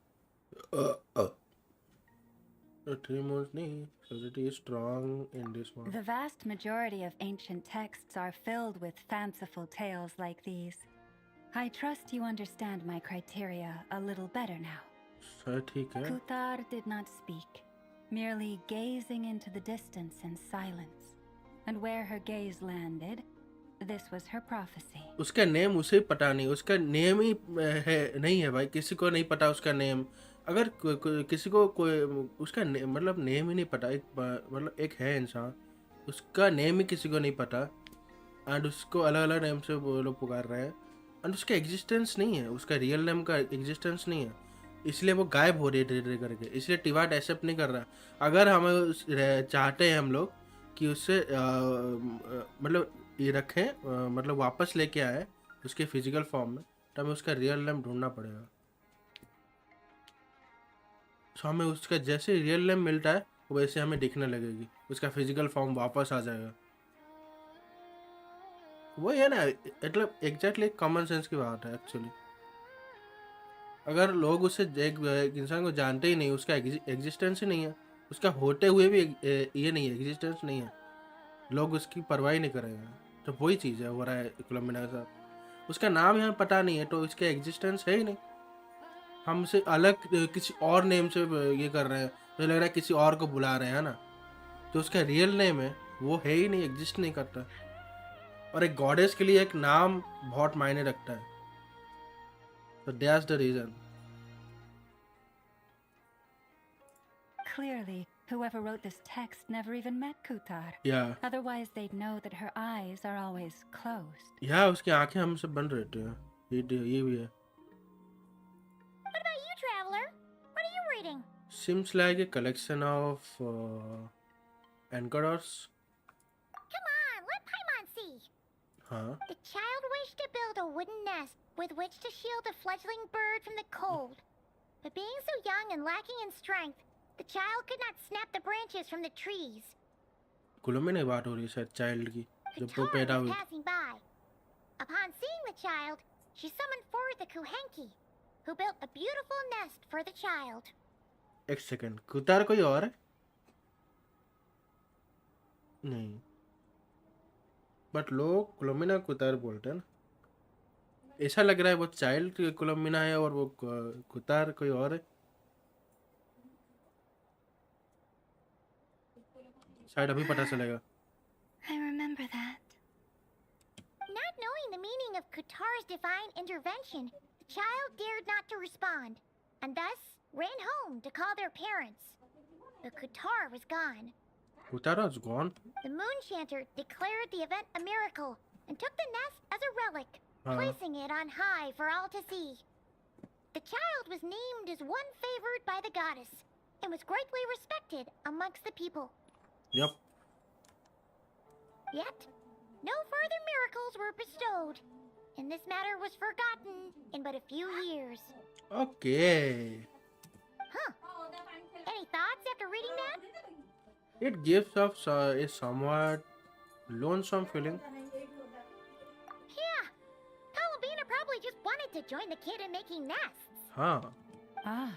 The three moons नहीं. Subjectivity is strong in this one. The vast majority of ancient texts are filled with fanciful tales like these. I trust you understand my criteria a little better now. ठीक है. Kutar did not speak, merely gazing into the distance in silence. And where her gaze landed, this was her prophecy. उसका name उसे पता नहीं. उसका name ही है नहीं है भाई. किसी को नहीं पता उसका नेम. अगर किसी को कोई उसका मतलब नेम ही नहीं पता. मतलब एक है इंसान उसका नेम ही किसी को नहीं पता एंड उसको अलग अलग नेम से वो लोग पुकार रहे हैं एंड उसका एग्जिस्टेंस नहीं है. उसका रियल नेम का एग्जिस्टेंस नहीं है. इसलिए वो गायब हो रही है धीरे धीरे करके. इसलिए टिवाट एक्सेप्ट नहीं कर रहा. अगर हम चाहते हैं हम लोग कि उससे मतलब ये रखें मतलब वापस लेके आए उसके फिजिकल फॉर्म में तो हमें उसका रियल नेम ढूंढना पड़ेगा. तो हमें उसका जैसे रियल नेम मिलता है वैसे हमें दिखने लगेगी. उसका फिजिकल फॉर्म वापस आ जाएगा. वही है ना मतलब एग्जैक्टली कॉमन सेंस की बात है एक्चुअली. अगर लोग उससे एक इंसान को जानते ही नहीं उसका एग्जिस्टेंस ही नहीं है. उसका होते हुए भी ये नहीं है एग्जिस्टेंस नहीं है. लोग उसकी परवाह ही नहीं करेंगे. तो वही चीज़ है हो रहा है कोलम्बिना के साथ. उसका नाम यहाँ पता नहीं है तो इसका एग्जिस्टेंस है ही नहीं. हम उसे अलग किसी और नेम से ये कर रहे हैं. तो लग रहा है किसी और को बुला रहे हैं ना. तो उसका रियल नेम है वो है ही नहीं. एग्जिस्ट नहीं करता. और एक गॉडेस के लिए एक नाम बहुत मायने रखता है. So that's the reason. Clearly, whoever wrote this text never even met Kutar. Yeah. Otherwise, they'd know that her eyes are always closed. Yeah, उसकी आंखें हमसे बंद रहती हैं. ये भी है. What about you, traveler? What are you reading? Seems like a collection of anchors. Come on, let Paimon see. Huh? The child wished to build a wooden nest with which to shield a fledgling bird from the cold. But being so young and lacking in strength, the child could not snap the branches from the trees. Columbina बात हो रही है शायद child की. Katara was passing by. Upon seeing the child, she summoned forth a Kuhenki, who built a beautiful nest for the child. एक second, कुतार कोई और है? नहीं, बट लोग कोलम्बिना कुतार बोलते हैं ना, ऐसा लग रहा है वो चाइल्ड कोलम्बिना है और वो कुतार कोई और है। शायद अभी पता चलेगा। I remember that. Not knowing the meaning of Kutar's divine intervention, the child dared not to respond, and thus ran home to call their parents. But Kutar was gone. Kutar was gone? The moon chanter declared the event a miracle and took the nest as a relic, placing it on high for all to see. The child was named as one favored by the goddess and was greatly respected amongst the people. Yep. Yet, no further miracles were bestowed, and this matter was forgotten in but a few years. Okay. Huh. Any thoughts after reading that? It gives off a somewhat lonesome feeling. Yeah. Columbina probably just wanted to join the kid in making nests. हाँ. Ah.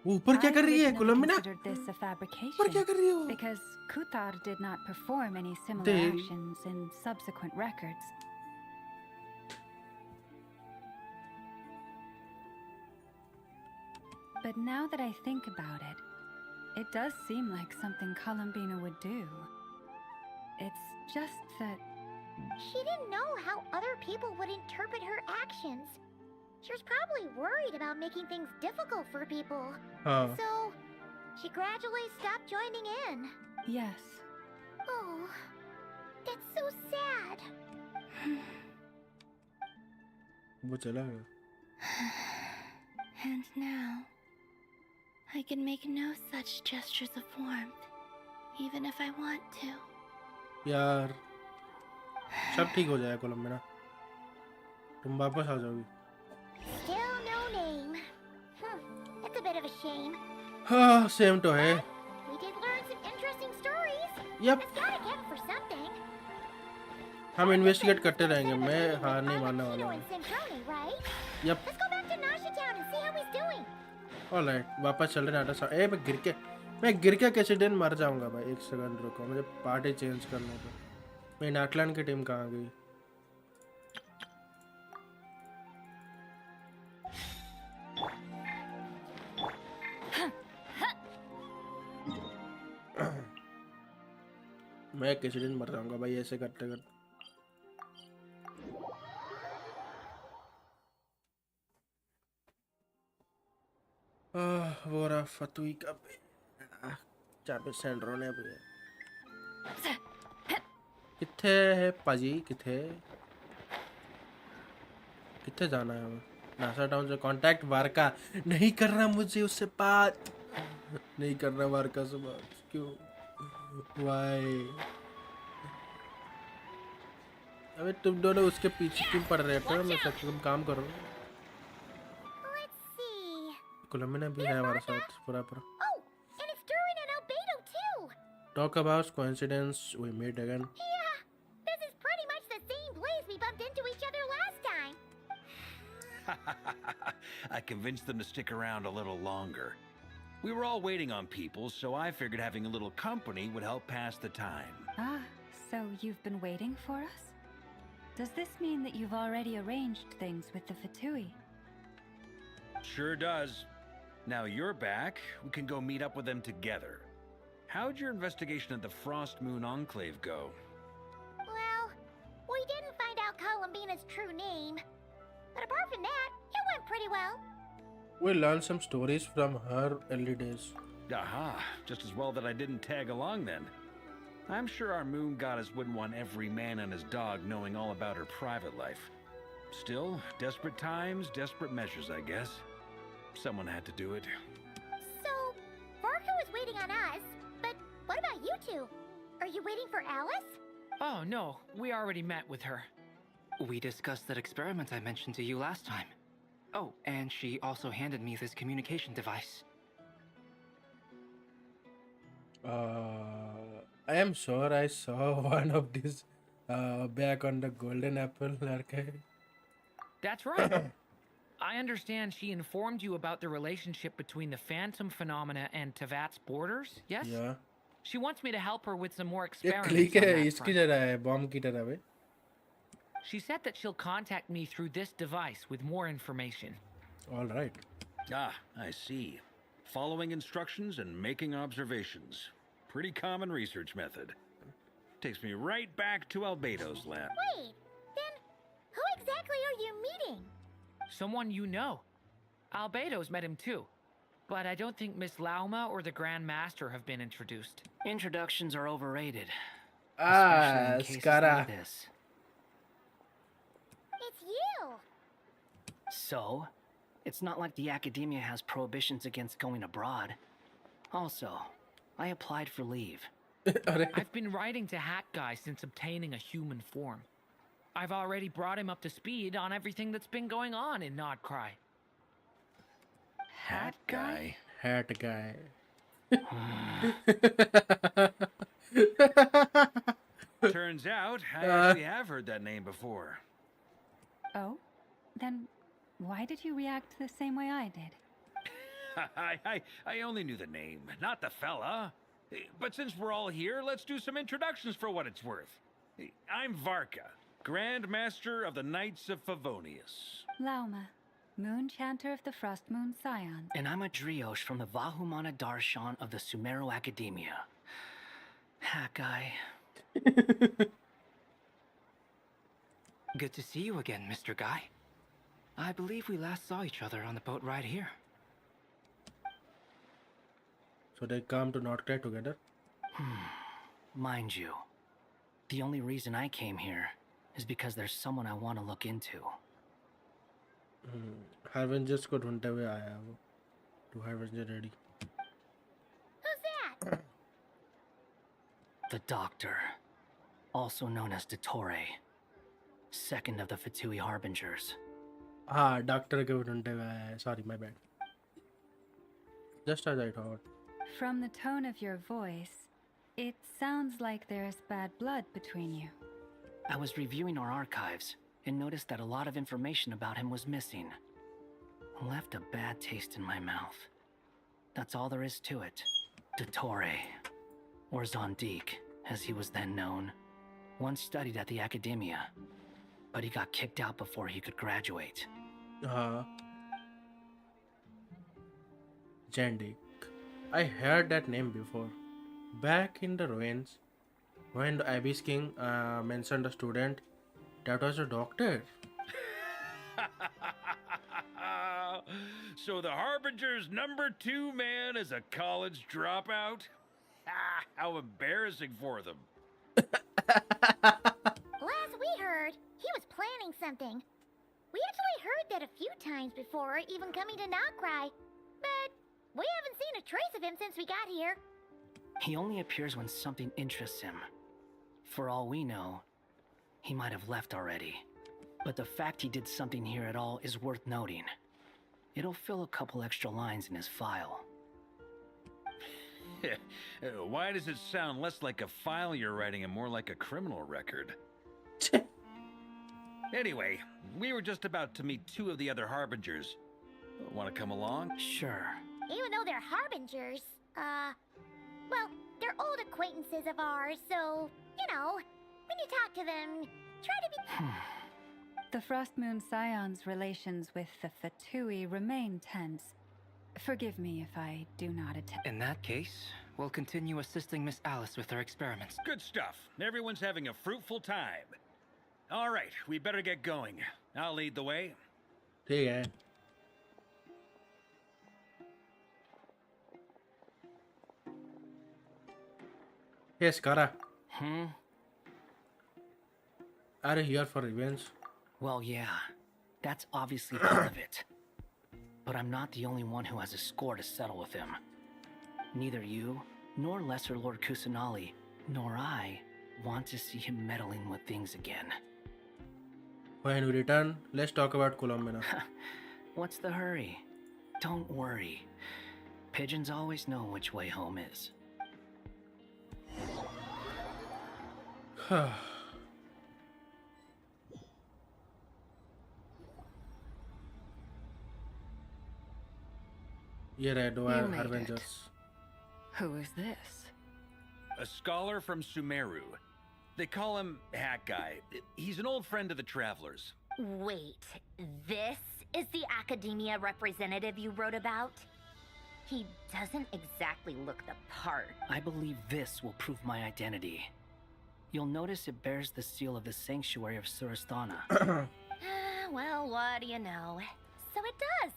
वो ऊपर क्या कर रही है कोलम्बिना? Considered this a fabrication ऊपर क्या कर रही है वो? because Kutar did not perform any similar actions in subsequent records. But now that I think about it, it does seem like something Columbina would do. It's just that she didn't know how other people would interpret her actions. She was probably worried about making things difficult for people. So, she gradually stopped joining in. Yes. Oh, that's so sad. वो चला गया. And now, I can make no such gestures of warmth, even if I want to. यार, सब ठीक हो जाएगा कोलम्बिना. तुम वापस आ जाओगी. Still no name. That's a bit of a shame. हाँ, same तो है. We did learn some interesting stories. Yep. It's gotta count for something. हम इन्वेस्टिगेट करते रहेंगे. मैं हार नहीं मानने वाला हूँ. Yep. Let's go back to Nasha Town and see how he's doing. Alright, वापस चल रहे हैं नाटा. मैं गिर के किसी दिन मर जाऊंगा भाई. एक सेकंड रुको, मुझे पार्टी चेंज करने दो. मैं नाटलैंड की टीम कहाँ गई? मैं किसी दिन मर जाऊंगा भाई ऐसे करते करते. वो रहा फतुई का जहाँ पे सेंड्रो ने भी किथे है पाजी. किथे जाना है? नासा टाउन से कांटेक्ट वारका. नहीं करना मुझे उससे बात. नहीं करना वारका से बात. क्यों? वाई? अबे तुम दोनों उसके पीछे क्यों पड़ रहे हो? मैं सब तुम काम करो. कोलम्बिना भी है हमारे साथ पूरा. Talk about coincidence we meet again. Yeah, this is pretty much the same place we bumped into each other last time. I convinced them to stick around a little longer. We were all waiting on people, so I figured having a little company would help pass the time. Ah, so you've been waiting for us? Does this mean that you've already arranged things with the Fatui? Sure does. Now you're back, we can go meet up with them together. How'd your investigation at the Frost Moon Enclave go? Well, we didn't find out Columbina's true name. But apart from that, it went pretty well. We learned some stories from her early days. Aha, just as well that I didn't tag along then. I'm sure our moon goddess wouldn't want every man and his dog knowing all about her private life. Still, desperate times, desperate measures, I guess. Someone had to do it. So, Varka was waiting on us, but what about you two? Are you waiting for Alice? Oh, no. We already met with her. We discussed that experiment I mentioned to you last time. Oh, and she also handed me this communication device. I am sure I saw one of these Back on the golden apple arcade. That's right. I understand she informed you about the relationship between the phantom phenomena and Tavat's borders, yes? Yeah. She wants me to help her with some more ये experiments click on है that इसकी front. तरह है bomb की तरह बे. She said that she'll contact me through this device with more information. All right. Ah, I see. Following instructions and making observations. Pretty common research method. Takes me right back to Albedo's lab. Wait, then who exactly are you meeting? Someone you know. Albedo's met him too. But I don't think Miss Lauma or the Grand Master have been introduced. Introductions are overrated. Ah, Especially in cases Skara. like this. It's you! So, it's not like the academia has prohibitions against going abroad. Also, I applied for leave. I've been writing to Hat Guy since obtaining a human form. I've already brought him up to speed on everything that's been going on in Nod Krai. Hat guy? Hat guy. Turns out, I actually have heard that name before. Oh? Then why did you react the same way I did? I only knew the name, not the fella. But since we're all here, let's do some introductions for what it's worth. I'm Varka, Grand Master of the Knights of Favonius. Lauma, Moon Chanter of the Frost Moon Scions. And I'm a Driosh from the Vahumana Darshan of the Sumero Academia. Hat guy. Good to see you again, Mr. Guy. I believe we last saw each other on the boat ride here. So they come to North Krai together? Mind you, the only reason I came here is because there's someone I want to look into. Harvengers को ढूंढते हुए आया वो. To Harvenger ready. Who's that? The Doctor, also known as Dottore, second of the Fatui Harbingers. हाँ doctor के ढूंढते हुए आया है. Sorry, my bad. Just as I thought. From the tone of your voice, it sounds like there's bad blood between you. I was reviewing our archives and noticed that a lot of information about him was missing. Left a bad taste in my mouth. That's all there is to it. Dottore, or Zondique, as he was then known, once studied at the Academia, but he got kicked out before he could graduate. Jandik. I heard that name before. Back in the ruins, when the Abyss King mentioned a student that was a doctor. So the Harbinger's #2 man is a college dropout? How embarrassing for them. Last we heard, he was planning something. We actually heard that a few times before, even coming to Nokrai. But we haven't seen a trace of him since we got here. He only appears when something interests him. For all we know, he might have left already. But the fact he did something here at all is worth noting. It'll fill a couple extra lines in his file. Why does it sound less like a file you're writing and more like a criminal record? Anyway, we were just about to meet 2 of the other Harbingers. Want to come along? Sure. Even though they're Harbingers, well, they're old acquaintances of ours, so, you know, when you talk to them, try to be... The Frost Moon Scions' relations with the Fatui remain tense. Forgive me if I do not attend. In that case, we'll continue assisting Miss Alice with her experiments. Good stuff. Everyone's having a fruitful time. All right, we better get going. I'll lead the way. ठीक है. Yes, Kara. Are you here for revenge? Well, yeah. That's obviously part of it. But I'm not the only one who has a score to settle with him. Neither you, nor Lesser Lord Kusanali, nor I want to see him meddling with things again. When we return, let's talk about Columbina. What's the hurry? Don't worry. Pigeons always know which way home is. ये रहे दो You made Avengers. Who is this? A scholar from Sumeru. They call him Hat Guy. He's an old friend of the Travelers. Wait, this is the academia representative you wrote about? He doesn't exactly look the part. I believe this will prove my identity. You'll notice it bears the seal of the Sanctuary of Surasthana. Well, what do you know? So it does.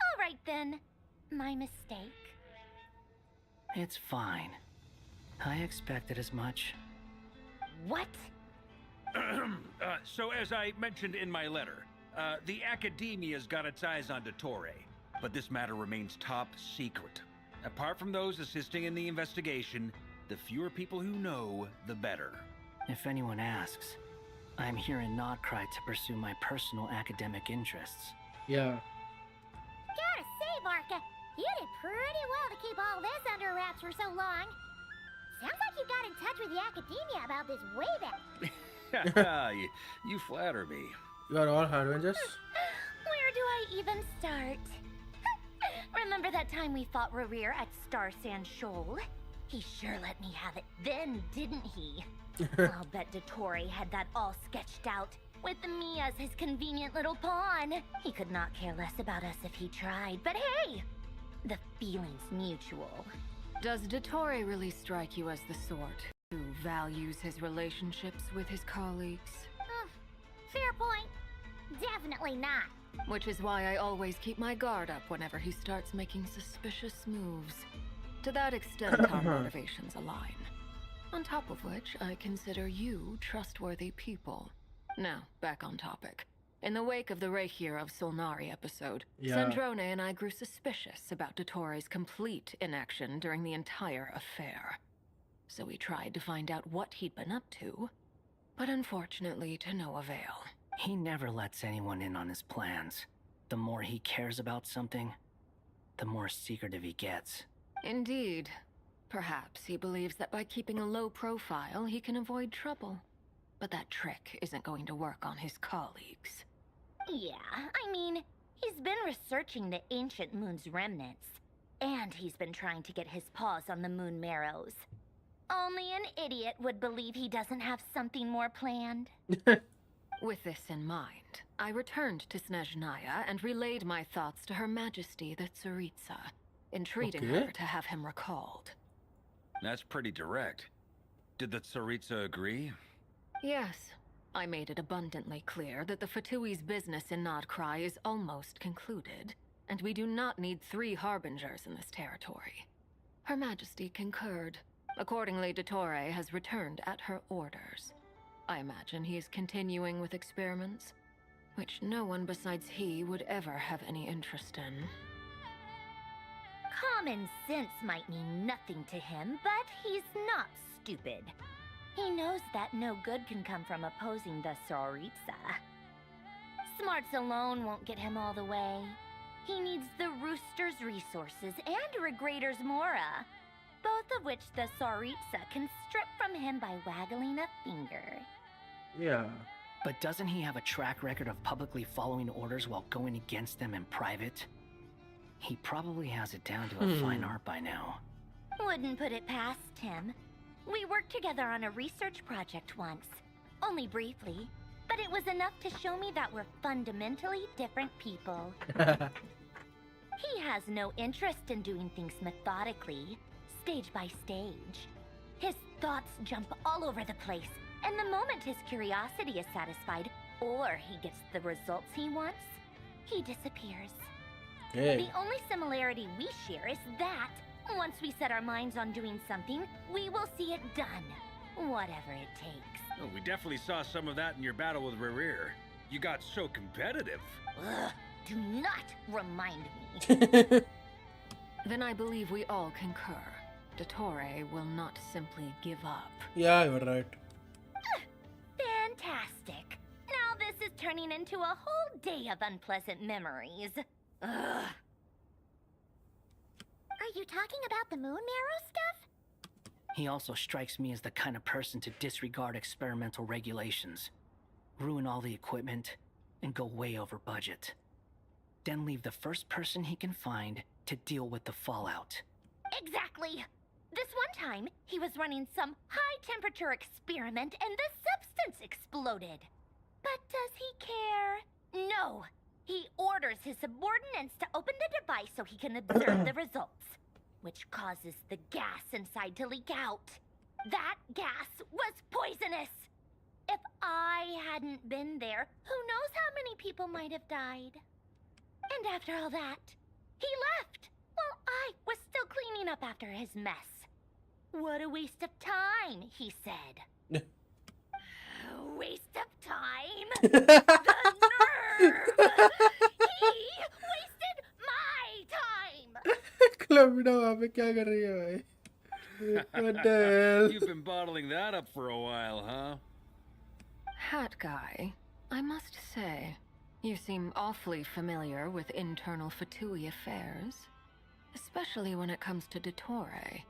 All right then. My mistake. It's fine. I expected as much. What? So as I mentioned in my letter, the Academia's got its eyes on Dottore, but this matter remains top secret. Apart from those assisting in the investigation, the fewer people who know, the better. If anyone asks, I'm here in Krai to pursue my personal academic interests. Yeah. Gotta say, Varka, you did pretty well to keep all this under wraps for so long. Sounds like you got in touch with the academia about this way back. You flatter me. You are all Avengers? Where do I even start? Remember that time we fought Rerir at Star Sand Shoal? He sure let me have it then, didn't he? I'll bet Dottore had that all sketched out, with me as his convenient little pawn. He could not care less about us if he tried, but hey! The feeling's mutual. Does Dottore really strike you as the sort who values his relationships with his colleagues? Fair point. Definitely not. Which is why I always keep my guard up whenever he starts making suspicious moves. To that extent, our motivations align. On top of which, I consider you trustworthy people. Now, back on topic. In the wake of the Reikir of Solnari episode, Sandrone and I grew suspicious about Dottore's complete inaction during the entire affair. So we tried to find out what he'd been up to, but unfortunately to no avail. He never lets anyone in on his plans. The more he cares about something, the more secretive he gets. Indeed. Perhaps he believes that by keeping a low profile, he can avoid trouble. But that trick isn't going to work on his colleagues. Yeah, I mean, he's been researching the ancient moon's remnants. And he's been trying to get his paws on the moon marrows. Only an idiot would believe he doesn't have something more planned. With this in mind, I returned to Snezhnaya and relayed my thoughts to Her Majesty the Tsaritsa, entreating her to have him recalled. That's pretty direct. Did the Tsaritsa agree? Yes. I made it abundantly clear that the Fatui's business in Krai is almost concluded, and we do not need 3 harbingers in this territory. Her Majesty concurred. Accordingly, Dottore has returned at her orders. I imagine he is continuing with experiments, which no one besides he would ever have any interest in. Common sense might mean nothing to him, but he's not stupid. He knows that no good can come from opposing the Tsaritsa. Smarts alone won't get him all the way. He needs the Rooster's resources and Regrator's Mora, both of which the Tsaritsa can strip from him by waggling a finger. Yeah. But doesn't he have a track record of publicly following orders while going against them in private? He probably has it down to a fine art by now. Wouldn't put it past him. We worked together on a research project once. Only briefly, but it was enough to show me that we're fundamentally different people. He has no interest in doing things methodically, stage by stage. His thoughts jump all over the place, and the moment his curiosity is satisfied, or he gets the results he wants, he disappears. Hey. The only similarity we share is that once we set our minds on doing something, we will see it done, whatever it takes. Oh, we definitely saw some of that in your battle with Rerir. You got so competitive. Ugh, do not remind me. Then I believe we all concur. Dottore will not simply give up. Yeah, you're right. Fantastic. Now this is turning into a whole day of unpleasant memories. Ugh. Are you talking about the moon marrow stuff? He also strikes me as the kind of person to disregard experimental regulations, ruin all the equipment, and go way over budget. Then leave the first person he can find to deal with the fallout. Exactly. This one time, he was running some high-temperature experiment and the substance exploded. But does he care? No. He orders his subordinates to open the device so he can observe the results, which causes the gas inside to leak out. That gas was poisonous. If I hadn't been there, who knows how many people might have died. And after all that, he left. While I was still cleaning up after his mess. What a waste of time, he said. Waste of time? The nerve! He wasted my time! Columbina वहाँ पे क्या कर रही है भाई? What the hell? You've been bottling that up for a while, huh? Hat guy, I must say, you seem awfully familiar with internal Fatui affairs. Especially when it comes to Dottore.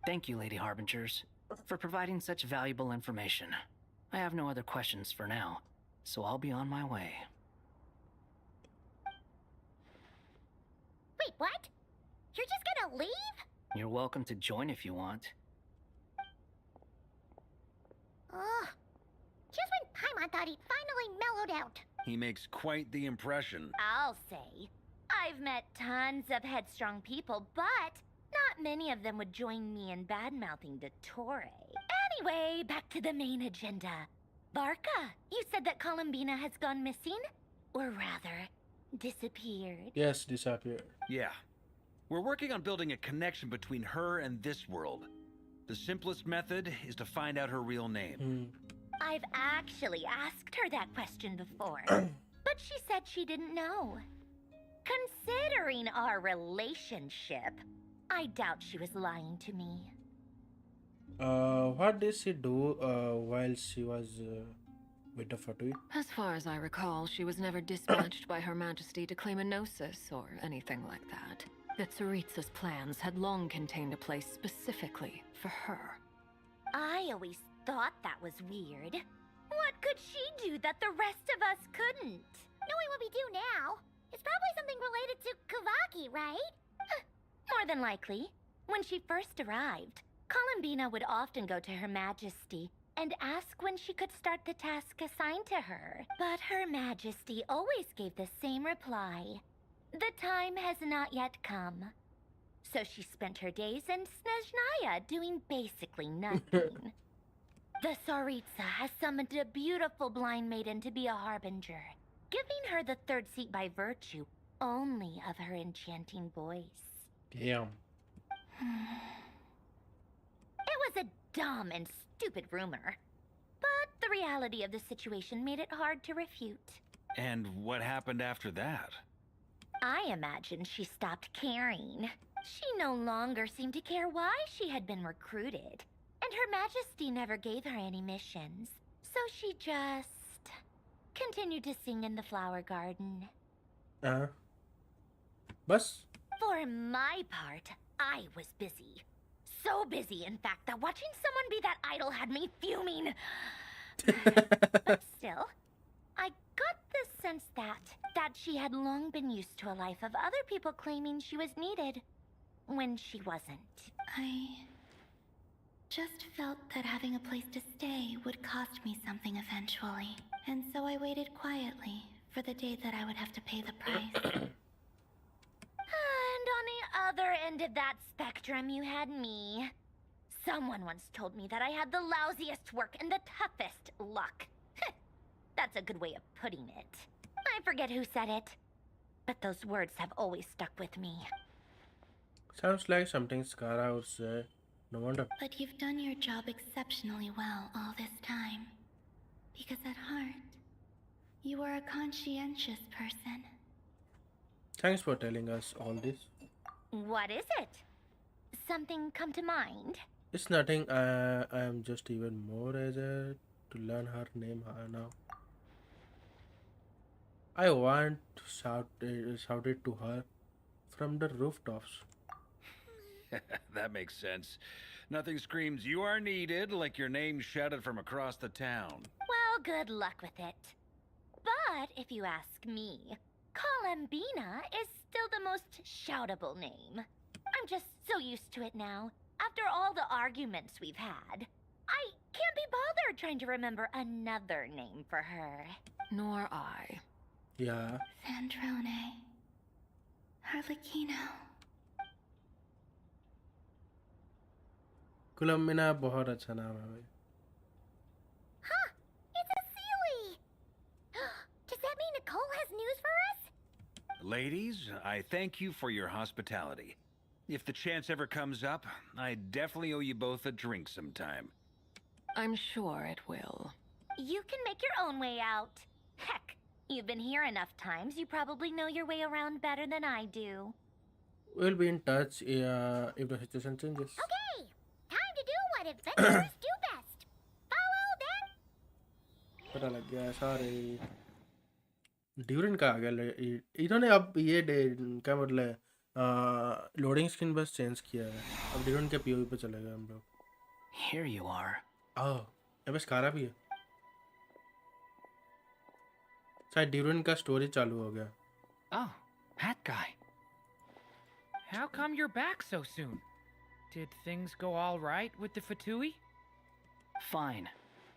Thank you, Lady Harbingers, for providing such valuable information. I have no other questions for now, so I'll be on my way. Wait, what? You're just gonna leave? You're welcome to join if you want. Ugh. Just when Paimon thought he'd finally mellowed out. He makes quite the impression. I'll say. I've met tons of headstrong people, but not many of them would join me in bad-mouthing Dottore. Anyway, back to the main agenda. Barca, you said that Columbina has gone missing? Or rather, disappeared. Yes, disappeared. Yeah. We're working on building a connection between her and this world. The simplest method is to find out her real name. I've actually asked her that question before, but she said she didn't know. Considering our relationship, I doubt she was lying to me. What did she do while she was with the Fatui? As far as I recall, she was never dispatched by Her Majesty to claim a gnosis or anything like that. The Tsaritsa's plans had long contained a place specifically for her. I always thought that was weird. What could she do that the rest of us couldn't? Knowing what we do now, it's probably something related to Kavaki, right? More than likely. When she first arrived, Columbina would often go to Her Majesty and ask when she could start the task assigned to her. But Her Majesty always gave the same reply. The time has not yet come. So she spent her days in Snezhnaya doing basically nothing. The Tsaritsa has summoned a beautiful blind maiden to be a harbinger, giving her the third seat by virtue only of her enchanting voice. Damn. It was a dumb and stupid rumor, but the reality of the situation made it hard to refute. And what happened after that? I imagine she stopped caring. She no longer seemed to care why she had been recruited, and Her Majesty never gave her any missions, so she just continued to sing in the flower garden. Bus? For my part, I was busy. So busy, in fact, that watching someone be that idol had me fuming. But still, I got the sense that she had long been used to a life of other people claiming she was needed when she wasn't. I just felt that having a place to stay would cost me something eventually. And so I waited quietly for the day that I would have to pay the price. And on the other end of that spectrum, you had me. Someone once told me that I had the lousiest work and the toughest luck. That's a good way of putting it. I forget who said it, but those words have always stuck with me. Sounds like something Skara would say. No wonder. But you've done your job exceptionally well all this time. Because at heart, you are a conscientious person. Thanks for telling us all this. What is it? Something come to mind? It's nothing. I am just even more eager to learn her name now. I want to shout it to her from the rooftops. That makes sense. Nothing screams you are needed like your name shouted from across the town. Well, good luck with it. But if you ask me, Columbina is still the most shoutable name. I'm just so used to it now. After all the arguments we've had, I can't be bothered trying to remember another name for her. Nor I. Yeah. Sandrone. Harlequino. Columbina बहुत अच्छा नाम है भाई. Huh! It's a Sealy! Does that mean Nicole has news for us? Ladies, I thank you for your hospitality. If the chance ever comes up, I definitely owe you both a drink sometime. I'm sure it will. You can make your own way out. Heck, you've been here enough times, you probably know your way around better than I do. We'll be in touch if the situation changes. Okay, time to do what adventurers do best. Follow them. पता लग गया सारे. Durian का आ गया. इन्होंने अब ये क्या मतलब लोडिंग स्क्रीन बस चेंज किया है. अब ड्यूरिन के पीओवी पे चले गए हम लोग. Here you are. Oh, अब बस कारा भी है. शायद ड्यूरिन का स्टोरी चालू हो गया. Oh, that guy. How come you're back so soon? Did things go all right with the Fatui? Fine.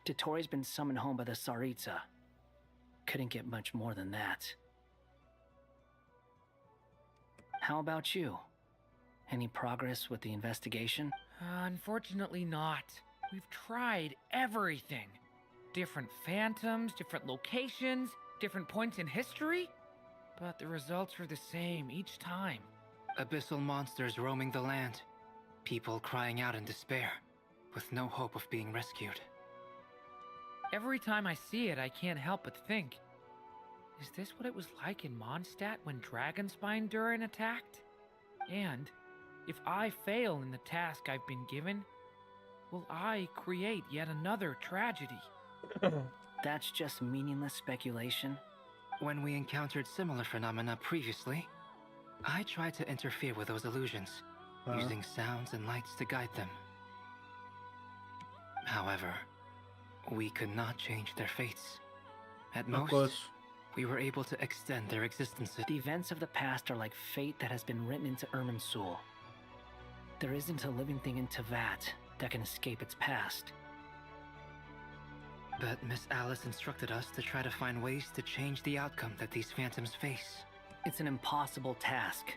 Dotori's been summoned home by the Tsaritsa. Couldn't get much more than that. How about you? Any progress with the investigation? Unfortunately not. We've tried everything. Different phantoms, different locations, different points in history. But the results are the same each time. Abyssal monsters roaming the land. People crying out in despair, with no hope of being rescued. Every time I see it, I can't help but think, is this what it was like in Mondstadt when Dragonspine Durin attacked? And if I fail in the task I've been given, will I create yet another tragedy? That's just meaningless speculation. When we encountered similar phenomena previously, I tried to interfere with those illusions, using sounds and lights to guide them. However, we could not change their fates. At most, we were able to extend their existences. The events of the past are like fate that has been written into Irminsul. There isn't a living thing in Teyvat that can escape its past. But Miss Alice instructed us to try to find ways to change the outcome that these phantoms face. It's an impossible task.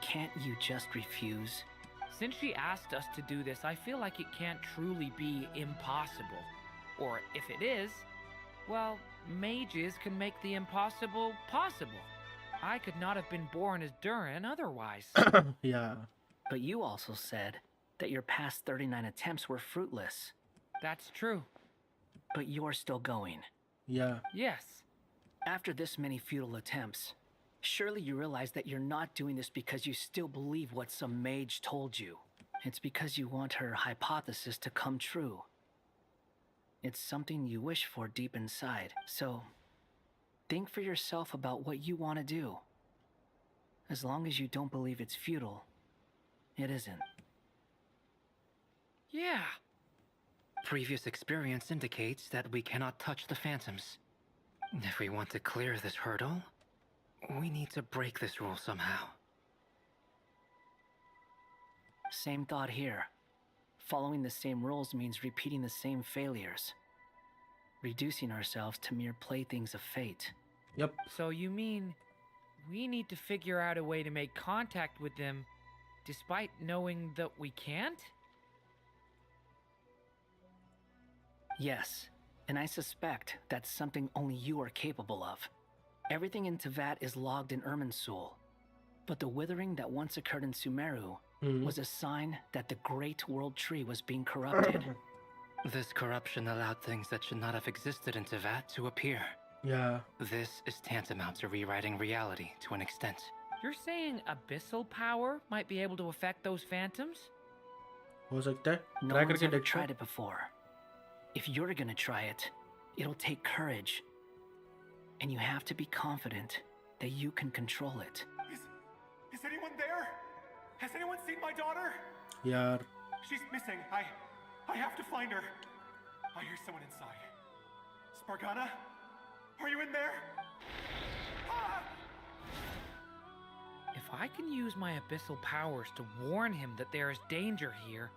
Can't you just refuse? Since she asked us to do this, I feel like it can't truly be impossible. Or if it is, well, mages can make the impossible possible. I could not have been born as Durin otherwise. Yeah. But you also said that your past 39 attempts were fruitless. That's true. But you're still going. Yeah. Yes. After this many futile attempts, surely you realize that you're not doing this because you still believe what some mage told you. It's because you want her hypothesis to come true. It's something you wish for deep inside. So, think for yourself about what you want to do. As long as you don't believe it's futile, it isn't. Yeah. Previous experience indicates that we cannot touch the phantoms. If we want to clear this hurdle, we need to break this rule somehow. Same thought here. Following the same rules means repeating the same failures. Reducing ourselves to mere playthings of fate. Yep. So you mean we need to figure out a way to make contact with them despite knowing that we can't? Yes, and I suspect that's something only you are capable of. Everything in Teyvat is logged in Irminsul, but the withering that once occurred in Sumeru was a sign that the Great World Tree was being corrupted. This corruption allowed things that should not have existed in Teyvat to appear. Yeah. This is tantamount to rewriting reality to an extent. You're saying abyssal power might be able to affect those phantoms? हो सकता है. No Try one's करके ever देखो. tried it before. If you're gonna try it, it'll take courage. And you have to be confident that you can control it. Is anyone there? Has anyone seen my daughter? यार. She's missing. I have to find her. I hear someone inside. Spargana? Are you in there? Ah! If I can use my abyssal powers to warn him that there is danger here,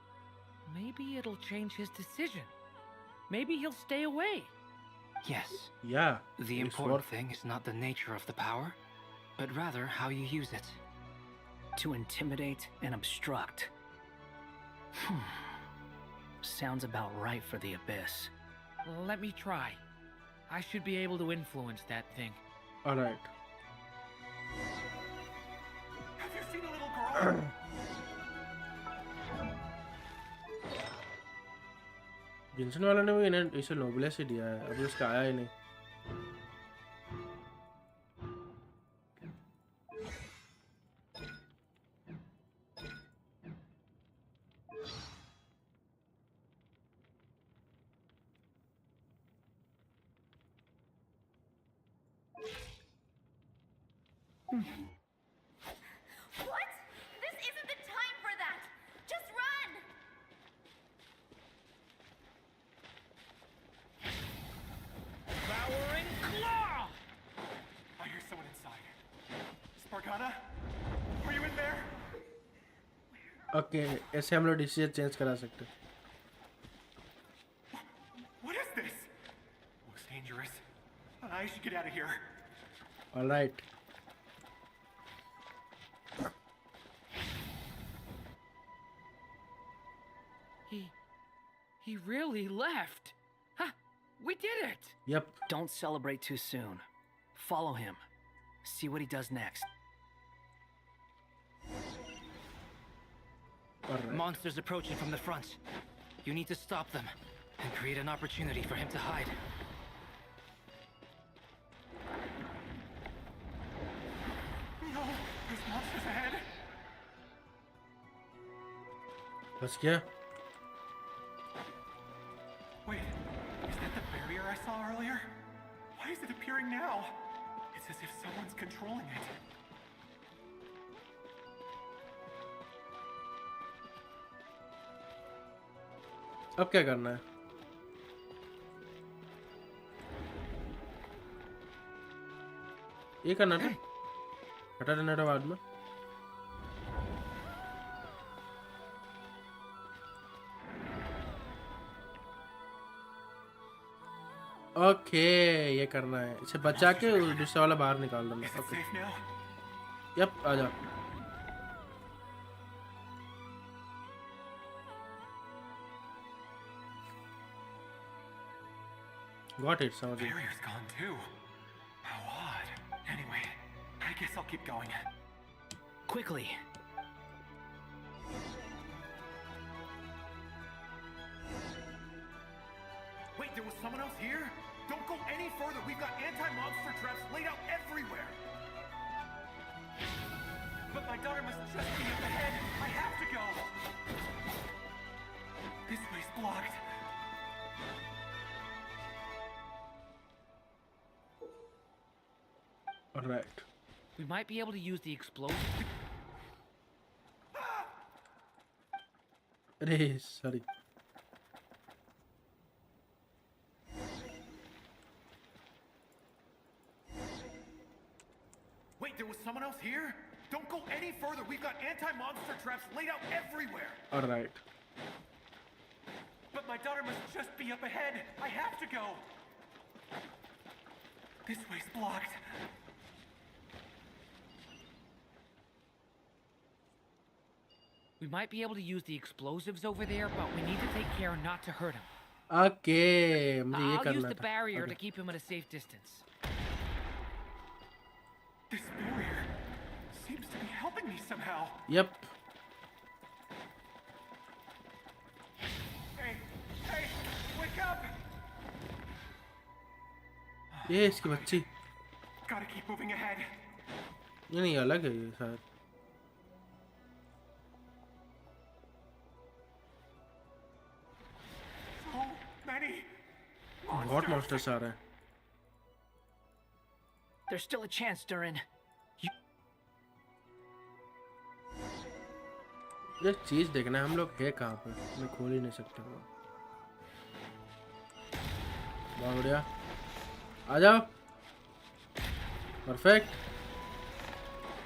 maybe it'll change his decision. Maybe he'll stay away. Yes. Yeah. The important thing is not the nature of the power, but rather how you use it. To intimidate and obstruct. Sounds about right for the Abyss. Well, let me try. I should be able to influence that thing. Alright. Have you seen a little girl? Genshin वाला ने भी इन्हें इसे नोबलेस ही दिया है, अभी उसका आया ही नहीं. What? This isn't the time for that! Just run! Devouring claw! I hear someone inside. Spargana? Are you in there? Okay, ऐसे हम लोग डिसीजन चेंज करा सकते हैं. What is this? Looks dangerous. I should get out of here. Alright. He really left. Huh, we did it. Yep. Don't celebrate too soon. Follow him. See what he does next. Alright. Monsters approaching from the front. You need to stop them and create an opportunity for him to hide. No, there's monsters ahead. बस क्या? Wait, is that the barrier I saw earlier? Why is it appearing now? It's as if someone's controlling it. अब क्या करना है? ये करना था? हटा देना था बाद में. ओके, ये करना है. इसे बचा के दूसरा वाला बाहर निकाल देना. ओके. यप, आ जा. Got it, समझ गया. Barrier's gone too. How odd. Anyway, I guess I'll keep going. Quickly. Wait, there was someone else here? Don't go any further. We've got anti-monster traps laid out everywhere. But my daughter must just be up ahead. I have to go. This way's blocked. Alright. We might be able to use the explosive. अरे sorry. Wait, there was someone else here? Don't go any further. We've got anti-monster traps laid out everywhere. Alright. But my daughter must just be up ahead. I have to go. This way's blocked. We might be able to use the explosives over there, but we need to take care not to hurt him. Okay, मुझे ये I'll use करना the था. barrier Okay. to keep him at a safe distance. This barrier seems to be helping me somehow. Yep. Hey, hey, wake up! ये इसकी बच्ची. Gotta keep moving ahead. ये नहीं अलग है ये शायद. So many. बहुत monsters आ रहे हैं. There's still a chance, Durin. ये चीज देखना है हम लोग है कहाँ पे. मैं खोल ही नहीं सकता. बहुत बढ़िया. आ जाओ. परफेक्ट.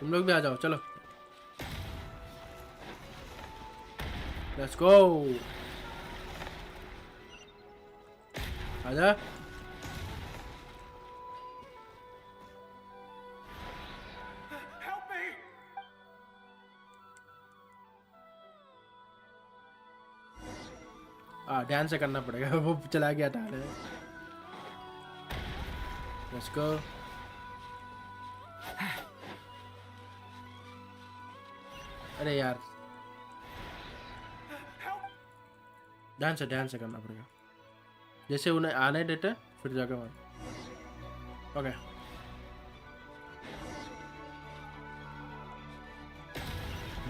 तुम लोग भी आ जाओ, चलो लेट्स गो, आजा। Help me! ध्यान से करना पड़ेगा, वो चला गया था। Let's go. अरे यार, ध्यान से करना पड़ेगा, जैसे उन्हें आने देते फिर जाकर वहाँ। ओके,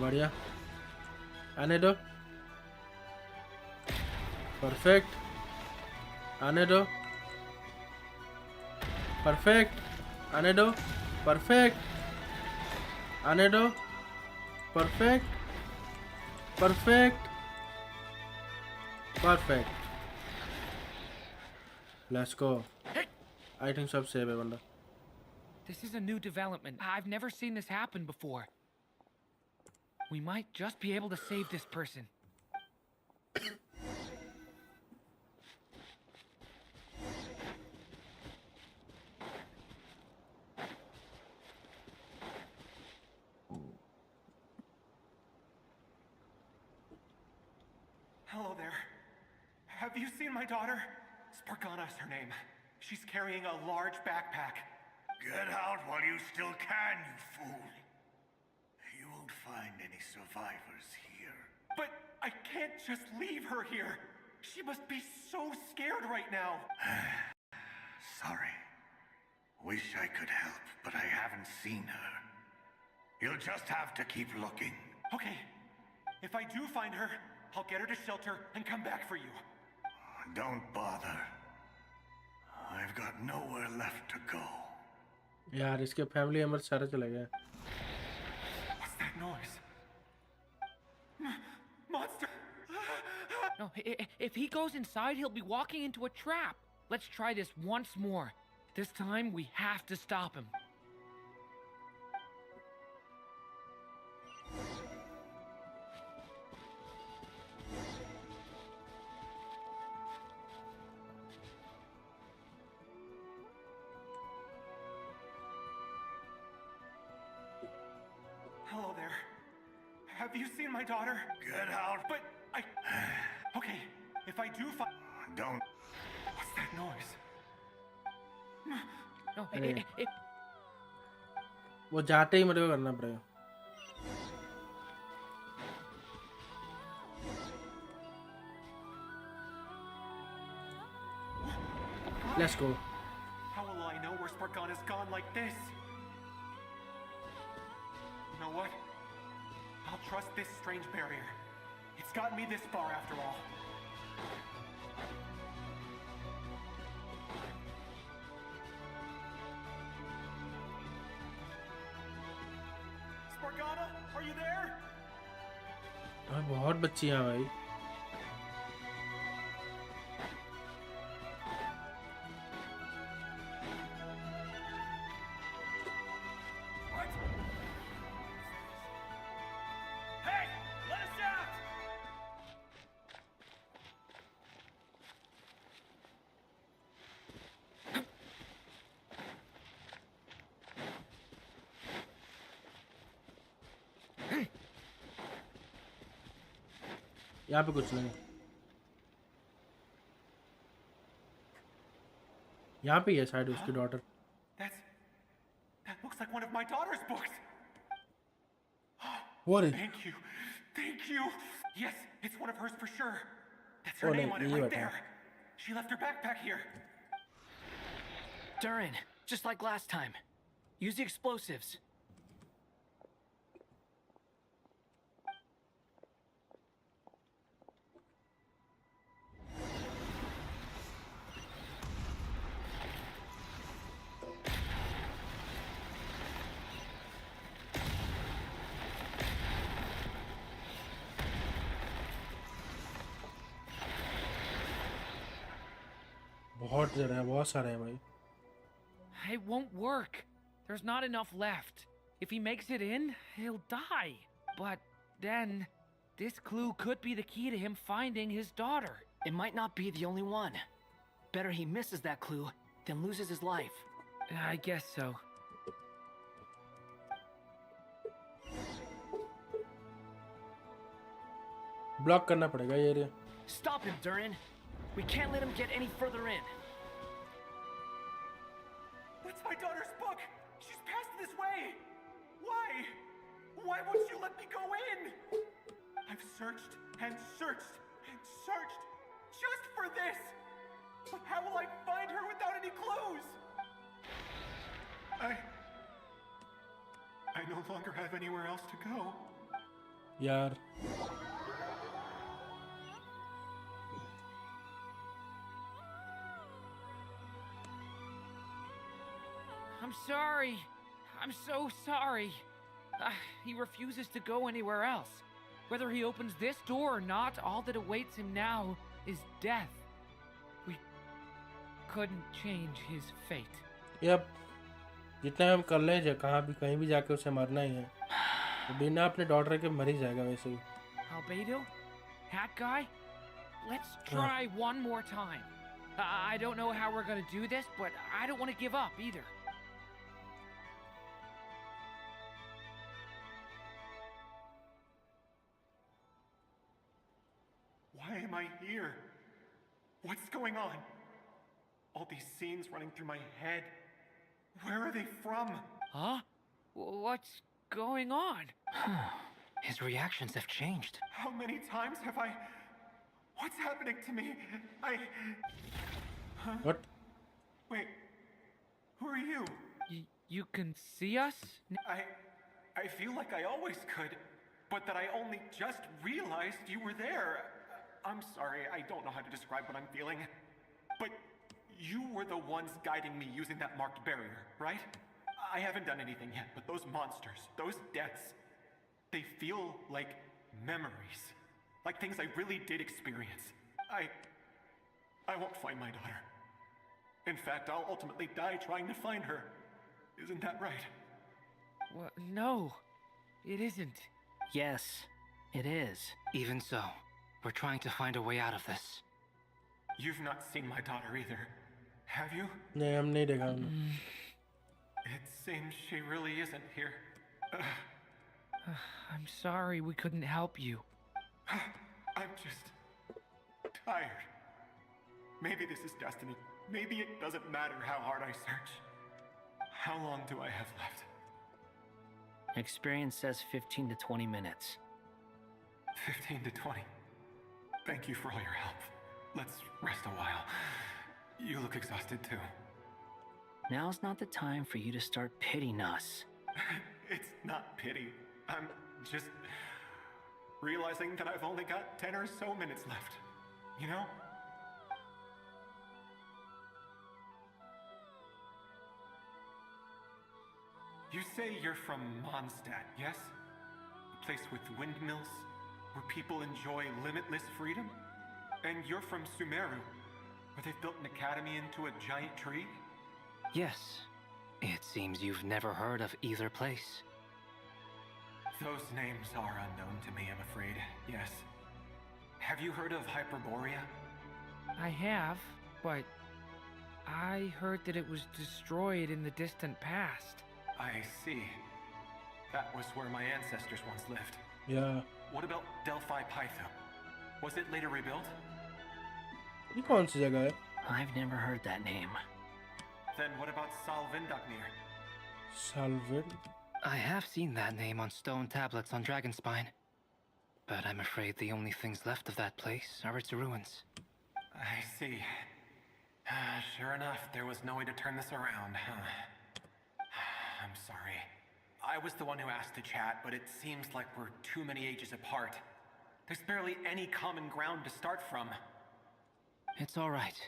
बढ़िया, आने दो, परफेक्ट, आने दो, परफेक्ट, आने दो, परफेक्ट, आने दो, perfect, perfect, perfect. Let's go. I think सब सेव है बंदा। This is a new development. I've never seen this happen before. We might just be able to save this person. Hello there. Have you seen my daughter? Spargana is her name. She's carrying a large backpack. Get out while you still can, you fool. You won't find any survivors here. But I can't just leave her here. She must be so scared right now. Sorry. Wish I could help, but I haven't seen her. You'll just have to keep looking. Okay. If I do find her, I'll get her to shelter and come back for you. Don't bother. I've got nowhere left to go. यार इसके family member सारे चले गए। What's that noise? Monster! No, if he goes inside, he'll be walking into a trap. Let's try this once more. This time, we have to stop him. Hello there. Have you seen my daughter? Get out. But I... Okay, if I do find... Don't. What's that noise? No, वो जाते ही मेरे को करना पड़ेगा। Let's go. How will I know where Spargana's gone like this? You know what? I'll trust this strange barrier. It's gotten me this far after all. Spargana, are you there? बहुत बच्ची हैं भाई। यहाँ पे कुछ नहीं, यहाँ पे है शायद उसकी daughter. That looks like one of my daughter's books. What is? Thank you. Thank you. Yes, it's one of hers for sure. That's her name on it right there. She left her backpack here. Durin, just like last time. Use the explosives. बहुत जरा है, बहुत सारे हैं भाई। It won't work. There's not enough left. If he makes it in, he'll die. But then, this clue could be the key to him finding his daughter. It might not be the only one. Better he misses that clue than loses his life. I guess so. Block करना पड़ेगा ये area. Stop him, Durin. We can't let him get any further in. That's my daughter's book! She's passed this way! Why? Why won't you let me go in? I've searched and searched and searched just for this! But how will I find her without any clues? I no longer have anywhere else to go. यार. I'm sorry. I'm so sorry. He refuses to go anywhere else. Whether he opens this door or not, all that awaits him now is death. We couldn't change his fate. Yep. जितना हम कर लें कहीं भी जाके उसे मरना ही है. तो बिना अपने डॉटर के मर ही जाएगा वैसे ही. Albedo? Hat guy? Let's try one more time. I don't know how we're gonna do this, but I don't want to give up either. Why am I here? What's going on? All these scenes running through my head. Where are they from? Huh? What's going on? His reactions have changed. How many times have I... What's happening to me? Huh? What? Wait. Who are you? You can see us? I feel like I always could, but that I only just realized you were there. I'm sorry, I don't know how to describe what I'm feeling. But you were the ones guiding me using that marked barrier, right? I haven't done anything yet, but those monsters, those deaths, they feel like memories. Like things I really did experience. I won't find my daughter. In fact, I'll ultimately die trying to find her. Isn't that right? Well, no, it isn't. Yes, it is. Even so, we're trying to find a way out of this. You've not seen my daughter either, have you? नहीं हम नहीं देखा. It seems she really isn't here. I'm sorry we couldn't help you. I'm just tired. Maybe this is destiny. Maybe it doesn't matter how hard I search. How long do I have left? Experience says 15 to 20 minutes. 15 to 20. Thank you for all your help. Let's rest a while. You look exhausted too. Now's not the time for you to start pitying us. It's not pity. I'm just realizing that I've only got 10 or so minutes left. You know? You say you're from Mondstadt, yes? A place with windmills, where people enjoy limitless freedom? And you're from Sumeru, where they've built an academy into a giant tree? Yes. It seems you've never heard of either place. Those names are unknown to me, I'm afraid, yes. Have you heard of Hyperborea? I have, but I heard that it was destroyed in the distant past. I see. That was where my ancestors once lived. Yeah. What about Delphi Pytho? Was it later rebuilt? ये कौन सी जगह है? I've never heard that name. Then what about Salvindaknir? Salvin? I have seen that name on stone tablets on Dragonspine. But I'm afraid the only things left of that place are its ruins. I see. Sure enough, there was no way to turn this around, huh? I'm sorry. I was the one who asked to chat, but it seems like we're too many ages apart. There's barely any common ground to start from. It's all right.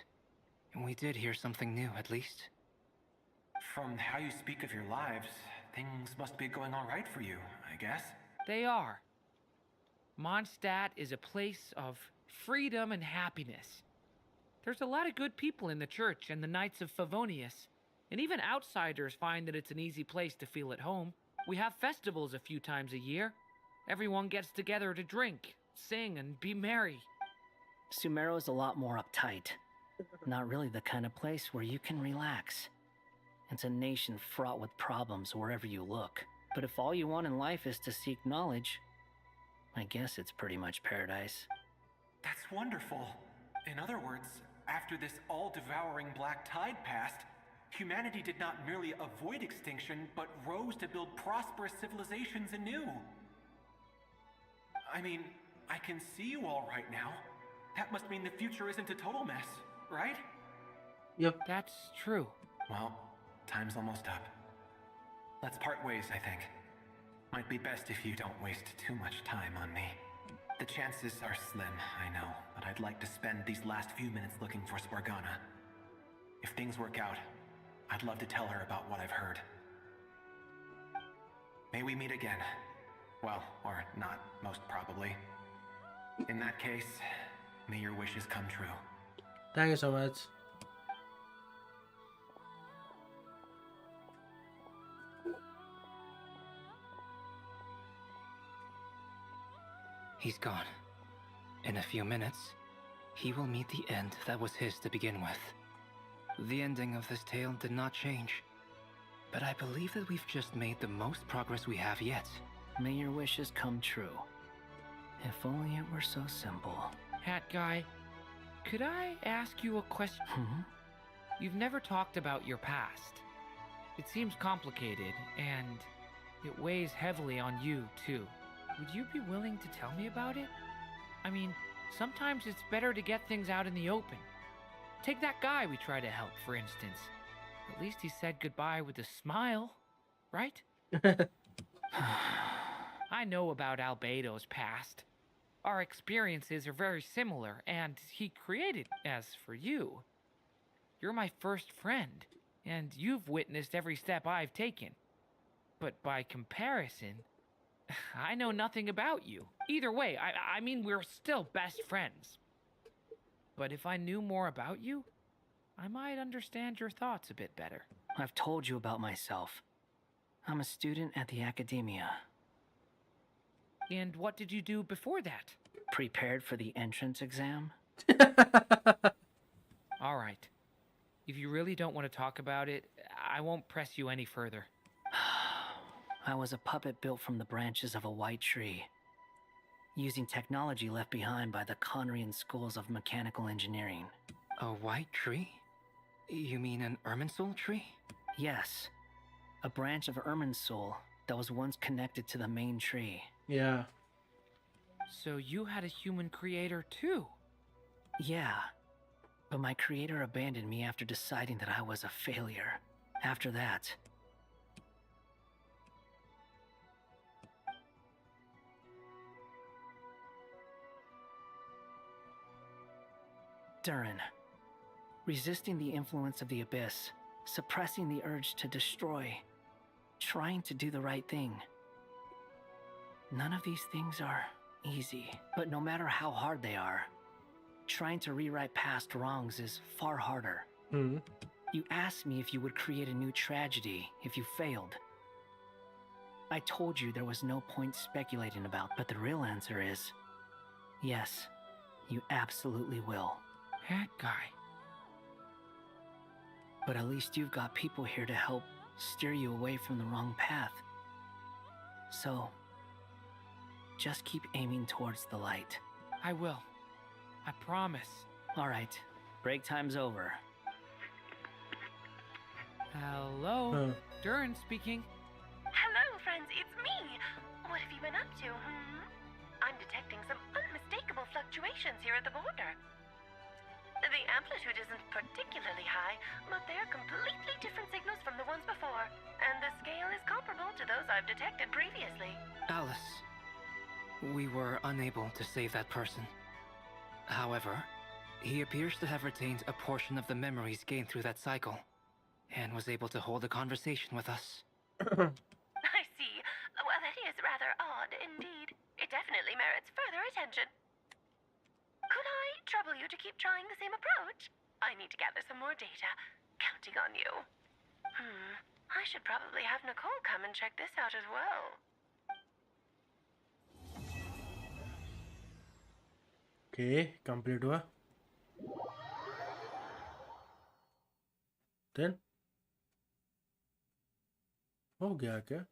We did hear something new, at least. From how you speak of your lives, things must be going all right for you, I guess. They are. Mondstadt is a place of freedom and happiness. There's a lot of good people in the church and the Knights of Favonius, and even outsiders find that it's an easy place to feel at home. We have festivals a few times a year. Everyone gets together to drink, sing, and be merry. Sumeru's a lot more uptight. Not really the kind of place where you can relax. It's a nation fraught with problems wherever you look. But if all you want in life is to seek knowledge, I guess it's pretty much paradise. That's wonderful. In other words, after this all-devouring black tide passed, humanity did not merely avoid extinction, but rose to build prosperous civilizations anew. I mean, I can see you all right now. That must mean the future isn't a total mess, right? Yep. That's true. Well, time's almost up. Let's part ways, I think. Might be best if you don't waste too much time on me. The chances are slim, I know, but I'd like to spend these last few minutes looking for Spargana. If things work out, I'd love to tell her about what I've heard. May we meet again. Well, or not, most probably. In that case, may your wishes come true. Thank you so much. He's gone. In a few minutes, he will meet the end that was his to begin with. The ending of this tale did not change, but I believe that we've just made the most progress we have yet. May your wishes come true. If only it were so simple. Hat guy, could I ask you a question? You've never talked about your past. It seems complicated, and it weighs heavily on you, too. Would you be willing to tell me about it? I mean, sometimes it's better to get things out in the open. Take that guy we try to help, for instance. At least he said goodbye with a smile, right? I know about Albedo's past. Our experiences are very similar, and he created. As for you, you're my first friend, and you've witnessed every step I've taken. But by comparison, I know nothing about you. Either way, I mean, we're still best friends. But if I knew more about you, I might understand your thoughts a bit better. I've told you about myself. I'm a student at the academia. And what did you do before that? Prepared for the entrance exam? All right. If you really don't want to talk about it, I won't press you any further. I was a puppet built from the branches of a white tree, using technology left behind by the Conrian schools of mechanical engineering. A white tree? You mean an Irminsul tree? Yes. A branch of Irminsul that was once connected to the main tree. Yeah. So you had a human creator too? Yeah. But my creator abandoned me after deciding that I was a failure. After that, Durin. Resisting the influence of the Abyss, suppressing the urge to destroy, trying to do the right thing. None of these things are easy, but no matter how hard they are, trying to rewrite past wrongs is far harder. You asked me if you would create a new tragedy if you failed. I told you there was no point speculating about, but the real answer is yes, you absolutely will. That guy. But at least you've got people here to help steer you away from the wrong path. So, just keep aiming towards the light. I will. I promise. All right, break time's over. Hello? Durin speaking. Hello, friends, it's me. What have you been up to, I'm detecting some unmistakable fluctuations here at the border. The amplitude isn't particularly high, but they're completely different signals from the ones before, and the scale is comparable to those I've detected previously. Alice, we were unable to save that person. However, he appears to have retained a portion of the memories gained through that cycle, and was able to hold a conversation with us. I see. Well, that is rather odd indeed. It definitely merits further attention. Could I trouble you to keep trying the same approach? I need to gather some more data. Counting on you. I I should probably have Nicole come and check this out as well. Okay, complete हुआ. Then हो गया क्या?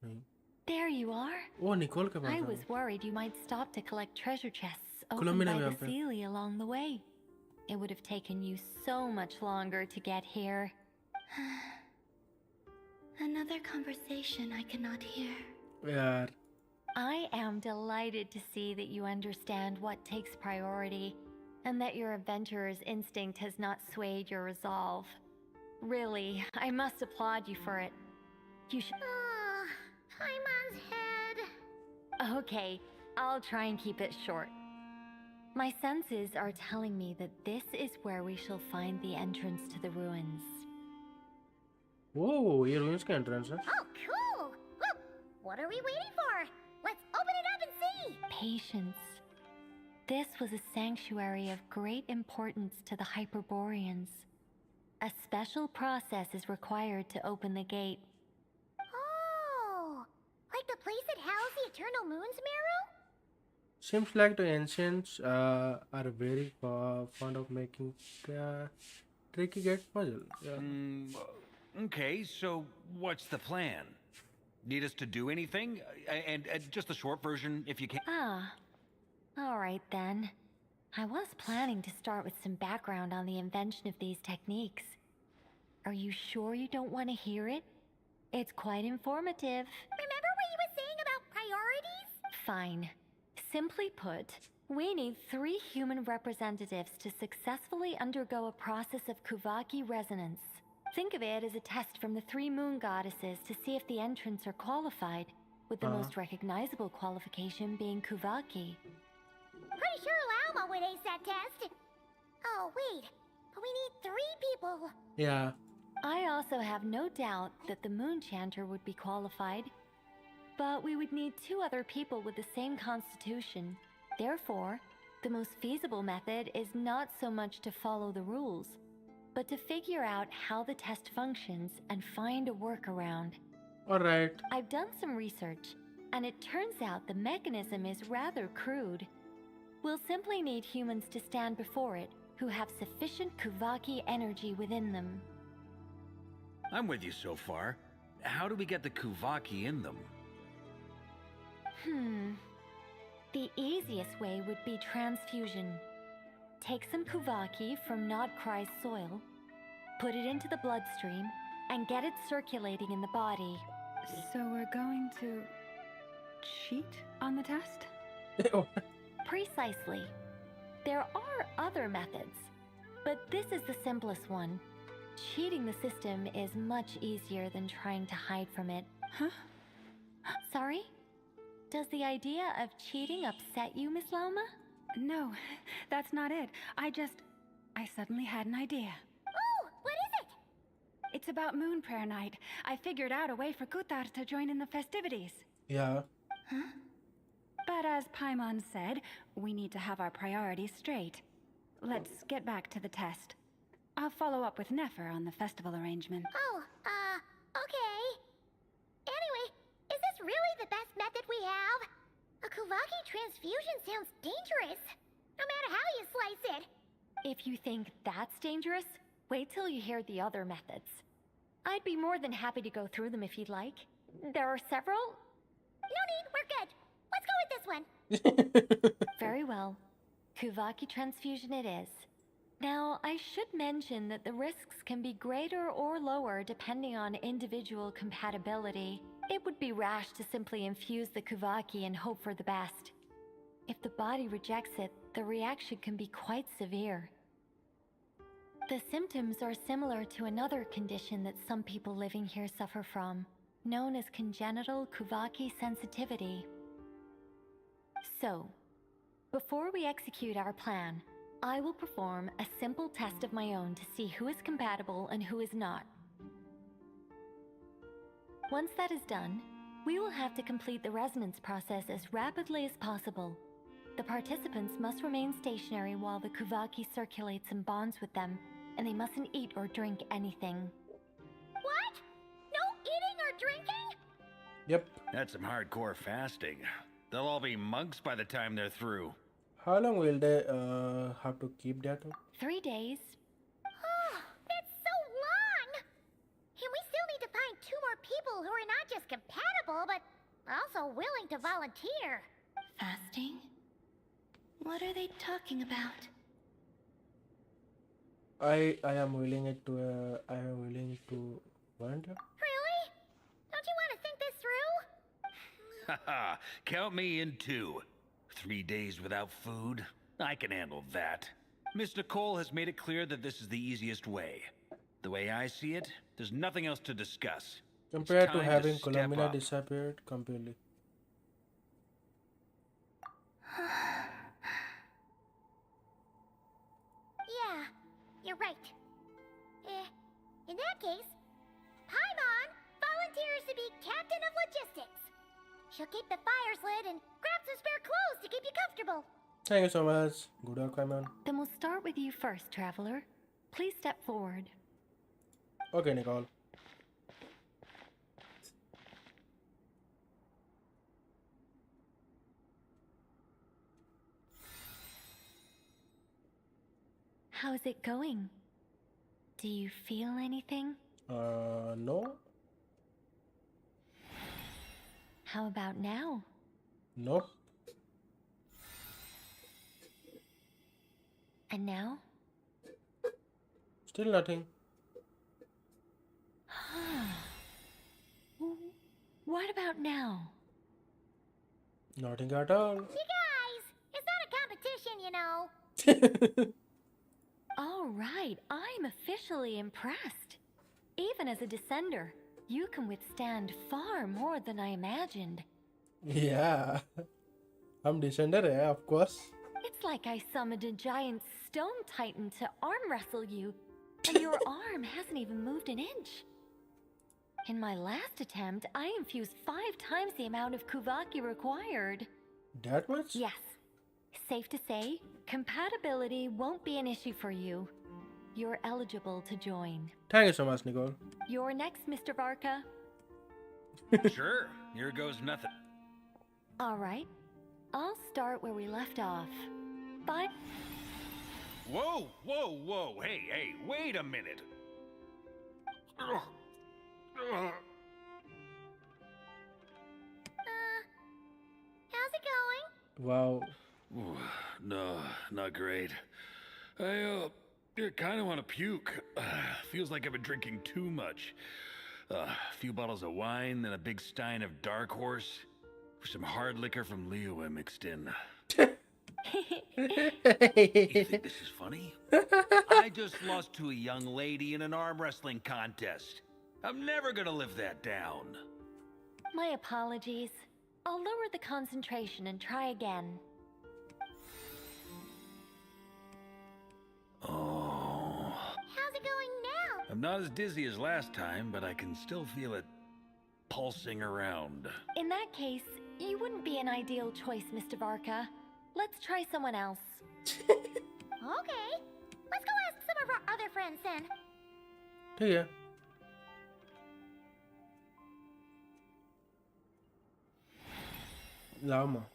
नहीं. There you are. Oh, Nicole के पास. I was worried you might stop to collect treasure chests opened Columbina by में the यहाँ पे. Sealy along the way. It would have taken you so much longer to get here. Another conversation I cannot hear. यार. I am delighted to see that you understand what takes priority and that your adventurer's instinct has not swayed your resolve. Really, I must applaud you for it. You should. Paimon's head. Okay, I'll try and keep it short. My senses are telling me that this is where we shall find the entrance to the ruins. Oh, ये ruins का entrance है. Oh, cool! Well, what are we waiting for? Let's open it up and see! Patience. This was a sanctuary of great importance to the Hyperboreans. A special process is required to open the gate. Oh, like the place that housed the Eternal Moon's Marrow? Seems like the ancients are very fond of making tricky gate puzzle. Yeah. Okay, so what's the plan? Need us to do anything? And just the short version, if you can. Alright then. I was planning to start with some background on the invention of these techniques. Are you sure you don't want to hear it? It's quite informative. Remember what you were saying about priorities? Fine. Simply put, we need 3 human representatives to successfully undergo a process of Kuvaki resonance. Think of it as a test from the 3 moon goddesses to see if the entrants are qualified, with the most recognizable qualification being Kuvaki. Pretty sure Lauma would ace that test. Oh, wait. But we need 3 people. Yeah. I also have no doubt that the Moon Chanter would be qualified. But we would need 2 other people with the same constitution. Therefore, the most feasible method is not so much to follow the rules, but to figure out how the test functions and find a workaround. Alright. I've done some research, and it turns out the mechanism is rather crude. We'll simply need humans to stand before it who have sufficient Kuvaki energy within them. I'm with you so far. How do we get the Kuvaki in them? The easiest way would be transfusion. Take some Kuvaki from Nod Krai's soil, put it into the bloodstream, and get it circulating in the body. So we're going to cheat on the test? Precisely. There are other methods, but this is the simplest one. Cheating the system is much easier than trying to hide from it. Huh? Sorry? Does the idea of cheating upset you, Miss Lauma? No, that's not it. I suddenly had an idea. Oh, what is it? It's about Moon Prayer Night. I figured out a way for Kutar to join in the festivities. Yeah. Huh? But as Paimon said, we need to have our priorities straight. Let's get back to the test. I'll follow up with Nefer on the festival arrangement. Oh, okay. Anyway, is this really the best method we have? A Kuvaki transfusion sounds dangerous, no matter how you slice it. If you think that's dangerous, wait till you hear the other methods. I'd be more than happy to go through them if you'd like. There are several. No need, we're good. Let's go with this one. Very well. Kuvaki transfusion it is. Now, I should mention that the risks can be greater or lower depending on individual compatibility. It would be rash to simply infuse the Kuvaki and hope for the best. If the body rejects it, the reaction can be quite severe. The symptoms are similar to another condition that some people living here suffer from, known as congenital Kuvaki sensitivity. So, before we execute our plan, I will perform a simple test of my own to see who is compatible and who is not. Once that is done, we will have to complete the resonance process as rapidly as possible. The participants must remain stationary while the Kuvaki circulates and bonds with them, and they mustn't eat or drink anything. What? No Yep. That's some hardcore fasting. They'll all be monks by the time they're through. How long will they have to keep that up? 3 days. Oh, that's so long! And we still need to find 2 more people who are not just compatible, but also willing to volunteer. Fasting? What are they talking about? I am willing to volunteer. Really? Don't you want to think this through? Haha, count me in too. 3 days without food? I can handle that. Miss Nicole has made it clear that this is the easiest way. The way I see it, there's nothing else to discuss. Compared to It's time having step Columbina up. disappeared completely. Yeah, you're right. In that case, Paimon volunteers to be captain of logistics. She'll keep the fires lit and grab some spare clothes to keep you comfortable. Thank you so much. Good luck, man. Then we'll start with you first, traveler. Please step forward. Okay, Nicole. How's it going? Do you feel anything? No. How about now? Nope. And now? Still nothing. What about now? Nothing at all. You guys, it's not a competition, you know. All right, I'm officially impressed. Even as a descender, you can withstand far more than I imagined. Yeah. I'm descender, yeah, of course. It's like I summoned a giant stone titan to arm wrestle you, and your arm hasn't even moved an inch. In my last attempt, I infused 5 times the amount of Kuvaki required. That much? Yes. Safe to say, compatibility won't be an issue for you. You're eligible to join. Thank you so much, Nicole. You're next, Mr. Varka. Sure, here goes nothing. All right. I'll start where we left off. Bye. Whoa, whoa, whoa, hey, wait a minute. How's it going? Wow. Ooh, no, not great. I kind of want to puke. Feels like I've been drinking too much. A few bottles of wine, then a big stein of Dark Horse. Some hard liquor from Leo I mixed in. You think this is funny? I just lost to a young lady in an arm wrestling contest. I'm never gonna live that down. My apologies. I'll lower the concentration and try again. Oh. How's it going now? I'm not as dizzy as last time, but I can still feel it pulsing around. In that case, you wouldn't be an ideal choice, Mr. Varka. Let's try someone else. Okay. Let's go ask some of our other friends then. Yeah. Lama.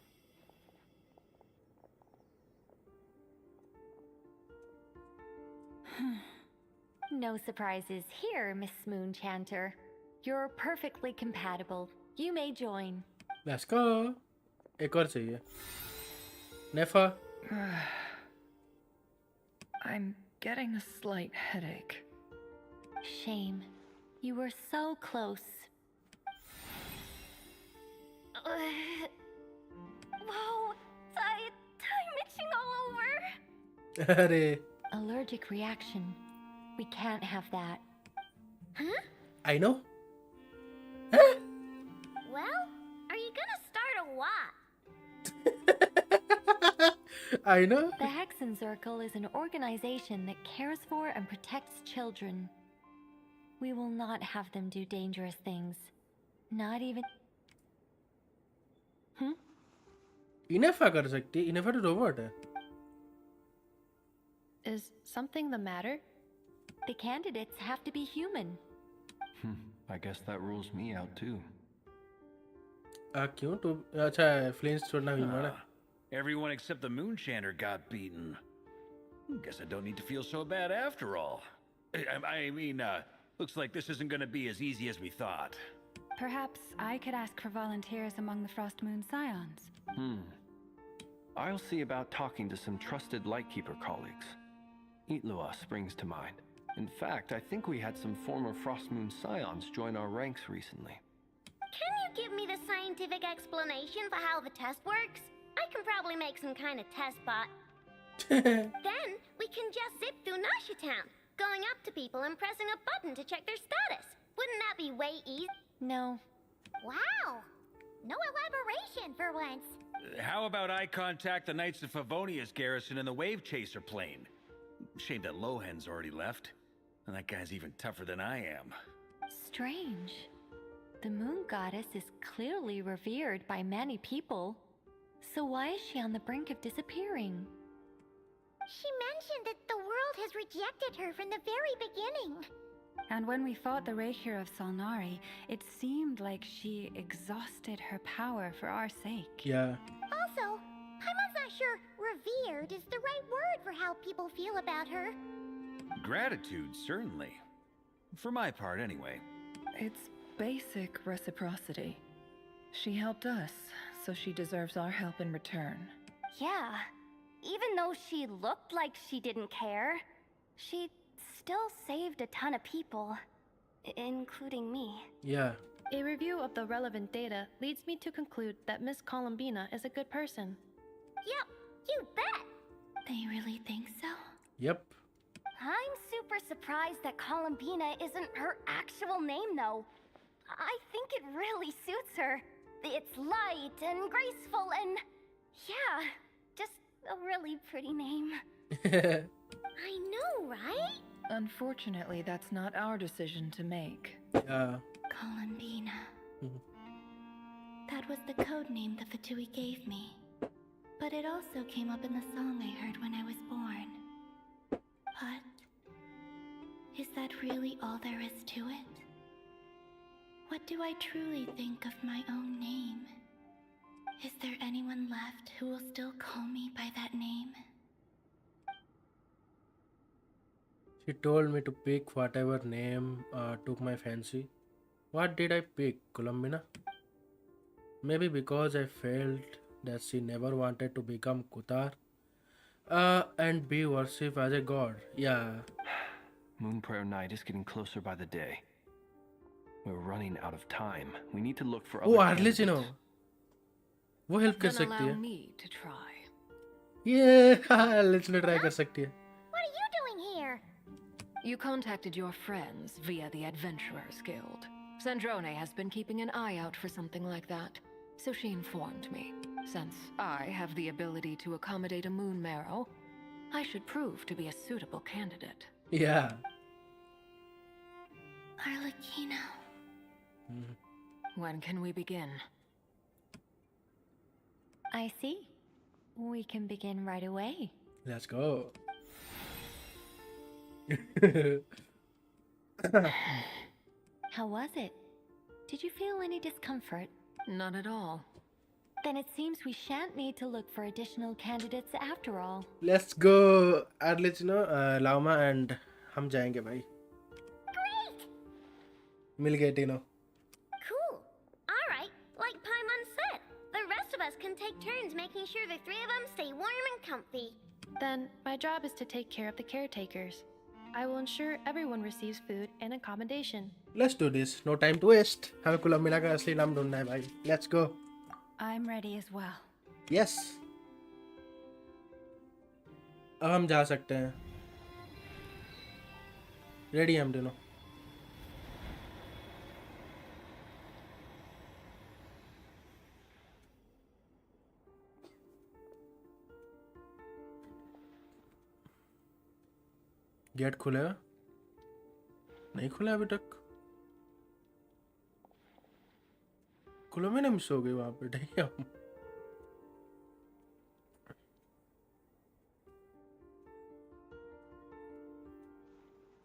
No surprises here, Miss Moonchanter. You're perfectly compatible. You may join. Let's go. एक और चाहिए. Nefa. I'm getting a slight headache. Shame. You were so close. Whoa! I'm itching all over! अरे. Allergic reaction. We can't have that. Huh? I know. Well, are you gonna start a what? I know. The Hexen Circle is an organization that cares for and protects children. We will not have them do dangerous things. Not even... इनेफा कर सकती है. इनेफा तो robot है. Is something the matter? The candidates have to be human. I guess that rules me out too. क्यों तो अच्छा फ्लिंस छोड़ना हुई माना Everyone except the Moonchanter got beaten. Guess I don't need to feel so bad after all. I mean, looks like this isn't gonna be as easy as we thought. Perhaps I could ask for volunteers among the Frost Moon Scions. I'll see about talking to some trusted Lightkeeper colleagues. Itlua springs to mind. In fact, I think we had some former Frost Moon Scions join our ranks recently. Can you give me the scientific explanation for how the test works? I can probably make some kind of test bot. Then we can just zip through Nasha Town, going up to people and pressing a button to check their status. Wouldn't that be way easy? No. Wow! No elaboration for once. How about I contact the Knights of Favonia's garrison in the Wave Chaser plane? Shame that Lohan's already left. And that guy's even tougher than I am. Strange. The moon goddess is clearly revered by many people. So why is she on the brink of disappearing? She mentioned that the world has rejected her from the very beginning. And when we fought the Rakhir of Solnari, it seemed like she exhausted her power for our sake. Yeah. Also, Paimon's not sure revered is the right word for how people feel about her. Gratitude, certainly. For my part, anyway. It's basic reciprocity. She helped us, so she deserves our help in return. Yeah. Even though she looked like she didn't care, she still saved a ton of people, including me. Yeah. A review of the relevant data leads me to conclude that Miss Columbina is a good person. Yep, you bet. They really think so? Yep. I'm super surprised that Columbina isn't her actual name, though. I think it really suits her. It's light and graceful and... yeah, just a really pretty name. I know, right? Unfortunately, that's not our decision to make. Yeah. Columbina. That was the code name the Fatui gave me. But it also came up in the song I heard when I was born. But... is that really all there is to it? What do I truly think of my own name? Is there anyone left who will still call me by that name? She told me to pick whatever name took my fancy. What did I pick, Columbina? Maybe because I felt that she never wanted to become Kutar and be worshipped as a god. Yeah. Moon Prayer Night is getting closer by the day. We're running out of time. We need to look for other candidates. You know. वो help कर सकती है. Me to try. Yeah, let's try कर सकती है. What are you doing here? You contacted your friends via the Adventurers Guild. Sandrone has been keeping an eye out for something like that, so she informed me. Since I have the ability to accommodate a moon marrow, I should prove to be a suitable candidate. Yeah. Arlecchino. When can we begin? I see. We can begin right away. Let's go. How was it? Did you feel any discomfort? Not at all. Then it seems we shan't need to look for additional candidates after all. Let's go, Arlecchino, Lauma, and हम जाएंगे भाई. Great. मिल गए तीनों. Cool. All right. Like Paimon said, the rest of us can take turns making sure the three of them stay warm and comfy. Then my job is to take care of the caretakers. I will ensure everyone receives food and accommodation. Let's do this. No time to waste. हमें कुलम्बिना का असली नाम ढूंढना है भाई. Let's go. I'm ready as well. Yes. अब हम जा सकते हैं. Ready हम दोनों. गेट खुलेगा? नहीं खुला अभी तक. कुलम्बिना मिस हो गई वहां पे. Damn.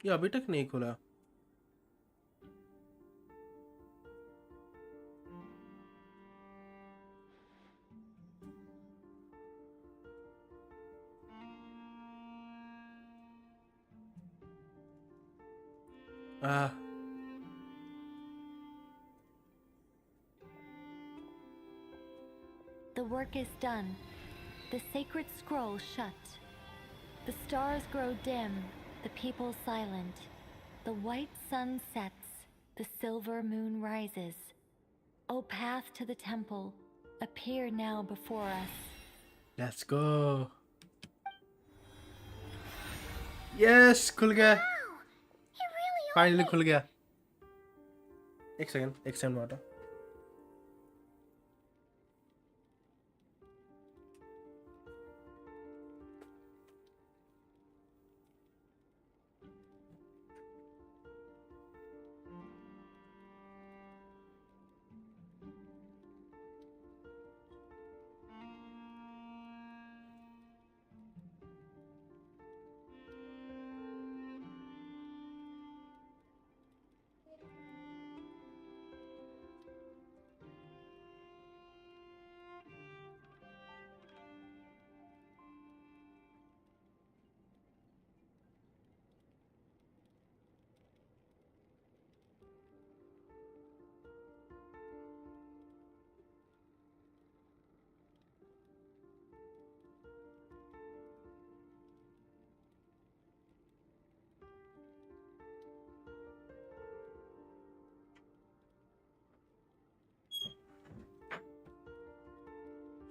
ये अभी तक नहीं खुला. Ah. The work is done. The sacred scroll shut. The stars grow dim, the people silent. The white sun sets, the silver moon rises. O path to the temple, appear now before us. Let's go. Yes, खुल गया. Finally खुल गया. एक second वाटा.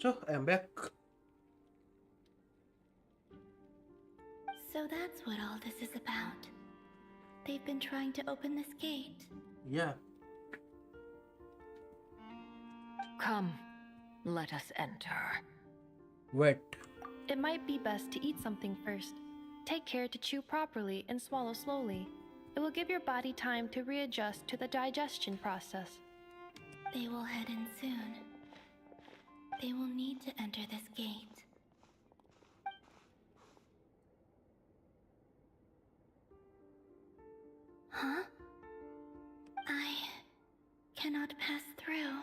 So I'm back. So that's what all this is about. They've been trying to open this gate. Yeah. Come, let us enter. Wait. It might be best to eat something first. Take care to chew properly and swallow slowly. It will give your body time to readjust to the digestion process. They will head in soon. They will need to enter this gate. Huh? I cannot pass through.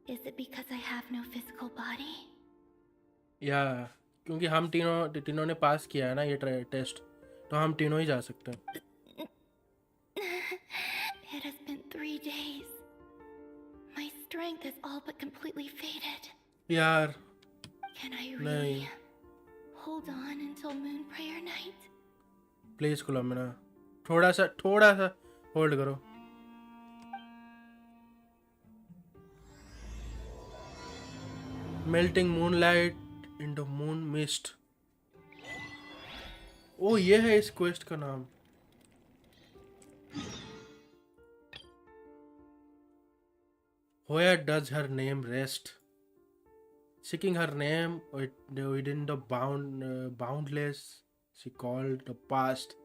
Is it because I have no physical body? Yeah, क्योंकि हम तीनों ने पास किया है ना ये test, तो हम तीनों ही जा सकते हैं. It has been 3 days. My strength is all but completely faded. यार. Can I really hold on until moon prayer night? Please Columbina, थोड़ा सा होल्ड करो. Melting moonlight into moon mist. ओ ये है इस क्वेस्ट का नाम. Where does her name rest? Seeking her name within the boundless, she called the past.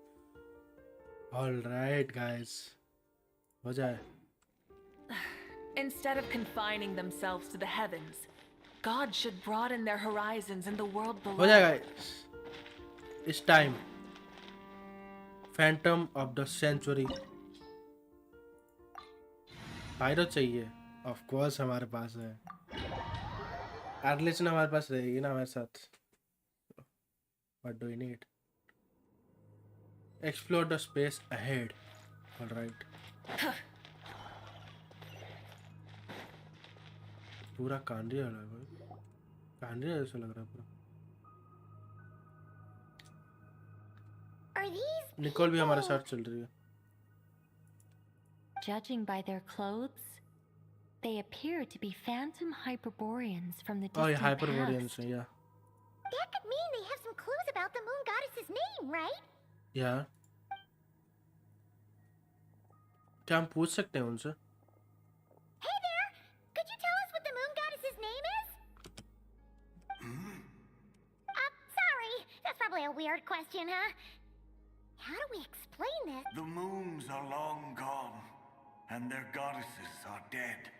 All right, guys. हो जाए. Instead of confining themselves to the heavens, God should broaden their horizons in the world below. हो जाएगा. It's time. Phantom of the Century. Pyro चाहिए. Of course हमारे पास है. Arlison हमारे पास रहेगी ना हमारे साथ. What do we need? Explore the space ahead. All right. पूरा कांड्री वाला है भाई. कांड्री जैसा लग रहा है पूरा. Are these निकोल भी हमारे साथ चल रही है. Judging by their clothes, they appear to be phantom Hyperboreans from the Oh, distant yeah, Hyperboreans, past. yeah. That could mean they have some clues about the moon goddess's name, right? Yeah. क्या हम पूछ सकते हैं उनसे? Hey there! Could you tell us what the moon goddess's name is? Sorry. That's probably a weird question, huh? How do we explain this? The moons are long gone, and their goddesses are dead.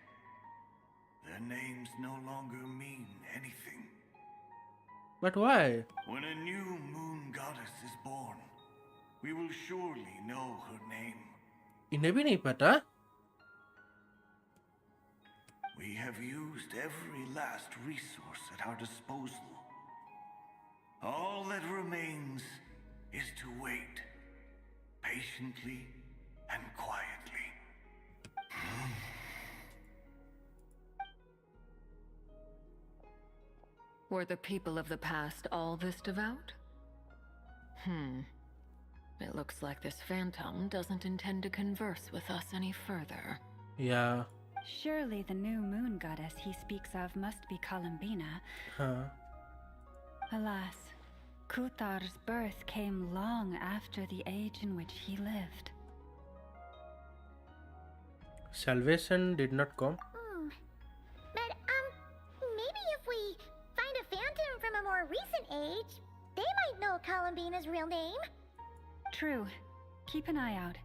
Their names no longer mean anything. But why? When a new moon goddess is born, we will surely know her name. इन्हें भी नहीं पता? We have used every last resource at our disposal. All that remains is to wait, patiently and quietly. Were the people of the past all this devout? It looks like this phantom doesn't intend to converse with us any further. Yeah. Surely the new moon goddess he speaks of must be Columbina. Huh. Alas, Kutar's birth came long after the age in which he lived. Salvation did not come. But, maybe if we find a phantom from a more recent age, they might know Columbina's real name. True. Keep an eye out.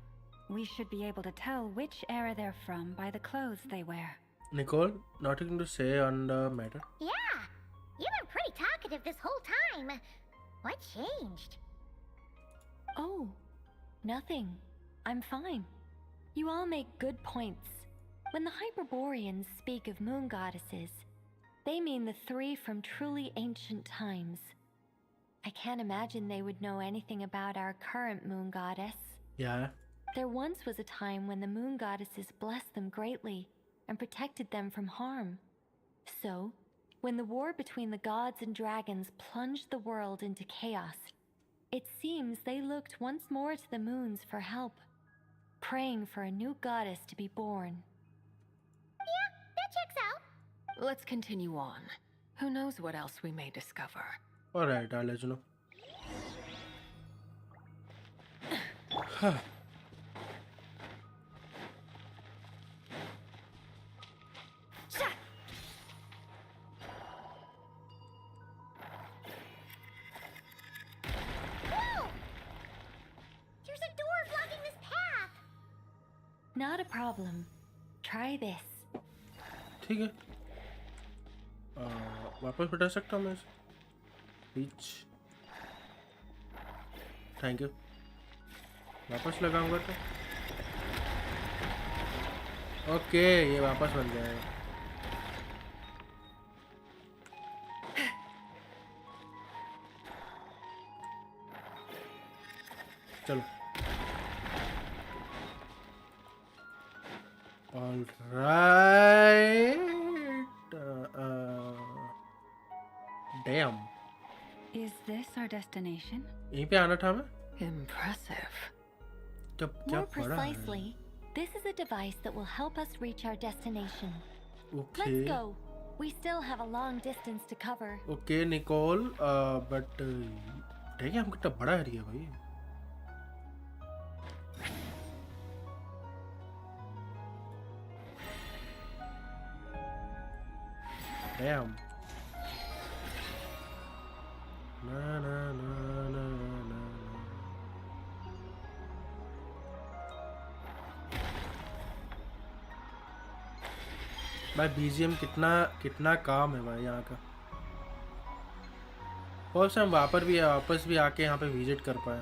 We should be able to tell which era they're from by the clothes they wear. Nicole, nothing to say on the matter? Yeah, you've been pretty talkative this whole time. What changed? Oh, nothing. I'm fine. You all make good points. When the Hyperboreans speak of moon goddesses, they mean the three from truly ancient times. I can't imagine they would know anything about our current moon goddess. Yeah. There once was a time when the moon goddesses blessed them greatly and protected them from harm. So, when the war between the gods and dragons plunged the world into chaos, it seems they looked once more to the moons for help, praying for a new goddess to be born. Yeah, that checks out. Let's continue on. Who knows what else we may discover. Alright, I'll let you know. Huh. There's a door blocking this path. Not a problem. Try this. ठीक है वापस बैठा सकता हूँ मैं reach thank you वापस लगाऊंगा तो ओके ये वापस बन गया है चलो All right. Damn. Is this our destination? यहीं पे आना था हमें? Impressive. More precisely, this is a device that will help us reach our destination. Okay. Let's go. We still have a long distance to cover. Okay, Nicole. But देखिए हम कितना बड़ा area है भाई. Damn. Na na na na na. भाई BGM कितना काम है भाई यहाँ का. और से हम वापस भी आके यहाँ पे विजिट कर पाए.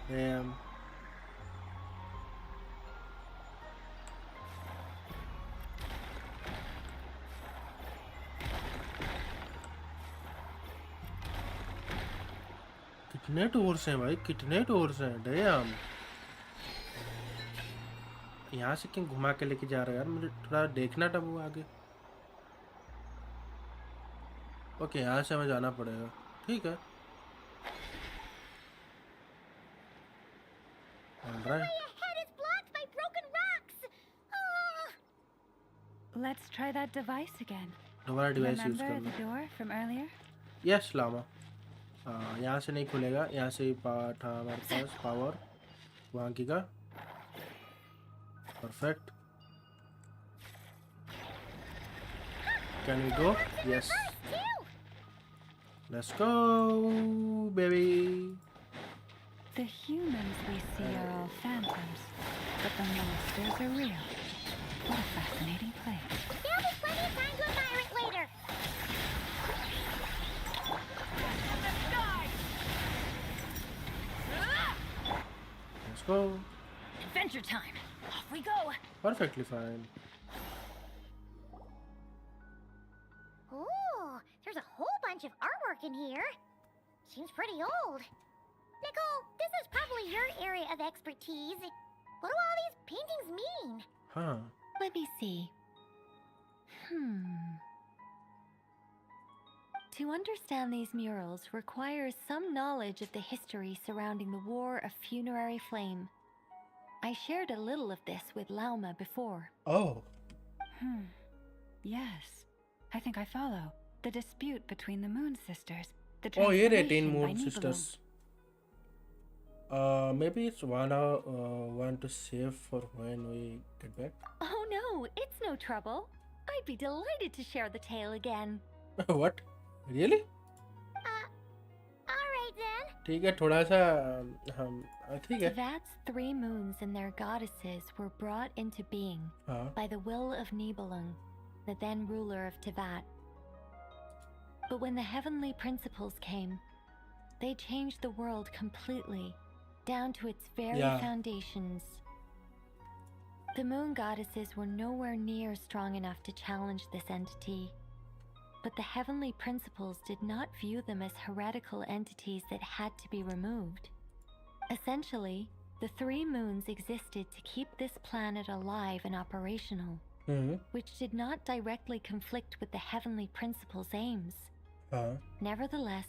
Damn. कितने टूर्स हैं भाई कितने टूर्स हैं डैम यहाँ से क्यों घुमा के लेके जा रहे हैं यार मुझे थोड़ा देखना था वो आगे ओके यहाँ से हमें जाना पड़ेगा ठीक है Let's try that device again. दोबारा डिवाइस यूज Remember करना the door from earlier? Yes लामा यहाँ से नहीं खुलेगा यहाँ से था हमारे पास पावर वहाँ की का perfect can we go yes let's go baby The humans we see are all phantoms, but the monsters are real. What a fascinating place. There'll be plenty of time to admire it later. Let's go. Adventure time. Off we go. Perfectly fine. Ooh, there's a whole bunch of in here. Seems pretty old. Nicole, this is probably your area of expertise. What do all these paintings mean? Huh. Let me see. To understand these murals requires some knowledge of the history surrounding the War of Funerary Flame. I shared a little of this with Lauma before. Oh. Yes, I think I follow. The dispute between the Moon Sisters. The Oh, here transformation 18 by Moon Nibelung. Sisters. Maybe it's one to save for when we get back. Oh no, it's no trouble. I'd be delighted to share the tale again. What? Really? Alright then. ठीक है थोड़ा सा ठीक है. Tevat's 3 moons and their goddesses were brought into being by the will of Nibelung, the then ruler of Tevat. But when the heavenly principles came, they changed the world completely, down to its very foundations. The moon goddesses were nowhere near strong enough to challenge this entity. But the heavenly principles did not view them as heretical entities that had to be removed. Essentially, the 3 moons existed to keep this planet alive and operational, which did not directly conflict with the heavenly principles' aims. Nevertheless,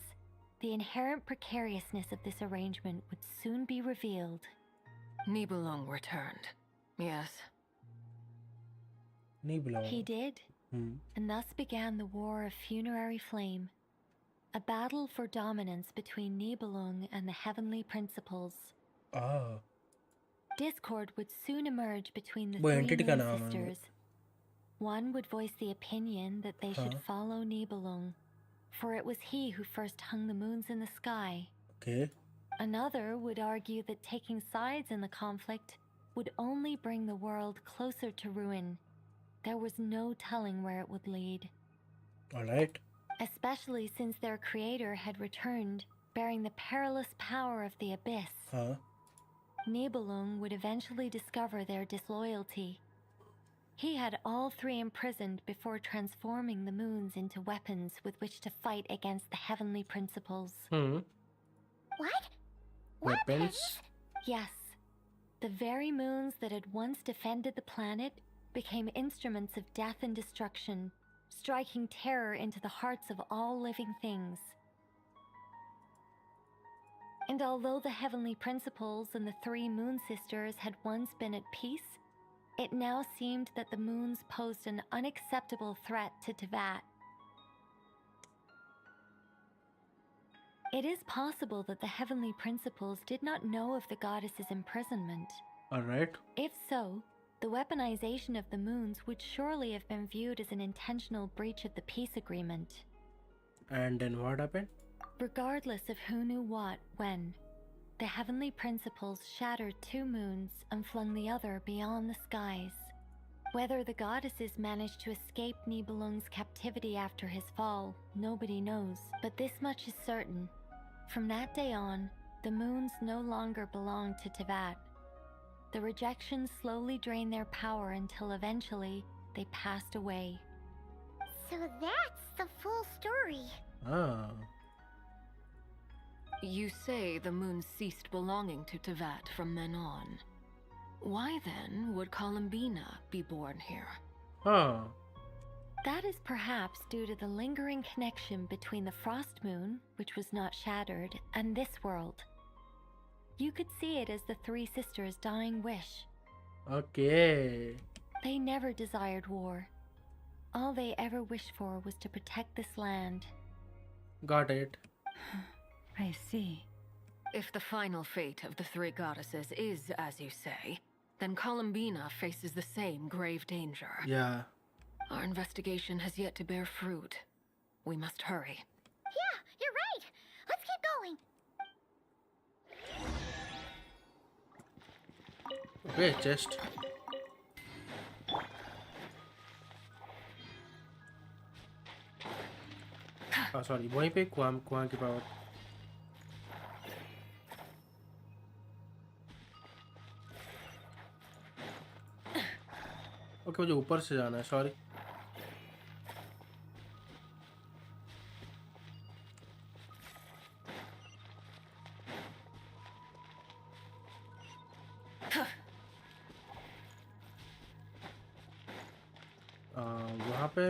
the inherent precariousness of this arrangement would soon be revealed. Nibelung returned. Yes. Nibelung. He did. And thus began the War of Funerary Flame, a battle for dominance between Nibelung and the heavenly principles. Discord would soon emerge between the 3 moon sisters. One would voice the opinion that they should follow Nibelung, for it was he who first hung the moons in the sky. Another would argue that taking sides in the conflict would only bring the world closer to ruin. There was no telling where it would lead. Alright. Especially since their creator had returned, bearing the perilous power of the abyss. Nibelung would eventually discover their disloyalty. He had all 3 imprisoned before transforming the moons into weapons with which to fight against the heavenly principles. What? Weapons? Yes. The very moons that had once defended the planet became instruments of death and destruction, striking terror into the hearts of all living things. And although the heavenly principles and the 3 moon sisters had once been at peace, it now seemed that the moons posed an unacceptable threat to Tevat. It is possible that the heavenly principles did not know of the goddess's imprisonment. Alright. If so, the weaponization of the moons would surely have been viewed as an intentional breach of the peace agreement. And then what happened? Regardless of who knew what, when, the heavenly principles shattered 2 moons and flung the other beyond the skies. Whether the goddesses managed to escape Nibelung's captivity after his fall, nobody knows. But this much is certain. From that day on, the moons no longer belonged to Tevat. The rejections slowly drained their power until eventually they passed away. So that's the full story. You say the moons ceased belonging to Tevat from then on. Why then would Columbina be born here? That is perhaps due to the lingering connection between the Frost Moon, which was not shattered, and this world. You could see it as the 3 sisters' dying wish. Okay. They never desired war. All they ever wished for was to protect this land. Got it. I see. If the final fate of the 3 goddesses is as you say, then Columbina faces the same grave danger. Yeah. Our investigation has yet to bear fruit. We must hurry. Yeah, you're right. Let's keep going. Okay, chest. Sorry, वहीं पे कुआं के power. Okay मुझे ऊपर से जाना है, sorry. वहाँ पे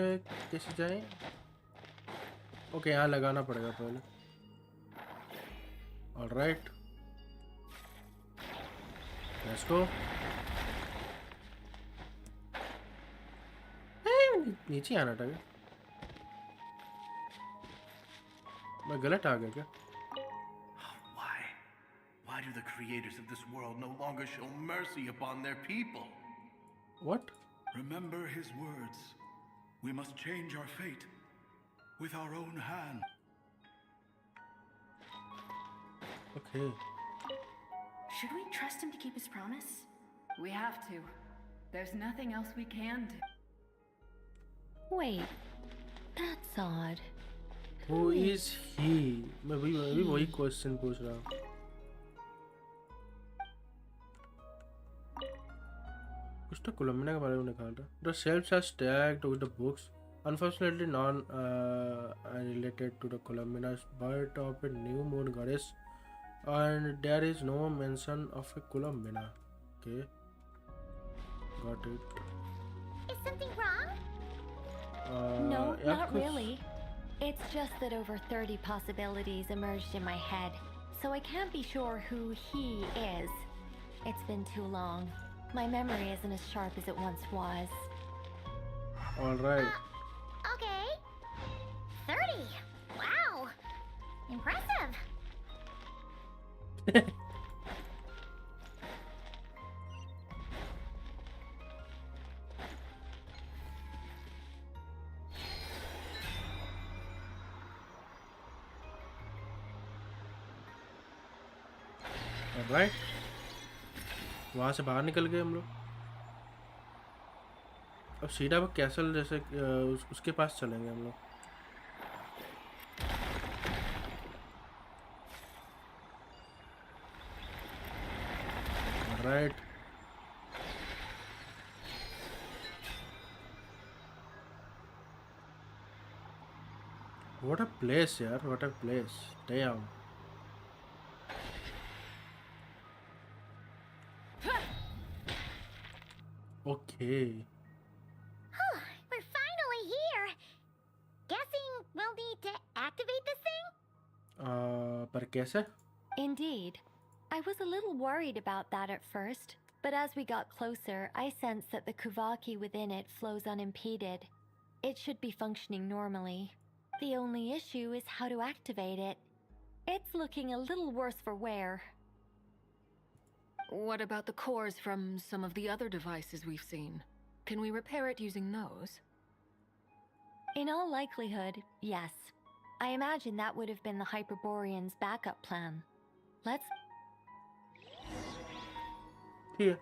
कैसे जाएं? ओके, यहाँ लगाना पड़ेगा पहले। Alright, let's go. नीचे आना था क्या? मैं गलत आ गया क्या? Why do the creators of this world no longer show mercy upon their people? What? Remember his words. We must change our fate with our own hand. Okay. Should we trust him to keep his promise? We have to. There's nothing else we can do. Wait, that's odd. Who is he? मैं भी वही question पूछ रहा हूँ। कुछ तो कोलम्बिना के बारे में लिखा था। The shelves are stacked with the books, unfortunately non-related to the Columbinas, but of a new moon goddess, and there is no mention of a Columbina. Okay, got it. Is something wrong? No, yeah, not really. It's just that over 30 possibilities emerged in my head, so I can't be sure who he is. It's been too long. My memory isn't as sharp as it once was. Alright. Okay. 30. Wow. Impressive. Alright. वहाँ से बाहर निकल गए हम लोग। अब सीधा वो कैसल जैसे उसके पास चलेंगे हम लोग। Alright. What a place, यार, what a place. Damn. Okay. We're finally here. Guessing we'll need to activate this thing? पर कैसे? Indeed. I was a little worried about that at first, but as we got closer, I sensed that the Kuvaki within it flows unimpeded. It should be functioning normally. The only issue is how to activate it. It's looking a little worse for wear. What about the cores from some of the other devices we've seen? Can we repair it using those? In all likelihood, yes. I imagine that would have been the Hyperborean's backup plan. Let's... ठीक है।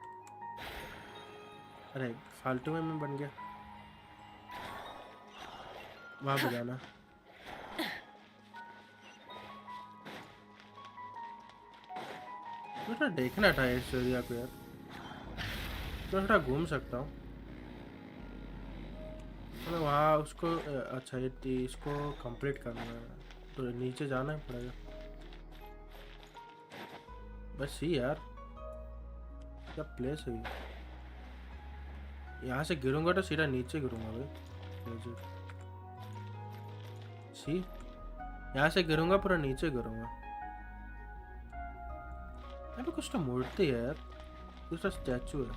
अरे फालतू में मैं बन गया। वहाँ पे जाना। थोड़ा देखना था इस एरिया को यार। तो थोड़ा घूम सकता हूँ। तो वहाँ उसको अच्छा ये इसको कंप्लीट करना है तो नीचे जाना ही पड़ेगा। बस ही यार, क्या प्लेस है ये? यहाँ से गिरूंगा तो सीधा नीचे गिरूंगा भाई। सी यहाँ से गिरूंगा पूरा नीचे गिरूंगा। यहाँ पे कुछ तो मूर्ति है यार, कुछ तो स्टैचू है।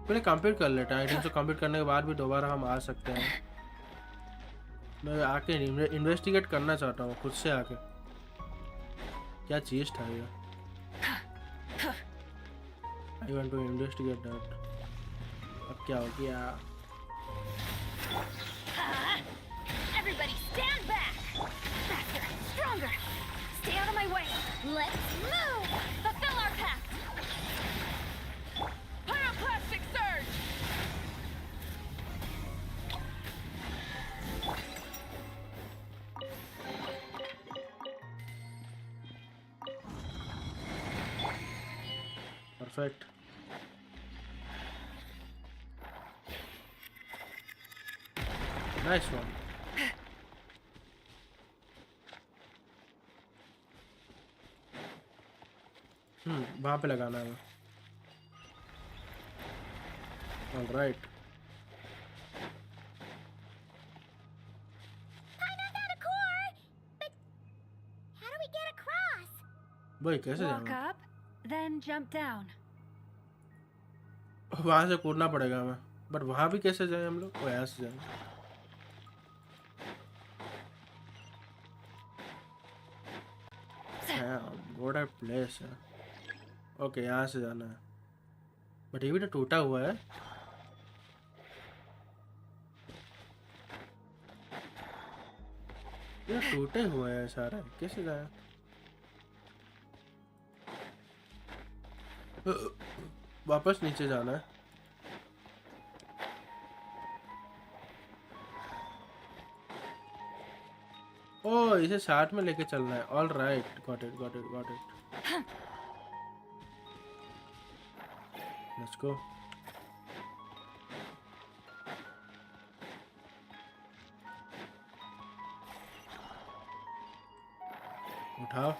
पहले कंप्लीट कर लेते हैं। आइटम से कंप्लीट करने के बाद भी दोबारा हम आ सकते हैं। मैं आके इन्वेस्टिगेट करना चाहता हूँ खुद से आके, क्या चीज था ये। I want to investigate that. अब क्या हो गया? Everybody stand back! Faster! Stronger! Stay out of my way! Let's move! Fulfill our pact! Pyroclastic surge! Perfect. Nice one. वहाँ पे लगाना है. All right. भाई कैसे Walk जाऊँ? up, then jump down. वहाँ से कूदना पड़ेगा हमें. बट वहाँ भी कैसे जाए हम लोग? यहाँ से जाए. What a place है. ओके यहाँ से जाना है. बट ये भी तो टूटा हुआ है. ये टूटे हुए हैं सारे. कैसे जाए? वापस नीचे जाना है. ओ इसे साथ में लेके चलना है. All right, got it got it got it. Let's go. उठाओ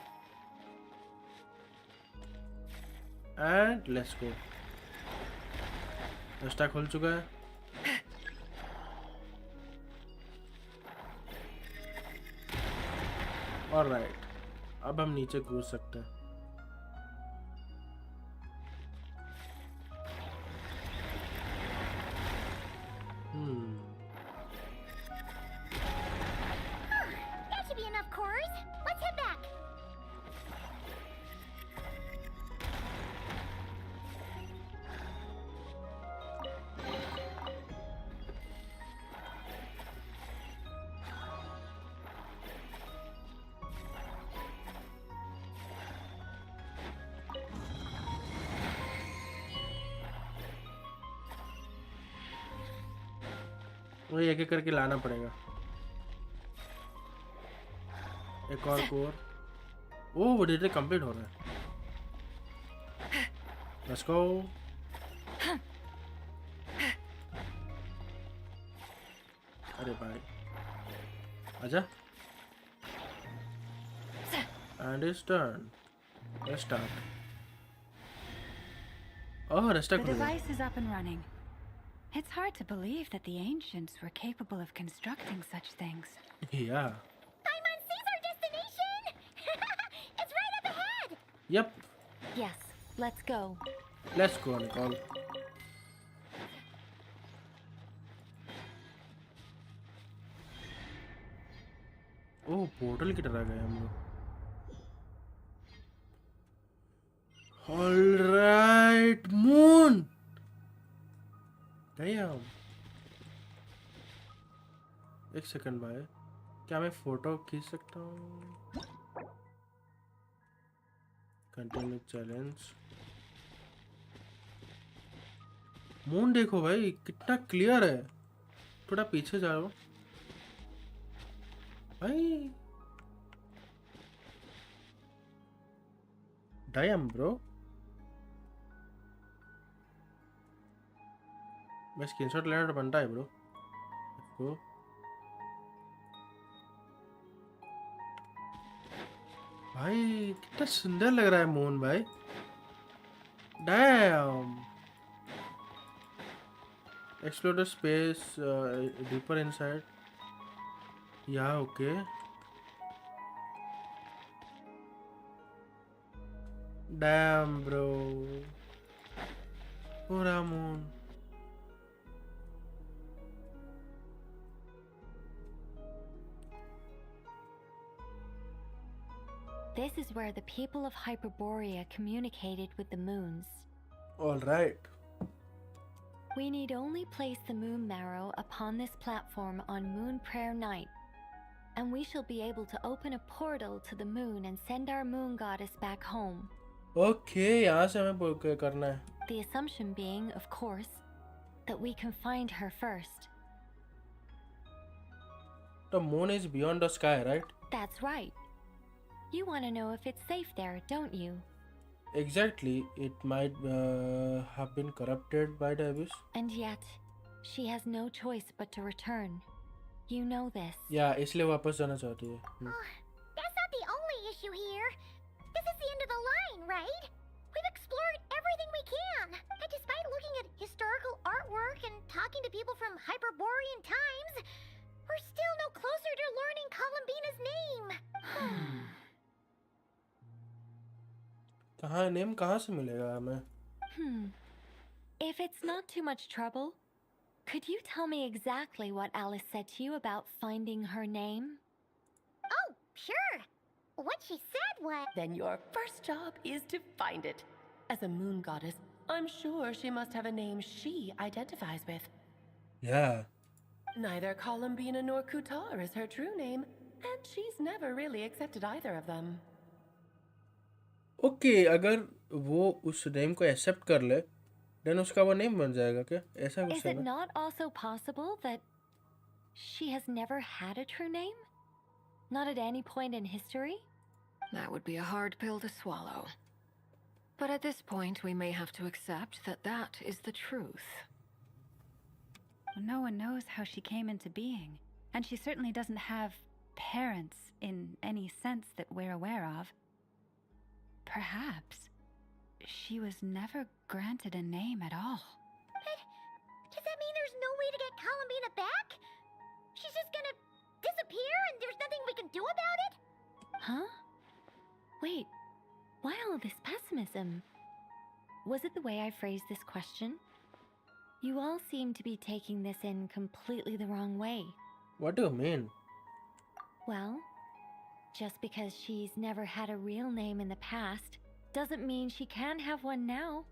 एंड लेट्स गो. रास्ता खुल चुका है. ऑलराइट, अब हम नीचे कूद सकते हैं. That should be enough cores. Let's head back. वही एक एक करके लाना पड़ेगा. एक और कोर. ओह वो धीरे कंप्लीट हो रहा है. Let's go. अरे भाई आजा. And it's done. Let's start. Oh रास्ता The खुल गया. device is up and running. It's hard to believe that the ancients were capable of constructing such things. Yeah. Paimon sees our destination! It's right up ahead! Yep. Yes, let's go. Let's go, Nicole. Oh portal की तरह गए हम लोग. All right, moon. Damn. एक second भाई, क्या मैं photo खींच सकता हूँ? Continue challenge. मून देखो भाई कितना क्लियर है. थोड़ा पीछे जाओ भाई. Damn bro. मैं स्क्रीनशॉट लेना तो बनता है ब्रो. देखो भाई कितना सुंदर लग रहा है मून भाई. Dam. Explore the space deeper inside. या ओके. Damn bro. पूरा moon. This is where the people of Hyperborea communicated with the moons. All right. We need only place the moon marrow upon this platform on Moon Prayer Night, and we shall be able to open a portal to the moon and send our moon goddess back home. Okay, यहाँ से हमें करना है. The assumption being, of course, that we can find her first. The moon is beyond the sky, right? That's right. You want to know if it's safe there, don't you? Exactly. It might have been corrupted by the abyss. And yet, she has no choice but to return. You know this. Yeah, इसलिए वापस जाना चाहती है. That's not the only issue here. This is the end of the line, right? can. And despite looking at historical artwork and talking to people from Hyperborean times, we're still no closer to learning Columbina's name. कहाँ name कहाँ से मिलेगा हमें? If it's not too much trouble, could you tell me exactly what Alice said to you about finding her name? Oh, sure. What she said was... Then your first job is to find it. As a moon goddess, I'm sure she must have a name she identifies with. Yeah. Neither Columbina nor Kutar is her true name, and she's never really accepted either of them. Okay, अगर वो उस name को accept कर ले, then उसका वो name बन जाएगा क्या? ऐसा कुछ Is है it ना? not also possible that she has never had a true name? Not at any point in history? That would be a hard pill to swallow. But at this point, we may have to accept that that is the truth. No one knows how she came into being, and she certainly doesn't have parents in any sense that we're aware of. Perhaps she was never granted a name at all. But does that mean there's no way to get Columbina back? She's just gonna disappear and there's nothing we can do about it? Huh? Wait, why all this pessimism? Was it the way I phrased this question? You all seem to be taking this in completely the wrong way. What do you mean? Well, just because she's never had a real name in the past doesn't mean she can have one now.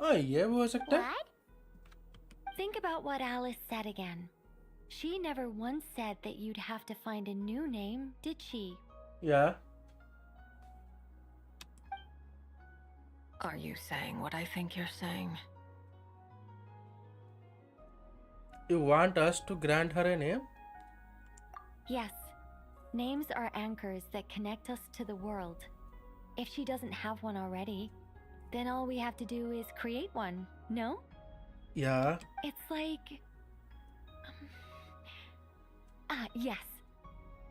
हाँ ये भी हो सकता है. What? Think about what Alice said again. She never once said that you'd have to find a new name, did she? Yeah. Are you saying what I think you're saying? You want us to grant her a name? Yes. Names are anchors that connect us to the world. If she doesn't have one already, then all we have to do is create one, no? Yeah. It's like... yes.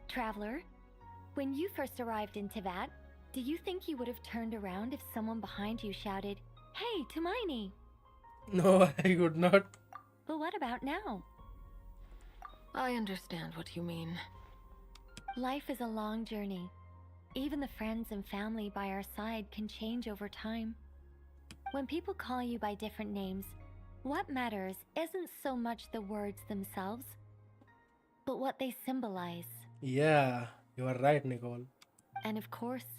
Traveler, when you first arrived in Tivat, do you think you would have turned around if someone behind you shouted, "Hey, Tumaini"? No, I would not. But what about now? I understand what you mean. Life is a long journey. Even the friends and family by our side can change over time. When people call you by different names, what matters isn't so much the words themselves, but what they symbolize. Yeah, you are right, Nicole. And of course,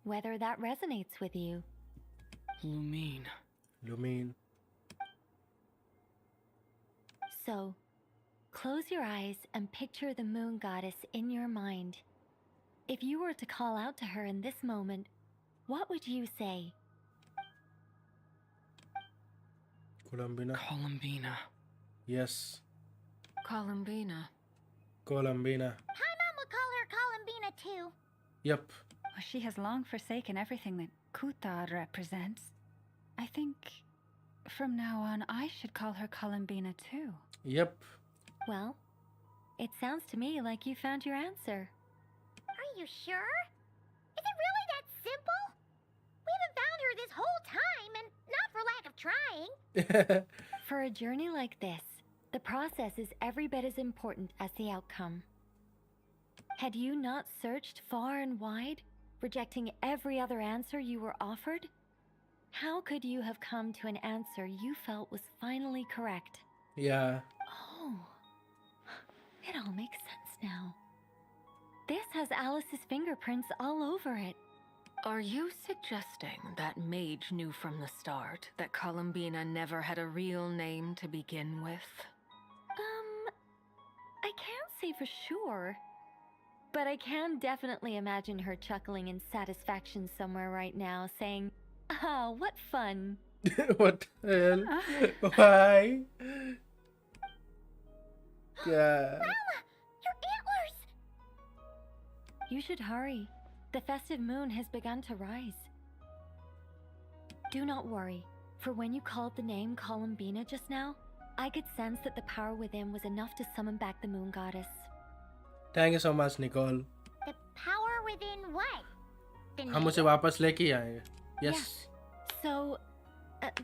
whether that resonates with you. Lumine. Lumine. So, close your eyes and picture the moon goddess in your mind. If you were to call out to her in this moment, what would you say? Columbina. Columbina. Yes. Columbina. Columbina. Hi, Mom will call her Columbina too. Yep. She has long forsaken everything that Kutar represents. I think from now on I should call her Columbina too. Yep. Well, it sounds to me like you found your answer. Are you sure? Is it really that simple? We haven't found her this whole time, and not for lack of trying. For a journey like this, the process is every bit as important as the outcome. Had you not searched far and wide, rejecting every other answer you were offered, how could you have come to an answer you felt was finally correct? Yeah. Oh, it all makes sense now. This has Alice's fingerprints all over it. Are you suggesting that Mage knew from the start that Columbina never had a real name to begin with? I can't say for sure. But I can definitely imagine her chuckling in satisfaction somewhere right now, saying, "Ah, what fun." What the hell? Why? Yeah. Mama, your antlers! You should hurry. The festive moon has begun to rise. Do not worry, for when you called the name Columbina just now, I could sense that the power within was enough to summon back the moon goddess. Thank you so much, Nicole. The power within what? The हम name? उसे वापस लेके आएंगे. Yes. So,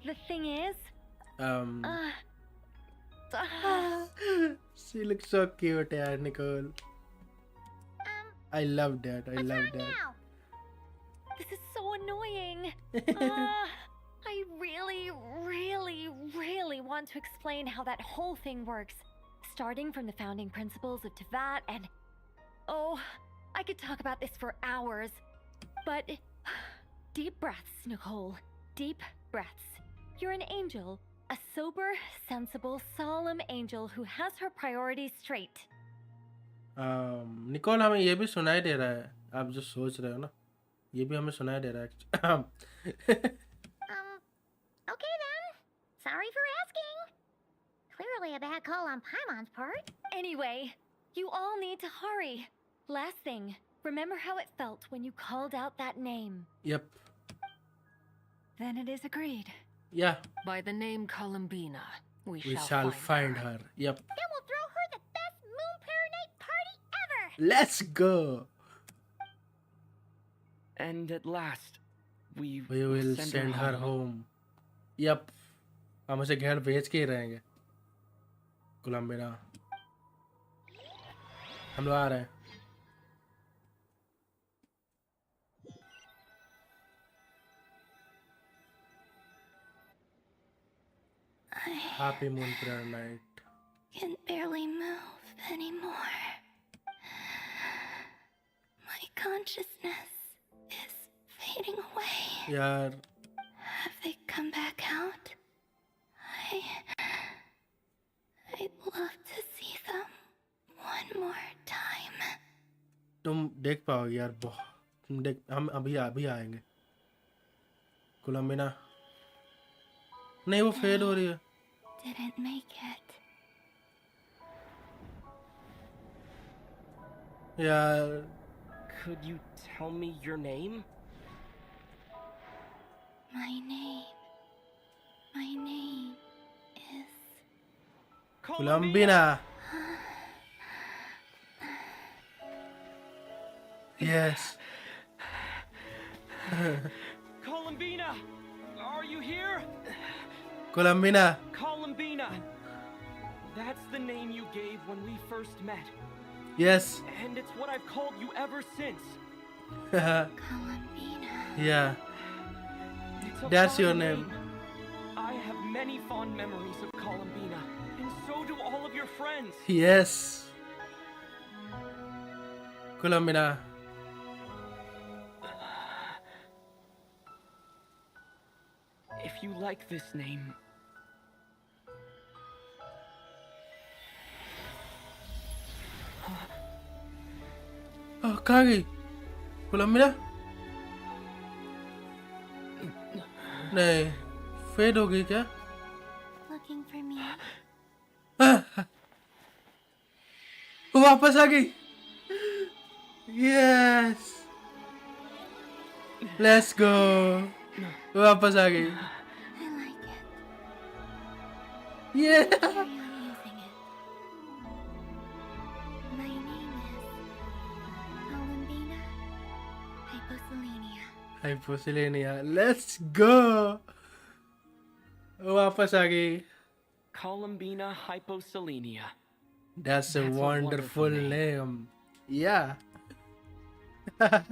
The thing is, she looks so cute, yeah, Nicole. I love that. I love that. This is so annoying. I really want to explain how that whole thing works, starting from the founding principles of Tevat and... Oh, I could talk about this for hours. But... Deep breaths, Nicole. Deep breaths. You're an angel. A sober, sensible, solemn angel who has her priorities straight. Nicole हमें ये भी सुनाई दे रहा है आप जो सोच रहे हो ना ये भी हमें सुनाई दे रहा है Okay then. Sorry for asking. Clearly a bad call on Paimon's part. Anyway, you all need to hurry. Last thing, remember how it felt when you called out that name. Yep. Then it is agreed. Yeah. By the name Columbina, we shall find her. Yep. Then we'll throw her the best Moon Prayer Night party ever. Let's go. And at last, we will send her home. Yep. हम उसे घर भेज के ही रहेंगे. कोलंबिना. हम लोग आ रहे हैं. Happy Moon Prayer Night. Can barely move anymore. My consciousness is fading away. यार. Have they come back out? I'd love to see them one more time. तुम देख पाओगे यार बहुत. तुम देख हम अभी आएंगे. कोलंबिना. नहीं वो फेड हो रही है. Didn't make it. Yeah. Could you tell me your name? My name is Columbina. Yes. Columbina, are you here? Columbina. Columbina. That's the name you gave when we first met. Yes. And it's what I've called you ever since. Columbina. Yeah. That's your name. I have many fond memories of Columbina, and so do all of your friends. Yes. Columbina. If you like this name, कहाँ गई? कोलंबिना? नहीं, fade हो गई क्या? Looking for me? वो वापस आ गई. Yes. Let's go. वो वापस आ गई. I like it. Yeah. Carry on using it. My name is Columbina Hyposelenia. Hyposelenia. Let's go. वो वापस आ गई. Columbina Hyposelenia. That's a wonderful name. Yeah. I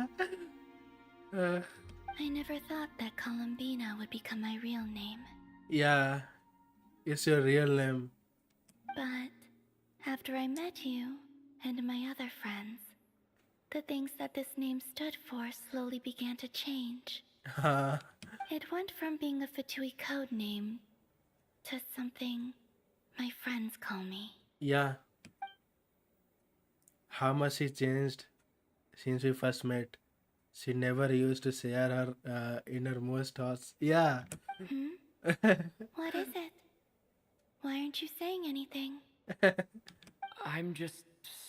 never thought that Columbina would become my real name. Yeah. It's your real name. But after I met you and my other friends, the things that this name stood for slowly began to change. It went from being a Fatui code name to something my friends call me. Yeah. How much she changed since we first met. She never used to share her innermost thoughts. Yeah. What is it? Why aren't you saying anything? I'm just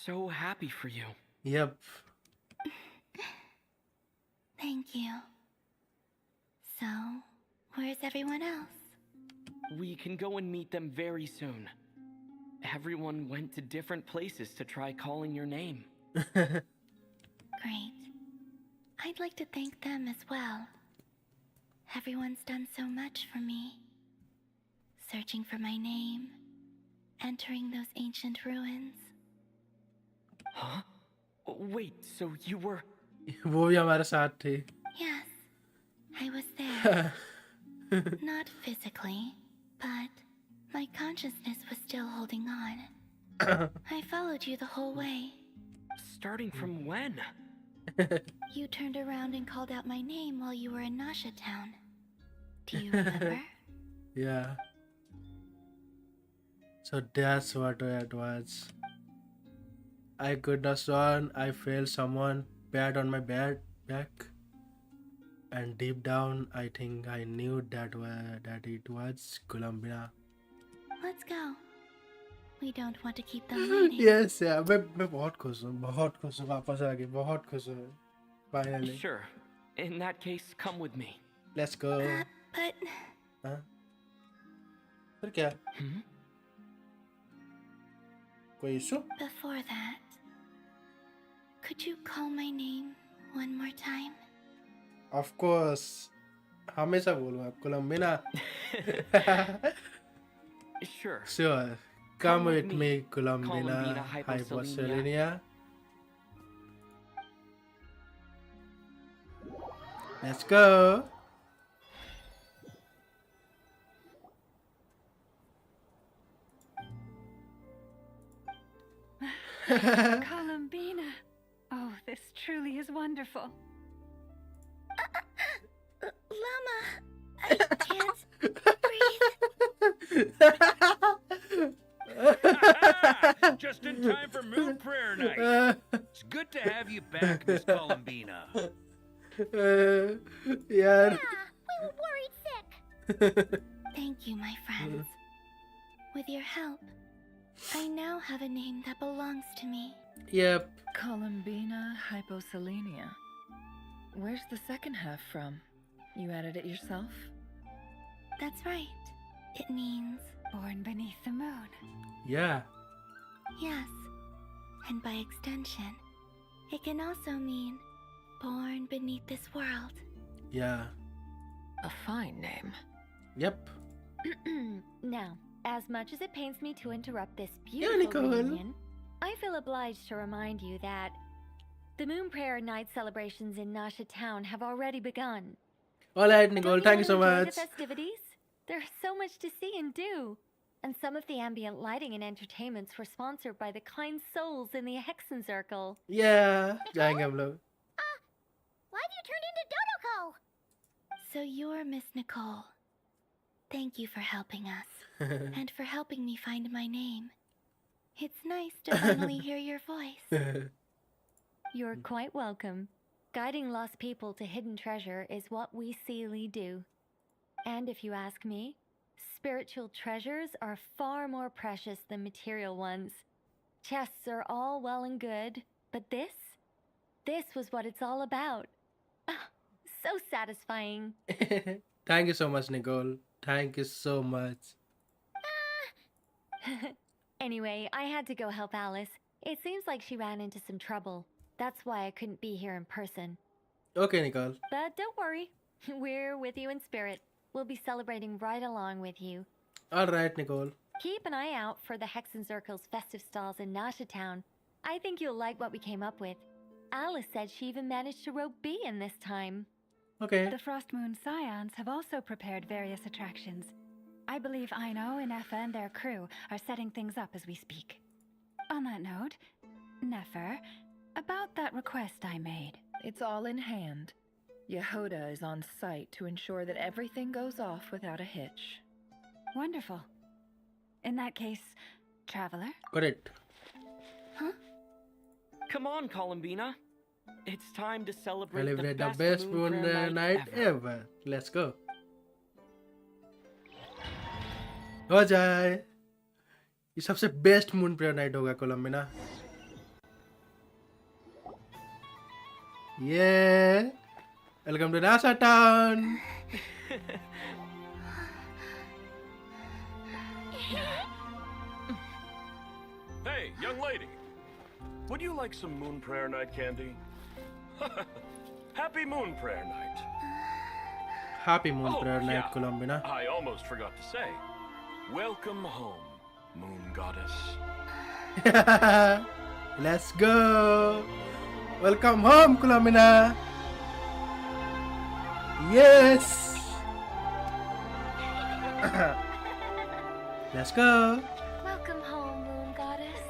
so happy for you. Yep. Thank you. So, where's everyone else? We can go and meet them very soon. Everyone went to different places to try calling your name. Great. I'd like to thank them as well. Everyone's done so much for me. Searching for my name, entering those ancient ruins. Huh? Wait, so you were... वो भी हमारे साथ थे. Yes, I was there. Not physically, but my consciousness was still holding on. I followed you the whole way. Starting from when? You turned around and called out my name while you were in Nasha Town. Do you remember? Yeah. So that's what it was. I could not saw. I felt someone pat on my back, and deep down, I think I knew that it was Columbina. Let's go. We don't want to keep them waiting. Yes, yeah. मैं बहुत खुश हूँ वापस आ गई बहुत खुश हूँ finally. Sure. In that case, come with me. Let's go. But... हाँ? फिर क्या? कोई issue? Before that, could you call my name one more time? Of course. हमेशा बोलूँगा Columbina. Sure. Sure. Come with me, Columbina, Hyposelenia. Let's go. Columbina. Oh, this truly is wonderful. Llama, I can't breathe. Just in time for Moon Prayer Night. It's good to have you back, Miss Columbina. Yeah. We were worried sick. Thank you, my friends. With your help, I now have a name that belongs to me. Yep. Columbina Hyposelenia. Where's the second half from? You added it yourself? That's right. It means... Born beneath the moon. Yeah. Yes. And by extension, it can also mean born beneath this world. Yeah. A fine name. Yep. Now, as much as it pains me to interrupt this beautiful reunion, I feel obliged to remind you that the Moon Prayer Night celebrations in Nasha Town have already begun. All right, Nicole. Thank you so Enjoy much. the festivities? There's so much to see and do. And some of the ambient lighting and entertainments were sponsored by the kind souls in the Hexen Circle. Yeah. जाएंगे हम लोग. Why have you turned into Dodoko? So you're Miss Nicole. Thank you for helping us. And for helping me find my name. It's nice to finally hear your voice. You're quite welcome. Guiding lost people to hidden treasure is what we Seelie do. And if you ask me, spiritual treasures are far more precious than material ones. Chests are all well and good, but this was what it's all about. Ah, so satisfying. Thank you so much, Nicole. Thank you so much. Anyway, I had to go help Alice. It seems like she ran into some trouble. That's why I couldn't be here in person. Okay, Nicole. But don't worry. We're with you in spirit. We'll be celebrating right along with you. All right, Nicole. Keep an eye out for the Hexen Circle's festive stalls in Nasha Town. I think you'll like what we came up with. Alice said she even managed to rope B in this time. Okay. The Frost Moon Scions have also prepared various attractions. I believe Aino, Ineffa, and their crew are setting things up as we speak. On that note, Nefer, about that request I made. It's all in hand. Yehoda is on site to ensure that everything goes off without a hitch. Wonderful. In that case, Traveler? Correct. Huh? Come on, Columbina. It's time to celebrate Celebrate the best moon night ever. Let's go. हो जाए. ये सबसे best moon prayer night होगा कोलंबिना. Yeah. Welcome to Nasha Town. Hey, young lady. Would you like some Moon Prayer Night candy? Happy Moon Prayer Night. Happy Moon Prayer Night, Columbina. I almost forgot to say. Welcome home, Moon Goddess. Let's go. Welcome home, Columbina. Yes. Let's go. Welcome home, Moon Goddess.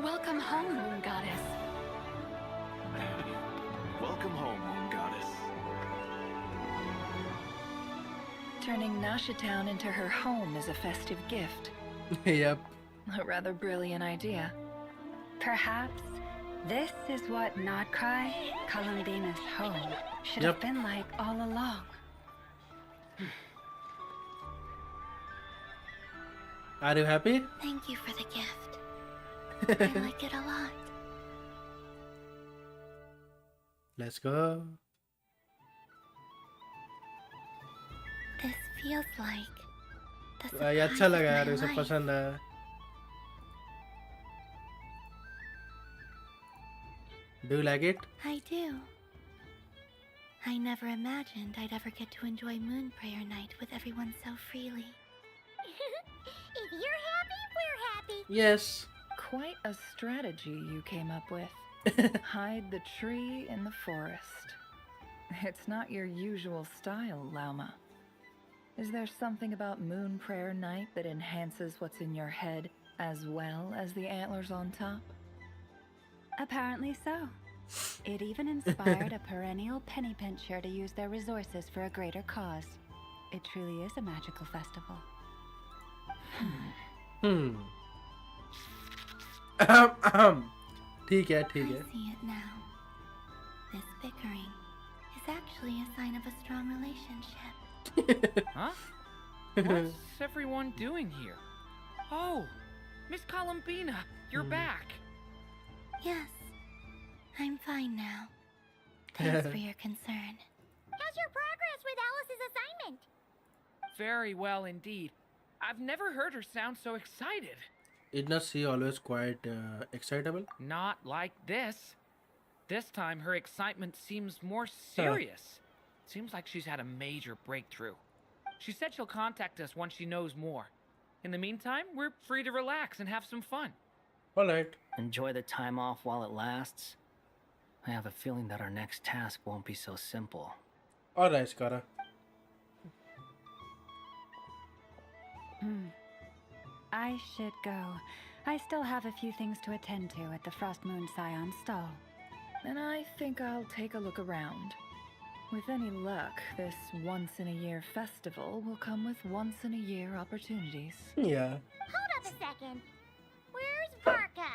Welcome home, Moon Goddess. Welcome home, Moon Goddess. Turning Nashatown into her home is a festive gift. Yep. A rather brilliant idea. Perhaps this is what not Krai, Columbina's home, should have been like all along. Are you happy? Thank you for the gift. I like it a lot. Let's go. This feels like the ये अच्छा surprise लगा of यार, my ये सब life. पसंद है. Do you like it? I do. I never imagined I'd ever get to enjoy Moon Prayer Night with everyone so freely. If you're happy, we're happy. Yes. Quite a strategy you came up with. Hide the tree in the forest. It's not your usual style, Lauma. Is there something about Moon Prayer Night that enhances what's in your head as well as the antlers on top? Apparently so. It even inspired a perennial penny pincher to use their resources for a greater cause. It truly is a magical festival. ठीक है, ठीक I है. see it now. This bickering is actually a sign of a strong relationship. Huh? What's everyone doing here? Oh, Miss Columbina, you're back. Yes, I'm fine now. Thanks for your concern. How's your progress with Alice's assignment? Very well indeed. I've never heard her sound so excited. Isn't she always quite excitable? Not like this. This time her excitement seems more serious. Seems like she's had a major breakthrough. She said she'll contact us once she knows more. In the meantime, we're free to relax and have some fun. Alright. Enjoy the time off while it lasts. I have a feeling that our next task won't be so simple. Alright, Skara. I should go. I still have a few things to attend to at the Frost Moon Scion stall. And I think I'll take a look around. With any luck, this once-in-a-year festival will come with once-in-a-year opportunities. Yeah. Hold up a second. Where's Varka?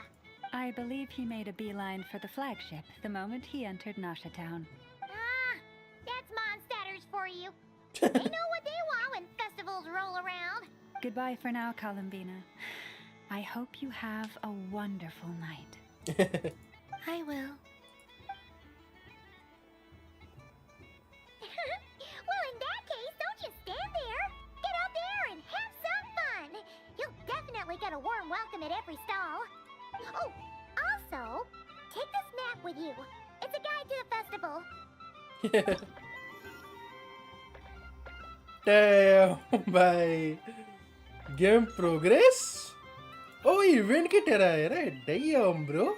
I believe he made a beeline for the flagship the moment he entered Nashatown. Ah, that's Mondstadters for you. They know what they want when festivals roll around. Goodbye for now, Columbina. I hope you have a wonderful night. I will. Well, in that case, don't just stand there. Get out there and have some fun. You'll definitely get a warm welcome at every stall. Oh, also, take this map with you. It's a guide to the festival. Damn, bye. Game progress? Oh, event ki tarah hai, right? Damn, bro.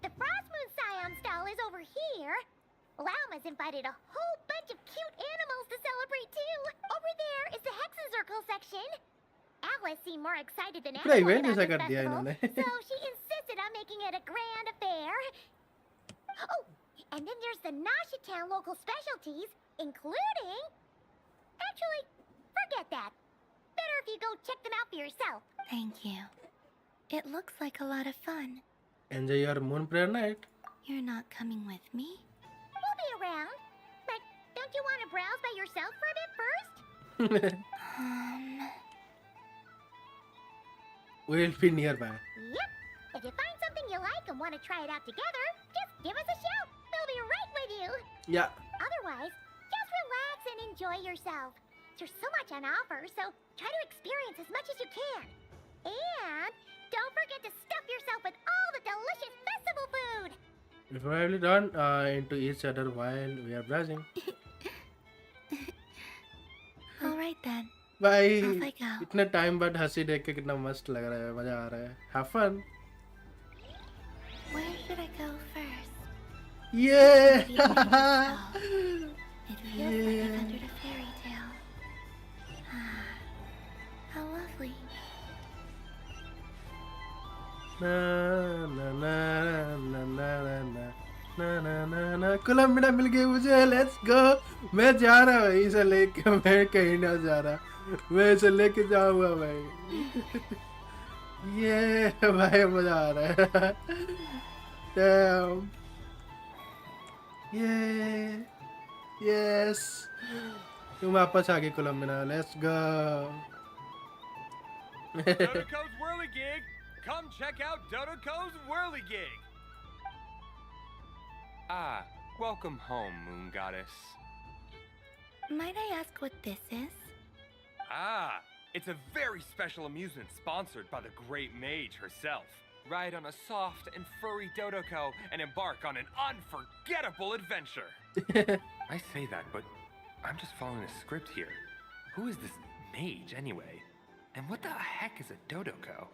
The Frost Moon Scion stall is over here. Lauma's invited a whole bunch of cute animals to celebrate too. Over there is the Hexen-Circle section. Alice seemed more excited than पूरा anyone event about जैसा this कर दिया festival, इन्होंने. so she insisted on making it a grand affair. Oh, and then there's the Nashatown local specialties, including... Actually, forget that. Better if you go check them out for yourself. Thank you. It looks like a lot of fun. Enjoy your Moon Prayer Night. You're not coming with me? We'll be around. But don't you want to browse by yourself for a bit first? We'll be nearby. Yep. If you find something you like and want to try it out together, just give us a shout. We'll be right with you. Yeah. Otherwise, just relax and enjoy yourself. There's so much on offer, so try to experience as much as you can. And don't forget to stuff yourself with all the delicious festival food. We probably run into each other while we are browsing. Alright then. भाई Off I go. इतने time बाद हंसी देख के कितना मस्त लग रहा है, मजा आ रहा है. Have fun. Where should I go first? Yeah. Maybe the main hall. It feels like I've entered a fairy tale. Ah, how lovely. Na na na na na na na ना ना ना ना कोलंबिना मिल गई मुझे. Let's go. मैं जा रहा हूँ इसे लेके. मैं कहीं ना जा रहा. मैं इसे लेके जाऊंगा भाई. ये भाई मजा आ रहा है. Damn. ये यस तुम वापस आ गए Columbina. Let's go. Dodoco's Whirligig! Come check out Dodoco's Whirligig! Ah, welcome home, Moon Goddess. Might I ask what this is? Ah, it's a very special amusement sponsored by the great mage herself. Ride on a soft and furry Dodoco and embark on an unforgettable adventure. I say that, but I'm just following a script here. Who is this mage anyway? And what the heck is a Dodoco?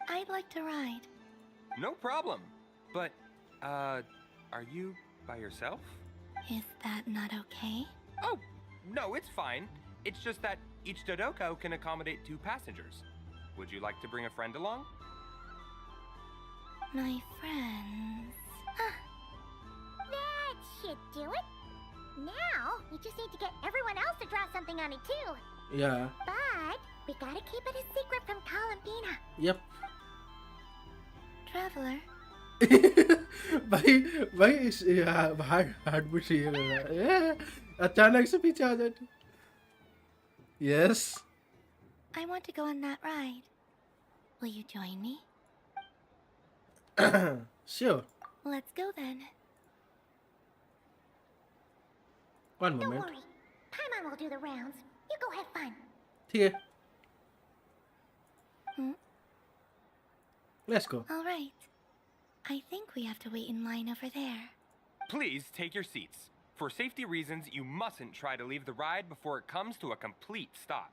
I'd like to ride. No problem. But, are you by yourself? Is that not okay? Oh, no, it's fine. It's just that each Dodoco can accommodate 2 passengers. Would you like to bring a friend along? My friends. That should do it. Now, we just need to get everyone else to draw something on it too. Yeah. But we gotta keep it a secret from Columbina. Yep. Traveler. भाई heart भी चाहिए मेरा. अचानक से पीछे आ जाती. Yes. I want to go on that ride. Will you join me? Sure. Let's go then. One Don't moment. worry. Paimon will do the rounds. You go have fun. ठीक है. Let's go. All right. I think we have to wait in line over there. Please take your seats. For safety reasons, you mustn't try to leave the ride before it comes to a complete stop.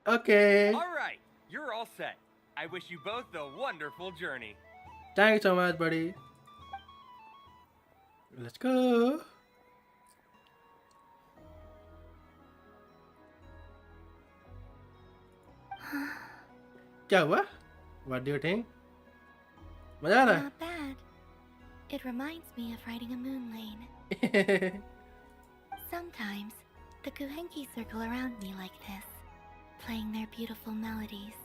Okay. All right, you're all set. I wish you both a wonderful journey. Thanks so much, buddy. Let's go. क्या हुआ? What do you think? मजा आ रहा है? Not bad. It reminds me of riding a moon lane. Sometimes, the Kuhenki circle around me like this, playing their beautiful melodies.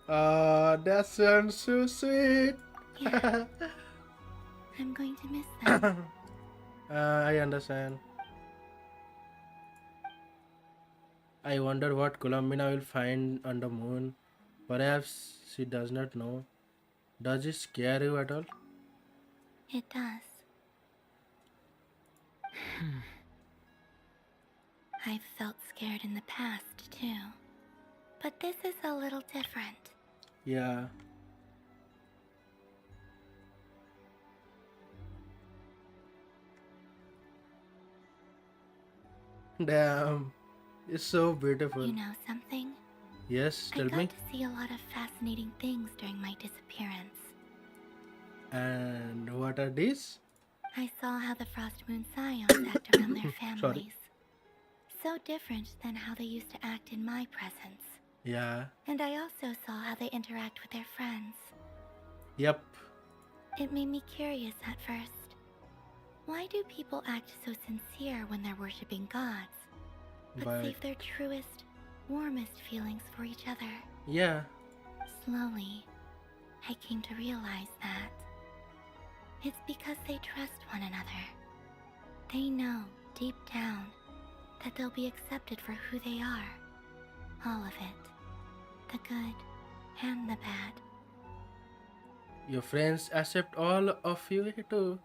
Oh, that sounds so sweet. Yeah. I'm going to miss them. I understand. I wonder what Columbina will find on the moon. Perhaps she does not know. Does it scare you at all? It does. I've felt scared in the past, too. But this is a little different. Yeah. Damn. It's so beautiful. You know something? Yes, tell I got me. to see a lot of fascinating things during my disappearance. And what are these? I saw how the Frost Moon Scions act around their families. Sorry. So different than how they used to act in my presence. Yeah. And I also saw how they interact with their friends. Yep. It made me curious at first. Why do people act so sincere when they're worshipping gods, but save their truest, warmest feelings for each other? Yeah. Slowly, I came to realize that it's because they trust one another. They know, deep down, that they'll be accepted for who they are. All of it. The good and the bad. Your friends accept all of you too.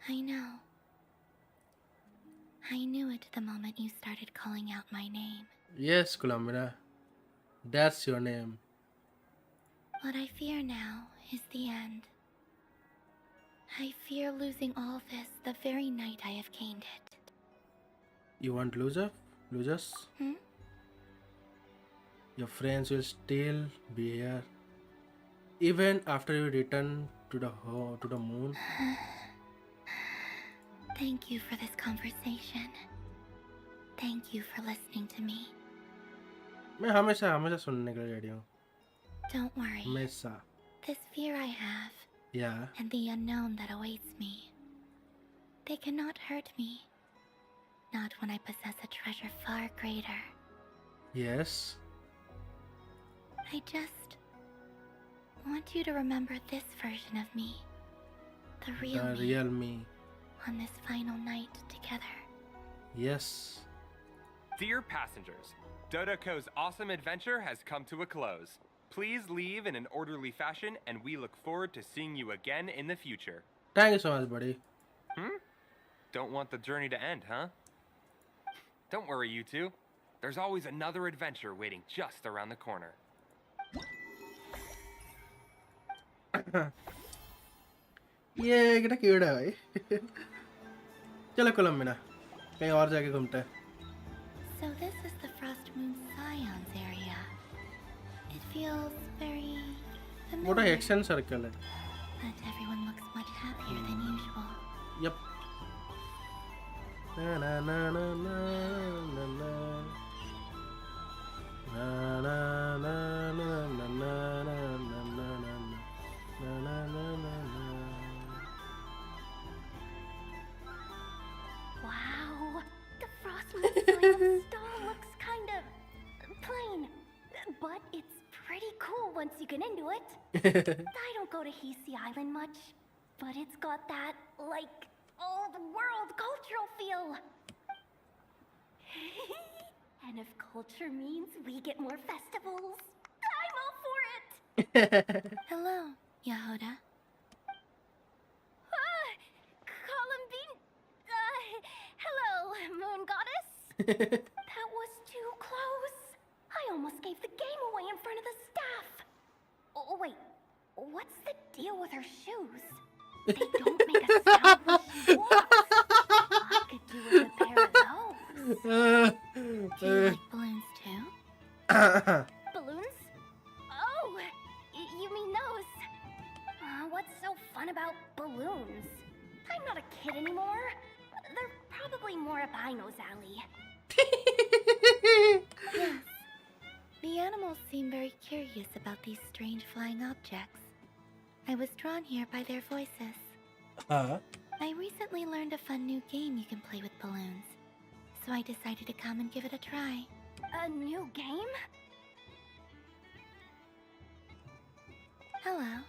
I know. I knew it the moment you started calling out my name. Yes, Columbina. That's your name. What I fear now is the end. I fear losing all this the very night I have gained it. You want losers? Hmm? Your friends will still be here even after you return to the moon. Thank you for this conversation. Thank you for listening to me. मैं हमेशा सुनने के लिए ready हूँ. Don't worry. हमेशा. This fear I have, Yeah. and the unknown that awaits me, they cannot hurt me. Not when I possess a treasure far greater. Yes. I just want you to remember this version of me. The real me. On this final night together. Yes. Dear passengers, Dodoko's awesome adventure has come to a close. Please leave in an orderly fashion, and we look forward to seeing you again in the future. Thank you so much, buddy. Don't want the journey to end, huh? Don't worry, you two. There's always another adventure waiting just around the corner. ये कितना cute है भाई. चलो कोलंबिना कहीं और जाके घूमते हैं. So this is the Frost Moon Scions area. It feels very familiar. What a action circle है. But everyone looks much happier than usual. Yep. Na na na na na na na. Na na na na na na na na na na na na na na. Wow, the Frost Moon Scion stall looks kind of plain, but it's pretty cool once you get into it. I don't go to Hisi Island much, but it's got that, like, old world cultural feel. And if culture means we get more festivals, I'm all for it. Hello, Yahoda. Columbine. Hello, Moon Goddess. That was too close. I almost gave the game away in front of the staff. Oh, wait. What's the deal with her shoes? They don't make a sound when she walks. I could do with a pair of those. Do you like balloons too? Balloons? Oh, you mean those? What's so fun about balloons? I'm not a kid anymore. They're probably more up Aino's alley. Yes. The animals seem very curious about these strange flying objects. I was drawn here by their voices. I recently learned a fun new game you can play with balloons, so I decided to come and give it a try. A new game? Hello.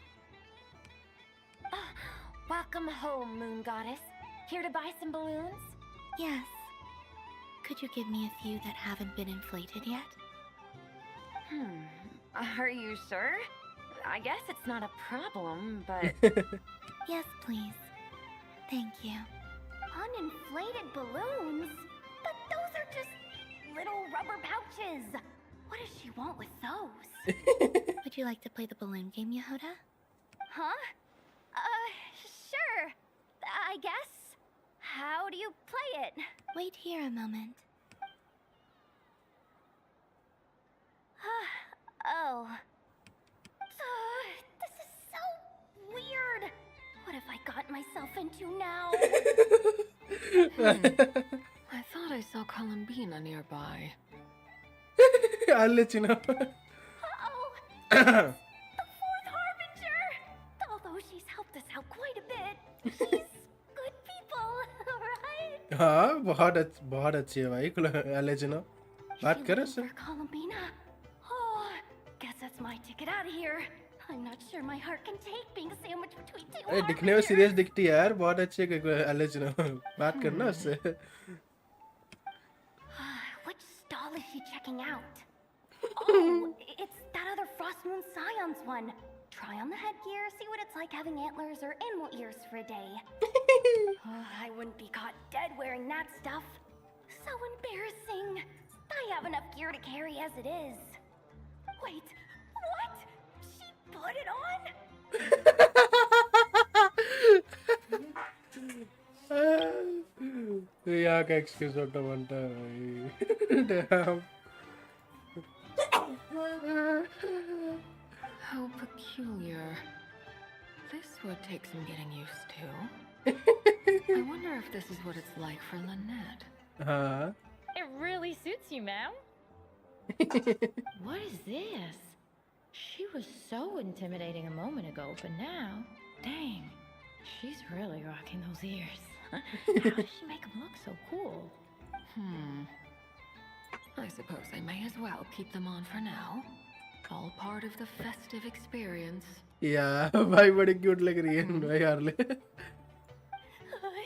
Welcome home, Moon Goddess. Here to buy some balloons? Yes. Could you give me a few that haven't been inflated yet? Are you sure? I guess it's not a problem, but... Yes, please. Thank you. Uninflated balloons? But those are just little rubber pouches. What does she want with those? Would you like to play the balloon game, Yahoda? Huh? Sure. I guess. How do you play it? Wait here a moment. Oh. This is so weird. What have I gotten myself into now? I thought I saw Columbina nearby. I'll let you know. Uh-oh. The fourth harbinger. Although she's helped us out quite a bit. She's good people, right? हाँ बहुत अच्छी है भाई. I'll let you know. बात कर उससे. Columbina. Oh, guess that's my ticket out of here. I'm not sure my heart can take being sandwiched between two अरे दिखने में सीरियस दिखती है यार. बहुत अच्छी है. I'll let you know. बात करना उससे. Which stall is she checking out? Oh, it's that other Frost Moon Scions one. Try on the headgear, see what it's like having antlers or animal ears for a day. I wouldn't be caught dead wearing that stuff. So embarrassing. I have enough gear to carry as it is. Wait, what? She put it on? क्या excuse होता बनता है भाई Damn. How peculiar. This would take some getting used to. I wonder if this is what it's like for Lynette. It really suits you, ma'am. What is this? She was so intimidating a moment ago, but now, dang, she's really rocking those ears. How does she make them look so cool? I suppose I may as well keep them on for now. All part of the festive experience. Yeah, भाई बड़ी cute लग रही है भाई Harley.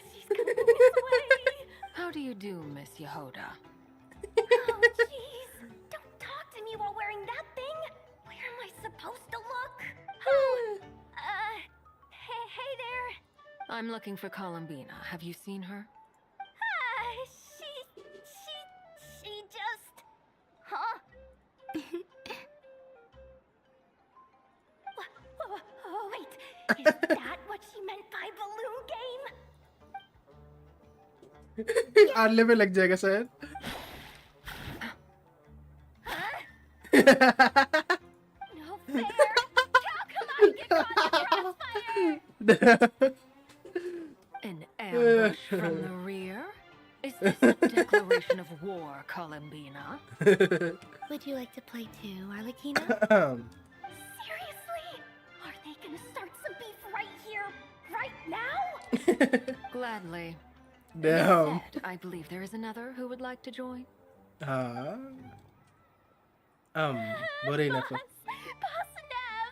She's coming this way. How do you do, Miss Yehoda? Oh, jeez. Don't talk to me while wearing that thing. Where am I supposed to look? Hey there. I'm looking for Columbina. Have you seen her? She just... Huh? Wait, is that what she meant by balloon game? Harley पे लग जाएगा शायद. No fair. Come on, get caught in the crossfire. An ambush from the rear? Is this a declaration of war, Columbina? Would you like to play too, Arlecchino? Seriously? Are they gonna start some beef right here, right now? Gladly. Damn. Said, I believe there is another who would like to join. बुरे enough. Boss Nev!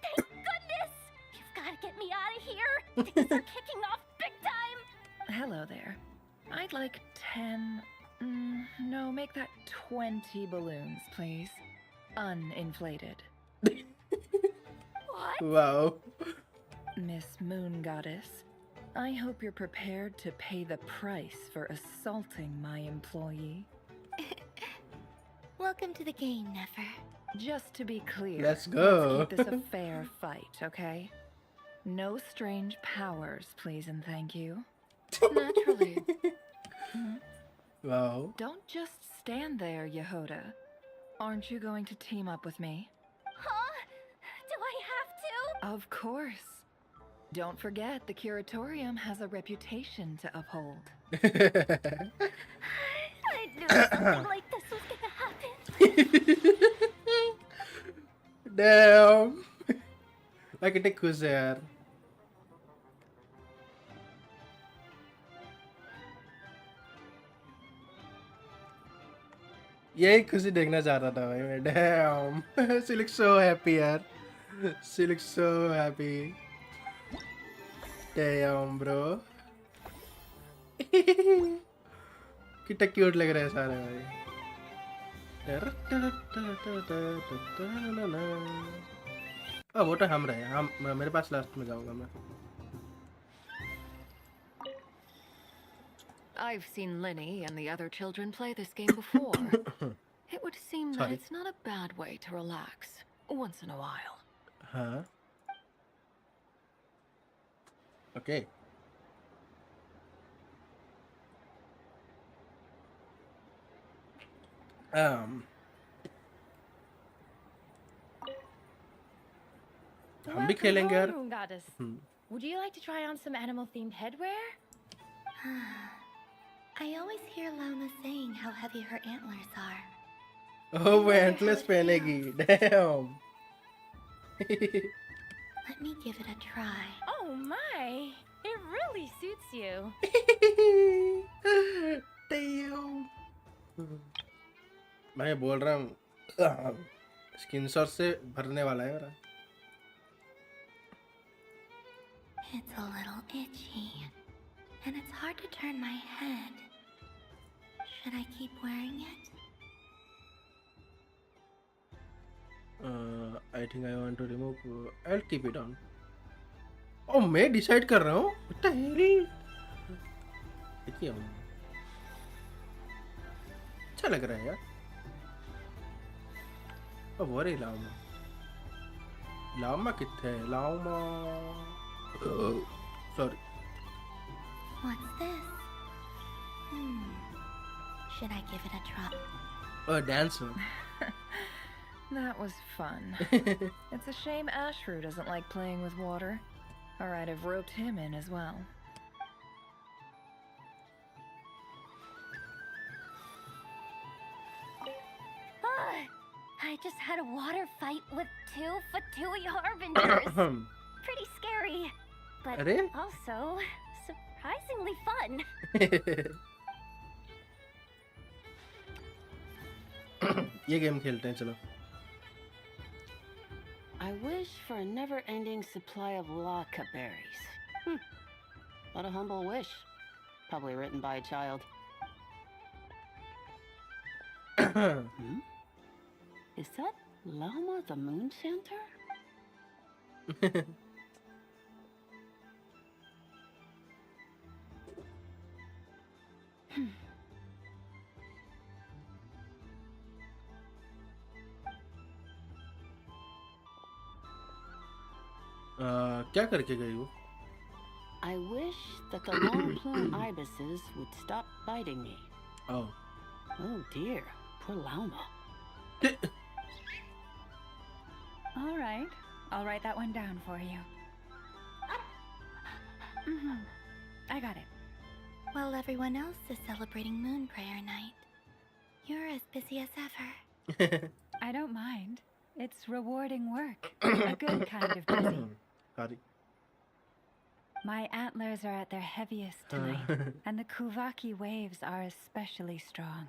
Thank goodness! You've gotta get me out of here! Things are kicking off big time! Hello there. I'd like 10... no, make that 20 balloons, please. Uninflated. What? Wow. Miss Moon Goddess, I hope you're prepared to pay the price for assaulting my employee. Welcome to the game, Nefer. Just to be clear, Let's go. let's keep this a fair fight, okay? No strange powers, please and thank you. Naturally. Wow. Don't just stand there, Yehoda. Aren't you going to team up with me? Huh? Do I have to? Of course. Don't forget, the Curatorium has a reputation to uphold. I knew something like this was gonna happen. Damn. मैं कितने खुश है यार. यही खुशी देखना चाहता था भाई मैं. Damn. She looks so happy यार. She looks so happy. Damn bro. कितना क्यूट लग रहा है सारे भाई. वो तो हम रहे. हम मेरे पास लास्ट में जाऊंगा मैं. I've seen Linny and the other children play this game before. It would seem that it's not a bad way to relax once in a while. Huh? Okay. हम भी खेलेंगे यार. Moon Goddess. Would you like to try on some animal-themed headwear? I always hear Lama saying how heavy her antlers are. Oh, वो antlers पहनेगी. Damn. Let me give it a try. Oh my! It really suits you. Damn. मैं बोल रहा हूँ skin shot से भरने वाला है मेरा. It's a little itchy, and it's hard to turn my head. Should I keep wearing it? I think I want to remove. I'll keep it on. Oh, मैं डिसाइड कर रहा हूँ. What the hell? देखिए हम. अच्छा लग रहा है यार. अब वो रही लामा. लामा कित्थे है? Lama. Sorry. What's this? Should I give it a try? Oh, dancer. That was fun. It's a shame Ashru doesn't like playing with water, or I'd have roped him in as well. I just had a water fight with two Fatui Harbingers. Pretty scary, but Arey? also surprisingly fun. ये game खेलते हैं चलो. I wish for a never-ending supply of laka berries. What a humble wish. Probably written by a child. Is that Lama the Moon Center? क्या करके गई वो? I wish that the long plume ibises would stop biting me. Oh. Oh dear, poor Lama. All right, I'll write that one down for you. I got it. While everyone else is celebrating Moon Prayer Night, you're as busy as ever. I don't mind. It's rewarding work. A good kind of busy. Sorry. My antlers are at their heaviest tonight, and the Kuvaki waves are especially strong.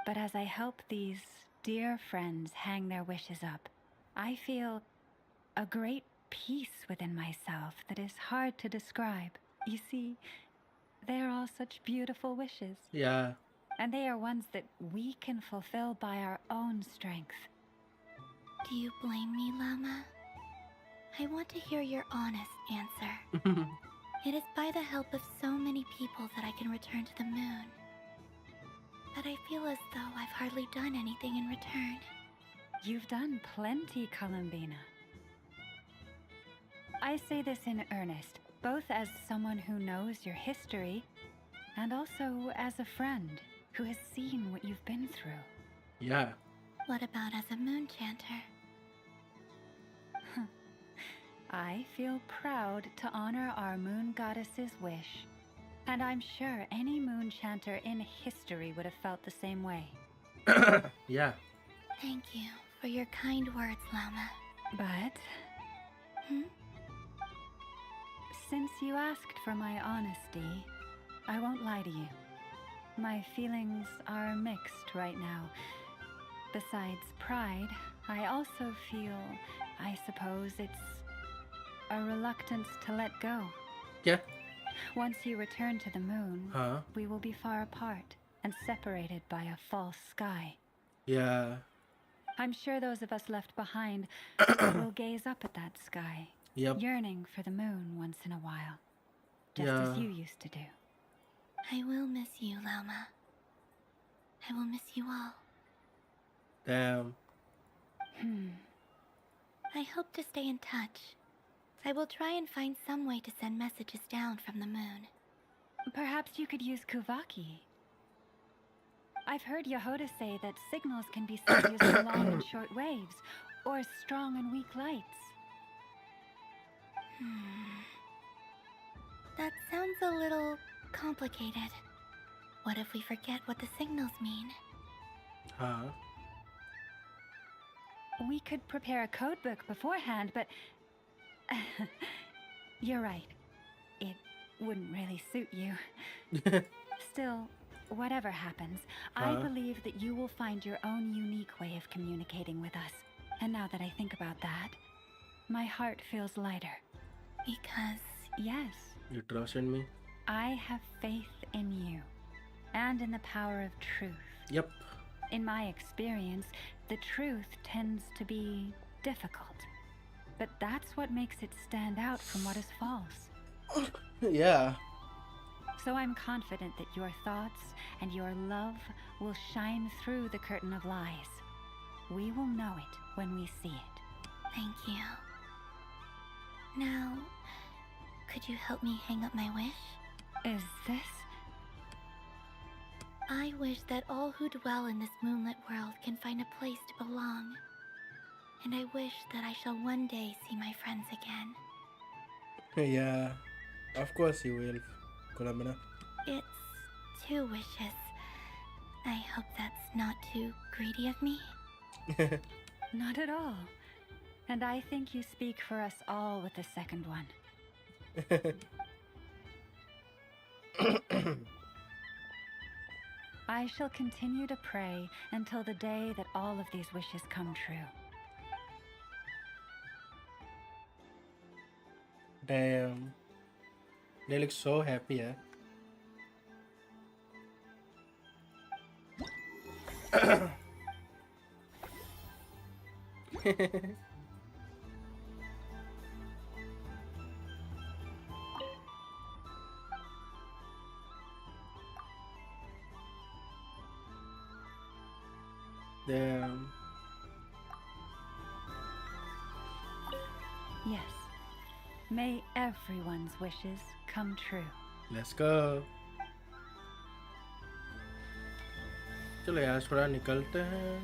But as I help these dear friends hang their wishes up, I feel a great peace within myself that is hard to describe. You see, they are all such beautiful wishes. Yeah. And they are ones that we can fulfill by our own strength. Do you blame me, Lama? I want to hear your honest answer. It is by the help of so many people that I can return to the moon. But I feel as though I've hardly done anything in return. You've done plenty, Columbina. I say this in earnest, both as someone who knows your history, and also as a friend who has seen what you've been through. Yeah. What about as a moon chanter? I feel proud to honor our moon goddess's wish. And I'm sure any moon chanter in history would have felt the same way. Yeah. Thank you for your kind words, Lama. But... Since you asked for my honesty, I won't lie to you. My feelings are mixed right now. Besides pride, I also feel, I suppose it's a reluctance to let go. Yeah. Once you return to the moon, we will be far apart and separated by a false sky. Yeah. I'm sure those of us left behind will gaze up at that sky, yearning for the moon once in a while, just as you used to do. I will miss you, Lama. I will miss you all. Damn. I hope to stay in touch. I will try and find some way to send messages down from the moon. Perhaps you could use Kuvaki. I've heard Yehoda say that signals can be sent using long and short waves, or strong and weak lights. That sounds a little complicated. What if we forget what the signals mean? We could prepare a codebook beforehand, but... You're right. It wouldn't really suit you. Still, whatever happens, I believe that you will find your own unique way of communicating with us. And now that I think about that, my heart feels lighter. Because... Yes. You trust in me? I have faith in you. And in the power of truth. Yep. In my experience, the truth tends to be difficult. But that's what makes it stand out from what is false. Yeah. So I'm confident that your thoughts and your love will shine through the curtain of lies. We will know it when we see it. Thank you. Now, could you help me hang up my wish? Is this I wish that all who dwell in this moonlit world can find a place to belong. And I wish that I shall one day see my friends again. Yeah, of course you will, Columbina. It's 2 wishes. I hope that's not too greedy of me. Not at all. And I think you speak for us all with the second one. I shall continue to pray until the day that all of these wishes come true. Damn. They look so happy, eh? Damn. Yes. May everyone's wishes come true. Let's go. चलो यार थोड़ा निकलते हैं.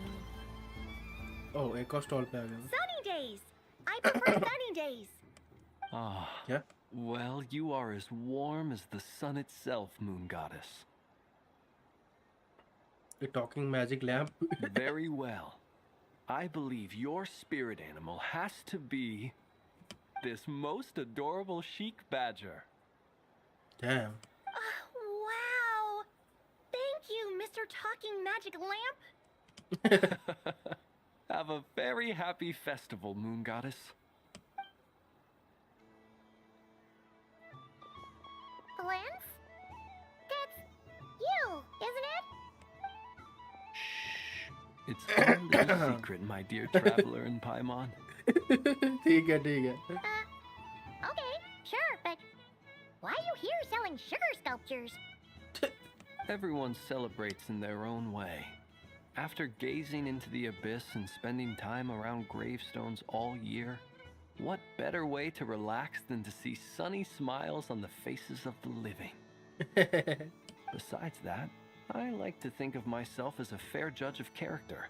Oh, एक और stall पे आ गया. Sunny days. I prefer sunny days. Ah. Yeah? Well, you are as warm as the sun itself, Moon Goddess. The talking magic lamp. Very well. I believe your spirit animal has to be this most adorable chic badger. Damn. Wow. Thank you, Mr. Talking Magic Lamp. Have a very happy festival, Moon Goddess. Lens? That's you, isn't it? It's all a secret, my dear traveler in Paimon. ठीक है. Okay, sure, but why are you here selling sugar sculptures? Everyone celebrates in their own way. After gazing into the abyss and spending time around gravestones all year, what better way to relax than to see sunny smiles on the faces of the living? Besides that, I like to think of myself as a fair judge of character.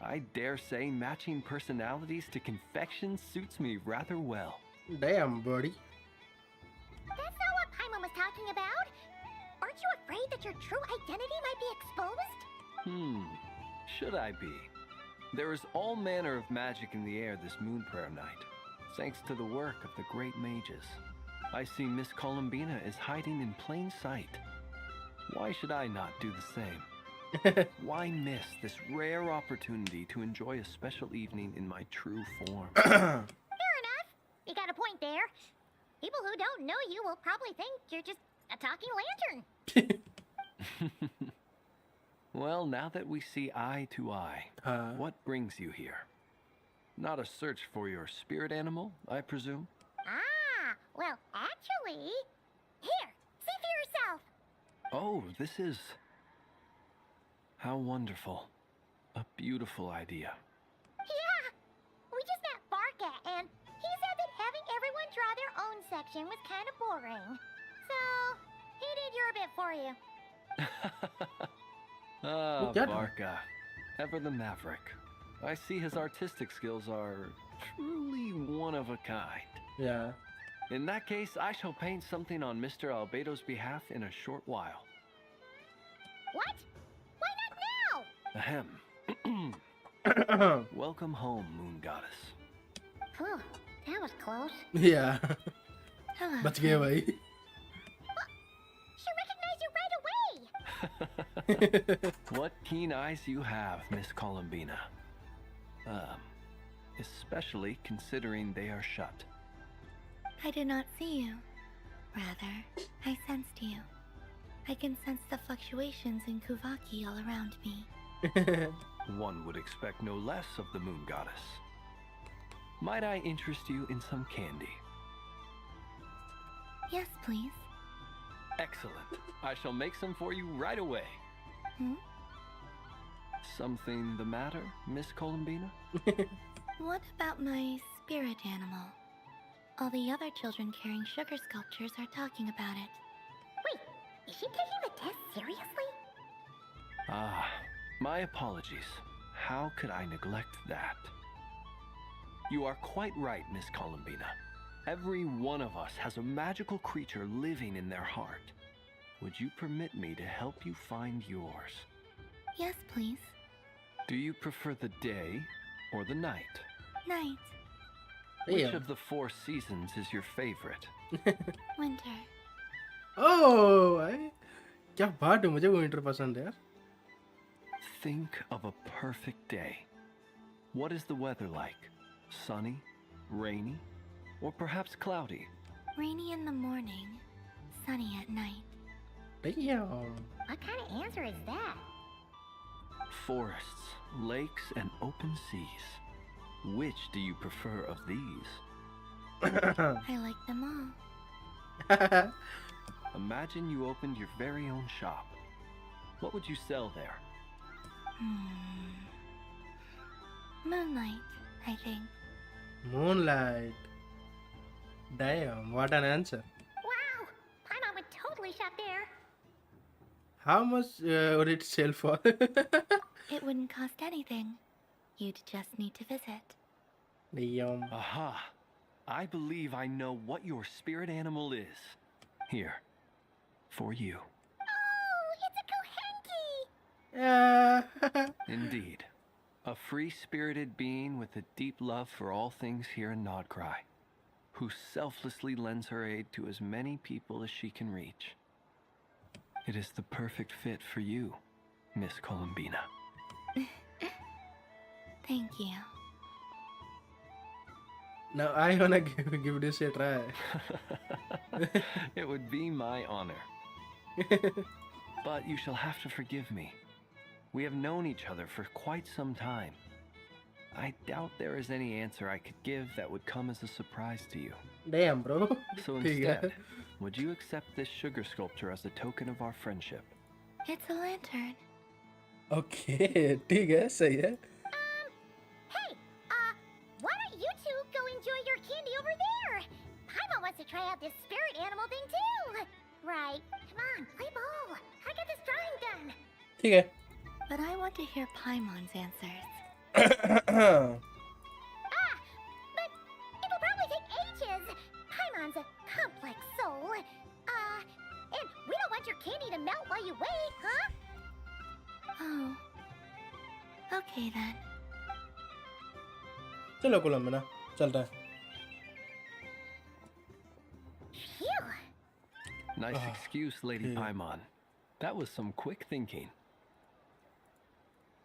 I dare say matching personalities to confection suits me rather well. Damn, buddy. That's not what Paimon was talking about. Aren't you afraid that your true identity might be exposed? Should I be? There is all manner of magic in the air this moon prayer night, thanks to the work of the great mages. I see Miss Columbina is hiding in plain sight. Why should I not do the same? Why miss this rare opportunity to enjoy a special evening in my true form? Fair enough. You got a point there. People who don't know you will probably think you're just a talking lantern. Well, now that we see eye to eye, what brings you here? Not a search for your spirit animal, I presume? Ah, well, actually... Here, see for yourself. Oh, this is... How wonderful. A beautiful idea. Yeah, we just met Barca, and he said that having everyone draw their own section was kind of boring. So, he did your bit for you. Ah, Get him. Barca. Ever the maverick. I see his artistic skills are truly one of a kind. Yeah. In that case, I shall paint something on Mr. Albedo's behalf in a short while. What? Why not Ahem. Welcome home, Moon Goddess. now? That was close. Yeah. Hello. बच गए भाई. She recognized you right away. What keen eyes you have, Miss Columbina. Especially considering they are shut. I did not see you. Rather, I sensed you. I can sense the fluctuations in Kuvaki all around me. One would expect no less of the Moon Goddess. Might I interest you in some candy? Yes, please. Excellent. I shall make some for you right away. Something the matter, Miss Columbina? What about my spirit animal? All the other children carrying sugar sculptures are talking about it. Wait, is she taking the test seriously? Ah, my apologies. How could I neglect that? You are quite right, Miss Columbina. Every one of us has a magical creature living in their heart. Would you permit me to help you find yours? Yes, please. Do you prefer the day or the night? Night. Which of the 4 seasons is your favorite? Winter. Oh, क्या बात है, मुझे winter पसंद है यार. Think of a perfect day. What is the weather like? Sunny, rainy, or perhaps cloudy? Rainy in the morning, sunny at night. Damn. What kind of answer is that? Forests, lakes, and open seas. Which do you prefer of these? I like them all. Imagine you opened your very own shop. What would you sell there? Moonlight, I think. Moonlight. Damn, what an answer. Wow! Paimon would totally shop there. How much would it sell for? It wouldn't cost anything. You'd just need to visit. Damn. Aha! I believe I know what your spirit animal is. Here. For you. Oh, it's a Kohenki! Indeed. A free-spirited being with a deep love for all things here in Krai, who selflessly lends her aid to as many people as she can reach. It is the perfect fit for you, Miss Columbina. Thank you. Now I wanna give this a try. It would be my honor. But you shall have to forgive me. We have known each other for quite some time. I doubt there is any answer I could give that would come as a surprise to you. Damn, bro. So instead, would you accept this sugar sculpture as a token of our friendship? It's a lantern. Okay, ठीक है, सही है. Hey, why don't you two go enjoy your candy over there? Paimon wants to try out this spirit animal thing too. Right, come on, play ball. I got this drawing done. ठीक है. But I want to hear Paimon's answers. But it'll probably take ages. Paimon's a complex soul. And we don't want your candy to melt while you wait, huh? Oh. Okay then. चलो कोलंबिना, चलता है. Phew. Nice excuse, Lady Paimon. That was some quick thinking.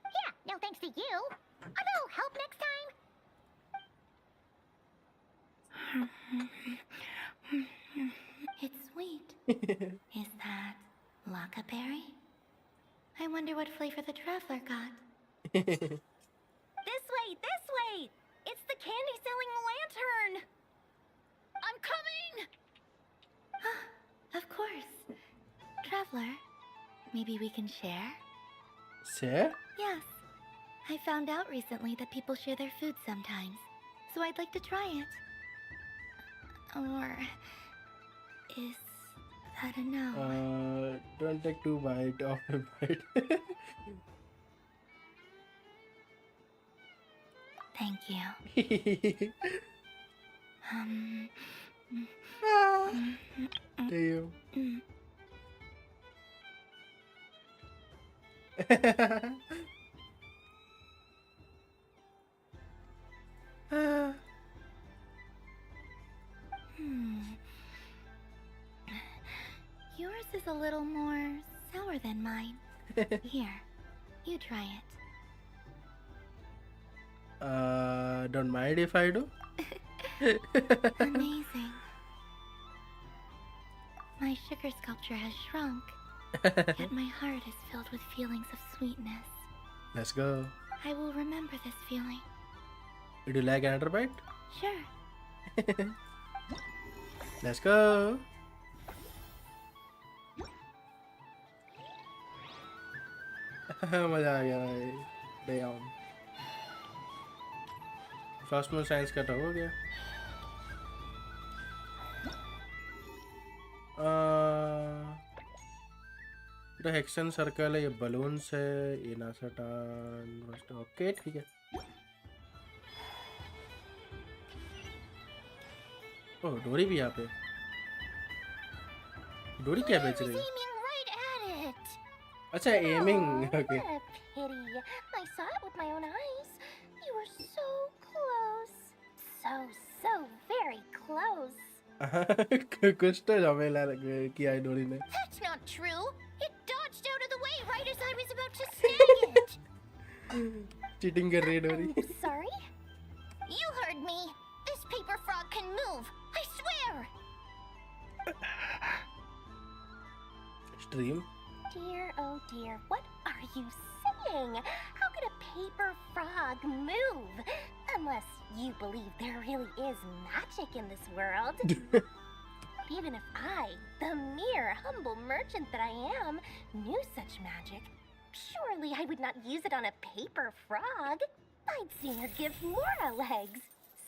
Yeah, no thanks to you. A little help next time. It's sweet. Is that lockaberry? I wonder what flavor the traveler got. This way, this way! It's the candy-selling lantern! I'm coming! Of course. Traveler, maybe we can share? Share? Yes. I found out recently that people share their food sometimes, so I'd like to try it. Or is that a no? Don't take 2 bites of a bite. Thank you. Damn. Yours is a little more sour than mine. Here, you try it. Don't mind if I do. Amazing. My sugar sculpture has shrunk, yet my heart is filled with feelings of sweetness. Let's go. I will remember this feeling. Would you like another bite? Sure. Let's go. मजा आ गया भाई. Damn. First में science का तो हो गया. The Hexen Circle है, ये balloons है, ये Nasatan, okay, ठीक है. Oh, डोरी भी यहाँ पे. डोरी क्या बेच रही है? Right at it. अच्छा, aiming, okay. What a pity. I saw it with my own eyes. You were so close. So very close. कुछ तो झमेला किया है डोरी ने. That's not true. It dodged out of the way right as I was about to snag it. Cheating कर रही है डोरी. Sorry? You heard me. This paper frog can move. I swear. Stream. Dear, oh dear, what are you saying? How could a paper frog move? Unless you believe there really is magic in this world. Even if I, the mere humble merchant that I am, knew such magic, surely I would not use it on a paper frog. I'd sooner give Mora legs,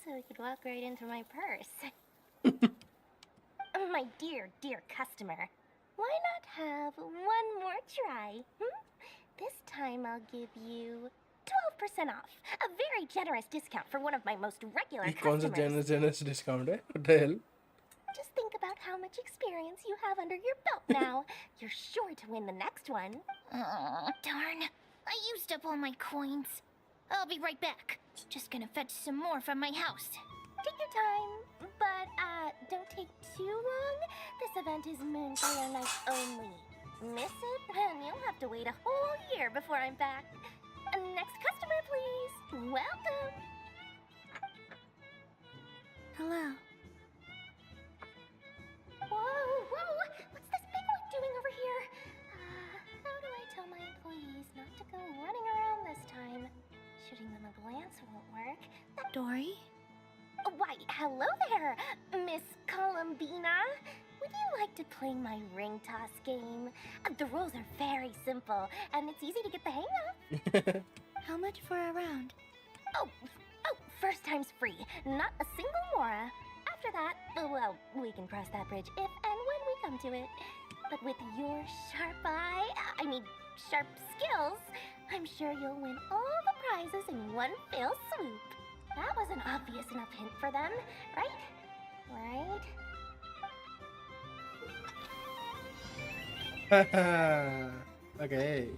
so he could walk right into my purse. My dear, dear customer, why not have one more try? This time I'll give you 12% off. A very generous discount for one of my most regular कौन सा customers. generous discount है? What the hell? Just think about how much experience you have under your belt now. You're sure to win the next one. Darn. I used up all my coins. I'll be right back. Just gonna fetch some more from my house. Take your time, but don't take too long. This event is Moon Prayer Night only. Miss it, and you'll have to wait a whole year before I'm back. Next customer, please. Welcome. Hello. Whoa! What's this big one doing over here? How do I tell my employees not to go running around this time? Shooting them a glance won't work. Dory? Why, hello there, Miss Columbina. Would you like to play my ring toss game? The rules are very simple, and it's easy to get the hang of. How much for a round? Oh, first time's free. Not a single Mora. After that, well, we can cross that bridge if and when we come to it. But with your sharp skills, I'm sure you'll win all the prizes in one fell swoop. That was an obvious enough hint for them, right? Okay.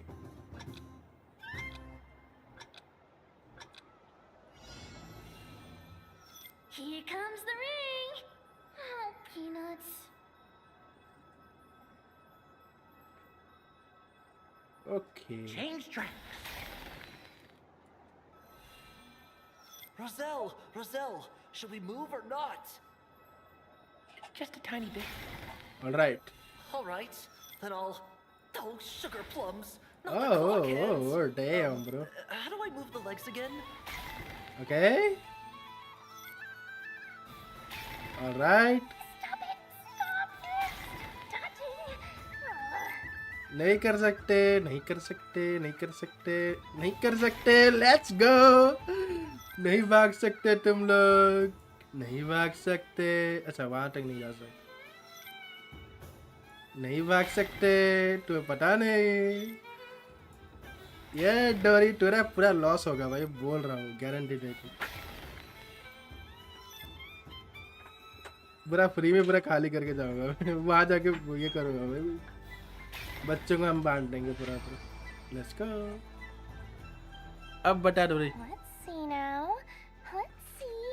Here comes the ring! Oh, peanuts. Okay. Change track. Roselle, should we move or not? Just a tiny bit. All right. All right, then I'll. Oh, sugar plums. Oh, damn, bro. How do I move the legs again? Okay. All right. Stop it! Touching! नहीं कर सकते. Let's go. नहीं भाग सकते तुम लोग. नहीं भाग सकते. अच्छा, वहां तक नहीं जा सकते. नहीं भाग सकते. तुम्हें पता नहीं. ये डोरी तेरा पूरा लॉस होगा भाई, बोल रहा हूँ, गारंटी देती. पूरा फ्री में पूरा खाली करके जाऊंगा. वहां जाके ये करूंगा भाई. बच्चों को हम बांट देंगे पूरा. Let's go. अब बता डोरी. Let's see now. Let's see.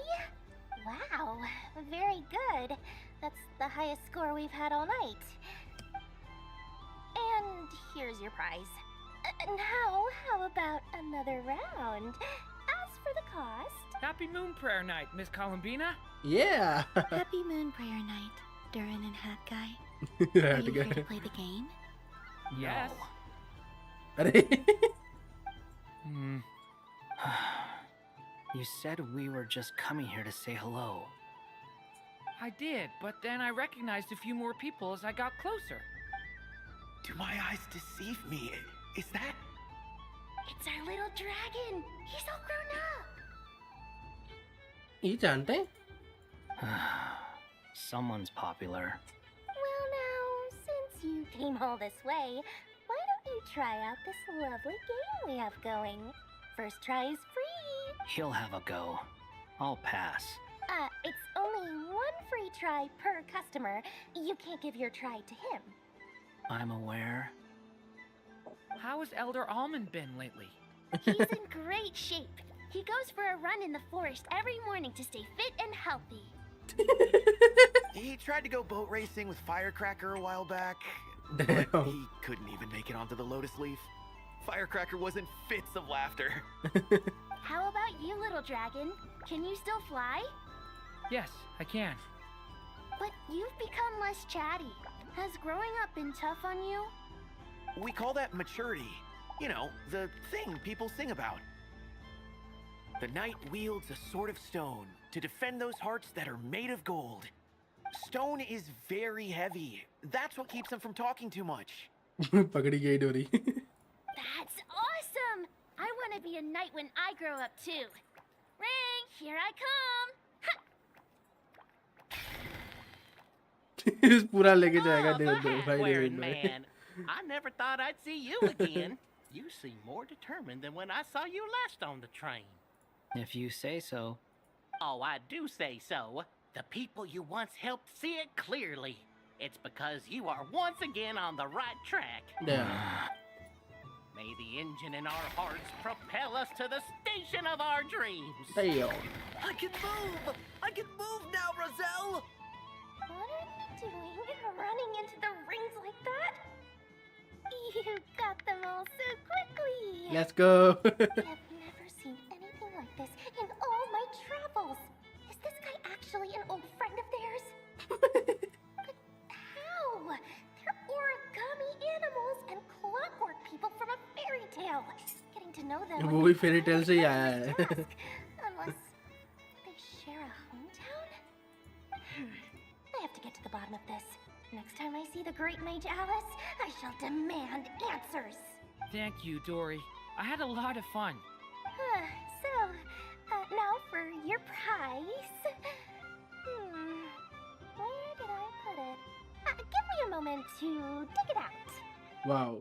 Wow, very good. That's the highest score we've had all night. And here's your prize. Now, how about another round? As for the cost... Happy Moon Prayer Night, Miss Columbina. Yeah. Happy Moon Prayer Night, Durin and Hat Guy. Are you here to play the game? Yes. You said we were just coming here to say hello. I did, but then I recognized a few more people as I got closer. Do my eyes deceive me? Is that... It's our little dragon. He's all grown up. ये जानते हैं? Someone's popular. Well now, since you came all this way, why you try out this lovely game we have going. First try is free. He'll have a go. I'll pass. It's only one free try per customer. You can't give your try to him. I'm aware. How has Elder Almond been lately? He's in great shape. He goes for a run in the forest every morning to stay fit and healthy. He tried to go boat racing with Firecracker a while back, but he couldn't even make it onto the Lotus Leaf. Firecracker was in fits of laughter. How about you, little dragon? Can you still fly? Yes, I can. But you've become less chatty. Has growing up been tough on you? We call that maturity. You know, the thing people sing about. The knight wields a sword of stone to defend those hearts that are made of gold. Stone is very heavy. That's what keeps him from talking too much. पकड़ी गई डोरी. That's awesome! I want to be a knight when I grow up too. Ring, here I come! पूरा लेके जाएगा Wearing man. I never thought I'd see you again. You seem more determined than when I saw you last on the train. If you say so. Oh, I do say so. The people you once helped see it clearly. It's because you are once again on the right track. Yeah. May the engine in our hearts propel us to the station of our dreams. Hey, yo. I can move! I can move now, Roselle! What are you doing? Running into the rings like that? You got them all so quickly! Let's go! I've never seen anything like this in all my travels! Is this guy actually an old friend of theirs? But how? They're origami animals and clockwork people from a fairy tale. Getting to know them वो भी fairy tale से ही आया है. Unless they share a hometown? I have to get to the bottom of this. Next time I see the great mage Alice, I shall demand answers. Thank you, Dory. I had a lot of fun. Now for your prize. Where did I put it? Give me a moment to dig it out. Wow.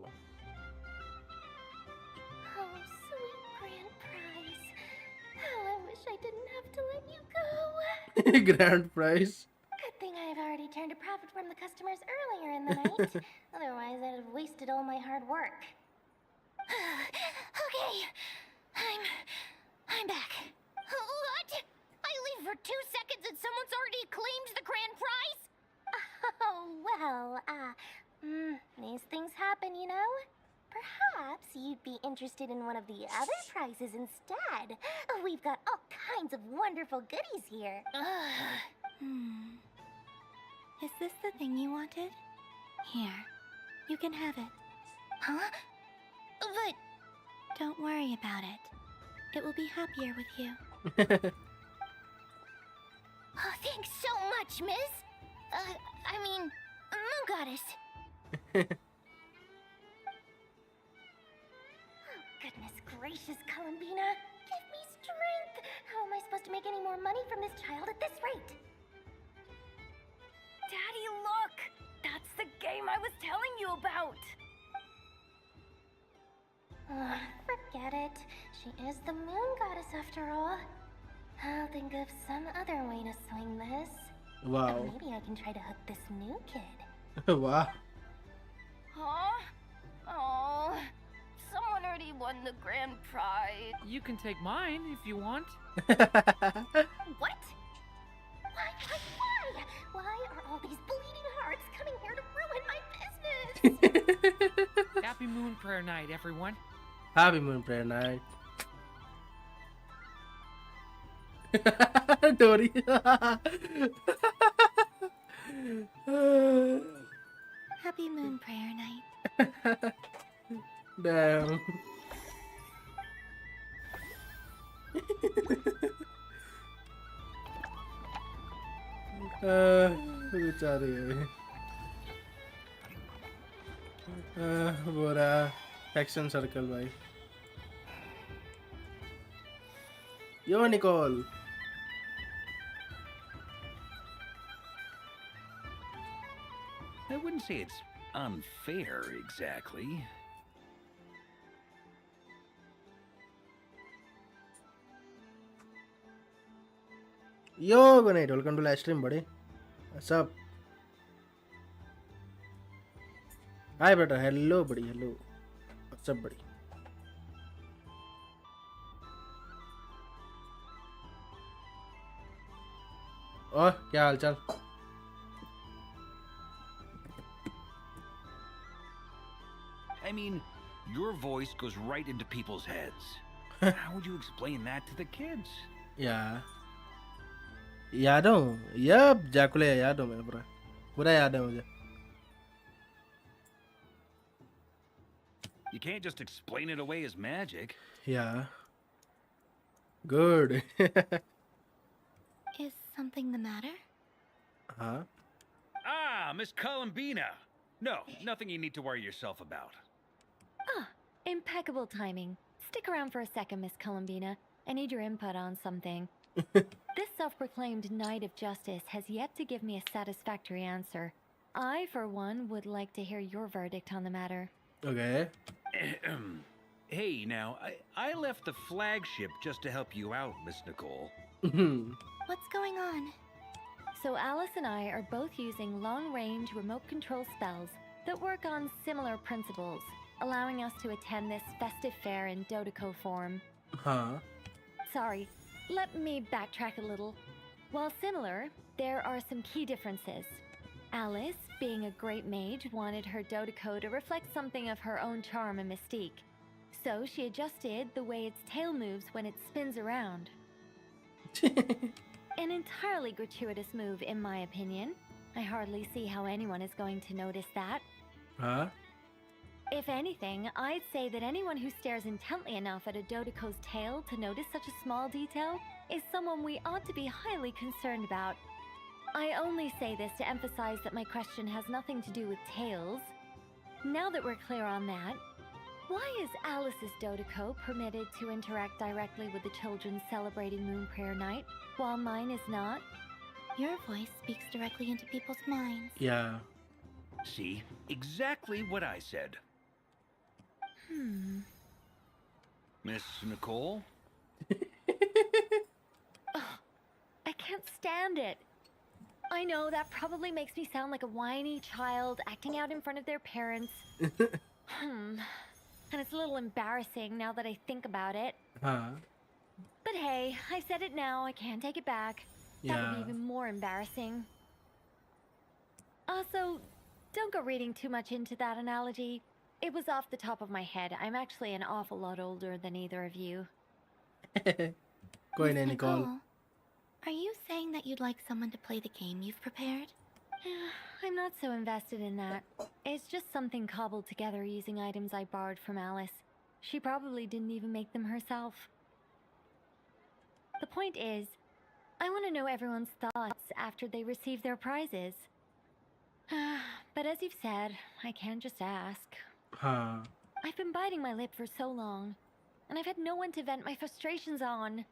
Oh, sweet grand prize. How I wish I didn't have to let you go. Grand prize. Good thing I've already turned a profit from the customers earlier in the night. Otherwise, I'd have wasted all my hard work. Okay, I'm back. What? I leave for 2 seconds and someone's already claimed the grand prize? Oh, well, these things happen, you know? Perhaps you'd be interested in one of the other prizes instead. We've got all kinds of wonderful goodies here. Is this the thing you wanted? Here, you can have it. Huh? But... Don't worry about it. It will be happier with you. Oh, thanks so much, miss. I mean, Moon Goddess. Oh, goodness gracious, Columbina. Give me strength. How am I supposed to make any more money from this child at this rate? Daddy, look! That's the game I was telling you about! Forget it. She is the Moon Goddess after all. I'll think of some other way to swing this. Wow. Or maybe I can try to hook this new kid. Wow. Huh? Oh, someone already won the grand prize. You can take mine if you want. What? Why? Why are all these bleeding hearts coming here to ruin my business? Happy Moon Prayer Night, everyone. Happy Moon Prayer Night. Dory. Happy Moon Prayer Night. Damn. बेचारे बुरा action circle भाई यो Nicol I wouldn't say it's unfair exactly. Yo, good night. Welcome to live stream, buddy. What's up? Hi, brother. Hello, buddy. Hello. What's up, buddy? Oh, क्या हाल चाल? I mean, your voice goes right into people's heads. How would you explain that to the kids? Yeah. याद हूँ. Yup, जाकुले याद हूँ मैं पूरा याद है मुझे. You can't just explain it away as magic. Yeah. Good. Is something the matter? Huh? Ah, Miss Columbina. No, nothing you need to worry yourself about. Ah, impeccable timing. Stick around for a second, Miss Columbina. I need your input on something. This self-proclaimed Knight of Justice has yet to give me a satisfactory answer. I, for one, would like to hear your verdict on the matter. Okay. Hey, now, I left the flagship just to help you out, Miss Nicole. What's going on? So Alice and I are both using long-range remote control spells that work on similar principles, allowing us to attend this festive fair in Dodoco form. Huh? Sorry, let me backtrack a little. While similar, there are some key differences. Alice, being a great mage, wanted her Dodoco to reflect something of her own charm and mystique. So she adjusted the way its tail moves when it spins around. An entirely gratuitous move, in my opinion. I hardly see how anyone is going to notice that. Huh? If anything, I'd say that anyone who stares intently enough at a Dodoco's tail to notice such a small detail is someone we ought to be highly concerned about. I only say this to emphasize that my question has nothing to do with tails. Now that we're clear on that, why is Alice's Dodoco permitted to interact directly with the children celebrating Moon Prayer Night, while mine is not? Your voice speaks directly into people's minds. Yeah. See? Exactly what I said. Miss Nicole? I can't stand it. I know that probably makes me sound like a whiny child acting out in front of their parents. And it's a little embarrassing now that I think about it. Huh? But hey, I said it now, I can't take it back. That would be even more embarrassing. Also, don't go reading too much into that analogy. It was off the top of my head. I'm actually an awful lot older than either of you. Go ahead, Nicole. Are you saying that you'd like someone to play the game you've prepared? I'm not so invested in that. It's just something cobbled together using items I borrowed from Alice. She probably didn't even make them herself. The point is, I want to know everyone's thoughts after they receive their prizes. But as you've said, I can't just ask. Huh? I've been biting my lip for so long, and I've had no one to vent my frustrations on.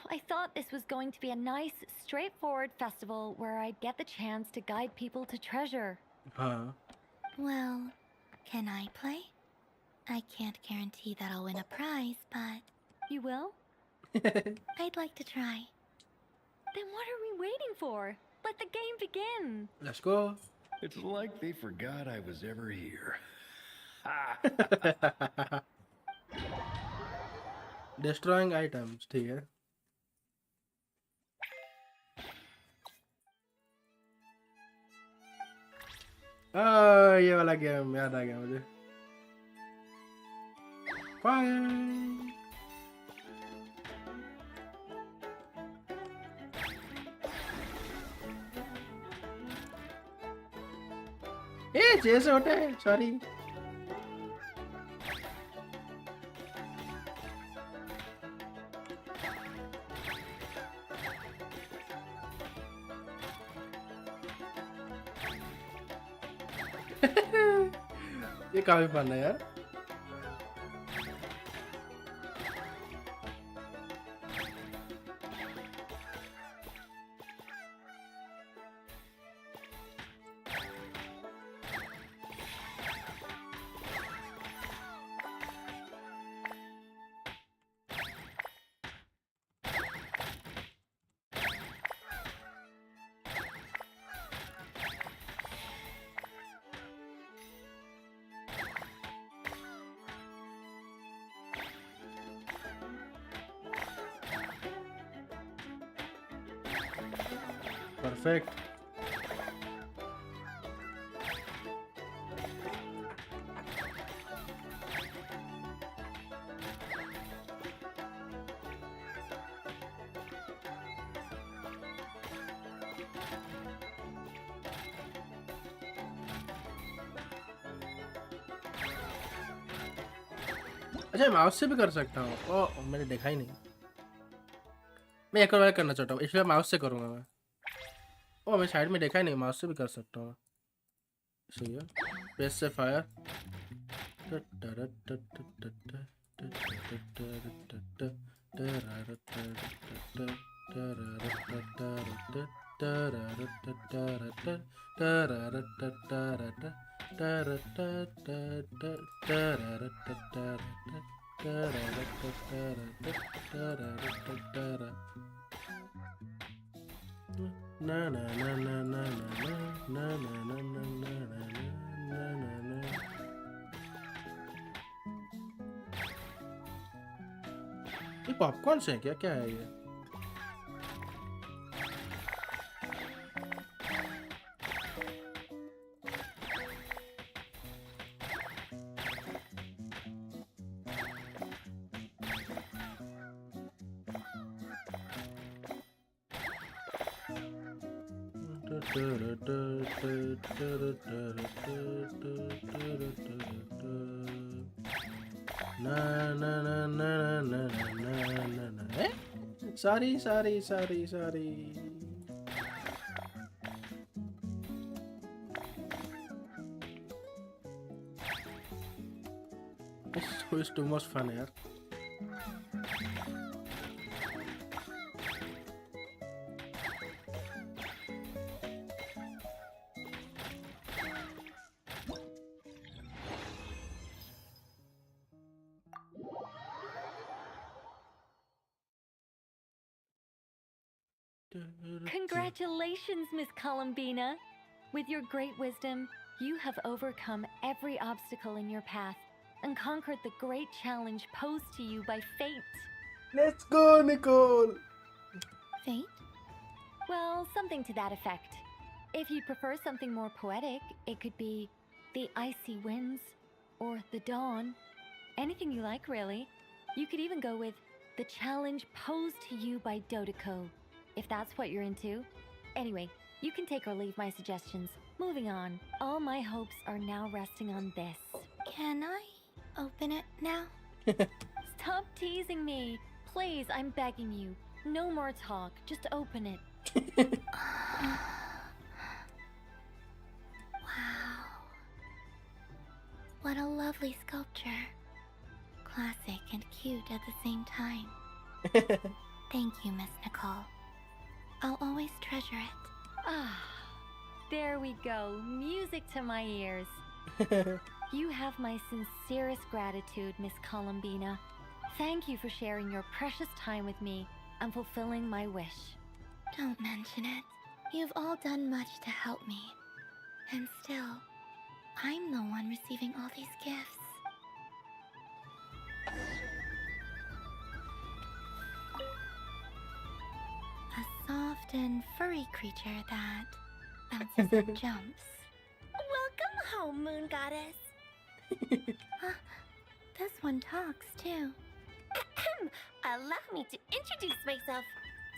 I thought this was going to be a nice, straightforward festival where I'd get the chance to guide people to treasure. Huh? Well, can I play? I can't guarantee that I'll win a prize, but... You will? I'd like to try. Then what are we waiting for? Let the game begin! Let's go. It's like they forgot I was ever here. Destroying items, ठीक है. ये वाला game याद आ गया मुझे. Fire. जैसे होता है. Sorry. ये काफी फन है यार. Perfect. अच्छा माउस से भी कर सकता हूँ। ओ मैंने देखा ही नहीं। मैं एक और करना चाहता हूँ इसलिए माउस से करूँगा मैं। ओ मैं साइड में देखा ही नहीं, माउस से भी कर सकता हूँ। सही है। पेस से fire. Na na na na na na na na na na na na na. ये पॉपकॉर्न से है क्या? क्या है ये? Na na na na na na na na na. Eh? Sorry. It's too much fun यार. Congratulations, Miss Columbina. With your great wisdom, you have overcome every obstacle in your path and conquered the great challenge posed to you by fate. Let's go, Nicole! Fate? Well, something to that effect. If you prefer something more poetic, it could be the icy winds or the dawn. Anything you like, really. You could even go with the challenge posed to you by Dodeko, if that's what you're into. Anyway, you can take or leave my suggestions. Moving on, all my hopes are now resting on this. Can I open it now? Stop teasing me. Please, I'm begging you. No more talk. Just open it. Wow. What a lovely sculpture. Classic and cute at the same time. Thank you, Miss Nicole. I'll always treasure it. Ah, there we go. Music to my ears. You have my sincerest gratitude, Miss Columbina. Thank you for sharing your precious time with me and fulfilling my wish. Don't mention it. You've all done much to help me. And still, I'm the one receiving all these gifts. A soft and furry creature that bounces and jumps. Welcome home, Moon Goddess. This one talks too. Allow me to introduce myself.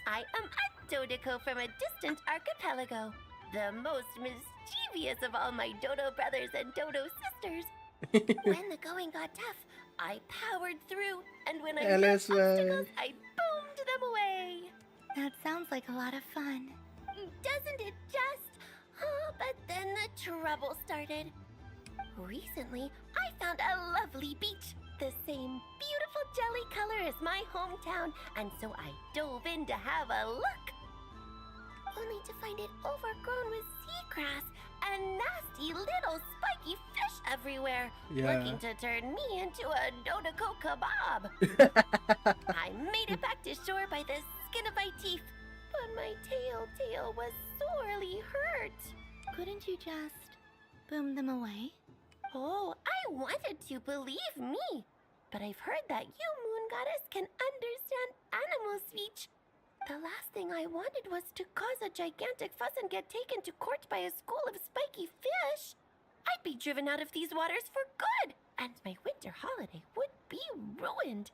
I am a Dodeko from a distant archipelago, the most mischievous of all my Dodo brothers and Dodo sisters. When the going got tough, I powered through, and when I met obstacles, I boomed them away. That sounds like a lot of fun. Doesn't it just? Oh, but then the trouble started. Recently, I found a lovely beach, the same beautiful jelly color as my hometown, and so I dove in to have a look. Only to find it overgrown with seagrass and nasty little spiky fish everywhere, looking to turn me into a Dodeko kebab. I made it back to shore by the skin of my teeth, but my tail was sorely hurt. Couldn't you just boom them away? Oh, I wanted to, believe me. But I've heard that you, Moon Goddess, can understand animal speech. The last thing I wanted was to cause a gigantic fuss and get taken to court by a school of spiky fish. I'd be driven out of these waters for good, and my winter holiday would be ruined.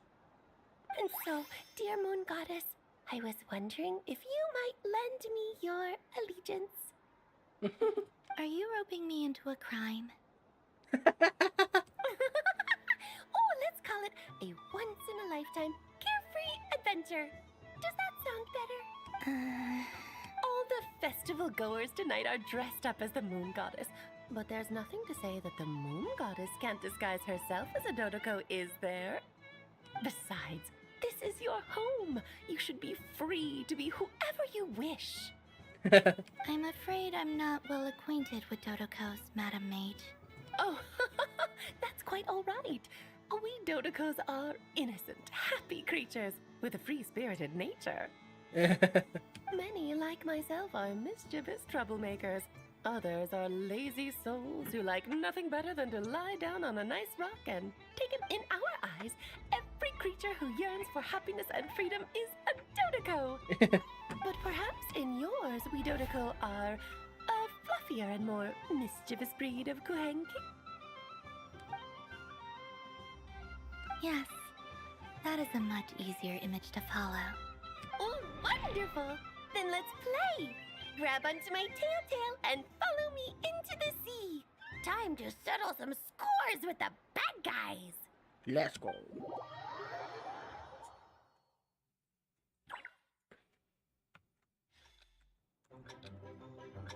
And so, dear Moon Goddess, I was wondering if you might lend me your allegiance. Are you roping me into a crime? Oh, let's call it a once-in-a-lifetime carefree adventure. Does that sound better? All the festival goers tonight are dressed up as the Moon Goddess. But there's nothing to say that the Moon Goddess can't disguise herself as a Dodoko, is there? Besides, this is your home. You should be free to be whoever you wish. I'm afraid I'm not well acquainted with Dodokos, Madam Mage. Oh, that's quite all right. We Dodokos are innocent, happy creatures with a free-spirited nature. Many, like myself, are mischievous troublemakers. Others are lazy souls who like nothing better than to lie down on a nice rock and take it in our eyes. Every creature who yearns for happiness and freedom is a Dodoko. But perhaps in yours, we Dodoko are a fluffier and more mischievous breed of Kuhenki. Yes, that is a much easier image to follow. Oh, wonderful! Then let's play! Grab onto my tail and follow me into the sea. Time to settle some scores with the bad guys. Let's go.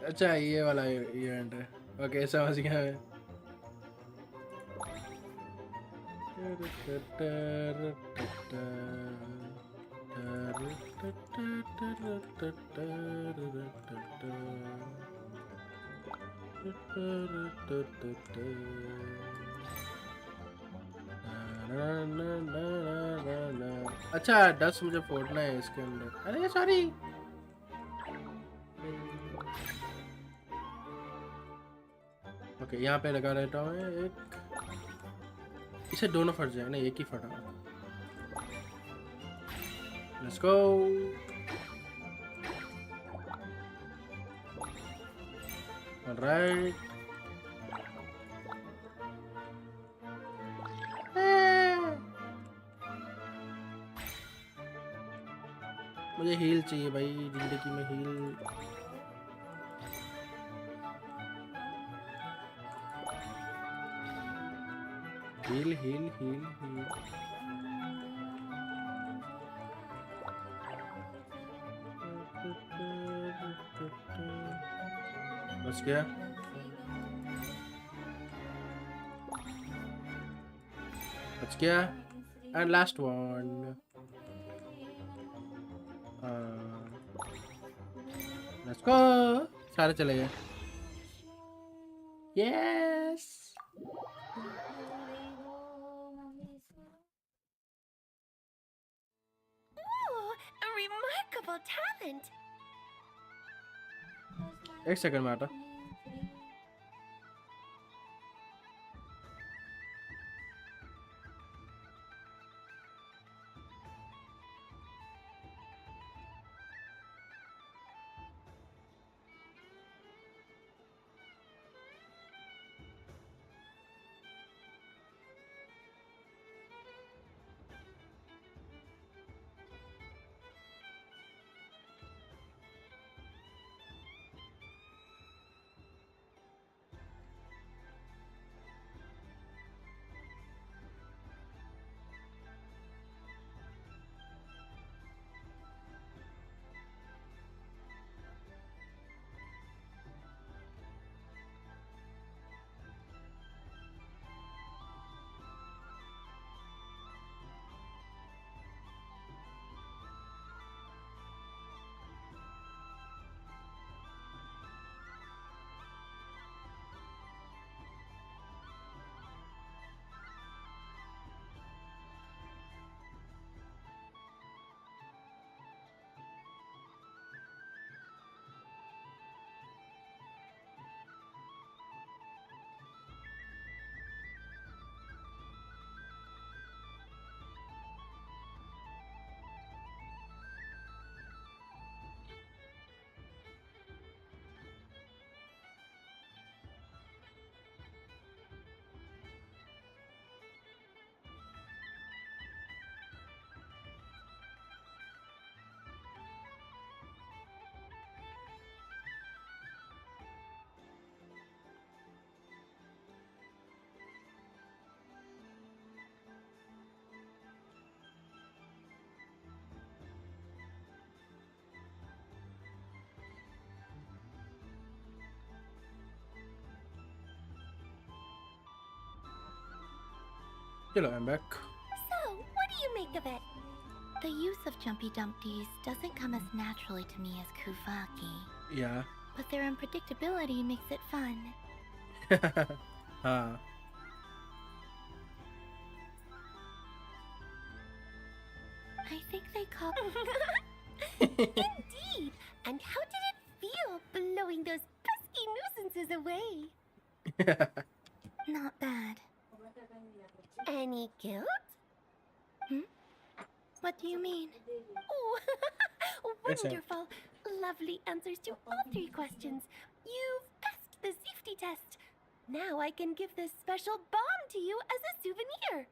अच्छा ये वाला event है okay समझ गया मैं अच्छा dust मुझे फोड़ना है इसके अंदर अरे सॉरी ओके यहाँ पे लगा रहता हूँ एक इसे दोनों फट जाए ना एक ही फटा लेट्स गो ऑलराइट मुझे हील चाहिए भाई जिंदगी में heal heal heal heal heal बस गया बच गया and last one let's go सारे चले गए yes Ooh, a remarkable talent. एक सेकंड में आता Hello, I'm back. So, what do you make of it? The use of jumpy dumpties doesn't come as naturally to me as Kuvaki, Yeah. but their unpredictability makes it fun. I think they call... Indeed! And how did it feel blowing those pesky nuisances away? Not bad. Any guilt? What do you mean? Oh, Yes, sir. wonderful. Lovely answers to all 3 questions. You've passed the safety test. Now I can give this special bomb to you as a souvenir.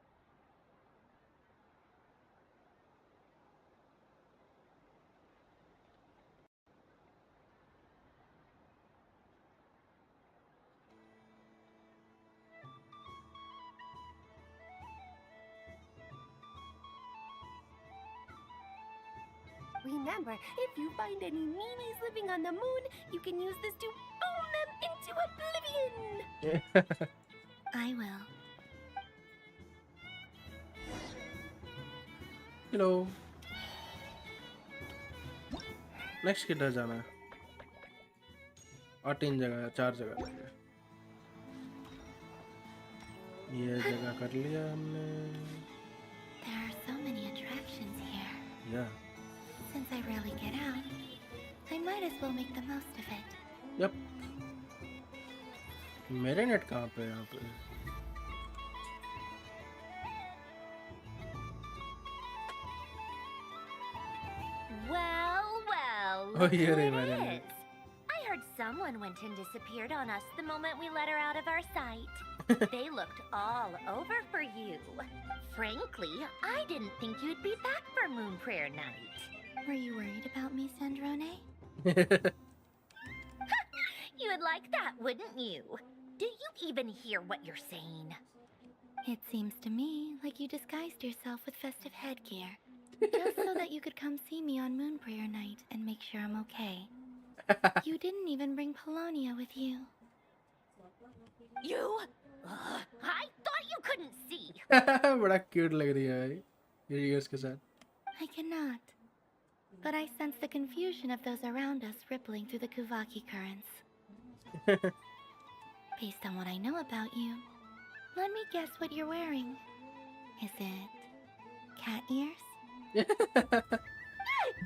Remember, if you find any meanies living on the moon, you can use this to boom them into oblivion. I will. Hello. Next किधर जाना है? और 3 जगह 4 जगह है। ये जगह कर लिया हमने। There are so many attractions here. Yeah. Since I rarely get out, I might as well make the most of it. Yep. मेरे नेट कहाँ पे है यहाँ पे? Well, Oh, look yeah, who it right, right, is. I heard someone went and disappeared on us the moment we let her out of our sight. They looked all over for you. Frankly, I didn't think you'd be back for Moon Prayer Night. Were you worried about me, Sandrone? You would like that, wouldn't you? Do you even hear what you're saying? It seems to me like you disguised yourself with festive headgear, just so that you could come see me on Moon Prayer Night and make sure I'm okay. You didn't even bring Polonia with you. You? I thought you couldn't see. बड़ा cute लग रही है भाई ये years के साथ. I cannot. But I sense the confusion of those around us rippling through the Kuvaki currents. Based on what I know about you, let me guess what you're wearing. Is it cat ears?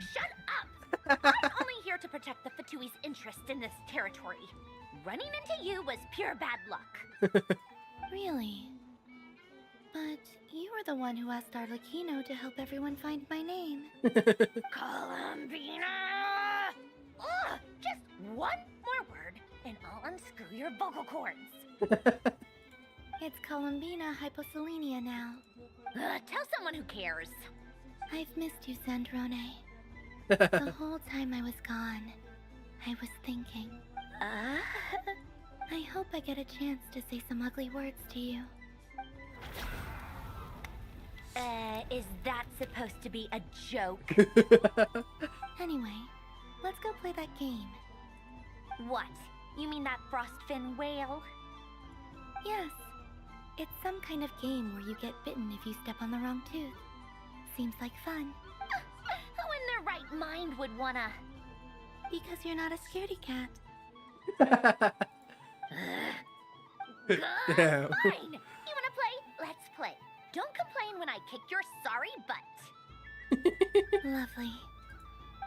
Shut up! I'm only here to protect the Fatui's interest in this territory. Running into you was pure bad luck. Really? But you were the one who asked Arlecchino to help everyone find my name. Columbina! Ugh, just one more word and I'll unscrew your vocal cords. It's Columbina Hyposelenia now. Tell someone who cares. I've missed you, Sandrone. The whole time I was gone, I was thinking. I hope I get a chance to say some ugly words to you. Is that supposed to be a joke? Anyway, let's go play that game. What? You mean that frostfin whale? Yes. It's some kind of game where you get bitten if you step on the wrong tooth. Seems like fun. Who in their right mind would wanna? Because you're not a scaredy cat. Good. Fine. You wanna play? Let's play. Don't complain when I kick your sorry butt. Lovely.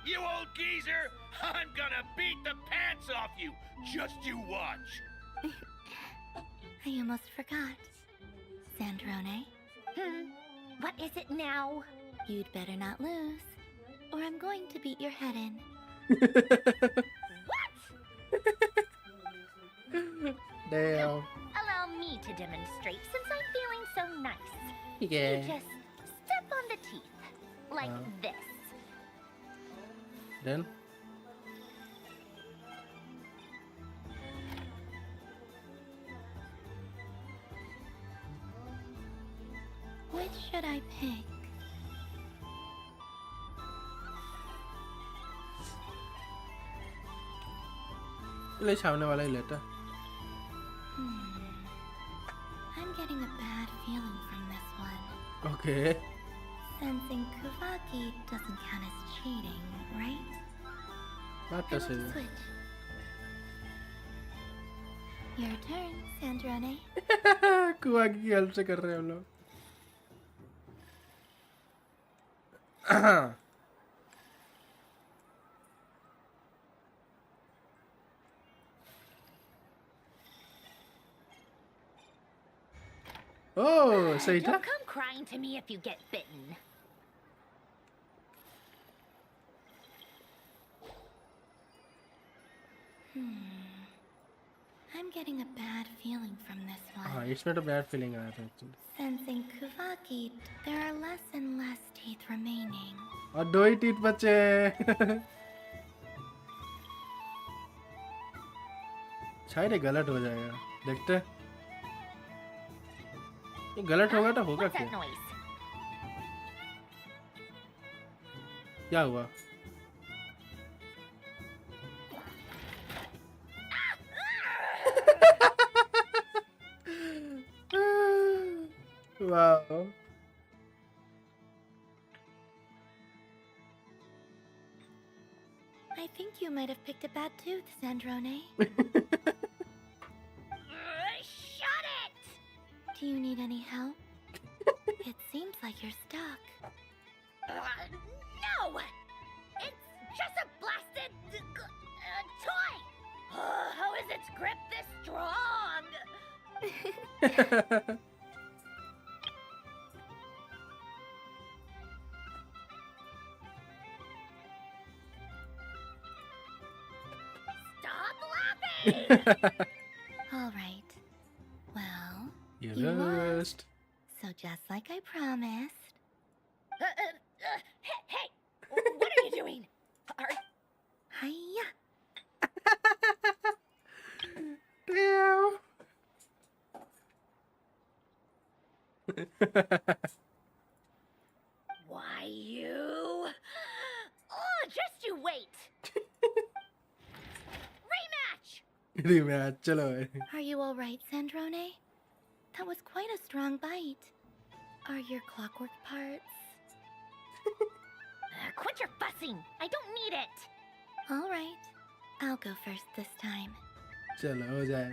You old geezer! I'm gonna beat the pants off you! Just you watch! I almost forgot. Sandrone? What is it now? You'd better not lose, or I'm going to beat your head in. What? Damn. Allow me to demonstrate since I'm feeling so nice. Yeah. You just step on the teeth. Like this. Then? Which should I pick? ले सामने वाला ही लेता. I'm getting a bad feeling from this one. Okay. Sensing Kuvaki doesn't count as cheating, right? What I does want it? to switch. Your turn, Sandrone. कुआकी की help से कर रहे हैं हम लोग. Oh, सही था. Don't come crying to me if you get bitten. I'm getting a bad feeling from this one. हाँ, इसमें तो bad feeling आया था actually. Sensing Kuvaki, there are less and less teeth remaining. और 2 ही teeth बचे हैं. शायद ये गलत हो जाएगा. देखते हैं. ये गलत होगा तो होगा What's that क्या? noise? क्या हुआ? Wow. I think you might have picked a bad tooth, Sandrone. Shut it! Do you need any help? It seems like you're stuck. No! It's just a blasted toy! How is its grip this strong? Stop laughing! All right. Well, You you lost. lost. So just like I promised. Hey! What are you doing? Hiya. Why you? Oh, just you wait! Rematch! Rematch, चलो भाई. Are you all right, Sandrone? That was quite a strong bite. Are your clockwork parts? Quit your fussing! I don't need it! All right. I'll go first this time. चलो हो जाए.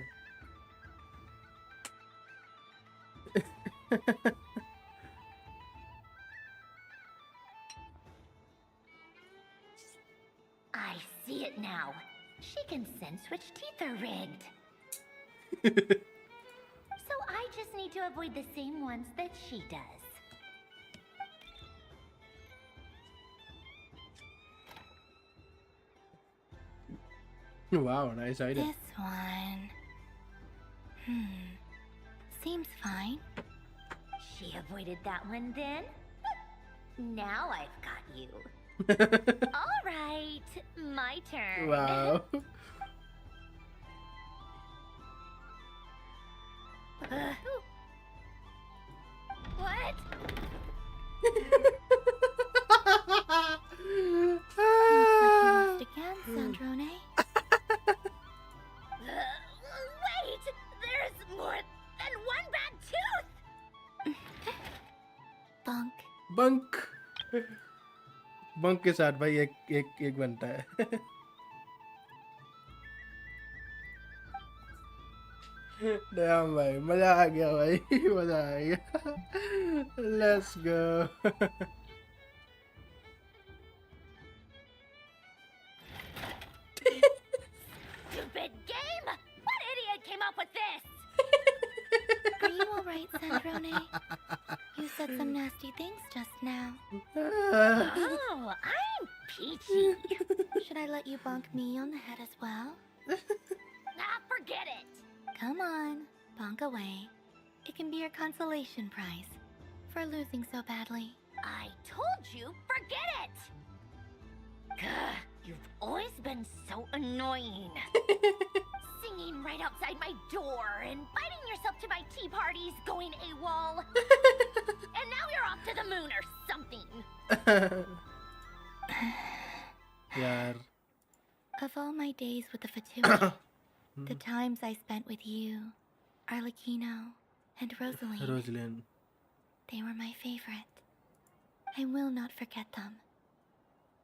I see it now. She can sense which teeth are rigged. So I just need to avoid the same ones that she does. Wow, nice idea. This one. Seems fine. She avoided that one then? Now I've got you. All right, my turn. Wow. What? Lost again, Sandrone. Wait! There's more than one bad tooth! Bunk. Bunk. Bunk के साथ भाई एक बनता है. Damn भाई, मजा आ गया भाई, मजा आ गया. Let's go. Stupid game! What idiot came up with this? Are you all right, Sandrone? You said some nasty things just now. Oh, I'm peachy. Should I let you bonk me on the head as well? Forget it. Come on, bonk away. It can be your consolation prize for losing so badly. I told you, forget it. Gah, you've always been so annoying. Singing right outside my door, inviting yourself to my tea parties, going AWOL. And now you're off to the moon or something. यार. Of all my days with the Fatui, the times I spent with you, Arlecchino, and Rosaline, Rosalind. They were my favorite. I will not forget them.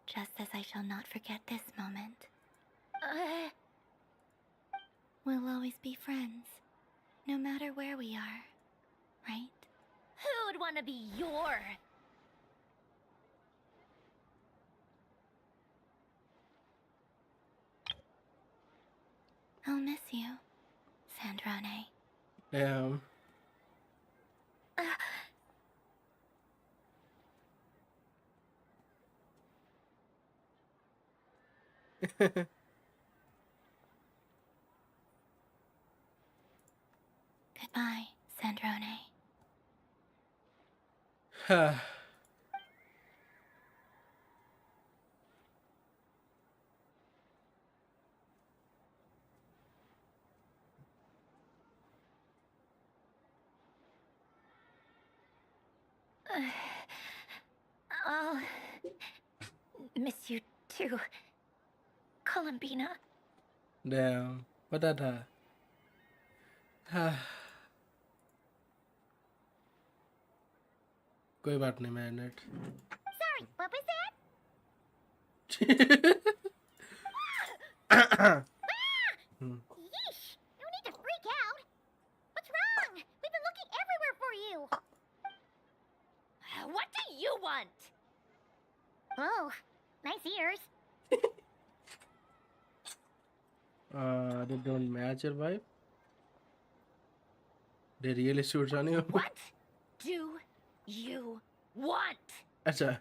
Just as I shall not forget this moment. We'll always be friends, no matter where we are, right? Who'd want to be your... I'll miss you, Sandrone. Damn. Goodbye, Sandrone. I'll miss you too, Columbina. Damn. पता था. कोई बात नहीं MANET. Sorry, what was that? Yeesh! No need to freak out. What's wrong? We've been looking everywhere for you. What do you want? Oh, nice ears. They don't match your vibe. They really suits on you. What do you want? अच्छा.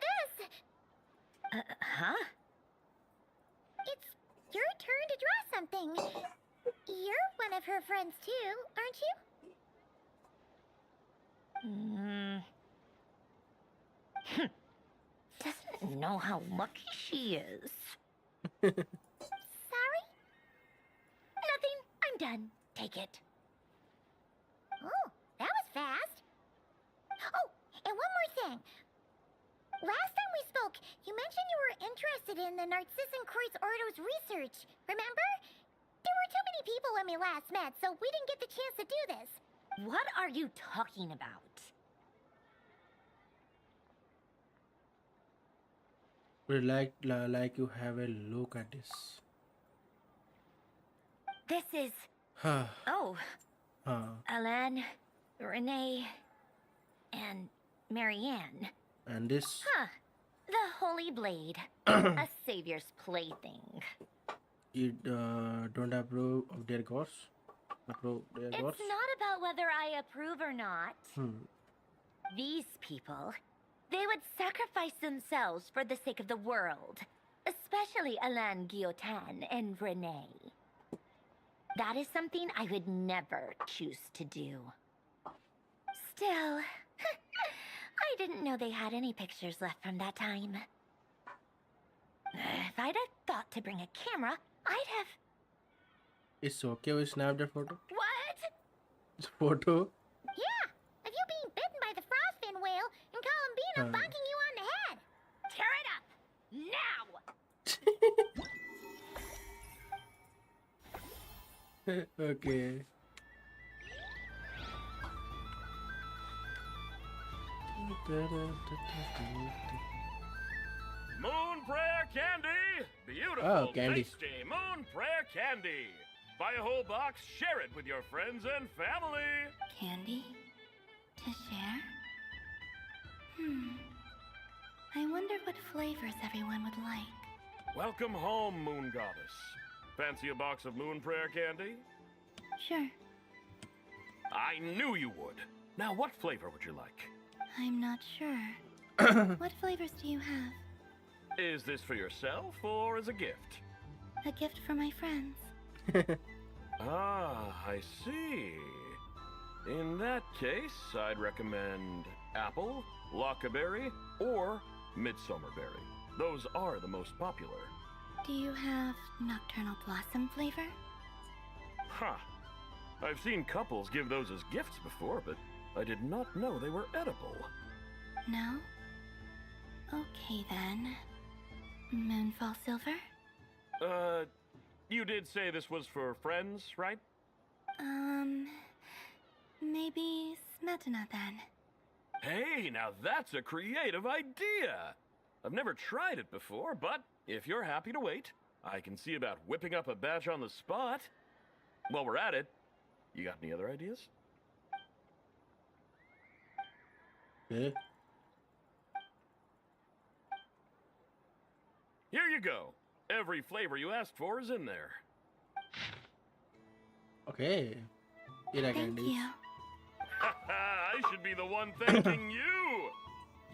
This. Huh? It's your turn to draw something. You're one of her friends too, aren't you? Doesn't know how lucky she is. Sorry? Nothing. I'm done. Take it. Oh, that was fast. Oh, and one more thing. Last time we spoke, you mentioned you were interested in the Narcissan Kreuz Ordo's research, remember? There were too many people when we last met, so we didn't get the chance to do this. What are you talking about? Would like you have a look at this. This is... Oh. Alan, Renee, and Marianne. And this? The Holy Blade. A savior's plaything. You don't approve of their gods? Approve their gods? It's not about whether I approve or not. These people, they would sacrifice themselves for the sake of the world. Especially Alain Guillotin and Renee. That is something I would never choose to do. Still, I didn't know they had any pictures left from that time. If I'd have thought to bring a camera, I'd have... It's okay we snap that photo? What? Photo? Yeah, of you being bitten by the frostfin whale and Columbina bonking you on the head. Tear it up! Now! Okay. Moon Prayer Candy! Beautiful, Oh, candy. tasty Moon Prayer Candy! Buy a whole box, share it with your friends and family! Candy? To share? I wonder what flavors everyone would like. Welcome home, Moon Goddess. Fancy a box of Moon Prayer Candy? Sure. I knew you would. Now, what flavor would you like? I'm not sure. What flavors do you have? Is this for yourself or as a gift? A gift for my friends. Ah, I see. In that case, I'd recommend apple, lockaberry, or midsummerberry. Those are the most popular. Do you have nocturnal blossom flavor? Huh. I've seen couples give those as gifts before, but I did not know they were edible. No? Okay then. Moonfall silver? You did say this was for friends, right? Maybe Smetana then. Hey, now that's a creative idea! I've never tried it before, but if you're happy to wait, I can see about whipping up a batch on the spot. While we're at it, you got any other ideas? Okay. Here you go. Every flavor you asked for is in there. Okay. Ira Thank candies. you. I should be the one thanking you!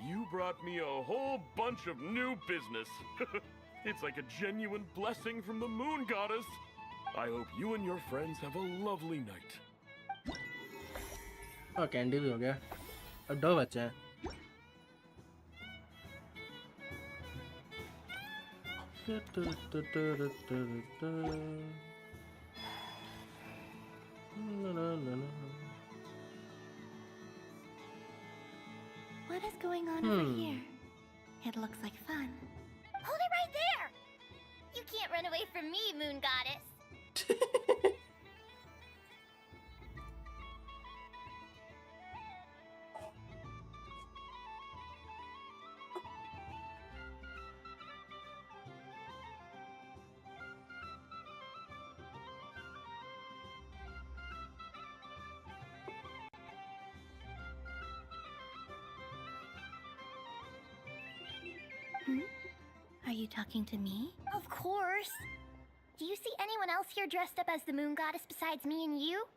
You brought me a whole bunch of new business. It's like a genuine blessing from the moon goddess. I hope you and your friends have a lovely night. Oh, candy भी हो गया. अब 2 बच्चे हैं. What is going on over here? It looks like fun. Hold it right there! You can't run away from me, Moon Goddess. Are you talking to me? Of course. Do you see anyone else here dressed up as the Moon Goddess besides me and you?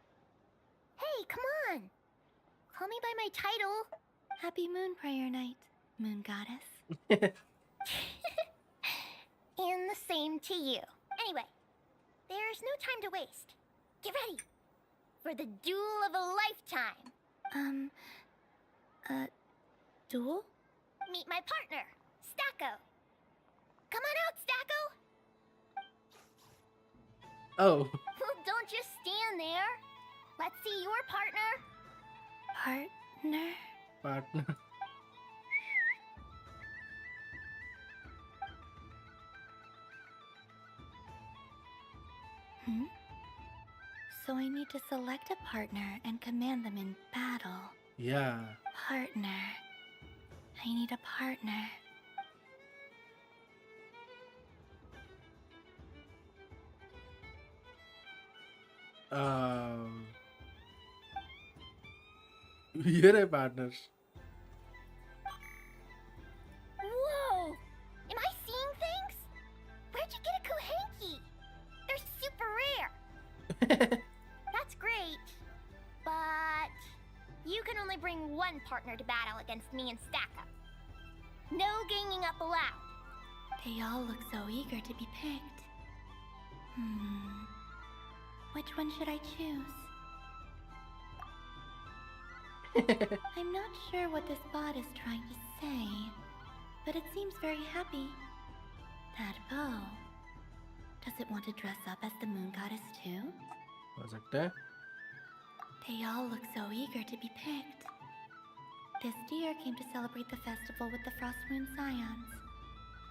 Hey, come on. Call me by my title. Happy Moon Prayer Night, Moon Goddess. And the same to you. Anyway, there's no time to waste. Get ready for the duel of a lifetime. Duel? Meet my partner, Stacko. Come on out, Stacko. Oh. Well, don't just stand there. Let's see your partner. Partner. So I need to select a partner and command them in battle. Yeah. Partner. I need a partner. You're a partners. Whoa! Am I seeing things? Where'd you get a Kohenki? They're super rare. That's great. But you can only bring one partner to battle against me and Stacko. No ganging up allowed. They all look so eager to be picked. Which one should I choose? I'm not sure what this bot is trying to say, but it seems very happy. That bow. Does it want to dress up as the Moon Goddess too? हो सकता है. They all look so eager to be picked. This deer came to celebrate the festival with the Frost Moon Scions.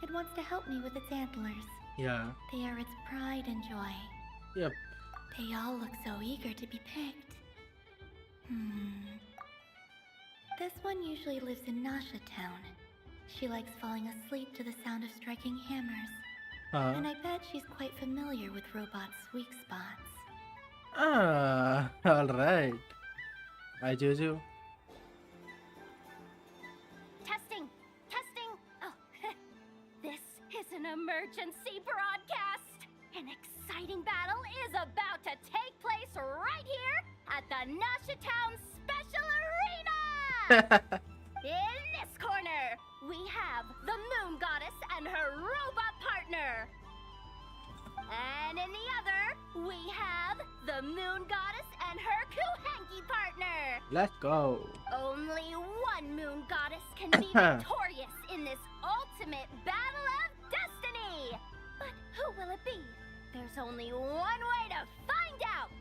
It wants to help me with its antlers. Yeah. They are its pride and joy. Yep. They all look so eager to be picked. This one usually lives in Nasha Town. She likes falling asleep to the sound of striking hammers. And I bet she's quite familiar with robots' weak spots. Alright. I choose you. Testing! Oh, this is an emergency broadcast! An exciting battle is about to take place right here at the Nasha Town Special Arena! In this corner, we have the Moon Goddess and her robot partner. And in the other, we have the Moon Goddess and her Kohenki partner. Let's go. Only one Moon Goddess can be victorious in this ultimate battle of destiny. But who will it be? There's only one way to find out.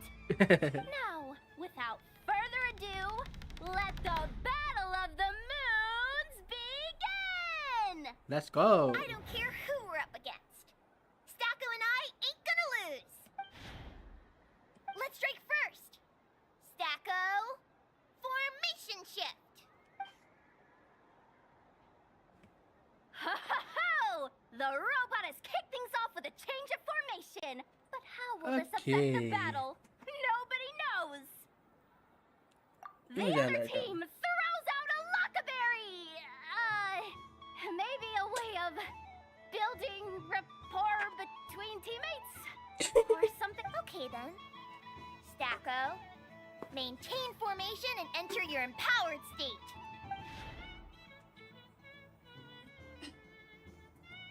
Now, without further ado, let the Battle of the Moons begin! Let's go. I don't care who we're up against. Stacko and I ain't gonna lose. Let's strike first. Stacko, will this affect the battle? Nobody knows. The other team throws out a Lockaberry. Maybe a way of building rapport between teammates or something. Okay then. Stacko, maintain formation and enter your empowered state.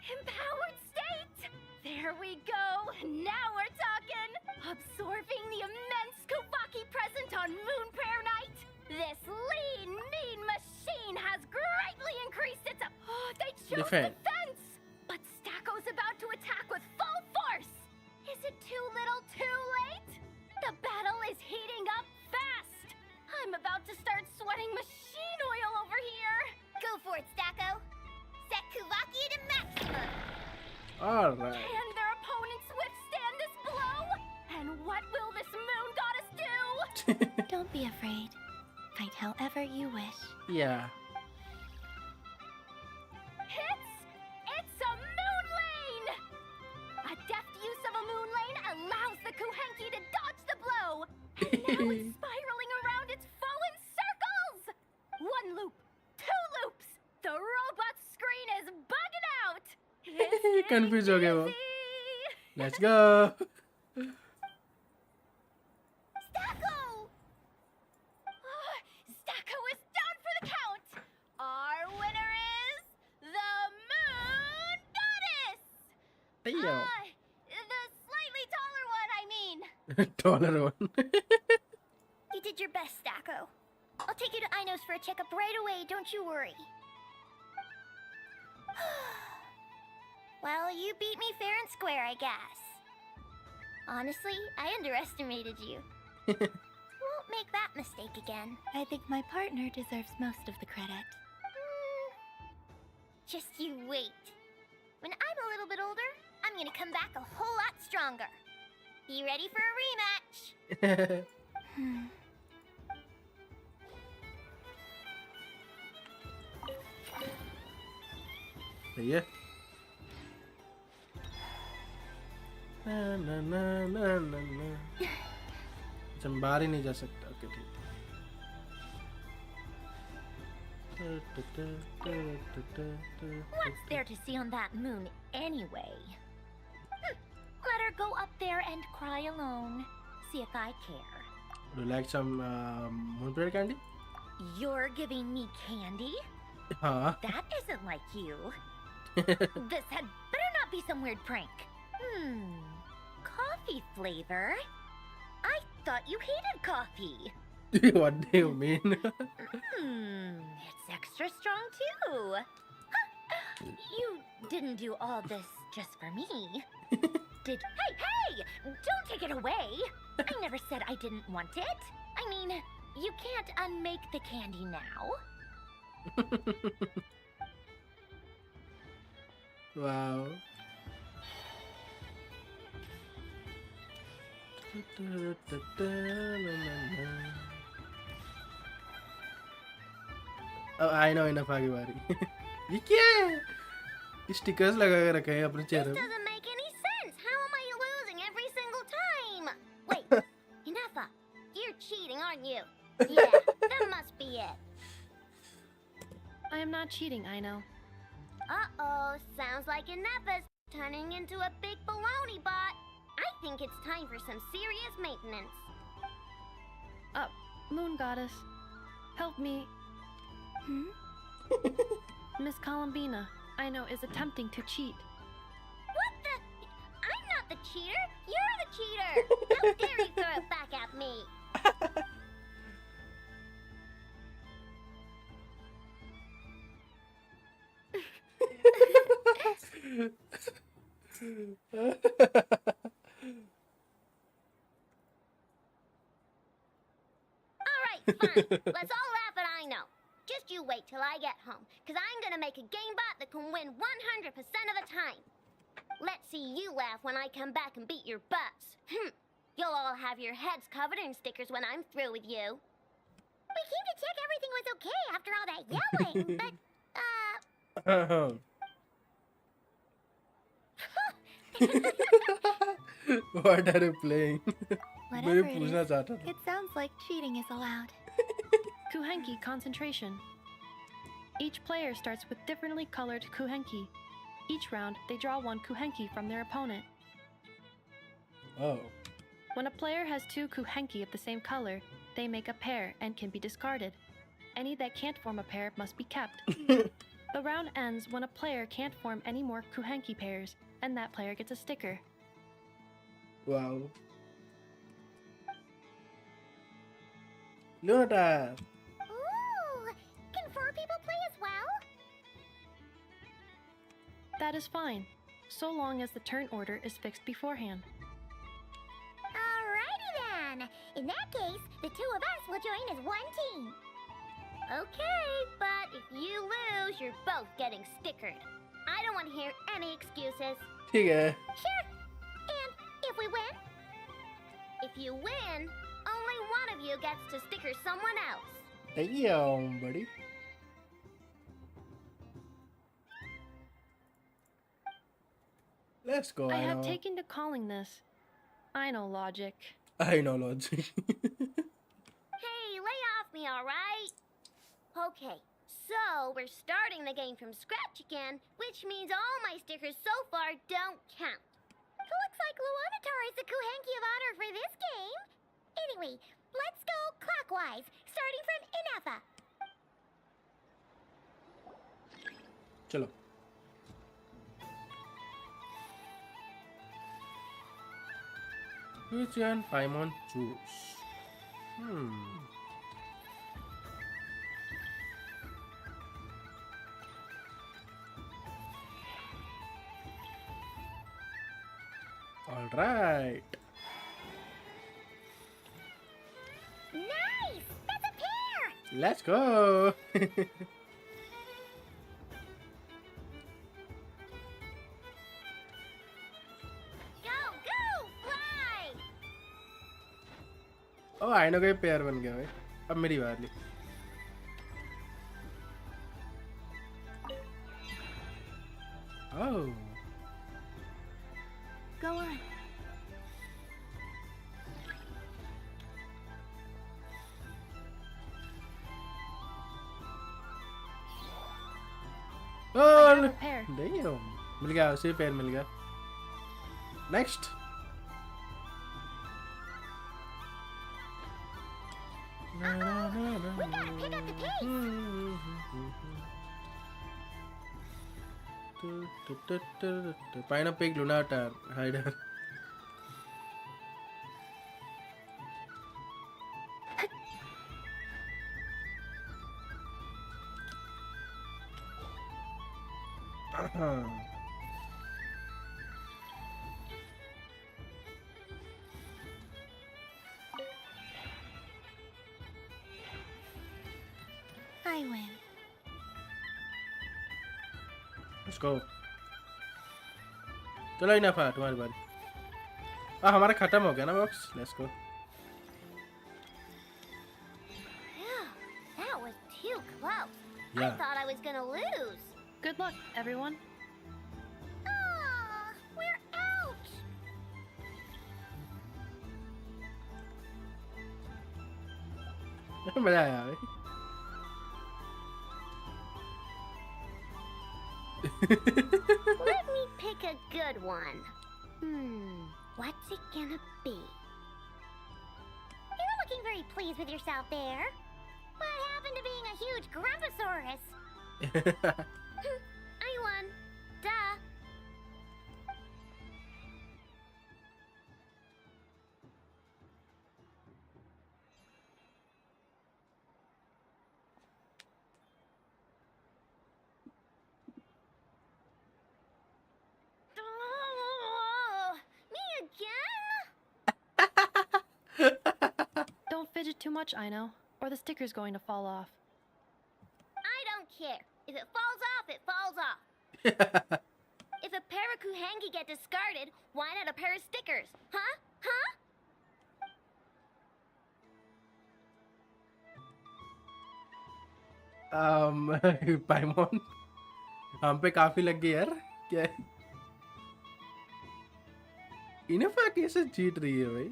Empowered state! There we go! Now we're talking! Absorbing the immense Kuvaki present on Moon Prayer Night! This lean, mean machine has greatly increased its... they chose defense! But Stacko's about to attack with full force! Is it too little too late? The battle is heating up fast! I'm about to start sweating machine oil over here! Go for it, Stacko! Set Kuvaki to maximum! Alright. Can their opponents withstand this blow? And what will this moon goddess do? Don't be afraid. Fight however you wish. Yeah. It's a moon lane! A deft use of a moon lane allows the Kuhenki to dodge the blow. And now it's spiraling around its foe in circles! One loop, two loops. The robot's screen is bugging out. Confused ho gaya wo. Let's go. Stacko! Stacko is down for the count. Our winner is the Moon Goddess. Damn. The slightly taller one, I mean. Taller one. You did your best, Stacko. I'll take you to Ino's for a checkup right away, don't you worry. Well, you beat me fair and square, I guess. Honestly, I underestimated you. Won't make that mistake again. I think my partner deserves most of the credit. Just you wait. When I'm a little bit older, I'm gonna come back a whole lot stronger. Be ready for a rematch. Yeah. अच्छा बाहर ही नहीं जा सकता okay ठीक What's there to see on that moon anyway? Let her go up there and cry alone. See if I care. Would you like some moon prayer candy? You're giving me candy? Huh? That isn't like you. This had better not be some weird prank. Coffee flavor? I thought you hated coffee. What do you mean? It's extra strong too. You didn't do all this just for me. Hey! Don't take it away. I never said I didn't want it. I mean, you can't unmake the candy now. Wow. अब I know enough आगे बारी ये क्या है stickers लगा के रखे हैं अपने चेहरे This पे doesn't make any sense. How am I losing every single time? Wait, Inefa, you're cheating, aren't you? Yeah, that must be it. I am not cheating, I know. Uh-oh, sounds like Inefa's turning into a big baloney bot. I think it's time for some serious maintenance. Moon Goddess, help me. Miss Columbina, I know, is attempting to cheat. What the? I'm not the cheater. You're the cheater. How dare you throw it back at me? Alright, fine. Let's all laugh at I know. Just you wait till I get home, because I'm gonna make a game bot that can win 100% of the time. Let's see you laugh when I come back and beat your butts. You'll all have your heads covered in stickers when I'm through with you. We came to check everything was okay after all that yelling, but, What are you playing? मैं Whatever भी it पूछना is, चाहता था. it sounds like cheating is allowed. Kuhenki concentration. Each player starts with differently colored kuhenki. Each round, they draw one kuhenki from their opponent. Oh. When a player has two kuhenki of the same color, they make a pair and can be discarded. Any that can't form a pair must be kept. The round ends when a player can't form any more kuhenki pairs, and that player gets a sticker. Wow. Lunata. Ooh! Can 4 people play as well? That is fine, so long as the turn order is fixed beforehand. Alrighty then. In that case, the 2 of us will join as one team. Okay, but if you lose, you're both getting stickered. I don't want to hear any excuses. ठीक है. Sure. And if we win? If you win, only one of you gets to sticker someone else. Damn, buddy. Let's go. I have taken to calling this. I know logic. I know logic. Hey, lay off me, alright? Okay, so we're starting the game from scratch again, which means all my stickers so far don't count. Looks like Luonatar is the Kuhenki of honor for this game. Anyway, let's go clockwise, starting from Inafa. चलो. Which one Paimon choose? All right. Nice! That's a pair! Let's go. ओ आइनो का pair बन गया भाई. अब मेरी बारी. Oh. Go on. Oh, have a pair. damn. मिल गया उसे पेयर मिल गया. Next. We gotta pick up the pace. పైన పిక్ లునాటార్ హైడర్. I win. Let's go. चलो इनफ है तुम्हारी बारी. हमारा खत्म हो गया ना box. Let's go. Phew, that was too close. I Yeah. thought I was gonna lose. Good luck, everyone. Ah, we're out. मजा आया भाई. Let me pick a good one. What's it gonna be? You're not looking very pleased with yourself there. What happened to being a huge Grumposaurus? I won. Duh. Oh, me again? Don't fidget too much, Ino, or the sticker's going to fall off. I don't care. If it falls off, it falls off. If a pair of Kuhengi get discarded, why not a pair of stickers? Huh? Huh? पाइमोन हम पे काफी लग गई यार. क्या है? इनफा कैसे जीत रही है भाई?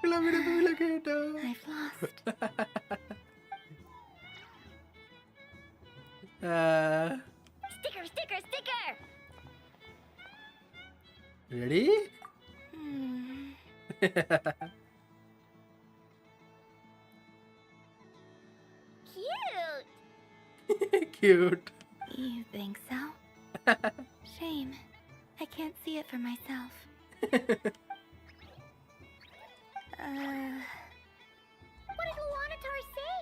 Columbina को भी लगा I've lost. Sticker, sticker, sticker! Ready? Cute! Cute. You think so? Shame. I can't see it for myself. What did Luanatar say?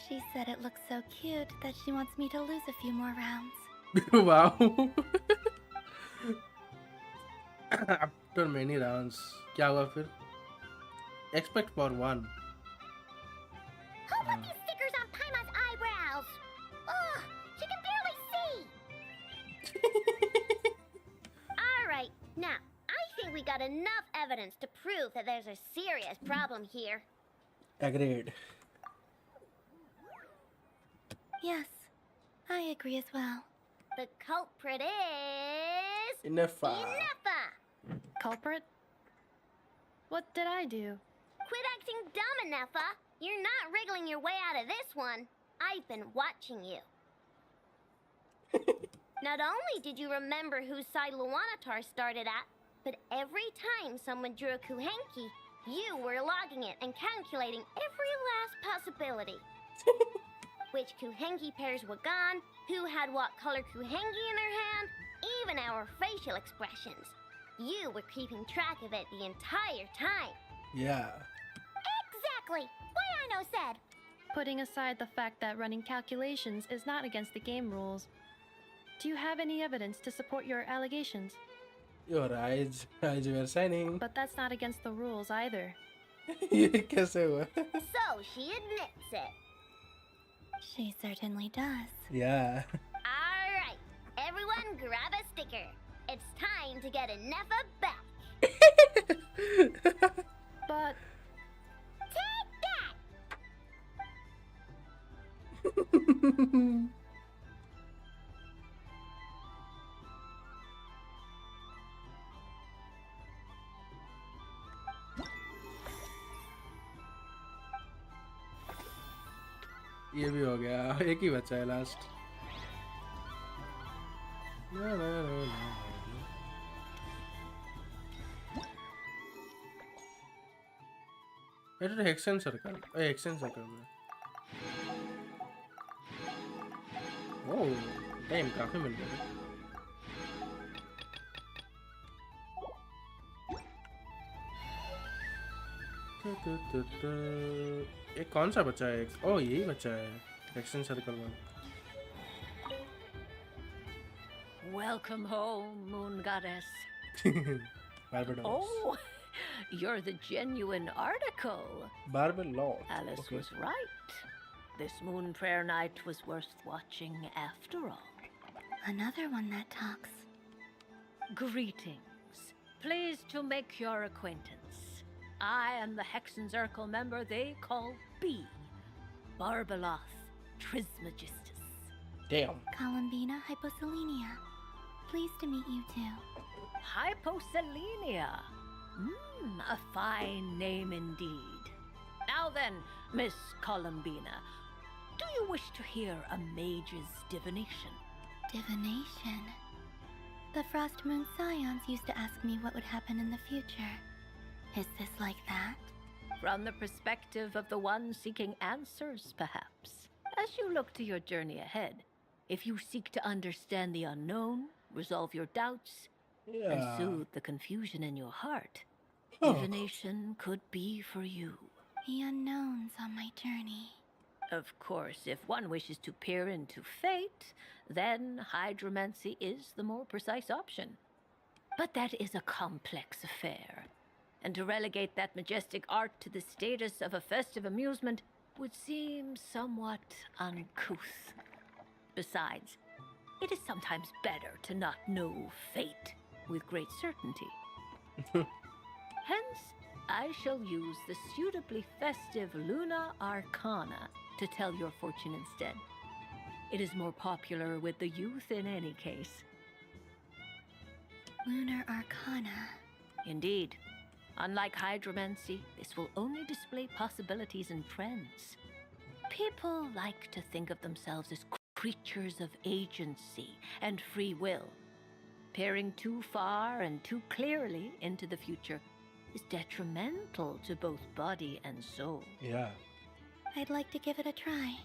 She said it looks so cute that she wants me to lose a few more rounds. Wow. After many rounds, क्या हुआ फिर? Expect for one. Who put these stickers on Paima's eyebrows? Ugh, she can barely see. All right, now, I think we got enough evidence to prove that there's a serious problem here. Agreed. Yes, I agree as well. The culprit is... Ineffa. Ineffa! Culprit? What did I do? Quit acting dumb, Ineffa. You're not wriggling your way out of this one. I've been watching you. Not only did you remember whose side Luanatar started at, but every time someone drew a Kuhenki, you were logging it and calculating every last possibility. Which Kuhenki pairs were gone, who had what color Kuhenki in their hand, even our facial expressions. You were keeping track of it the entire time. Yeah. Exactly! What I know said! Putting aside the fact that running calculations is not against the game rules, do you have any evidence to support your allegations? Your eyes were shining. But that's not against the rules either. ये कैसे हुआ? So she admits it. She certainly does. Yeah. Alright, everyone grab a sticker. It's time to get Ineffa back. But... Take that! ये भी हो गया, एक ही बचा है last. It is Hexen circle. Hexen circle. Oh, damn, काफी मिल गए. एक कौन सा बचा है? ओह यही बचा है एक्शन सर्कल में. Welcome home, Moon Goddess. Barbados. Oh, you're the genuine article. Barbados. Alice Okay. was right. This moon prayer night was worth watching after all. Another one that talks. Greetings. Pleased to make your acquaintance. I am the Hexenzirkel member they call B. Barbeloth Trismegistus. Damn. Columbina Hyposelenia. Pleased to meet you too. Hyposelenia. A fine name indeed. Now then, Miss Columbina, do you wish to hear a mage's divination? Divination. The Frost Moon Scions used to ask me what would happen in the future. Is this like that? From the perspective of the one seeking answers, perhaps. As you look to your journey ahead, if you seek to understand the unknown, resolve your doubts, and soothe the confusion in your heart, divination could be for you. The unknowns on my journey. Of course, if one wishes to peer into fate, then hydromancy is the more precise option. But that is a complex affair, and to relegate that majestic art to the status of a festive amusement would seem somewhat uncouth. Besides, it is sometimes better to not know fate with great certainty. Hence, I shall use the suitably festive Luna Arcana to tell your fortune instead. It is more popular with the youth in any case. Lunar Arcana. Indeed. Unlike hydromancy, this will only display possibilities and trends. People like to think of themselves as creatures of agency and free will. Peering too far and too clearly into the future is detrimental to both body and soul. Yeah. I'd like to give it a try.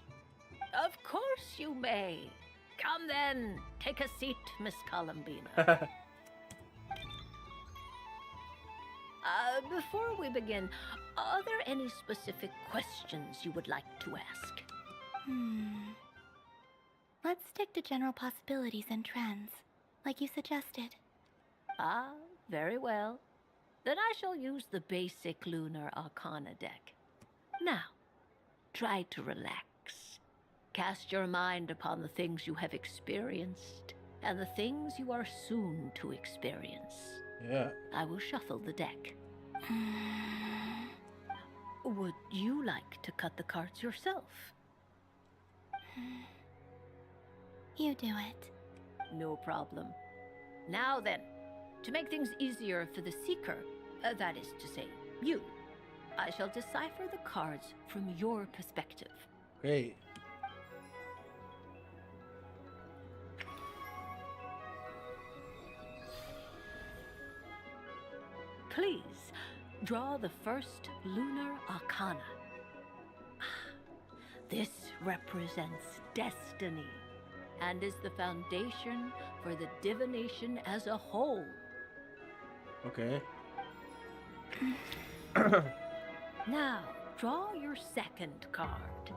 Of course you may. Come then, take a seat, Miss Columbina. Before we begin, are there any specific questions you would like to ask? Let's stick to general possibilities and trends, like you suggested. Ah, very well. Then I shall use the basic Lunar Arcana deck. Now, try to relax. Cast your mind upon the things you have experienced and the things you are soon to experience. Yeah. I will shuffle the deck. Would you like to cut the cards yourself? You do it. No problem. Now then, to make things easier for the seeker, that is to say, you, I shall decipher the cards from your perspective. Hey. Please, draw the first Lunar Arcana. This represents destiny and is the foundation for the divination as a whole. Okay. Now, draw your second card.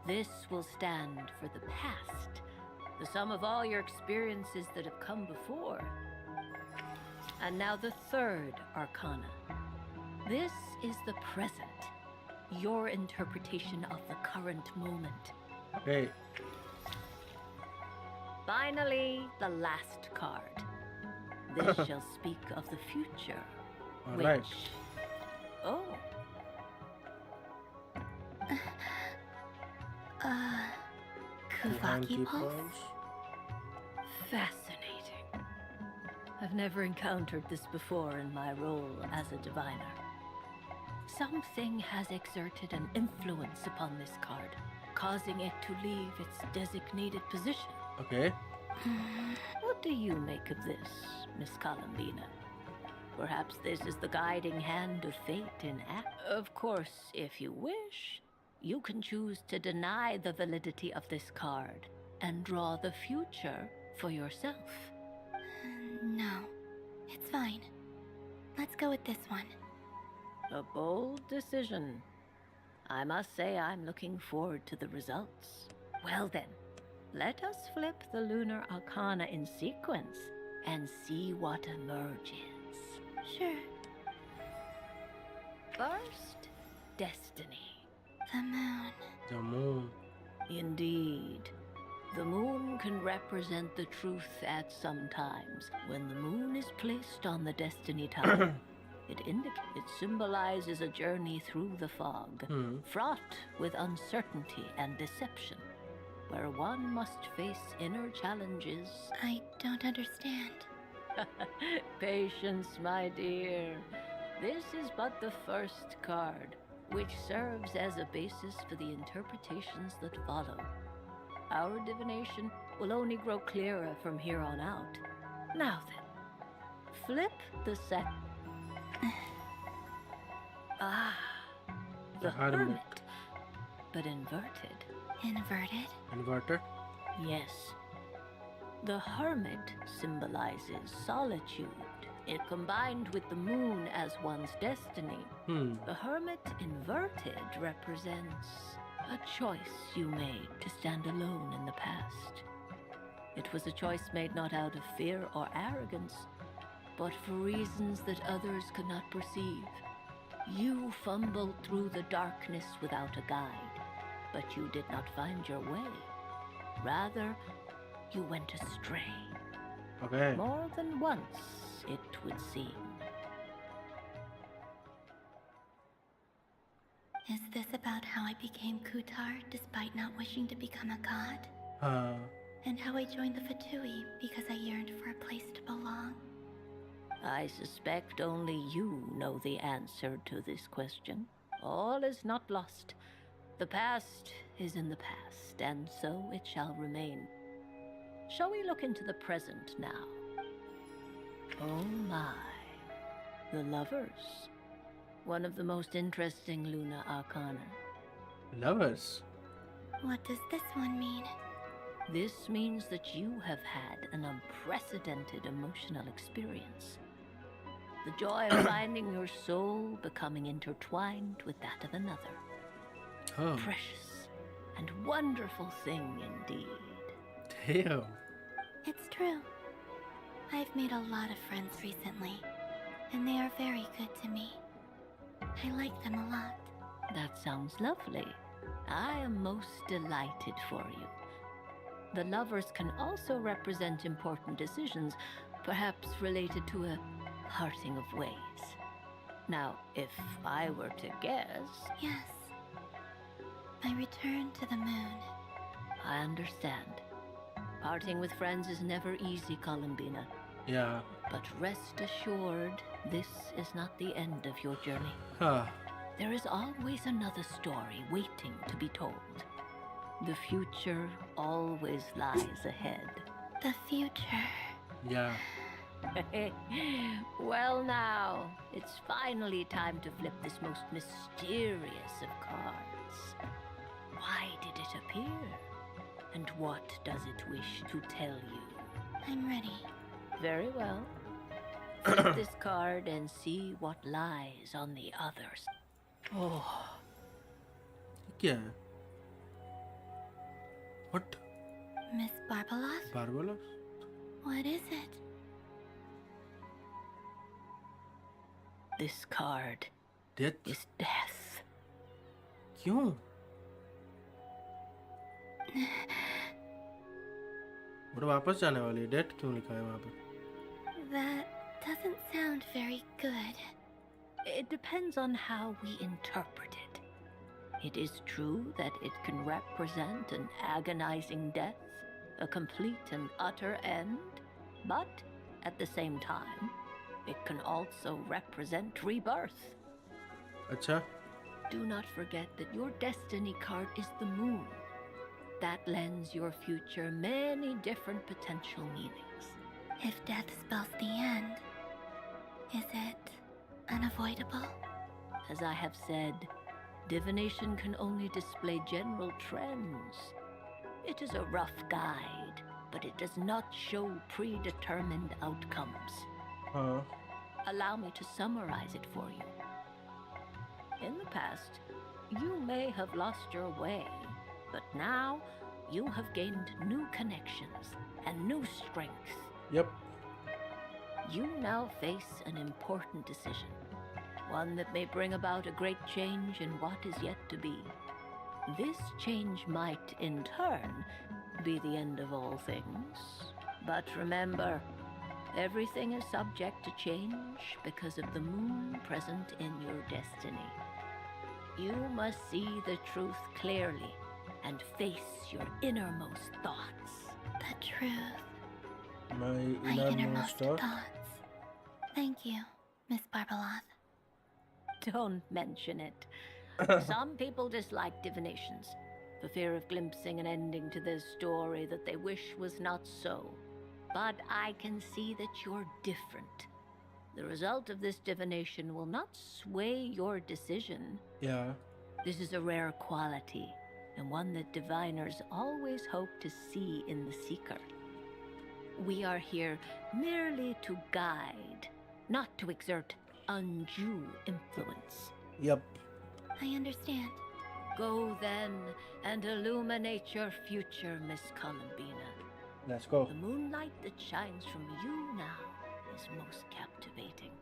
This will stand for the past, the sum of all your experiences that have come before. And now the third Arcana. This is the present, your interpretation of the current moment. Okay. Finally, the last card. This shall speak of the future. All right. Oh. Kuvaki Pulse? Fascinating. I've never encountered this before in my role as a diviner. Something has exerted an influence upon this card, causing it to leave its designated position. Okay. What do you make of this, Miss Columbina? Perhaps this is the guiding hand of fate in act. Of course, if you wish, you can choose to deny the validity of this card and draw the future for yourself. No, it's fine. Let's go with this one. A bold decision. I must say I'm looking forward to the results. Well then, let us flip the Lunar Arcana in sequence and see what emerges. Sure. First, destiny. The moon. The moon. Indeed. The moon can represent the truth at some times. When the moon is placed on the destiny tile, it symbolizes a journey through the fog, fraught with uncertainty and deception, where one must face inner challenges. I don't understand. Patience, my dear. This is but the first card, which serves as a basis for the interpretations that follow. Our divination will only grow clearer from here on out. Now then, flip the set. The Hermit, but inverted. Inverted? Inverted? Yes. The Hermit symbolizes solitude. It combined with the moon as one's destiny. The Hermit inverted represents a choice you made to stand alone in the past. It was a choice made not out of fear or arrogance, but for reasons that others could not perceive. You fumbled through the darkness without a guide, but you did not find your way. Rather, you went astray. Okay. More than once, it would seem. Is this about how I became Kutar despite not wishing to become a god? And how I joined the Fatui because I yearned for a place to belong? I suspect only you know the answer to this question. All is not lost. The past is in the past, and so it shall remain. Shall we look into the present now? Oh my. The Lovers. One of the most interesting Luna Arcana. Lovers? What does this one mean? This means that you have had an unprecedented emotional experience. The joy of finding your soul becoming intertwined with that of another. Oh. Precious and wonderful thing indeed. Damn. It's true. I've made a lot of friends recently, and they are very good to me. I like them a lot. That sounds lovely. I am most delighted for you. The Lovers can also represent important decisions, perhaps related to a parting of ways. Now, if I were to guess... Yes. My return to the moon. I understand. Parting with friends is never easy, Columbina. Yeah. But rest assured, this is not the end of your journey. Huh. There is always another story waiting to be told. The future always lies ahead. The future. Yeah. Well now, it's finally time to flip this most mysterious of cards. Why did it appear? And what does it wish to tell you? I'm ready. Very well. Flip this card and see what lies on the others. Oh. Yeah. What? Miss Barbeloth? Barbeloth? What is it? This card Death? is death. क्यों? और वापस जाने वाली है. Death क्यों लिखा है वहाँ पे? That doesn't sound very good. It depends on how we interpret it. It is true that it can represent an agonizing death, a complete and utter end, but at the same time, it can also represent rebirth. अच्छा. Do not forget that your destiny card is the moon. That lends your future many different potential meanings. If death spells the end, is it unavoidable? As I have said, divination can only display general trends. It is a rough guide, but it does not show predetermined outcomes. Allow me to summarize it for you. In the past, you may have lost your way, but now you have gained new connections and new strength. Yep. You now face an important decision, one that may bring about a great change in what is yet to be. This change might, in turn, be the end of all things. But remember, everything is subject to change because of the moon present in your destiny. You must see the truth clearly and face your innermost thoughts. The truth. My innermost thoughts. Thank you, Miss Barbeloth. Don't mention it. Some people dislike divinations, for fear of glimpsing an ending to their story that they wish was not so. But I can see that you're different. The result of this divination will not sway your decision. Yeah. This is a rare quality, and one that diviners always hope to see in the seeker. We are here merely to guide, not to exert undue influence. Yep. I understand. Go then and illuminate your future, Miss Columbina. Let's go. The moonlight that shines from you now is most captivating.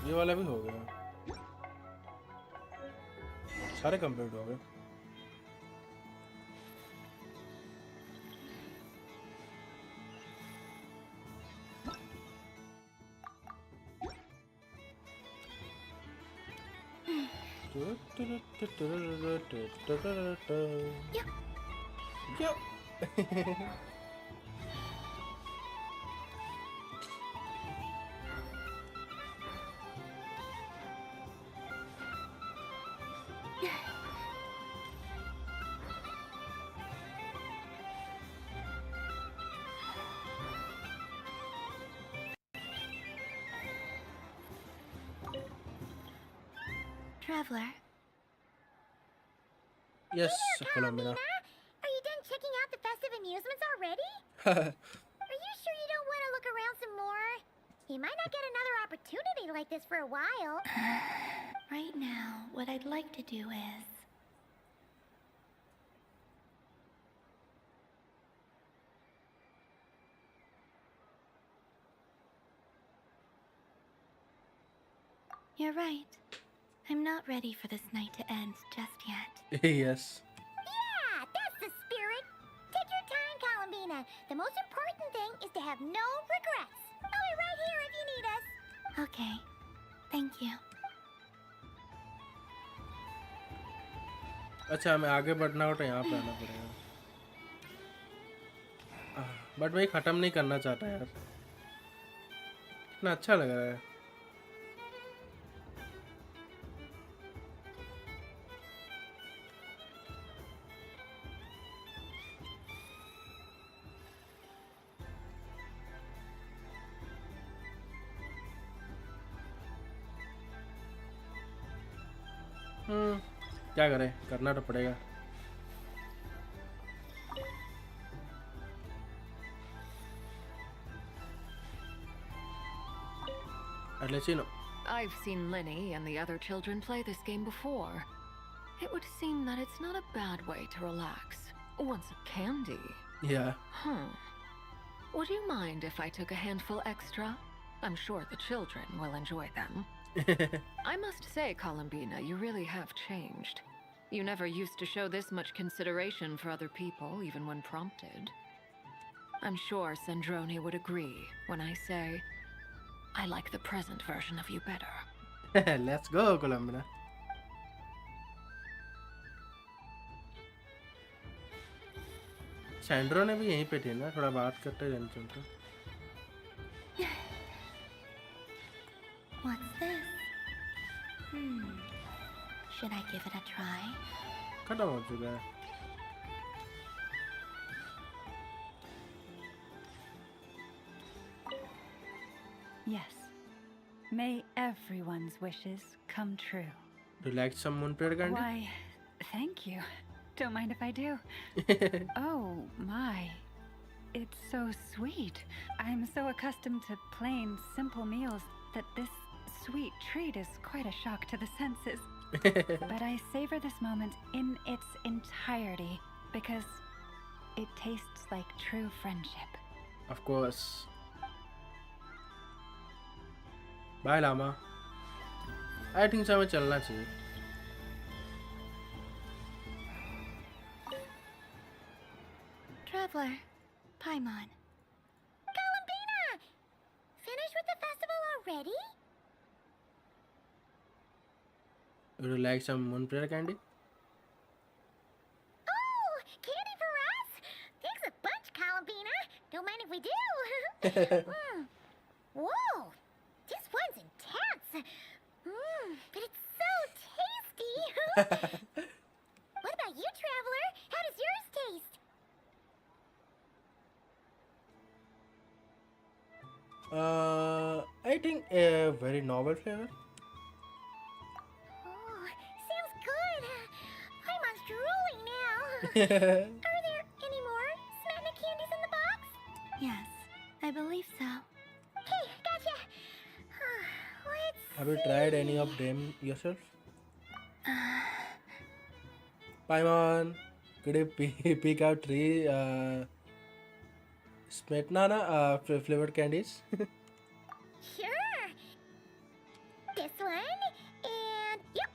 ये वाला भी हो गया. सारे complete हो गए. Yep. Traveler. Yes, Columbina, Columbina. are you done checking out the festive amusements already? Are you sure you don't want to look around some more? You might not get another opportunity like this for a while. Right now, what I'd like to do is... You're right. I'm not ready for this night to end just yet. Yes. Yeah, that's the spirit. Take your time, Columbina. The most important thing is to have no regrets. I'll be right here if you need us. Okay. Thank you. अच्छा हमें आगे बढ़ना हो तो यहाँ पे आना पड़ेगा बट मैं ख़त्म नहीं करना चाहता यार कितना अच्छा लग रहा है क्या करें करना तो पड़ेगा Let's see. I've seen Lenny and the other children play this game before. It would seem that it's not a bad way to relax. Want some candy? Yeah. Would you mind if I took a handful extra? I'm sure the children will enjoy them. I must say, Columbina, you really have changed. You never used to show this much consideration for other people, even when prompted. I'm sure Sandrone would agree when I say I like the present version of you better. Let's go, Columbina. Sandro ने भी यहीं पे थी ना थोड़ा बात करते जाने चलते What's this? Should I give it a try? खत्म हो चुका है Yes. May everyone's wishes come true. Do you like some moon prayer candy? Why, thank you. Don't mind if I do. Oh, my. It's so sweet. I'm so accustomed to plain, simple meals that this sweet treat is quite a shock to the senses. But I savor this moment in its entirety because it tastes like true friendship. Of course. Bye, Lama. I think हमें चलना चाहिए. Traveler, Paimon. Columbina! Finished with the festival already? Would you like some moon prayer candy? Oh, candy for us? Thanks a bunch, Columbina. Don't mind if we do. Whoa, this one's intense. But it's so tasty. What about you, Traveler? How does yours taste? I think a very novel flavor. Oh, sounds good. I'm drooling now. Are there any more Smetna candies in the box? Yes, I believe so. Okay, gotcha. Let's Have you tried any of them yourself? Paimon, could you pick out three Smetna flavored candies? Sure. This one, and yep,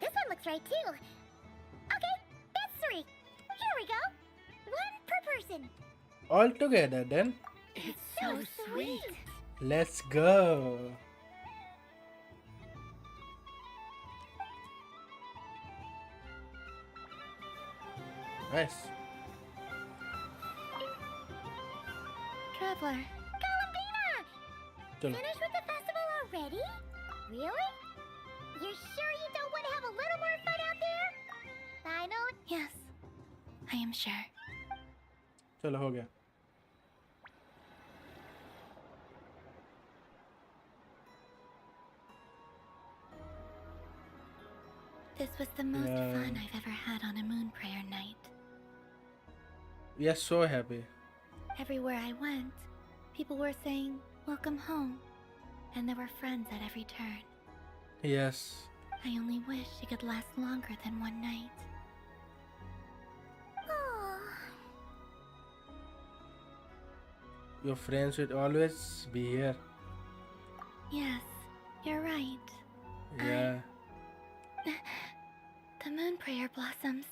this one looks right too. Okay, that's 3. Here we go. 1 per person. All together then. It's so sweet. Let's go. Nice. Traveler. Columbina! Chalo. Finished with the festival already? Really? You're sure you don't want to have a little more fun out there? I don't... Yes, I am sure. चलो हो गया. This was the most Yeah. fun I've ever had on a moon prayer night. We are so happy. Everywhere I went, people were saying, "Welcome home." And there were friends at every turn. Yes. I only wish it could last longer than one night. Your friends should always be here. Yes, you're right. Yeah. The moon prayer blossoms.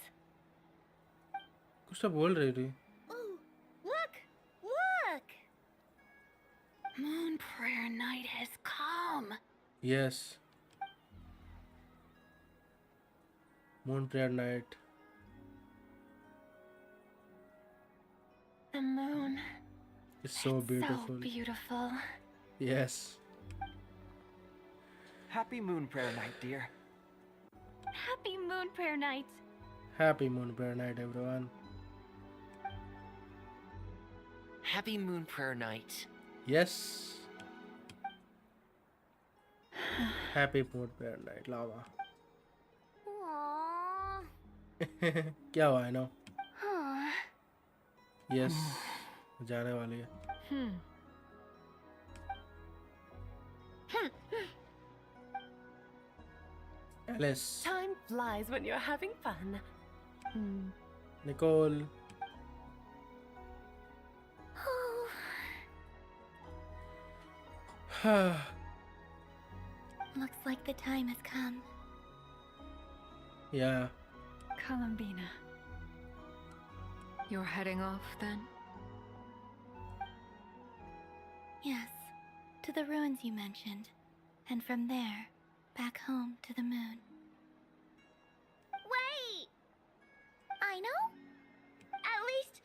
कुछ तो बोल रही थी. Ooh, look! Look! Moon prayer night has come. Yes. Moon prayer night. The moon. It's so beautiful. So beautiful. Yes. Happy Moon Prayer Night, dear. Happy moon prayer night. Happy Moon prayer night, everyone. Happy Moon Prayer Night. Yes. Happy Moon prayer night, lava. Aww. क्या हुआ है ना? Huh. Yes. जाने वाली है. Alice. Time flies when you're having fun. Nicole. Looks like the time has come. Yeah. Columbina. You're heading off then? Yes, to the ruins you mentioned. And from there, back home to the moon. Wait! I know? At least...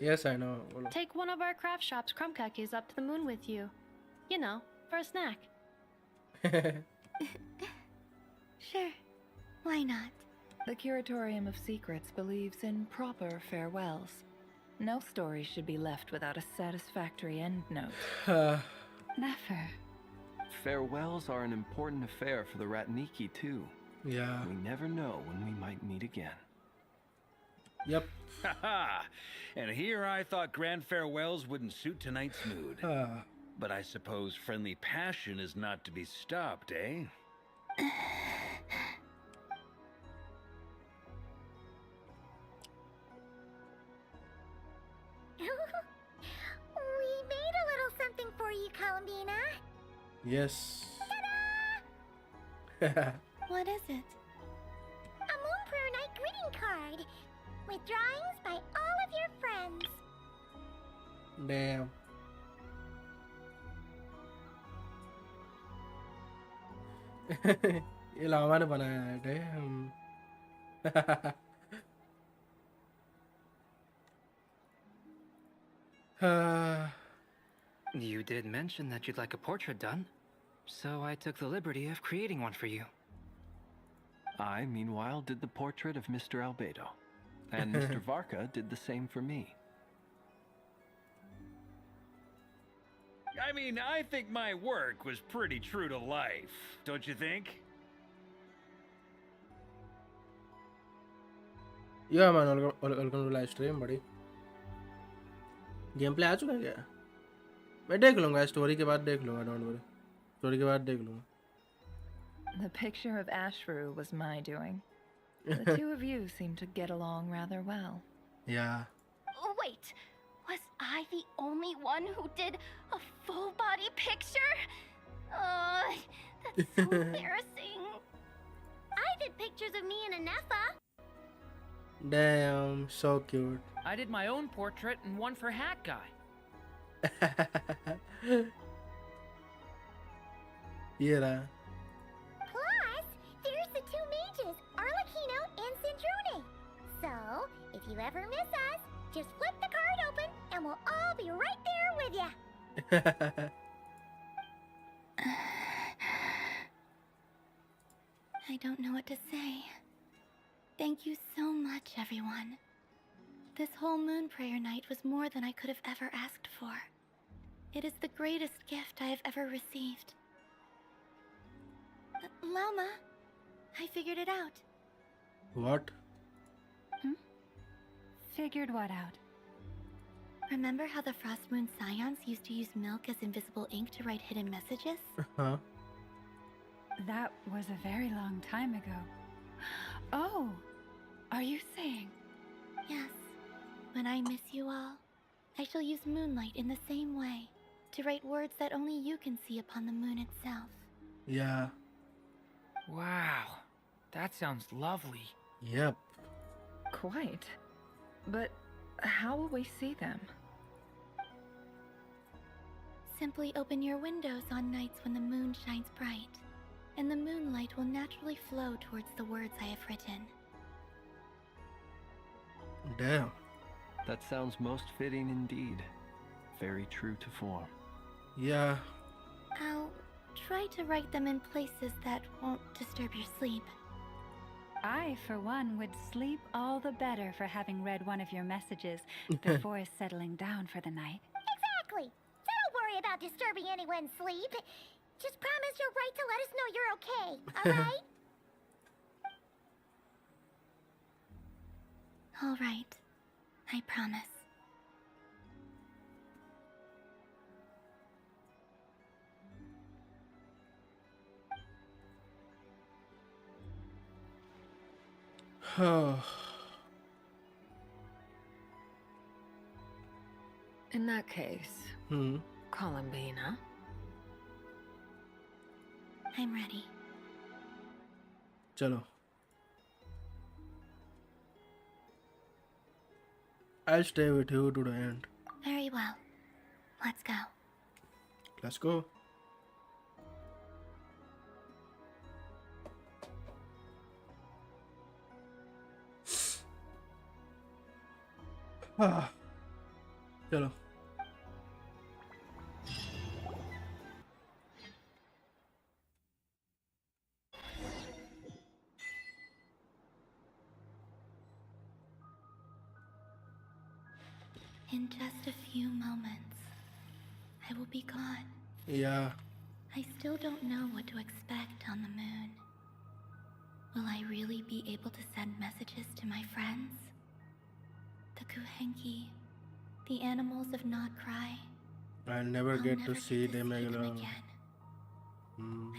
Yes, I know. बोलो. Take one of our craft shop's crumb cookies up to the moon with you. You know, for a snack. Sure, why not? The Curatorium of Secrets believes in proper farewells. No story should be left without a satisfactory end note. Never. Farewells are an important affair for the Ratniki, too. Yeah. We never know when we might meet again. Yep. Haha! And here I thought grand farewells wouldn't suit tonight's mood. But I suppose friendly passion is not to be stopped, eh? We made a little something for you, Columbina. Yes. What is it? A Moon Prayer Night greeting card. With drawings by all of your friends. Damn. ये लावा ने बनाया है. Damn. You did mention that you'd like a portrait done, so I took the liberty of creating one for you. I, meanwhile, did the portrait of Mr. Albedo, and Mr. Varka did the same for me. I mean, I think my work was pretty true to life, don't you think? Yeah man, welcome to live stream, buddy. Game play आ चुका है क्या? मैं देख लूँगा, story के बाद देख लूँगा, don't worry. स्टोरी के बाद देख लूँगा. The picture of Ashru was my doing. The two of you seem to get along rather well. Yeah. Oh, wait, was I the only one who did a full body picture? That's so embarrassing. I did pictures of me and Anefa. Damn, so cute. I did my own portrait and one for Hat Guy. Yeah. Plus, there's the two mages, Arlecchino So, if you ever miss us, just flip the card open and we'll all be right there with you. I don't know what to say. Thank you so much, everyone. This whole moon prayer night was more than I could have ever asked for. It is the greatest gift I have ever received. Llama, I figured it out. What? Figured what out? Remember how the Frost Moon Scions used to use milk as invisible ink to write hidden messages? Huh? That was a very long time ago. Oh, are you saying? Yes. When I miss you all, I shall use moonlight in the same way to write words that only you can see upon the moon itself. Yeah. Wow, that sounds lovely. Yep. Quite. But how will we see them? Simply open your windows on nights when the moon shines bright, and the moonlight will naturally flow towards the words I have written. Damn. That sounds most fitting indeed. Very true to form. Yeah. I'll try to write them in places that won't disturb your sleep. I, for one, would sleep all the better for having read one of your messages before settling down for the night. Exactly. So don't worry about disturbing anyone's sleep. Just promise you'll write to let us know you're okay, alright? All right. I promise. In that case, Columbina. I'm ready. Chalo. I'll stay with you to the end. Very well. Let's go. Let's go. Chalo. In just a few moments, I will be gone. Yeah. I still don't know what to expect on the moon. Will I really be able to send messages to my friends? The Kuhenki, the animals of Not Krai. I'll never get to see them again.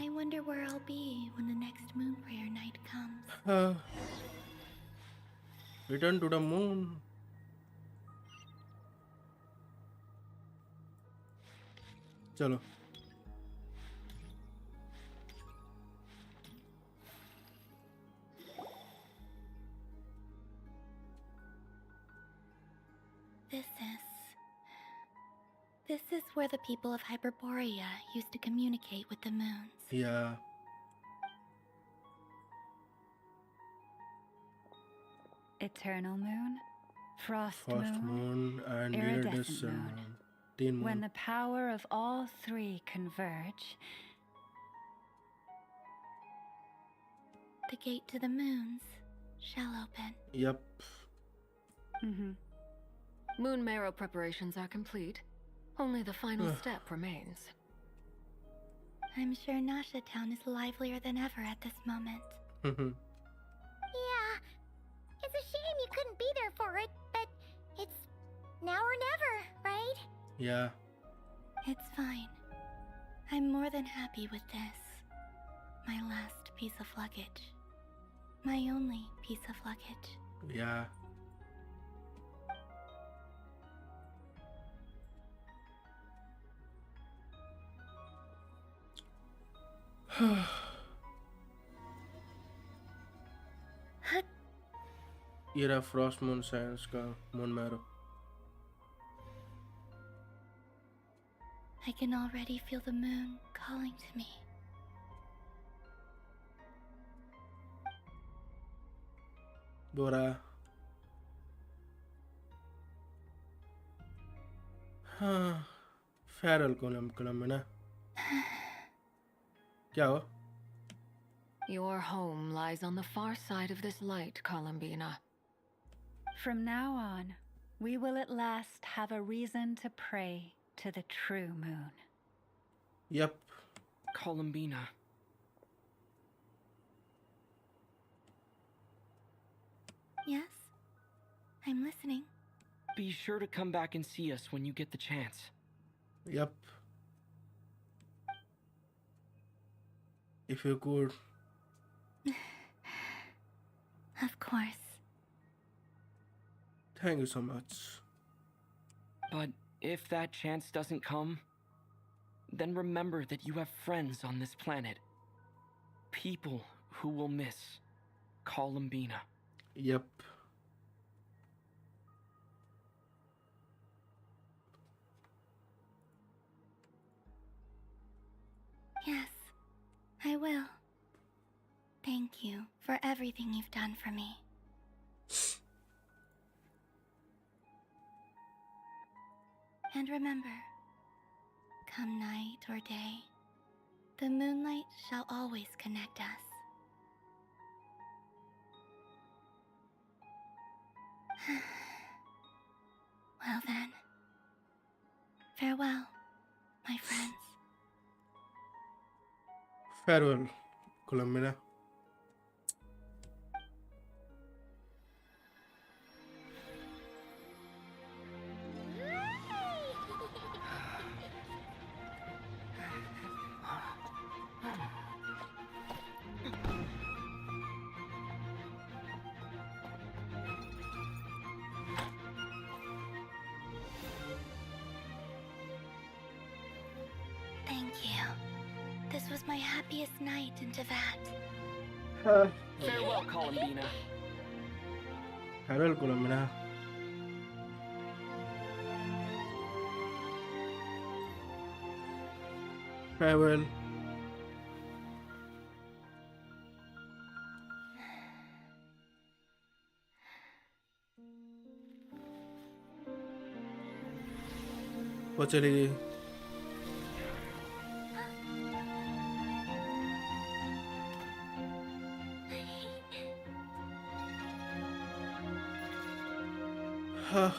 I wonder where I'll be when the next moon prayer night comes. Return to the moon. Chalo. This is where the people of Hyperborea used to communicate with the moons. Yeah. Eternal moon, frost moon, and iridescent moon. Teen moon. When the power of all three converge, the gate to the moons shall open. Yep. Moon marrow preparations are complete. Only the final step remains. I'm sure Nasha Town is livelier than ever at this moment. Yeah. It's a shame you couldn't be there for it, but it's now or never, right? Yeah. It's fine. I'm more than happy with this. My last piece of luggage. My only piece of luggage. Yeah. ये रहा Frost moon science का moon marrow. I can already feel the moon calling to me. Dora. हाँ, Feral Columbina. क्या हुआ? Your home lies on the far side of this light, Columbina. From now on, we will at last have a reason to pray to the true moon. Yep. Columbina. Yes? I'm listening. Be sure to come back and see us when you get the chance. Yep. If you could. Of course. Thank you so much. But if that chance doesn't come, then remember that you have friends on this planet. People who will miss Columbina. Yep. Yes, I will. Thank you for everything you've done for me. And remember, come night or day, the moonlight shall always connect us. Well then, farewell, my friends. Farewell, Columbina. Thank you. This was my happiest night in Tevat. Farewell, Columbina. Farewell, Columbina. Farewell. वो चली गई. हाँ.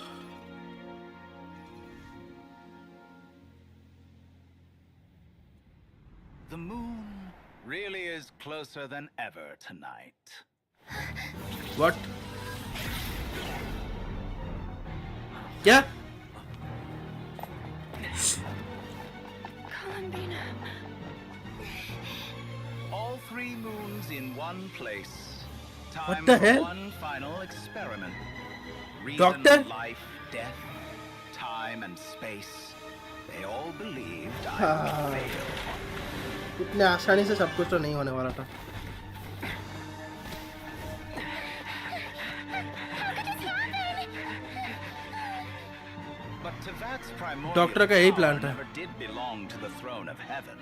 The moon really is closer than ever tonight. What? क्या? Columbina. All 3 moons in one place. Time What the for hell? one final experiment. Reason, Doctor? life, death, time and space. They all believed I हाँ. would fail. इतने आसानी से सब कुछ तो नहीं होने वाला था. But Tevat's primordial डॉक्टर का यही power प्लान था. never did belong to the throne of heaven.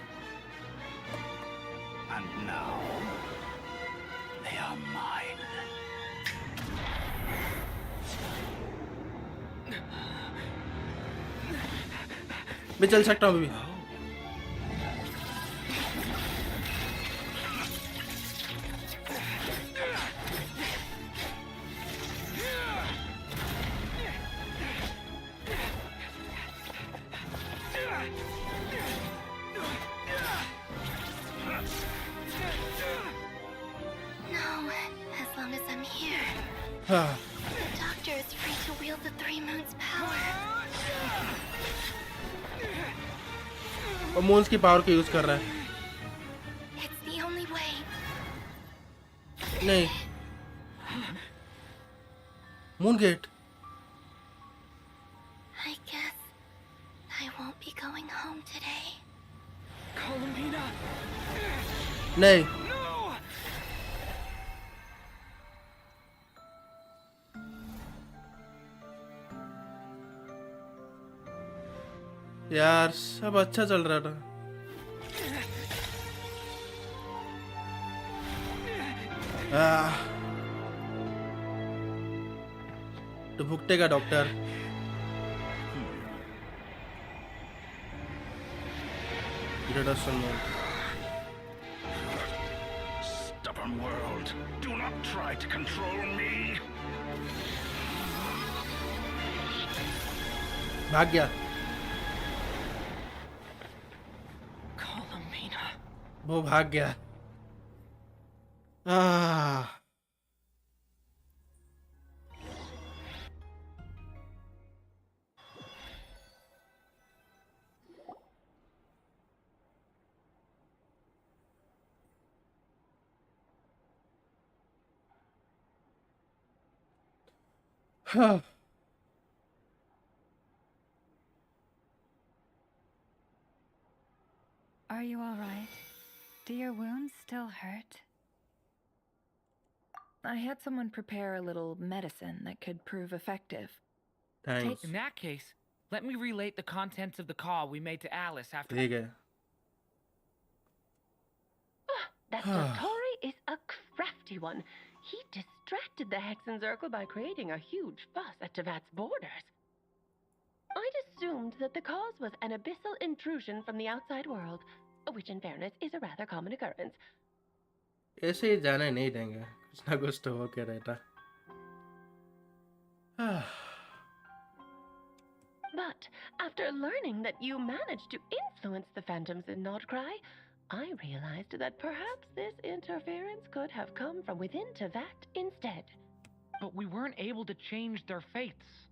And now they are mine. मैं चल सकता हूँ अभी. No, as long as I'm here. हाँ. The doctor is free to wield the 3 moons' power. और मून्स की power को यूज कर रहा है. It's the only way. नहीं. Moon gate. I guess I won't be going home today. Columbina! नहीं. यार सब अच्छा चल रहा था. तो भुगतेगा doctor. created us some more. Stubborn world, do not try to control me. भाग गया. Columbina. वो भाग गया. Are you all right? Do your wounds still hurt? I had someone prepare a little medicine that could prove effective. Thanks. In that case, let me relate the contents of the call we made to Alice after. ठीक है. That Dottore is a crafty one. He distracted the Hexenzirkel by creating a huge fuss at Tevat's borders. I'd assumed that the cause was an abyssal intrusion from the outside world, which in fairness is a rather common occurrence. ऐसे ही जाने नहीं देंगे. कुछ ना कुछ तो हो के रहता. But after learning that you managed to influence the phantoms in Nordkrai, I realized that perhaps this interference could have come from within Tevat instead. But we weren't able to change their fates.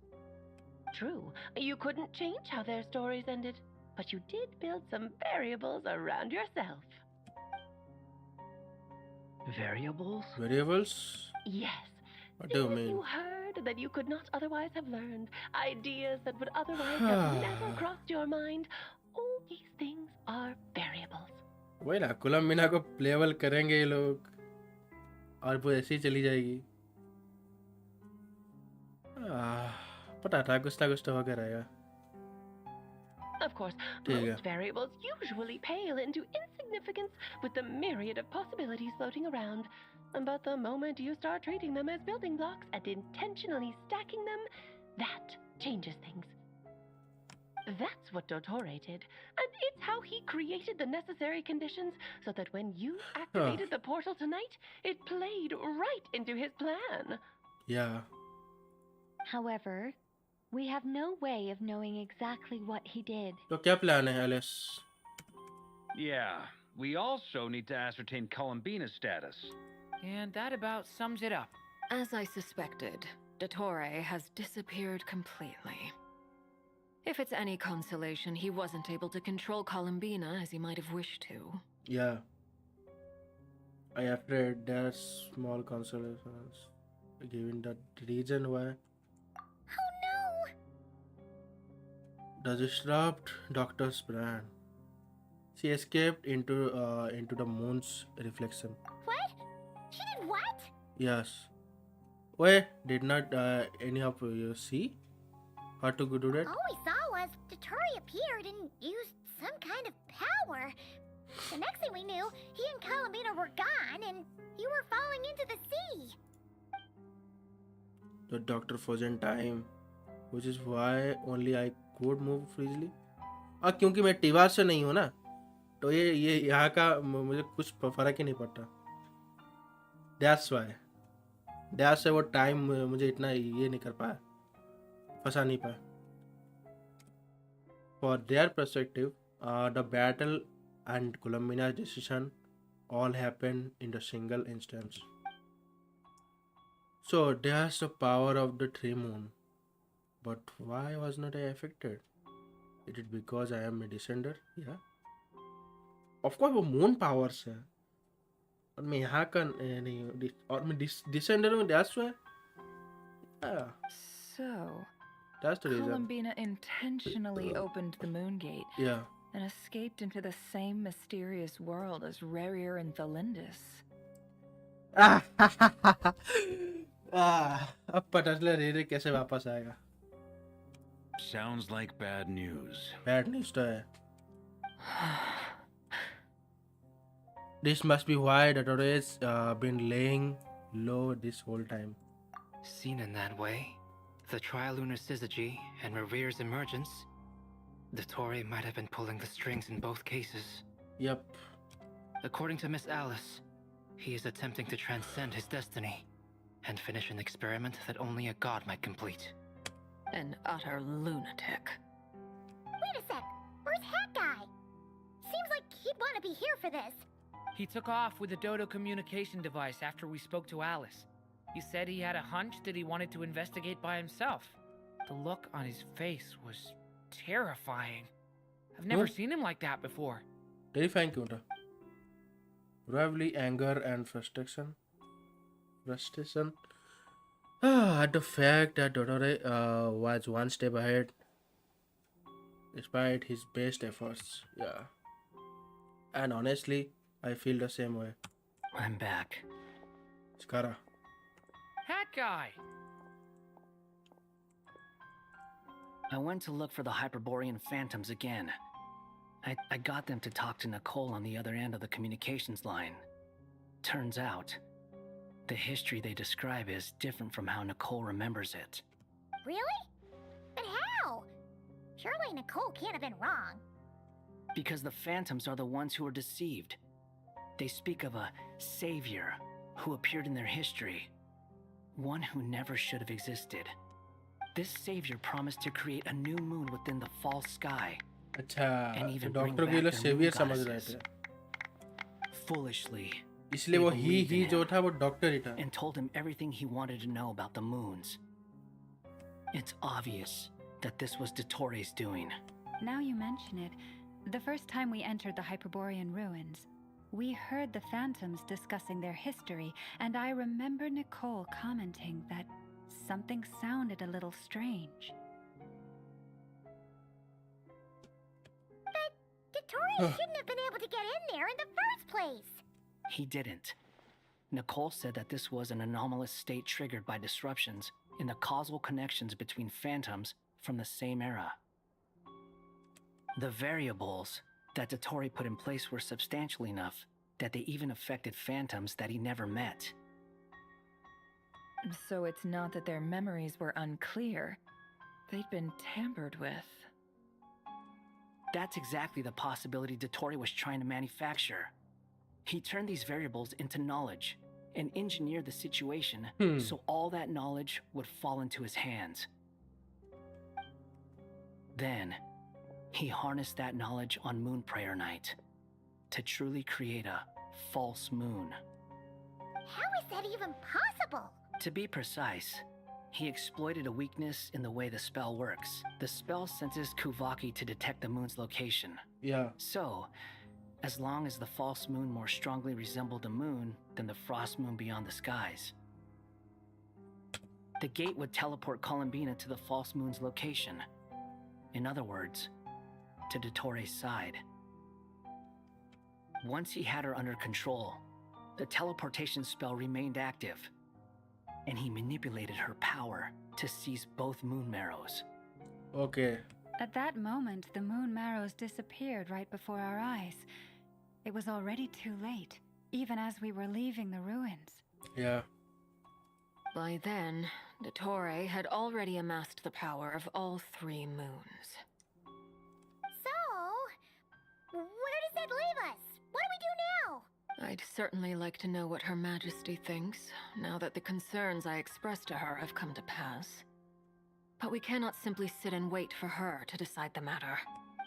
True, you couldn't change how their stories ended, but you did build some variables around yourself. Variables? Variables? Yes. What do you mean? You heard that you could not otherwise have learned. Ideas that would otherwise have never crossed your mind. All these things are variables. वही ना, कोलम्बिना को payable करेंगे ये लोग और वो ऐसे ही चली जाएगी. पता था कुछ ना कुछ तो होकर रहेगा. Of course, most variables usually pale into insignificance with the myriad of possibilities floating around. But the moment you start treating them as building blocks and intentionally stacking them, that changes things. That's what Dottore did, and it's how he created the necessary conditions so that when you activated the portal tonight, it played right into his plan. Yeah. However, we have no way of knowing exactly what he did. तो क्या plan है, Alice? Yeah, we also need to ascertain Columbina's status. And that about sums it up. As I suspected, Dottore has disappeared completely. If it's any consolation, he wasn't able to control Columbina as he might have wished to. Yeah. I afraid there's small consolations given the reason why. Oh no! The disrupt Doctor's brand. She escaped into the moon's reflection. What? She did what? Yes. Wait, did not any of you see her to do that? All we saw was Dottore appeared and used some kind of power. The next thing we knew, he and Columbina were gone and you were falling into the sea. The doctor frozen time, which is why only I could move freely. क्योंकि मैं टीवार से नहीं हूँ ना, तो ये यहाँ का मुझे कुछ फर्क ही नहीं पड़ता. That's why. That's why वो टाइम मुझे इतना ये नहीं कर पाया, फंसा नहीं पाया. For their perspective, the battle and Columbina's decision all happened in a single instance. So there's the power of the three moon. But why was not I affected? Is it because I am a descender? Yeah. Of course वो moon powers है. और मैं यहाँ का नहीं, और मैं descender हूँ. That's why. Yeah. So, That's the reason. Columbina intentionally opened the moon gate. Yeah. And escaped into the same mysterious world as Rarier and Thalindis. अब पता चला रेरे कैसे वापस आएगा. Sounds like bad news. Bad news तो है. This must be why Dottore been laying low this whole time. Seen in that way, the Trilunar Syzygy and Revere's emergence, Dottore might have been pulling the strings in both cases. Yep. According to Miss Alice, he is attempting to transcend his destiny and finish an experiment that only a god might complete. An utter lunatic. Wait a sec. Where's Hat Guy? Seems like he'd want to be here for this. He took off with the Dodo communication device after we spoke to Alice. He said he had a hunch that he wanted to investigate by himself. The look on his face was terrifying. I've never seen him like that before. Terrifying क्यों था? Probably anger and frustration. At the fact that Dotore was one step ahead despite his best efforts. Yeah. And honestly, I feel the same way. I'm back. Skara. Hat Guy! I went to look for the Hyperborean phantoms again. I got them to talk to Nicole on the other end of the communications line. Turns out, the history they describe is different from how Nicole remembers it. Really? But how? Surely Nicole can't have been wrong. Because the phantoms are the ones who are deceived. They speak of a savior who appeared in their history. One who never should have existed. This savior promised to create a new moon within the false sky. And even bring back their moon goddesses. Foolishly, इसलिए वो ही जो था वो doctor ही था. And told him everything he wanted to know about the moons. It's obvious that this was Dotore's doing. Now you mention it, the first time we entered the Hyperborean ruins, we heard the phantoms discussing their history, and I remember Nicole commenting that something sounded a little strange. But Dottore shouldn't have been able to get in there in the first place. He didn't. Nicole said that this was an anomalous state triggered by disruptions in the causal connections between phantoms from the same era. The variables that Dottore put in place were substantial enough that they even affected phantoms that he never met. So it's not that their memories were unclear. They'd been tampered with. That's exactly the possibility Dottore was trying to manufacture. He turned these variables into knowledge and engineered the situation so all that knowledge would fall into his hands. Then, he harnessed that knowledge on Moon Prayer Night to truly create a false moon. How is that even possible? To be precise, he exploited a weakness in the way the spell works. The spell senses Kuvaki to detect the moon's location. Yeah. So, as long as the false moon more strongly resembled the moon than the frost moon beyond the skies, the gate would teleport Columbina to the false moon's location. In other words, to Dottore's side. Once he had her under control, the teleportation spell remained active, and he manipulated her power to seize both moon marrows. Okay. At that moment, the moon marrows disappeared right before our eyes. It was already too late, even as we were leaving the ruins. Yeah. By then, Dottore had already amassed the power of all 3 moons. So, where does that leave us? What do we do now? I'd certainly like to know what Her Majesty thinks, now that the concerns I expressed to her have come to pass. But we cannot simply sit and wait for her to decide the matter.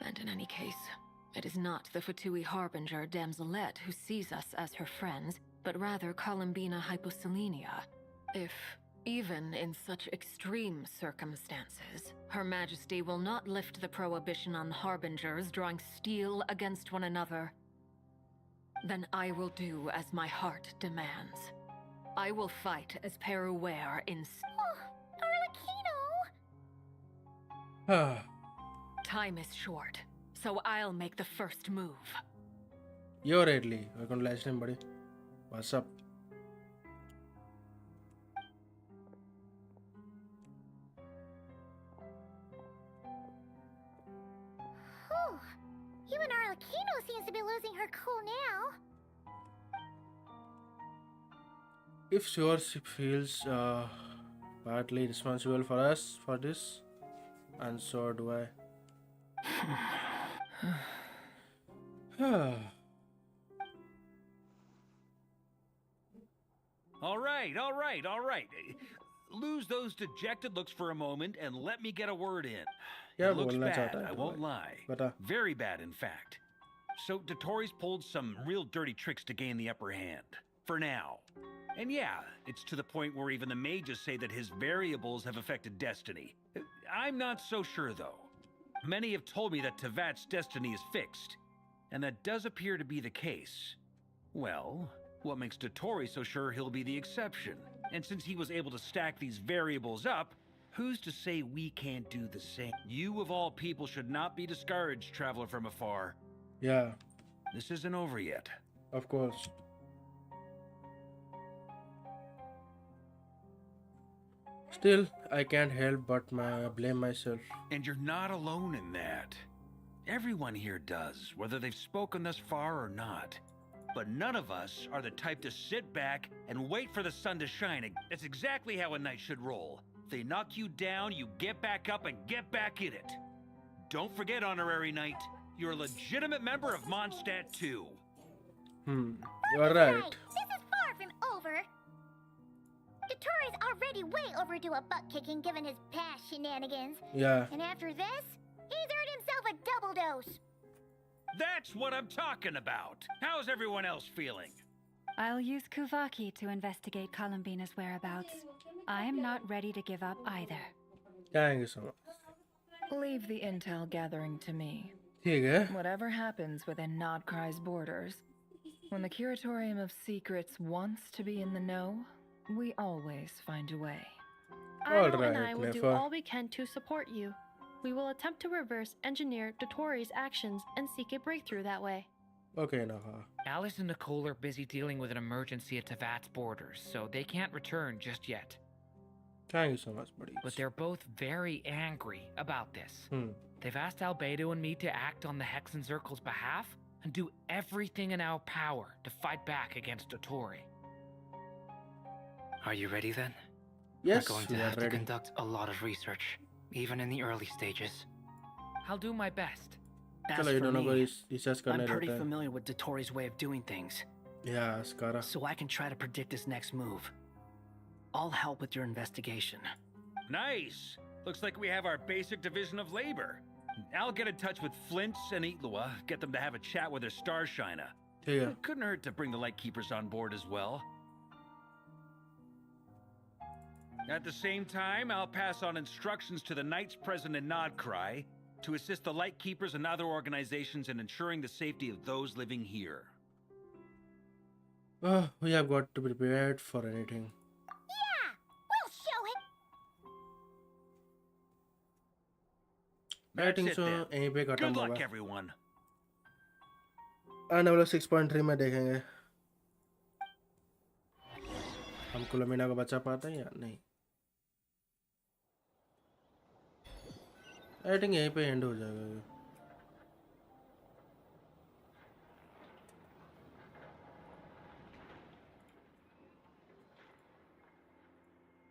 And in any case, it is not the Fatui Harbinger Damselette who sees us as her friends, but rather Columbina Hyposelenia. If, even in such extreme circumstances, Her Majesty will not lift the prohibition on Harbingers drawing steel against one another, then I will do as my heart demands. I will fight as Peruware in... Arlecchino! Time is short, so I'll make the first move. You're Ridley. Welcome to live stream, buddy. What's up? Whew. Even Arlecchino seems to be losing her cool now. If sure, she feels partly responsible for us for this, and so do I. All right. Lose those dejected looks for a moment and let me get a word in. क्या It looks बोलना bad, चाहता है I तू won't भाई? lie. बता. Very bad, in fact. So Dotori's pulled some real dirty tricks to gain the upper hand. For now. And yeah, it's to the point where even the mages say that his variables have affected destiny. I'm not so sure, though. Many have told me that Tevat's destiny is fixed. And that does appear to be the case. Well, what makes Dotori so sure he'll be the exception? And since he was able to stack these variables up, who's to say we can't do the same? You of all people should not be discouraged, traveler from afar. Yeah, This isn't over yet. of course. Still, I can't help but blame myself. And you're not alone in that. Everyone here does, whether they've spoken thus far or not. But none of us are the type to sit back and wait for the sun to shine. That's exactly how a knight should roll. If they knock you down, you get back up and get back in it. Don't forget, Honorary Knight, you're a legitimate member of Mondstadt too. You're right. This is far from over. Dotori's already way overdue a butt kicking given his past shenanigans. Yeah. And after this, he's earned himself a double dose. That's what I'm talking about. How's everyone else feeling? I'll use Kuvaki to investigate Columbina's whereabouts. I am not ready to give up either. Thank you so much. Leave the intel gathering to me. ठीक है. Whatever happens within Nodkrai's borders, when the Curatorium of Secrets wants to be in the know, we always find a way. Io and I will do all we can to support you. We will attempt to reverse engineer Dotori's actions and seek a breakthrough that way. Okay, Naha. Alice and Nicole are busy dealing with an emergency at Tevat's borders, so they can't return just yet. Thank you so much, buddy. But they're both very angry about this. Hmm. They've asked Albedo and me to act on the Hexen Circle's behalf and do everything in our power to fight back against Dotori. Are you ready then? Yes, We're going to we are have to ready. conduct a lot of research, even in the early stages. I'll do my best. As चलो ये for दोनों को me, research I'm करने pretty रहता है. familiar with Dotori's way of doing things. Yeah, Skara. So I can try to predict his next move. I'll help with your investigation. Nice. Looks like we have our basic division of labor. I'll get in touch with Flint's and Itlua, get them to have a chat with their Starshiner. ठीक है. Couldn't hurt to bring the Lightkeepers on board as well. At the same time, I'll pass on instructions to the Knights present in Krai to assist the Lightkeepers and other organizations in ensuring the safety of those living here. We have got to be prepared for anything. Yeah, we'll show it. I That's think it so. then. यहीं पे खत्म Good luck, होगा. everyone. आने वाला 6.3 में देखेंगे. हम कोलंबिना को बचा पाते हैं या नहीं? आई थिंक यहीं पे एंड हो जाएगा ये.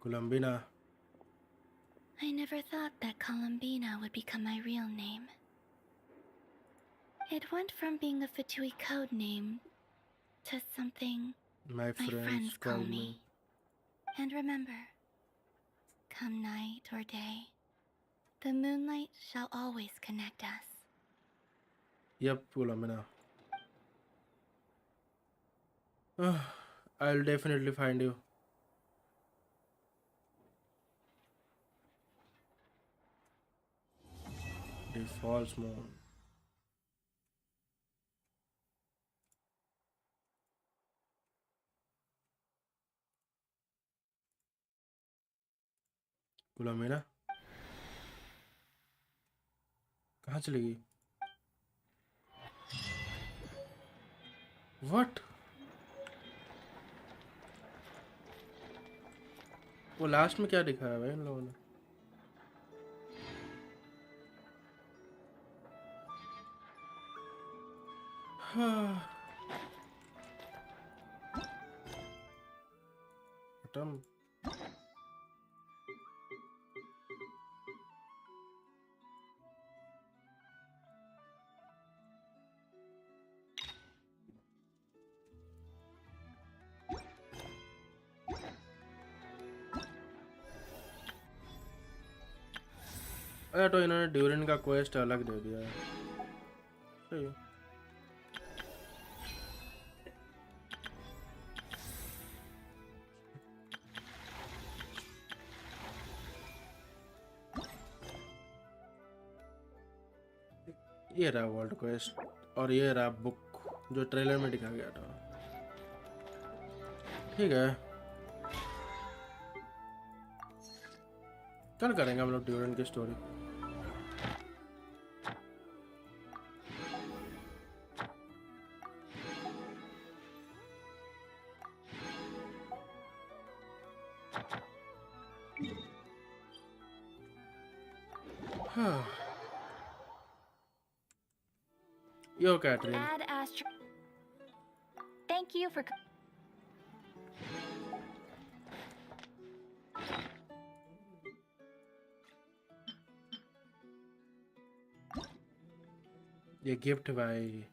Columbina. I never thought that Columbina would become my real name. It went from being a Fatui code name to something My friends call call me. And remember, come night or day, the moonlight shall always connect us. Yep, Columbina. I'll definitely find you. The false moon. Columbina कहाँ चली गई? What? वो last में क्या दिखाया है भाई इन लोगों ने? खत्म. तो इन्होंने ड्यूरिन का क्वेस्ट अलग दे दिया है। सही है। ये रहा वर्ल्ड क्वेस्ट और ये रहा बुक जो ट्रेलर में दिखा गया था। ठीक है, कल करेंगे हम लोग ड्यूरेंट की स्टोरी। हाँ। Yo Katheryne. Ad Astro. Thank you for. ये गिफ्ट भाई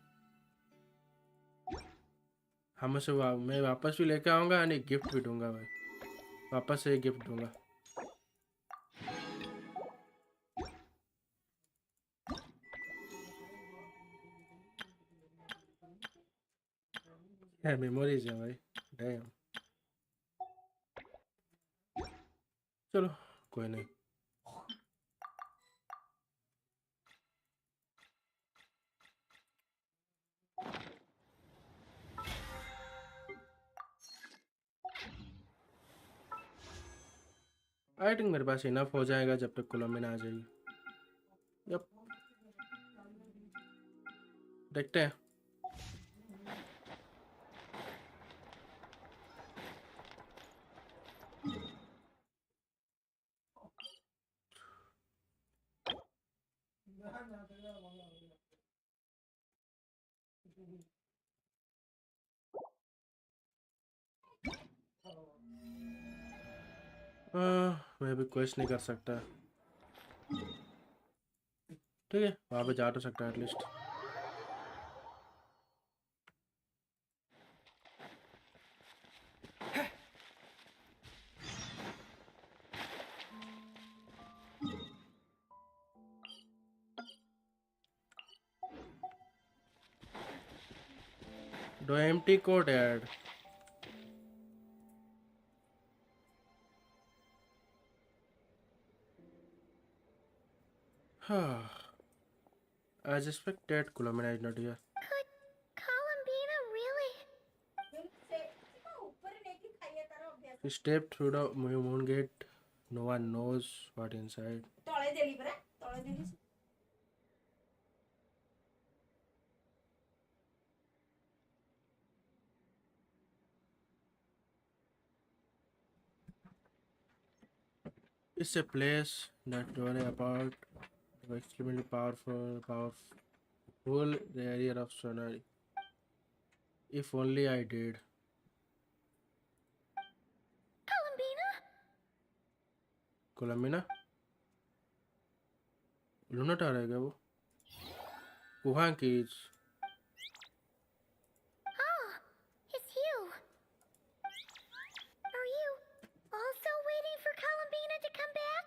हम उसे मैं वापस भी लेके आऊंगा और एक गिफ्ट भी दूंगा भाई, वापस से एक गिफ्ट दूंगा। मेमोरीज है भाई, डैम। चलो कोई नहीं। आई थिंक मेरे पास इनफ हो जाएगा जब तक कोलम्बिना आ जाएगी। यप, देखते हैं। मैं भी क्वेश्चन नहीं कर सकता। ठीक है, वहाँ पे जा तो सकता है at least. Do empty code add. As expected, Columbina is not here. Could Columbina really? She stepped through the moon gate. No one knows what inside. It's a place that really about the extremely powerful area of Sonari. If only I did. Columbina? Columbina? लूनाट आ रहेगा वो? Wuhan kids. Oh, it's you. Are you also waiting for Columbina to come back?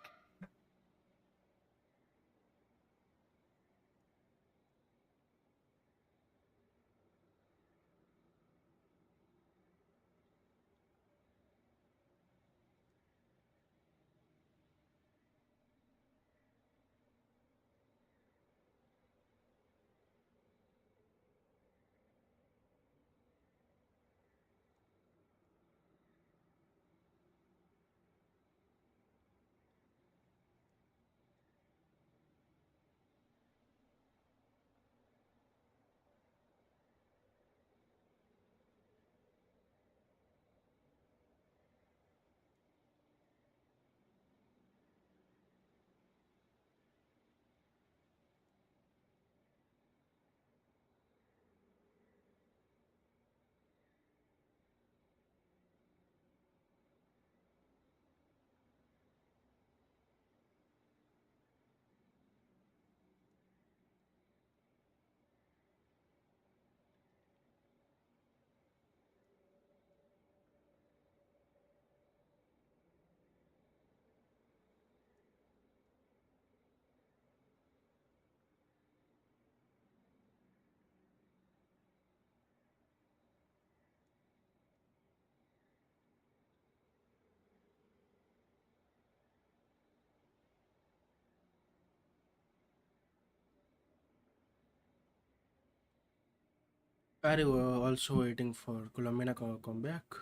अरे वो also waiting for कोलम्बिना का comeback.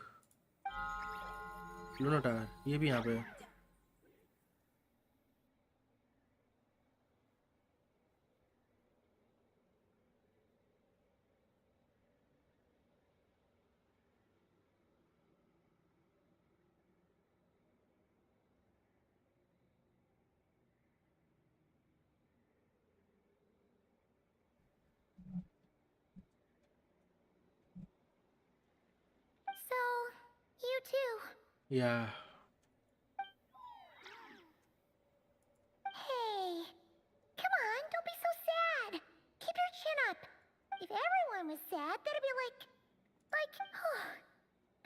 Luna tower ये भी यहाँ पे है। So, you too. Yeah. Hey, come on, don't be so sad. Keep your chin up. If everyone was sad, that'd be like,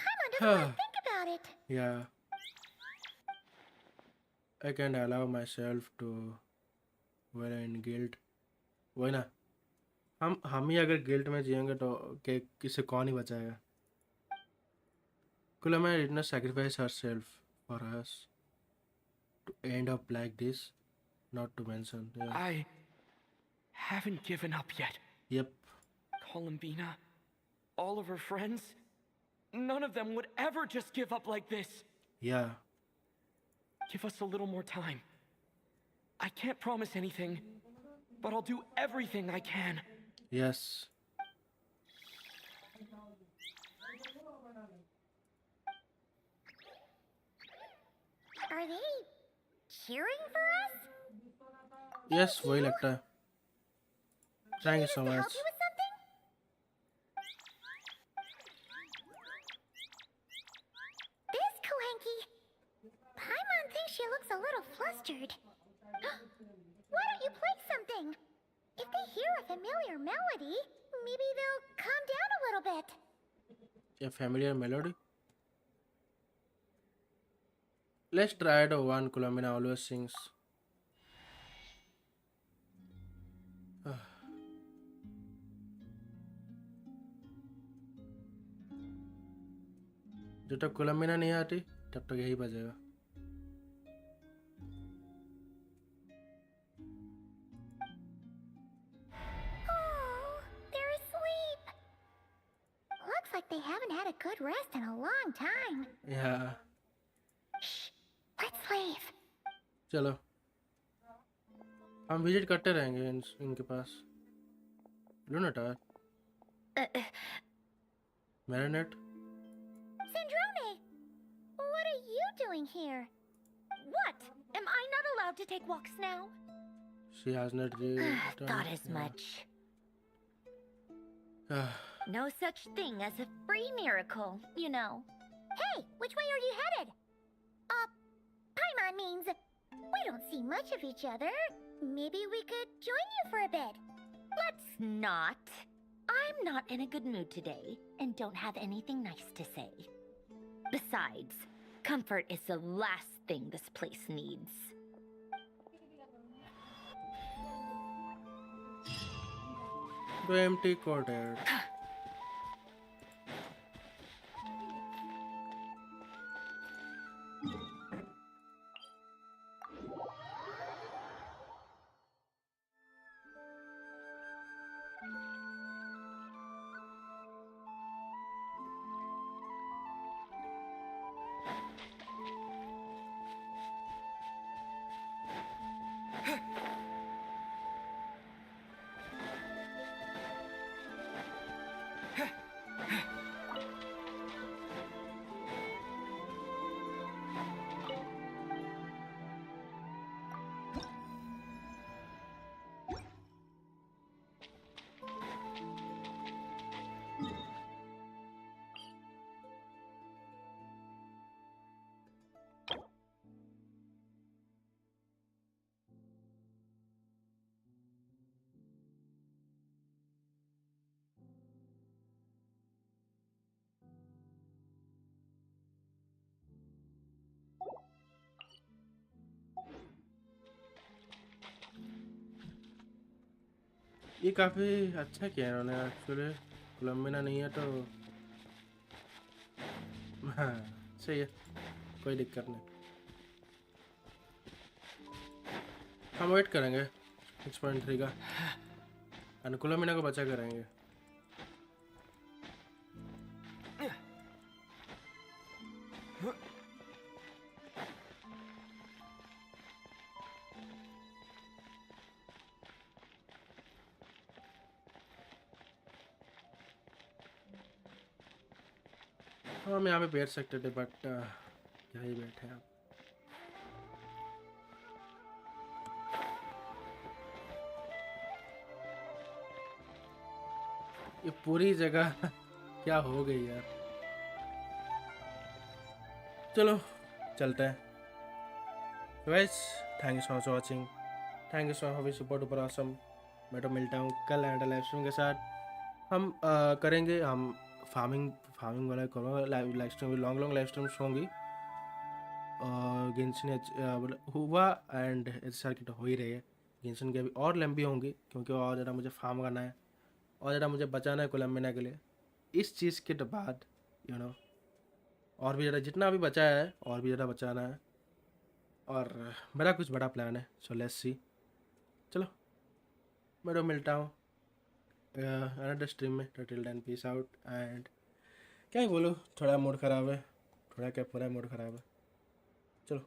Paimon doesn't want to think about it. Yeah. I can't allow myself to dwell in guilt. वही ना, हम ही अगर guilt में जिएंगे तो किसे कौन ही बचाएगा। Kulama did not sacrifice herself for us to end up like this. Not to mention. Yeah. I haven't given up yet. Yep. Columbina, all of her friends, none of them would ever just give up like this. Yeah. Give us a little more time. I can't promise anything, but I'll do everything I can. Yes. Are they cheering for us? Yes, वही लगता है. Thank you so much. Help you with something? This Kohenki. Paimon thinks she looks a little flustered. Why don't you play something? If they hear a familiar melody, maybe they'll calm down a little bit. A familiar melody? Let's try the one Columbina always sings. जब तक कोलम्बिना नहीं आती तब तक यही बजेगा। Oh, they're asleep. Looks like they haven't had a good rest in a long time. Yeah. Shh, let's leave. चलो हम विजिट करते रहेंगे इनके पास। लूना टावर मेरा net Sandrone, what are you doing here? What? Am I not allowed to take walks now? She has not Thought as much. No such thing as a free miracle, you know. Hey, which way are you headed? Paimon means we don't see much of each other. Maybe we could join you for a bit. Let's not. I'm not in a good mood today and don't have anything nice to say. Besides, comfort is the last thing this place needs. The empty courtyard. ये काफी अच्छा किया इन्होंने actually. कोलम्बिना नहीं है तो हाँ सही है, कोई दिक्कत नहीं। हम वेट करेंगे 6.3 का, कोलम्बिना को बचा करेंगे। हम यहाँ पे बैठ सकते थे बट यहाँ ही बैठे हैं आप। ये पूरी जगह क्या हो गई यार। चलो चलते हैं guys. Thank you so much for watching, thank you so much super duper awesome. मैं तो मिलता हूँ कल एंड लाइव स्ट्रीम के साथ। हम करेंगे, हम फार्मिंग वाला करूँगा live stream, long live streams होंगी। और गेंशिन हुआ एंड एचआर की तो हो ही रही है। गेंशिन की अभी और लंबी होंगी क्योंकि और ज़्यादा मुझे फार्म करना है और ज़्यादा मुझे बचाना है कोलम्बिना के लिए। इस चीज़ के बाद और भी ज़्यादा जितना भी बचा है और भी ज़्यादा बचाना है और मेरा कुछ बड़ा प्लान है। So let's see. चलो मैं तो मिलता हूँ अनदर स्ट्रीम में। Till then peace out. And क्या ही बोलूँ, थोड़ा मूड ख़राब है, थोड़ा क्या पूरा मूड ख़राब है। चलो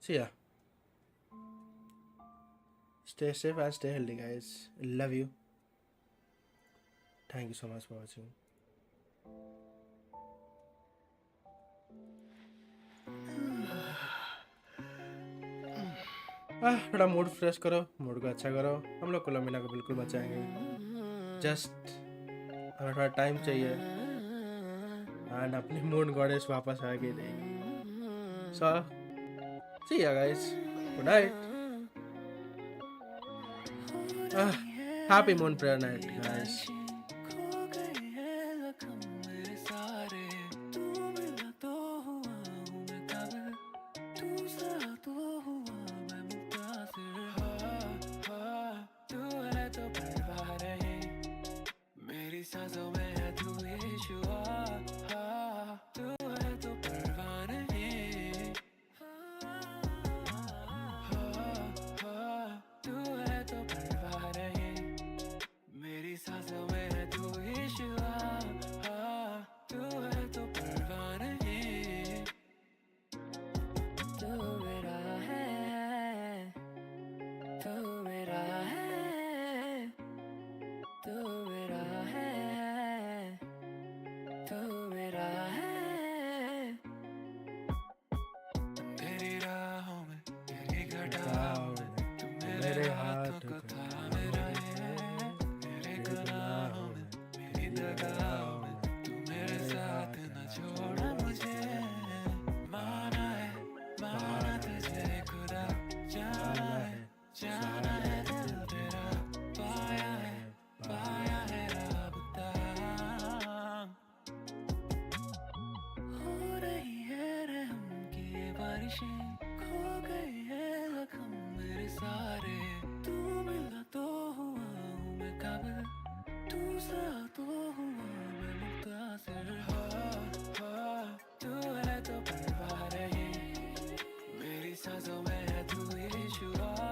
see ya. Stay safe and stay healthy guys. Love you. Thank you so much for watching. थोड़ा मूड फ्रेश करो, मूड को अच्छा करो। हम लोग कोलम्बिना को बिल्कुल बचाएंगे। जस्ट हमें थोड़ा टाइम चाहिए एंड अपनी मून गॉडेस वापस आके देंगे। सो see ya guys. Good night. Happy moon prayer night guys. मेरे हाथ को मेरी सांसों में है तू ही शुआ।